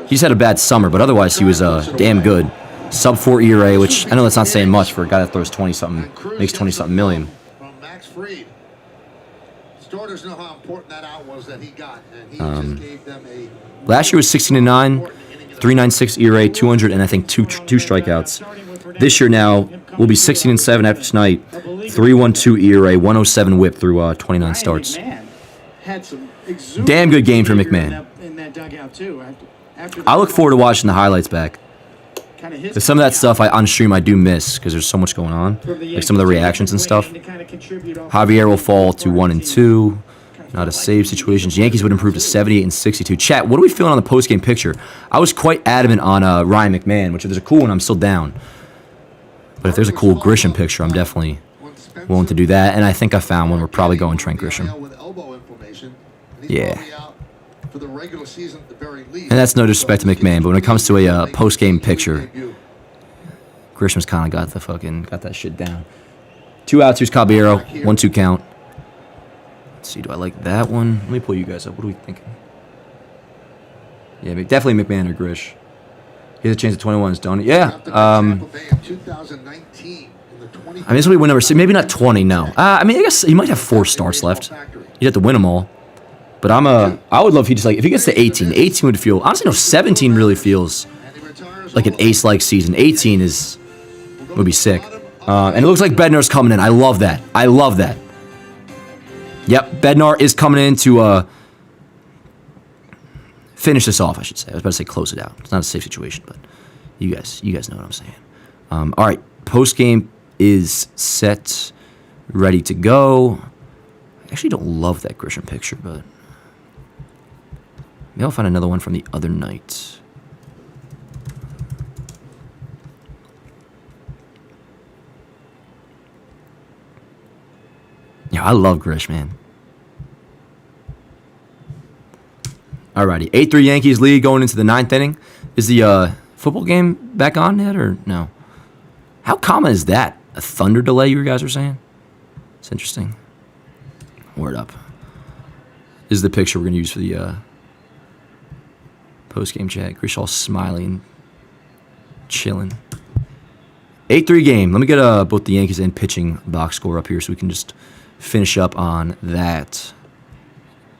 S1: He's had a bad summer, but otherwise he was damn good. Sub-4 ERA, which I know that's not saying much for a guy that throws 20-something, makes 20-something million.
S3: From Max Fried. Starters know how important that out was that he got, and he just gave them a...
S1: Last year was 16-9, 3.96 ERA, 200, and I think two strikeouts. This year now will be 16-7 after tonight, 3.12 ERA, 107 WHIP through 29 starts. Damn good game for McMahon. I look forward to watching the highlights back. Because some of that stuff on stream I do miss because there's so much going on, like some of the reactions and stuff. Javier will fall to 1-2. Not a save situations. Yankees would improve to 78-62. Chat, what are we feeling on the post-game picture? I was quite adamant on Ryan McMahon, which if there's a cool one, I'm still down. But if there's a cool Grisham picture, I'm definitely willing to do that. And I think I found one. We're probably going Trent Grisham. Yeah. And that's no disrespect to McMahon, but when it comes to a post-game picture, Grisham's kind of got that shit down. 2 outs. Here's Caballero. 1-2 count. Let's see, do I like that one? Let me pull you guys up. What are we thinking? Yeah, definitely McMahon or Grish. He has a chance at 21s, don't he? Yeah. I mean, this will be win number 6. Maybe not 20, no. I mean, I guess he might have 4 starts left. You'd have to win them all. But I would love if he just, like, if he gets to 18, 18 would feel, honestly, no, 17 really feels like an ace-like season. 18 would be sick. And it looks like Bednar's coming in. I love that. I love that. Yep, Bednar is coming in to finish this off, I should say. I was about to say close it out. It's not a safe situation, but you guys know what I'm saying. All right, post-game is set, ready to go. I actually don't love that Grisham picture, but maybe I'll find another one from the other night. Yeah, I love Grish, man. Alrighty, 8-3 Yankees lead going into the 9th inning. Is the football game back on yet or no? How common is that? A thunder delay, you guys are saying? It's interesting. Word up. This is the picture we're going to use for the post-game chat. Grish all smiling, chilling. 8-3 game. Let me get both the Yankees and pitching box score up here so we can just finish up on that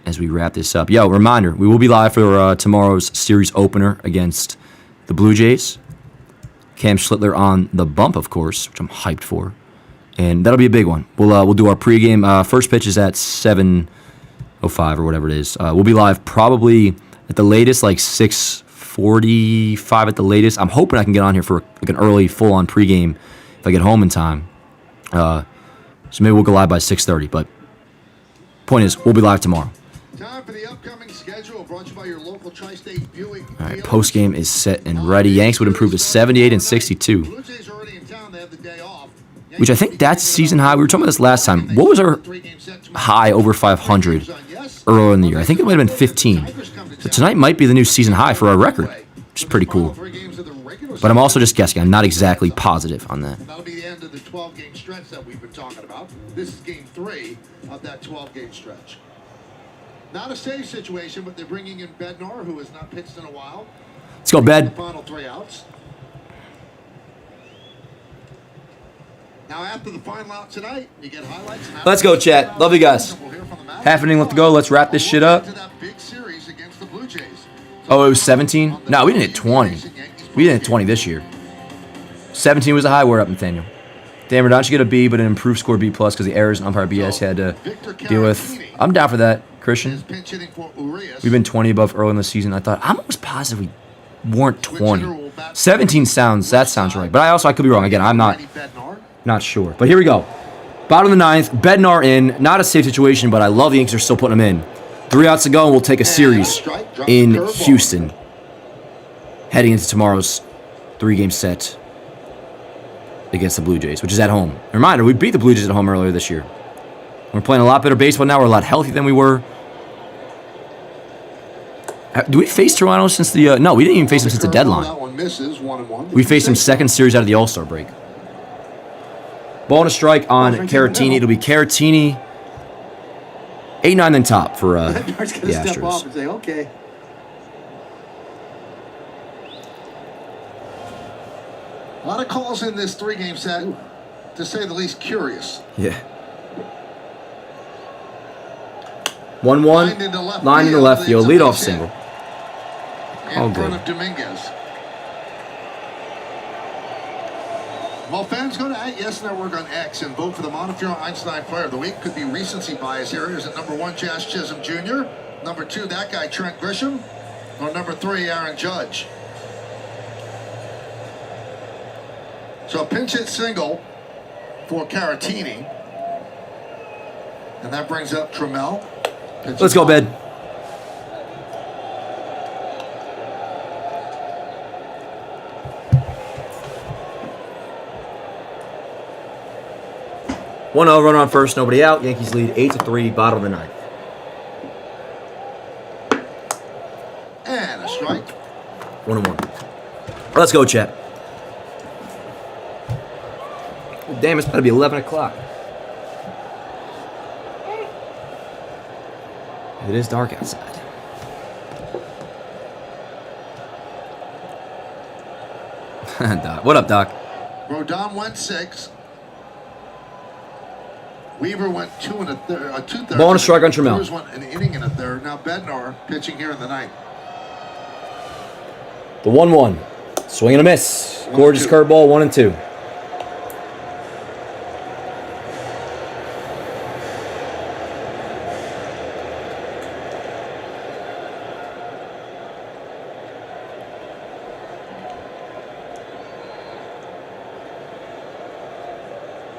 S1: as we wrap this up. Yo, reminder, we will be live for tomorrow's series opener against the Blue Jays. Cam Schlittler on the bump, of course, which I'm hyped for. And that'll be a big one. We'll do our pregame. First pitch is at 7:05 or whatever it is. We'll be live probably at the latest, like 6:45 at the latest. I'm hoping I can get on here for like an early, full-on pregame if I get home in time. So maybe we'll go live by 6:30. But point is, we'll be live tomorrow.
S3: Time for the upcoming schedule brought to you by your local Tri-State Buick.
S1: All right, postgame is set and ready. Yanks would improve to 78 and 62.
S3: Blue Jays are already in town. They have the day off.
S1: Which I think that's season high. We were talking about this last time. What was our high over 500 earlier in the year? I think it might have been 15. So tonight might be the new season high for our record, which is pretty cool. But I'm also just guessing. I'm not exactly positive on that.
S3: That'll be the end of the 12-game stretch that we've been talking about. This is game 3 of that 12-game stretch. Not a safe situation, but they're bringing in Bednar, who has not pitched in a while.
S1: Let's go, Bed.
S3: Final 3 outs. Now, after the final out tonight, you get highlights.
S1: Let's go, chat. Love you guys. Half inning left to go. Let's wrap this shit up. Oh, it was 17? No, we didn't hit 20. We didn't hit 20 this year. 17 was a high. We're up, Nathaniel. Dan Rodon should get a B, but an improved score B+ because the errors and umpire BS had to deal with. I'm down for that, Christian. We've been 20 above early in the season. I'm almost positive we weren't 20. 17 that sounds right. But I could be wrong. Again, I'm not sure. But here we go. Bottom of the 9th. Bednar in. Not a safe situation, but I love the Yankees are still putting them in. 3 outs to go, and we'll take a series in Houston. Heading into tomorrow's 3-game set against the Blue Jays, which is at home. A reminder, we beat the Blue Jays at home earlier this year. We're playing a lot better baseball now. We're a lot healthier than we were. Do we face Toronto since the... no, we didn't even face them since the deadline. We faced them second series out of the All-Star break. Ball and a strike on Caratini. It'll be Caratini. 8-9 then top for the Astros.
S2: And say, okay.
S3: A lot of calls in this 3-game set, to say the least, curious.
S1: Yeah. 1-1. Line in the left field. Leadoff single.
S3: In front of Dominguez. Well, fans go to Yes Network on X and vote for the Montefiore Einstein Player of the Week. Could be recency bias here. Is it number 1, Jazz Chisholm Jr.? Number 2, that guy, Trent Grisham? Or number 3, Aaron Judge? So a pinch hit single for Caratini. And that brings up Trammell.
S1: Let's go, Bed. One 0 runner on first, nobody out. Yankees lead 8-3, bottom of the 9th.
S3: And a strike.
S1: 1-1. Let's go, chat. Oh, damn, it's about to be 11 o'clock. It is dark outside. Doc. What up, Doc?
S3: Rodon went 6. Weaver went 2 2/3.
S1: Ball and a strike on Trammell.
S3: Went an inning and a third. Now Bednar pitching here in the 9th.
S1: The 1-1. Swing and a miss. Gorgeous curveball, 1-2.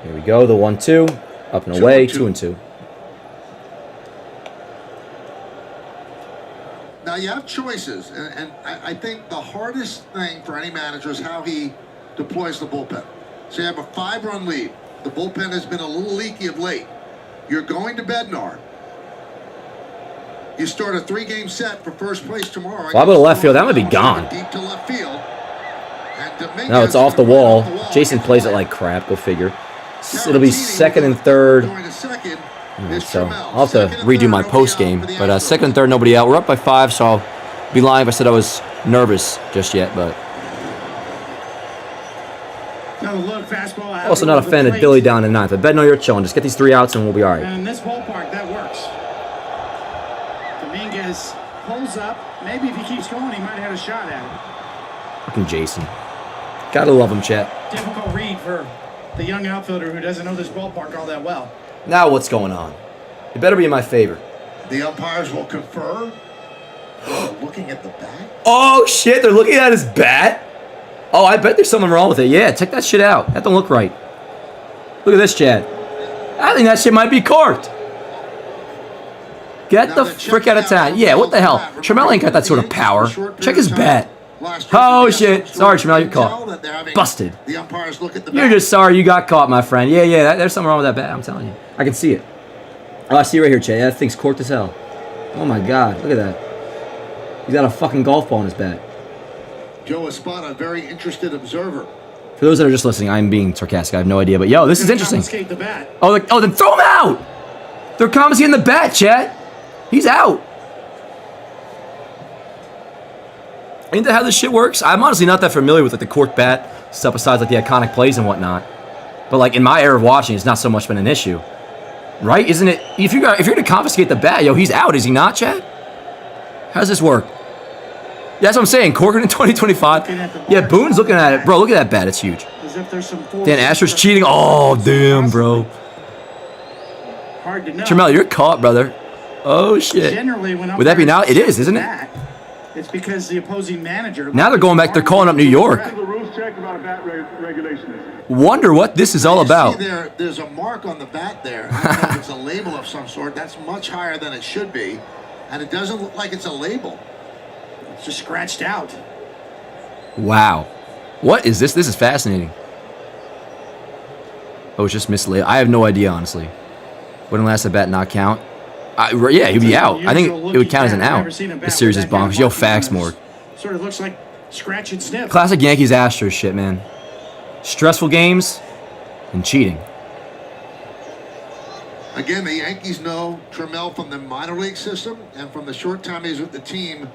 S1: Here we go, the 1-2. Up and away, 2-2.
S3: Now you have choices, and I think the hardest thing for any manager is how he deploys the bullpen. So you have a 5-run lead. The bullpen has been a little leaky of late. You're going to Bednar. You start a 3-game set for first place tomorrow.
S1: Well, how about left field? That might be gone.
S3: Deep to left field.
S1: No, it's off the wall. Jason plays it like crap. Go figure. It'll be second and third. So I'll have to redo my post game. But second and third, nobody out. We're up by 5, so I'll be lying if I said I was nervous just yet. But also not a fan of Billy down in 9th. But Bet, no, you're chilling. Just get these 3 outs and we'll be all right.
S2: And in this ballpark, that works. Dominguez pulls up. Maybe if he keeps going, he might have had a shot at it.
S1: Fucking Jason. Gotta love him, chat.
S2: Difficult read for the young outfielder who doesn't know this ballpark all that well.
S1: Now what's going on? It better be in my favor.
S3: The umpires will confer. Looking at the bat.
S1: Oh, shit. They're looking at his bat? Oh, I bet there's something wrong with it. Yeah, check that shit out. That don't look right. Look at this, Chad. I think that shit might be corked. Get the frick out of town. Yeah, what the hell? Trammell ain't got that sort of power. Check his bat. Oh, shit. Sorry, Trammell, you're caught. Busted.
S3: The umpires look at the
S1: You're just sorry you got caught, my friend. Yeah, there's something wrong with that bat. I'm telling you. I can see it. Oh, I see it right here, Chad. Yeah, that thing's corked as hell. Oh, my God. Look at that. He's got a fucking golf ball in his bat.
S3: Joe Espada, a very interested observer.
S1: For those that are just listening, I'm being sarcastic. I have no idea. But, yo, this is interesting.
S2: The bat.
S1: Oh, then throw him out! They're confiscating the bat, chat. He's out. Ain't that how this shit works? I'm honestly not that familiar with like the cork bat stuff besides like the iconic plays and whatnot. But like in my era of watching, it's not so much been an issue, right? Isn't it? If you're gonna confiscate the bat, yo, he's out, is he not, Chad? How does this work? That's what I'm saying. Corking in 2025. Yeah, Boone's looking at it, bro. Look at that bat. It's huge.
S2: As if there's some
S1: Dan Astros cheating. Oh, damn, bro.
S2: Hard to know.
S1: Trammell, you're caught, brother. Oh shit.
S2: Generally, when
S1: would that be now? It is, isn't it?
S2: It's because the opposing manager.
S1: Now they're going back. They're calling up New York.
S5: The rules check about a bat regulation.
S1: Wonder what this is all about.
S3: There's a mark on the bat there. I don't know if it's a label of some sort. That's much higher than it should be. And it doesn't look like it's a label.
S2: It's just scratched out.
S1: Wow. What is this? This is fascinating. Oh, it's just mislabeled. I have no idea, honestly. Wouldn't last a bat not count? Yeah, he'd be out. I think it would count as an out. This series is bonkers. Yo, facts, Morg.
S2: Sort of looks like scratch and sniff.
S1: Classic Yankees Astros shit, man. Stressful games and cheating.
S3: Again, the Yankees know Trammell from the minor league system and from the short time he was with the team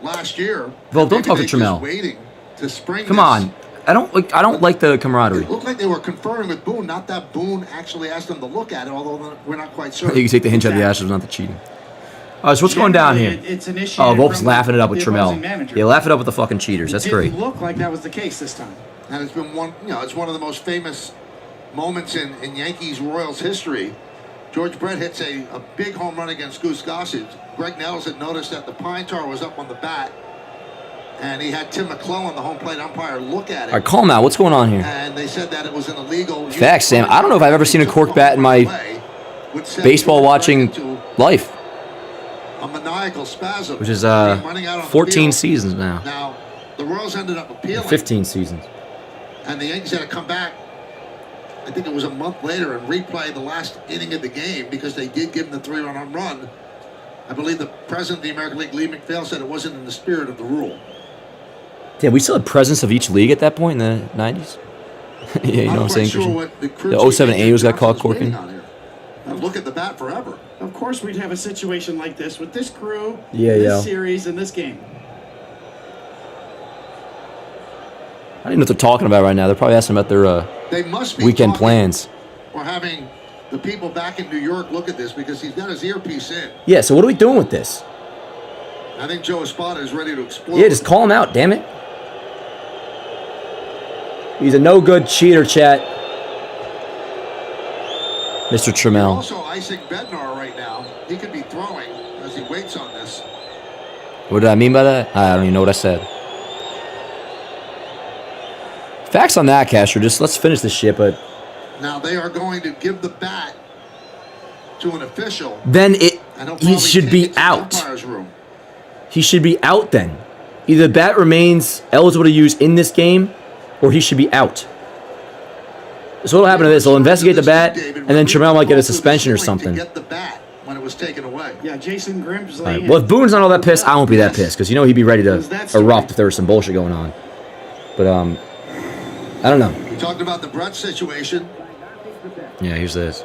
S3: last year.
S1: Well, don't talk to Trammell.
S3: Waiting to spring.
S1: Come on. I don't like the camaraderie.
S3: It looked like they were conferring with Boone, not that Boone actually asked them to look at it, although we're not quite certain.
S1: You can take the hint out of the Astros, not the cheating. All right, so what's going down here? Oh, Volpe's laughing it up with Trammell. Yeah, laugh it up with the fucking cheaters. That's great.
S2: It didn't look like that was the case this time.
S3: And it's been it's one of the most famous moments in Yankees Royals history. George Brett hits a big home run against Goose Gossage. Greg Nettles had noticed that the pine tar was up on the bat. And he had Tim McClellan, the home plate umpire, look at it.
S1: All right, call him out. What's going on here?
S3: And they said that it was an illegal.
S1: Facts, Sam. I don't know if I've ever seen a cork bat in my baseball watching life.
S3: A maniacal spasm.
S1: Which is 14 seasons now.
S3: Now, the Royals ended up appealing.
S1: 15 seasons.
S3: And the Yankees had to come back, I think it was a month later, and replay the last inning of the game because they did give them the 3-run home run. I believe the president of the American League, Lee McPhail, said it wasn't in the spirit of the rule.
S1: Yeah, we still had presence of each league at that point in the 90s. Yeah, you know what I'm saying,
S3: Sure
S1: the 07 Angels got caught corking.
S3: Look at the bat forever.
S2: Of course we'd have a situation like this with this crew,
S1: this
S2: series, and this game.
S1: I don't even know what they're talking about right now. They're probably asking about their
S3: they must be
S1: weekend plans.
S3: Or having the people back in New York look at this because he's got his earpiece in.
S1: Yeah, so what are we doing with this?
S3: I think Joe Espada is ready to explode.
S1: Yeah, just call him out, damn it. He's a no-good cheater, chat. Mr. Trammell.
S3: Also icing Bednar right now. He could be throwing as he waits on this.
S1: What did I mean by that? I don't even know what I said. Facts on that, Castro. Just let's finish this shit, but...
S3: Now they are going to give the bat to an official.
S1: Then he should be out. He should be out then. Either the bat remains eligible to use in this game, or he should be out. So what'll happen to this? They'll investigate the bat, and then Trammell might get a suspension or something.
S3: Get the bat when it was taken away.
S2: Yeah, Jason Grimsley.
S1: Right. Well, if Boone's not all that pissed, I won't be that pissed, because you know he'd be ready to erupt if there was some bullshit going on. But I don't know.
S3: We talked about the Brett situation.
S1: Yeah, here's this.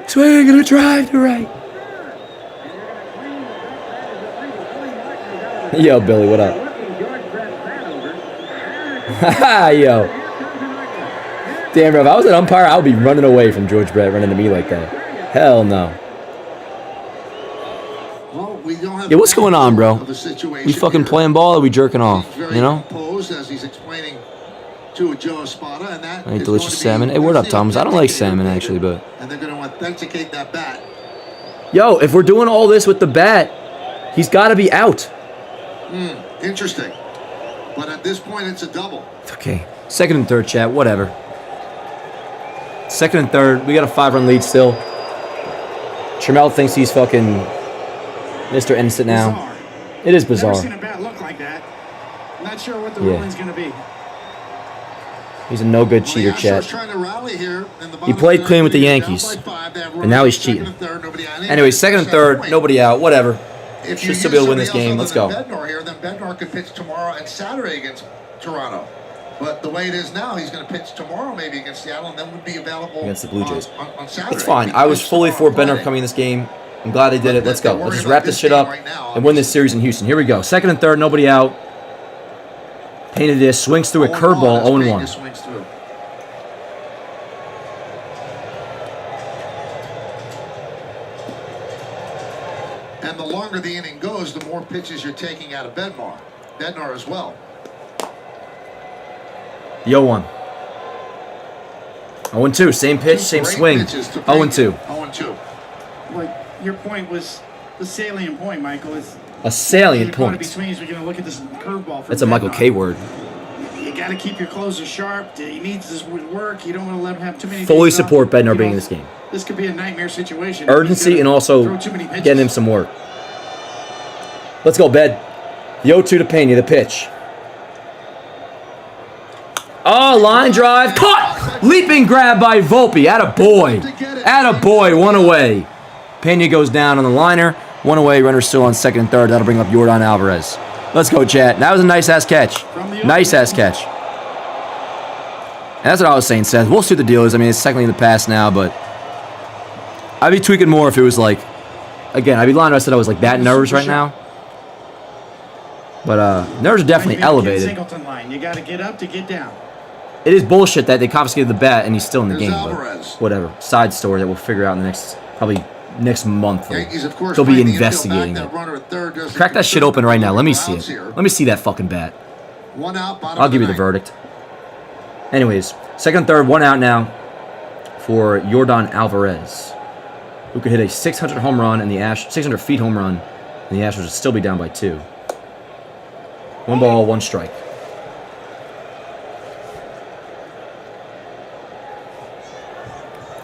S1: Swing and a drive to right. Yo, Billy, what up? Yo. Damn, bro, if I was an umpire, I would be running away from George Brett running to me like that. Hell no.
S3: Well, we don't have
S1: Yeah, what's going on, bro?
S3: of the situation
S1: We fucking
S3: here.
S1: playing ball or we jerking off?
S3: He's very
S1: You know?
S3: composed as he's explaining to Joe Espada, and that
S1: I eat
S3: is
S1: delicious
S3: going to be-
S1: salmon. Hey, word up,
S3: that's the
S1: Thomas. I don't like
S3: authenticator,
S1: salmon, actually, but...
S3: And they're going to authenticate that bat.
S1: Yo, if we're doing all this with the bat, he's got to be out.
S3: Interesting. But at this point, it's a double.
S1: Okay. Second and third, chat. Whatever. Second and third. We got a 5-run lead still. Trammell thinks he's fucking Mr. Innocent now.
S2: Bizarre.
S1: It is
S2: Never
S1: bizarre.
S2: seen a bat look like that. Not sure what the
S1: Yeah.
S2: ruling's going to be.
S1: He's a no-good
S3: Well,
S1: cheater,
S3: the Astros
S1: chat.
S3: trying to rally here in the
S1: He
S3: bottom
S1: played
S3: of the
S1: clean with the
S3: ninth, down
S1: Yankees.
S3: by 5. They have
S1: And now he's
S3: second
S1: cheating.
S3: and third, nobody on.
S1: Anyway, second and third.
S3: Point.
S1: Nobody out. Whatever.
S3: If
S1: Should
S3: you
S1: still
S3: use
S1: be able to win this
S3: somebody
S1: game.
S3: else
S1: Let's go.
S3: other than Bednar here, then Bednar could pitch tomorrow and Saturday against Toronto. But the way it is now, he's going to pitch tomorrow maybe against Seattle, and then would be available
S1: Against the Blue Jays.
S3: on Saturday.
S1: It's fine.
S3: He
S1: I was
S3: pitched
S1: fully for
S3: tomorrow
S1: Bednar
S3: Friday.
S1: coming in this game. I'm glad they did it. Let's go.
S3: They're
S1: Let's just
S3: worried
S1: wrap
S3: about
S1: this
S3: this
S1: shit
S3: game
S1: up
S3: right now,
S1: and win this series in Houston. Here we go. Second and third. Nobody out. Painted this. Swings through a
S3: 0-1,
S1: curveball.
S3: that's
S1: 0-1.
S3: Vegas swings through. And the longer the inning goes, the more pitches you're taking out of Bednar. Bednar as well.
S1: Yo 1. 0-2. Same pitch, same
S3: Great
S1: swing.
S3: pitches to
S1: 0-2.
S3: 0-2.
S2: Well, your point was the salient point, Michael. Is
S1: A salient
S2: point.
S1: point.
S2: Between is we're going to look at this curveball.
S1: That's a Michael K word.
S2: You got to keep your closer sharp. He needs this work. You don't want to let him have too many.
S1: Fully
S2: days off.
S1: support Bednar
S2: You
S1: being
S2: know,
S1: in this game.
S2: This could be a nightmare situation.
S1: Urgency
S2: He's
S1: and
S2: gonna
S1: also
S2: throw too many pitches.
S1: getting him some work. Let's go, Bed. The 0-2 to Pena, the pitch. Oh, line drive. Caught! Leaping grab by Volpe. Attaboy. Attaboy. One away. Pena goes down on the liner. One away. Runner still on second and third. That'll bring up Yordan Alvarez. Let's go, chat. That was a nice-ass catch. Nice-ass catch. And that's what I was saying, Seth. We'll see what the deal is. I mean, it's technically in the past now, but I'd be tweaking more if it was like, again, I'd be lying if I said I was like that nervous right now. But nerves are definitely elevated.
S2: Singleton line. You got to get up to get down.
S1: It is bullshit that they confiscated the bat and he's still in the
S3: Here's
S1: game. But
S3: Alvarez.
S1: whatever. Side story that we'll figure out in the next, probably next month.
S3: Yankees, of course,
S1: They'll be
S3: playing the infield
S1: investigating
S3: back.
S1: it.
S3: That runner at third doesn't
S1: Crack that shit open right now. Let me see
S3: grounds
S1: it.
S3: here.
S1: Let me see that fucking bat.
S3: One out, bottom
S1: I'll
S3: of
S1: give you the
S3: ninth.
S1: verdict. Anyways, second and third, one out now for Yordan Alvarez, who could hit a 600 home run and the 600 feet home run, and the Astros would still be down by 2. 1 ball, 1 strike.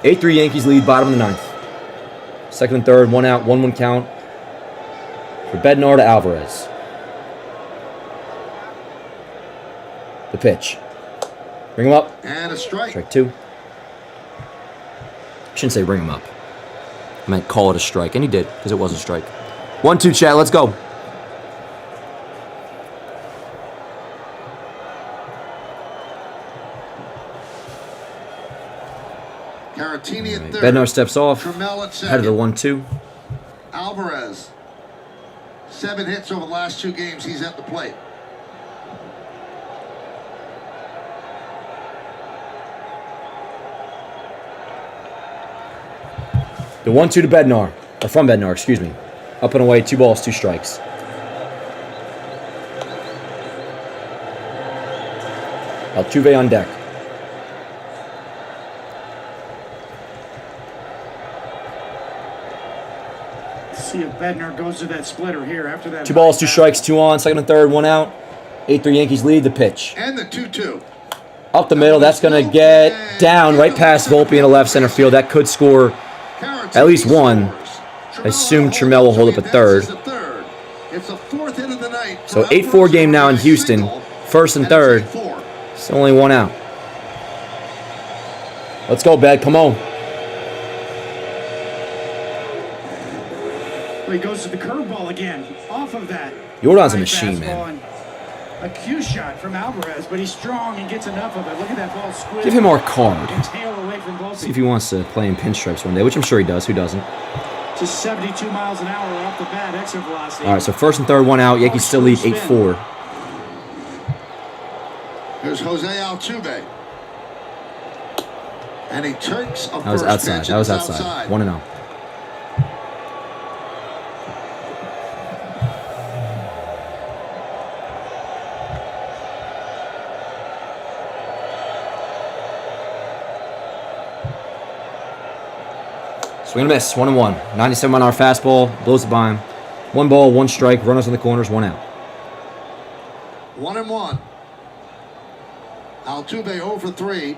S1: Eight 3 Yankees lead, bottom of the 9th. Second and third, 1 out, 1-1 count for Bednar to Alvarez. The pitch. Bring him up.
S3: And a strike.
S1: Strike 2. Shouldn't say bring him up. I meant call it a strike. And he did, because it was a strike. 1-2, chat. Let's go.
S3: Caratini at third.
S1: Bednar steps off.
S3: Trammell at
S1: Head of the
S3: second.
S1: 1-2.
S3: Alvarez. 7 hits over the last 2 games. He's at the plate.
S1: The 1-2 to Bednar. Or from Bednar, excuse me. Up and away, 2 balls, 2 strikes. Altuve on deck.
S2: See if Bednar goes to that splitter here after that.
S1: 2 balls, 2 strikes, 2 on. Second and third, 1 out. 8-3 Yankees lead. The pitch.
S3: And the 2-2.
S1: Up the middle. That's going to get down right past Volpe in the left center field. That could score at least 1. I assume Trammell will hold up at third.
S3: It's the 4th hit of the night.
S1: So 8-4 game now in Houston. First and third. It's only 1 out. Let's go, Bed. Come on.
S2: Well, he goes to the curveball again. Off of that.
S1: Yordan's a
S2: High
S1: machine,
S2: fastball
S1: man.
S2: and a cue shot from Alvarez, but he's strong and gets enough of it. Look at that ball squid.
S1: Give him our card.
S2: And tail away from Volpe.
S1: See if he wants to play in pinstripes one day, which I'm sure he does. Who doesn't?
S2: Just 72 miles an hour off the bat, exit velocity.
S1: All right, so first and third, 1 out. Yankees still lead 8-4.
S3: Here's Jose Altuve. And he takes a
S1: That was
S3: first
S1: outside.
S3: pitch.
S1: That was
S3: It's
S1: outside. 1-0. Swing and a miss. 1-1. 97-mile-an-hour fastball. Blows it by him. 1 ball, 1 strike. Runners in the corners. 1 out.
S3: 1-1. Altuve 0 for 3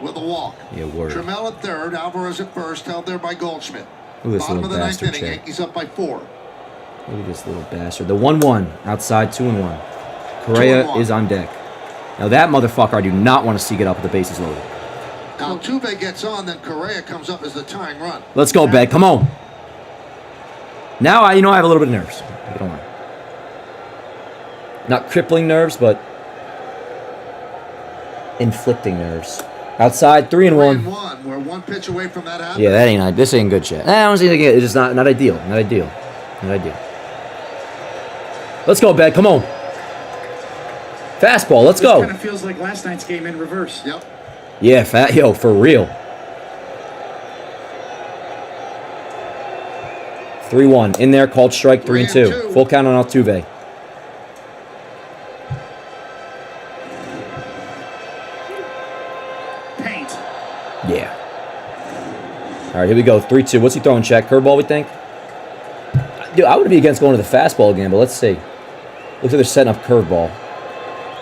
S3: with a walk.
S1: Yeah, word.
S3: Trammell at third. Alvarez at first. Held there by Goldschmidt.
S1: Look at this
S3: Bottom
S1: little
S3: of the ninth
S1: bastard,
S3: inning.
S1: Chet.
S3: Yankees up by 4.
S1: Look at this little bastard. The 1-1 outside, 2-1. Correa
S3: 2-1.
S1: is on deck. Now that motherfucker I do not want to see get up with the bases loaded.
S3: Altuve gets on, then Correa comes up as the tying run.
S1: Let's go, Bed. Come on. Now I have a little bit of nerves. You don't worry. Not crippling nerves, but inflicting nerves. Outside, 3-1.
S3: 3-1. We're 1 pitch away from that happening.
S1: Yeah, this ain't good shit. I don't see it. It's just not ideal. Not ideal. Let's go, Bed. Come on. Fastball. Let's go.
S2: Kind of feels like last night's game in reverse.
S3: Yep.
S1: Yeah, for real. 3-1. In there, called strike, 3-2. Full count on Altuve.
S2: Paint.
S1: Yeah. All right, here we go. 3-2. What's he throwing, Check? Curveball, we think? Dude, I would be against going to the fastball again, but let's see. Looks like they're setting up curveball.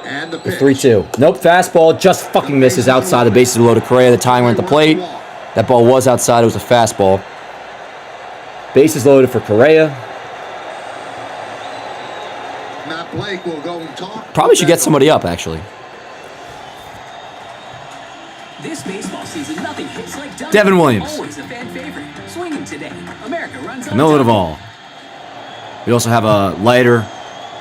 S3: And the
S1: The
S3: pitch.
S1: 3-2. Nope, fastball just fucking misses outside. The bases are loaded. Correa, the tying run at the plate. That ball was outside. It was a fastball. Bases loaded for Correa.
S3: Matt Blake will go and talk.
S1: Probably should get somebody up, actually.
S6: This baseball season, nothing hits like Dunkin'.
S1: Devin Williams.
S6: Always a fan favorite. Swinging today. America runs on
S1: Middle of
S6: Dunkin'.
S1: all. We also have a lighter,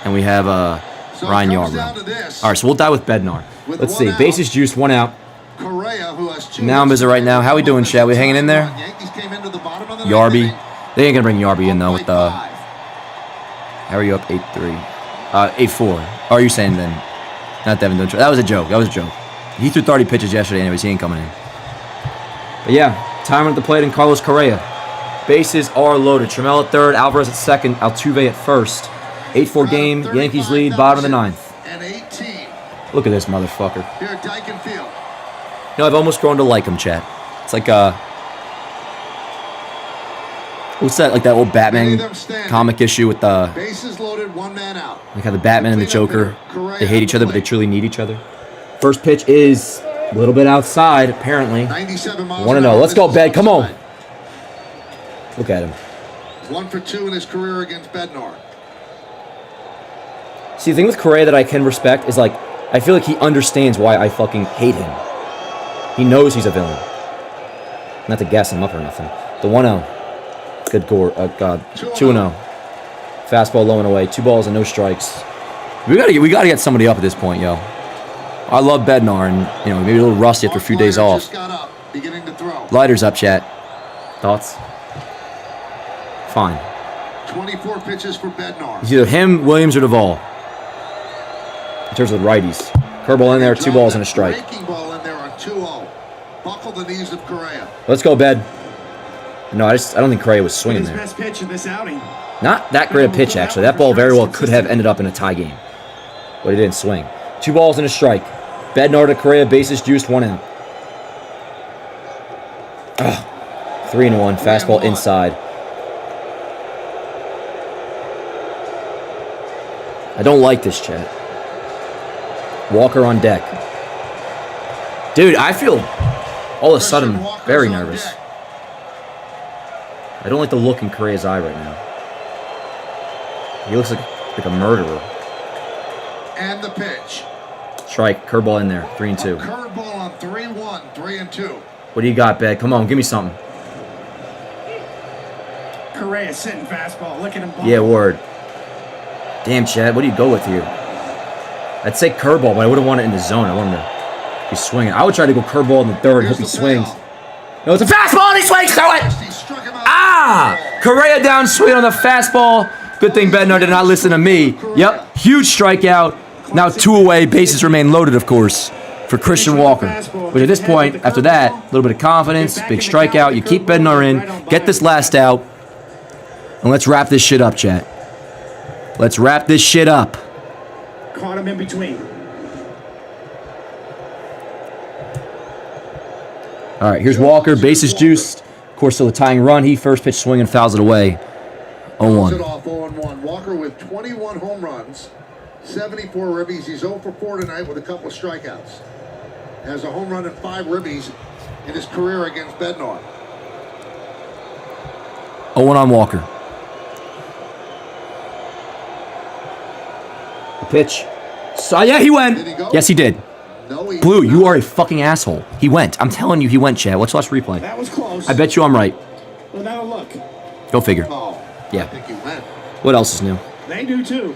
S1: and we have a
S3: So
S1: Ryan
S3: it comes
S1: Yarbrough.
S3: down to this.
S1: All right, so we'll die with Bednar.
S3: With
S1: Let's
S3: 1
S1: see.
S3: out.
S1: Bases juiced, 1 out.
S3: Correa, who has 2
S1: Now I'm
S3: hits
S1: busy right now. How we doing, Chad? We hanging in there?
S3: Yankees came into the bottom of the
S1: Yarby.
S3: ninth
S1: They ain't gonna bring Yarby in though with
S3: inning.
S1: the. How are you up 8-3? 8-4. Or are you saying then? Not Devin. Don't. That was a joke. He threw 30 pitches yesterday. Anyways, he ain't coming in. But yeah, timer at the plate and Carlos Correa. Bases are loaded. Trammell at third, Alvarez at second, Altuve at first. 8-4 game. Yankees lead. Bottom of the ninth.
S3: And 18
S1: Look at this motherfucker.
S3: here at Dyken Field.
S1: I've almost grown to like him, Chat. It's like what's that? Like that old Batman comic issue with the
S3: Bases loaded, 1 man out.
S1: like how the Batman and the Joker, they hate each other, but they truly need each other. First pitch is a little bit outside, apparently.
S3: 97 miles.
S1: 1-0. Let's go, Bed. Come on. Look at him.
S3: 1 for 2 in his career against Bednar.
S1: See, the thing with Correa that I can respect is, like, I feel like he understands why I fucking hate him. He knows he's a villain. Not to gas him up or nothing. The 1-0. Good God. 2-0. Fastball low and away. 2 balls and no strikes. We gotta get somebody up at this point, yo. I love Bednar, and maybe a little rusty after a few days off.
S3: Just got up, beginning to throw.
S1: Lighters up, Chat. Thoughts? Fine.
S3: 24 pitches for Bednar.
S1: It's either him, Williams, or Duvall. In terms of the righties. Curveball in there, 2 balls and a strike.
S3: Breaking ball in there on 2-0. Buckle the knees of Correa.
S1: Let's go, Bed. No, I don't think Correa was swinging
S2: His
S1: there.
S2: best pitch in this outing.
S1: Not that great a pitch, actually. That ball very well could have ended up in a tie game. But he didn't swing. 2 balls and a strike. Bednar to Correa, bases juiced, 1 out. 3-1, fastball inside. I don't like this, Chat. Walker on deck. Dude, I feel all of a sudden very nervous. I don't like the look in Correa's eye right now. He looks like a murderer.
S3: And the pitch.
S1: Strike, curveball in there, 3-2.
S3: Curveball on 3-1, 3-2.
S1: What do you got, Bed? Come on, give me something.
S2: Correa sitting fastball. Look at him.
S1: Yeah, word. Damn, Chad, what do you go with here? I'd say curveball, but I wouldn't want it in the zone. I want him to be swinging. I would try to go curveball in the third and hope he swings. No, it's a fastball and he swings through it!
S3: He struck him out.
S1: Ah! Correa down sweet on the fastball. Good thing Bednar did not listen to me. Yep, huge strikeout. Now 2 away. Bases remain loaded, of course, for Christian Walker. But at this point, after that, a little bit of confidence, big strikeout. You keep Bednar in, get this last out, and let's wrap this shit up, chat. Let's wrap this shit up.
S2: Caught him in between.
S1: All right, here's Walker. Bases juiced. Of course. course, still the tying run. He first pitch swinging, fouls it away. 0-1.
S3: It off 0-1. Walker with 21 home runs, 74 ribbies. He's 0 for 4 tonight with a couple of strikeouts. Has a home run and 5 ribbies in his career against Bednar.
S1: 0-1 on Walker. The pitch. So, yeah, he went.
S3: Did he go?
S1: Yes, he did.
S3: No, he
S1: Blue,
S3: did
S1: you
S3: not.
S1: are a fucking asshole. He went. I'm telling you, he went, Chad. Let's watch replay.
S2: That was close.
S1: I bet you I'm right.
S2: Well, now look.
S1: Go figure.
S3: Oh,
S1: Yeah.
S3: I think he went.
S1: What else is new?
S2: They do too.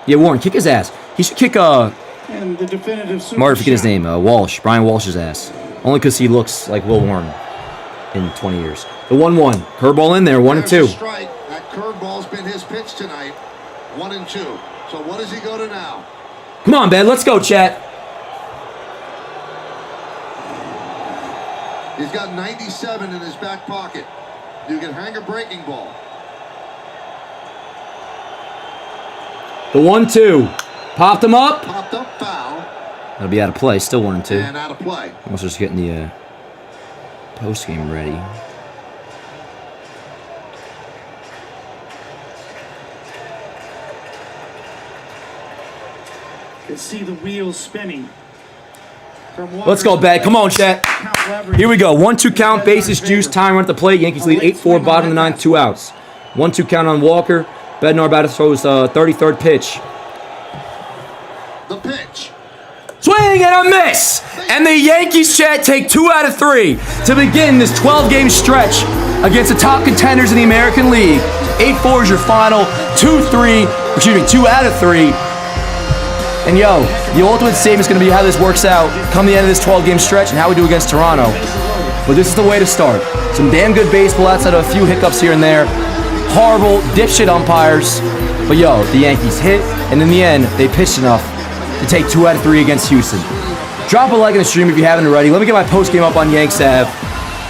S1: Yeah, Warren, kick his ass. He should kick,
S2: And the definitive super
S1: Marty, forget his
S2: shot.
S1: name, Walsh. Brian Walsh's ass. Only because he looks like Will Warren in 20 years. The 1-1. Curveball in there, 1 and
S3: There's
S1: 2.
S3: a strike. That curveball's been his pitch tonight. 1 and 2. So what does he go to now?
S1: Come on, Ben. Let's go, chat.
S3: He's got 97 in his back pocket. You can hang a breaking ball.
S1: The 1-2. Popped him up.
S3: Popped up foul
S1: That'll be out of play. Still 1 and 2.
S3: and out of play.
S1: Almost just getting the post game ready.
S2: You can see the wheels spinning.
S1: Let's go, Ben. Come on, chat. Here we go. 1-2 count. Bases juice. Time run at the plate. Yankees lead 8-4. Bottom of the 9th. 2 outs. 1-2 count on Walker. Bednar about to throw his 33rd pitch.
S3: The pitch.
S1: Swing and a miss! And the Yankees, chat, take 2 out of 3 to begin this 12-game stretch against the top contenders in the American League. 8-4 is your final. 2 out of 3. And yo, the ultimate statement is going to be how this works out come the end of this 12-game stretch and how we do against Toronto. But this is the way to start. Some damn good baseball outside of a few hiccups here and there. Horrible dipshit umpires. But yo, the Yankees hit, and in the end, they pitched enough to take 2 out of 3 against Houston. Drop a like in the stream if you haven't already. Let me get my post game up on Yanks Ave.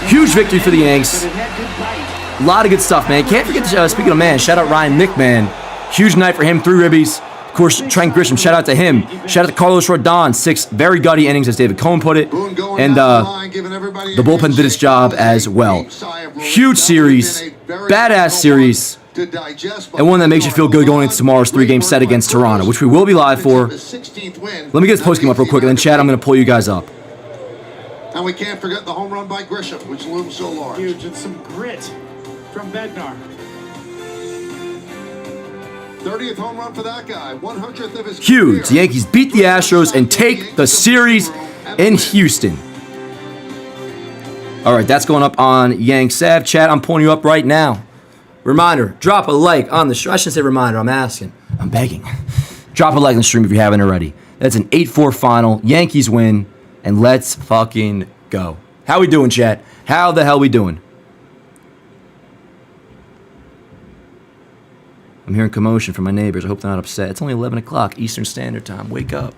S1: Huge victory for the Yanks. A lot of good stuff, man. Can't forget to, speaking of man, shout out Ryan McMahon. Huge night for him, 3 ribbies. Of course, Trent Grisham, shout out to him. Shout out to Carlos Rodon, 6 very gutty innings, as David Cohen put it. And the bullpen did its job as well. Huge series, badass series, and one that makes you feel good going into tomorrow's 3-game set against Toronto, which we will be live for. Let me get this post game up real quick, and then Chad, I'm going to pull you guys up.
S3: And we can't forget the home run by Grisham, which looms so large.
S2: Huge, and some grit from Bednar.
S3: 30th home run for that guy. 100th of his
S1: Huge. The
S3: career.
S1: Yankees beat the Astros and take the series in Houston. All right, that's going up on Yanks Ave. Chat, I'm pulling you up right now. Reminder, drop a like on the stream. I shouldn't say reminder, I'm asking. I'm begging. Drop a like on the stream if you haven't already. That's an 8-4 final. Yankees win, and let's fucking go. How we doing, chat? How the hell we doing? I'm hearing commotion from my neighbors. I hope they're not upset. It's only 11 o'clock Eastern Standard Time. Wake up.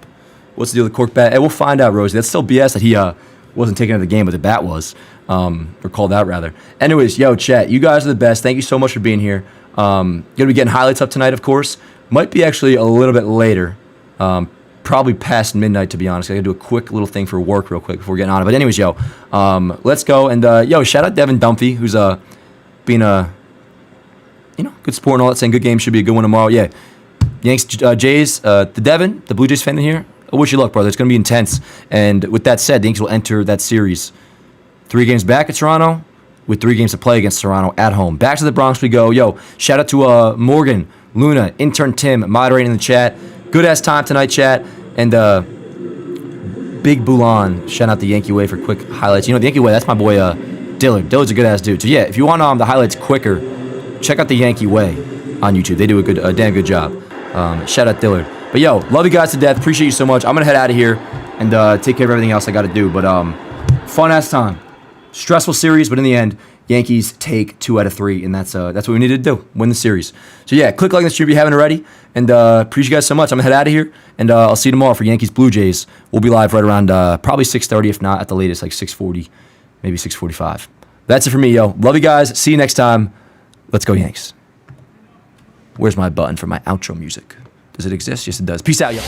S1: What's the deal with the cork bat? Hey, we'll find out, Rosie. That's still BS that he wasn't taken out of the game, but the bat was. Or called out, rather. Anyways, yo, chat, you guys are the best. Thank you so much for being here. Going to be getting highlights up tonight, of course. Might be actually a little bit later. Probably past midnight, to be honest. I got to do a quick little thing for work real quick before getting on it. But anyways, yo, let's go. And, yo, shout out Devin Dumphy, who's being a good sport and all that, saying good game, should be a good one tomorrow. Yeah, Yanks, Jays, the Devin, the Blue Jays fan in here, I wish you luck, brother. It's going to be intense. And with that said, the Yankees will enter that series 3 games back at Toronto with 3 games to play against Toronto at home. Back to the Bronx we go. Yo, shout out to Morgan, Luna, intern Tim, moderating in the chat. Good-ass time tonight, chat. And Big Bulan, shout out the Yankee Way for quick highlights. You know, the Yankee Way, that's my boy Dillard. Dillard's a good-ass dude. So, yeah, if you want the highlights quicker, check out the Yankee Way on YouTube. They do a damn good job. Shout out Dillard. But yo, love you guys to death. Appreciate you so much. I'm gonna head out of here and take care of everything else I got to do. But fun ass time, stressful series, but in the end, Yankees take 2 out of 3, and that's what we needed to do, win the series. So yeah, click like on the stream if you haven't already, and appreciate you guys so much. I'm gonna head out of here, and I'll see you tomorrow for Yankees Blue Jays. We'll be live right around probably 6:30, if not at the latest like 6:40, maybe 6:45. That's it for me, yo. Love you guys. See you next time. Let's go Yanks. Where's my button for my outro music? Does it exist? Yes, it does. Peace out, yo.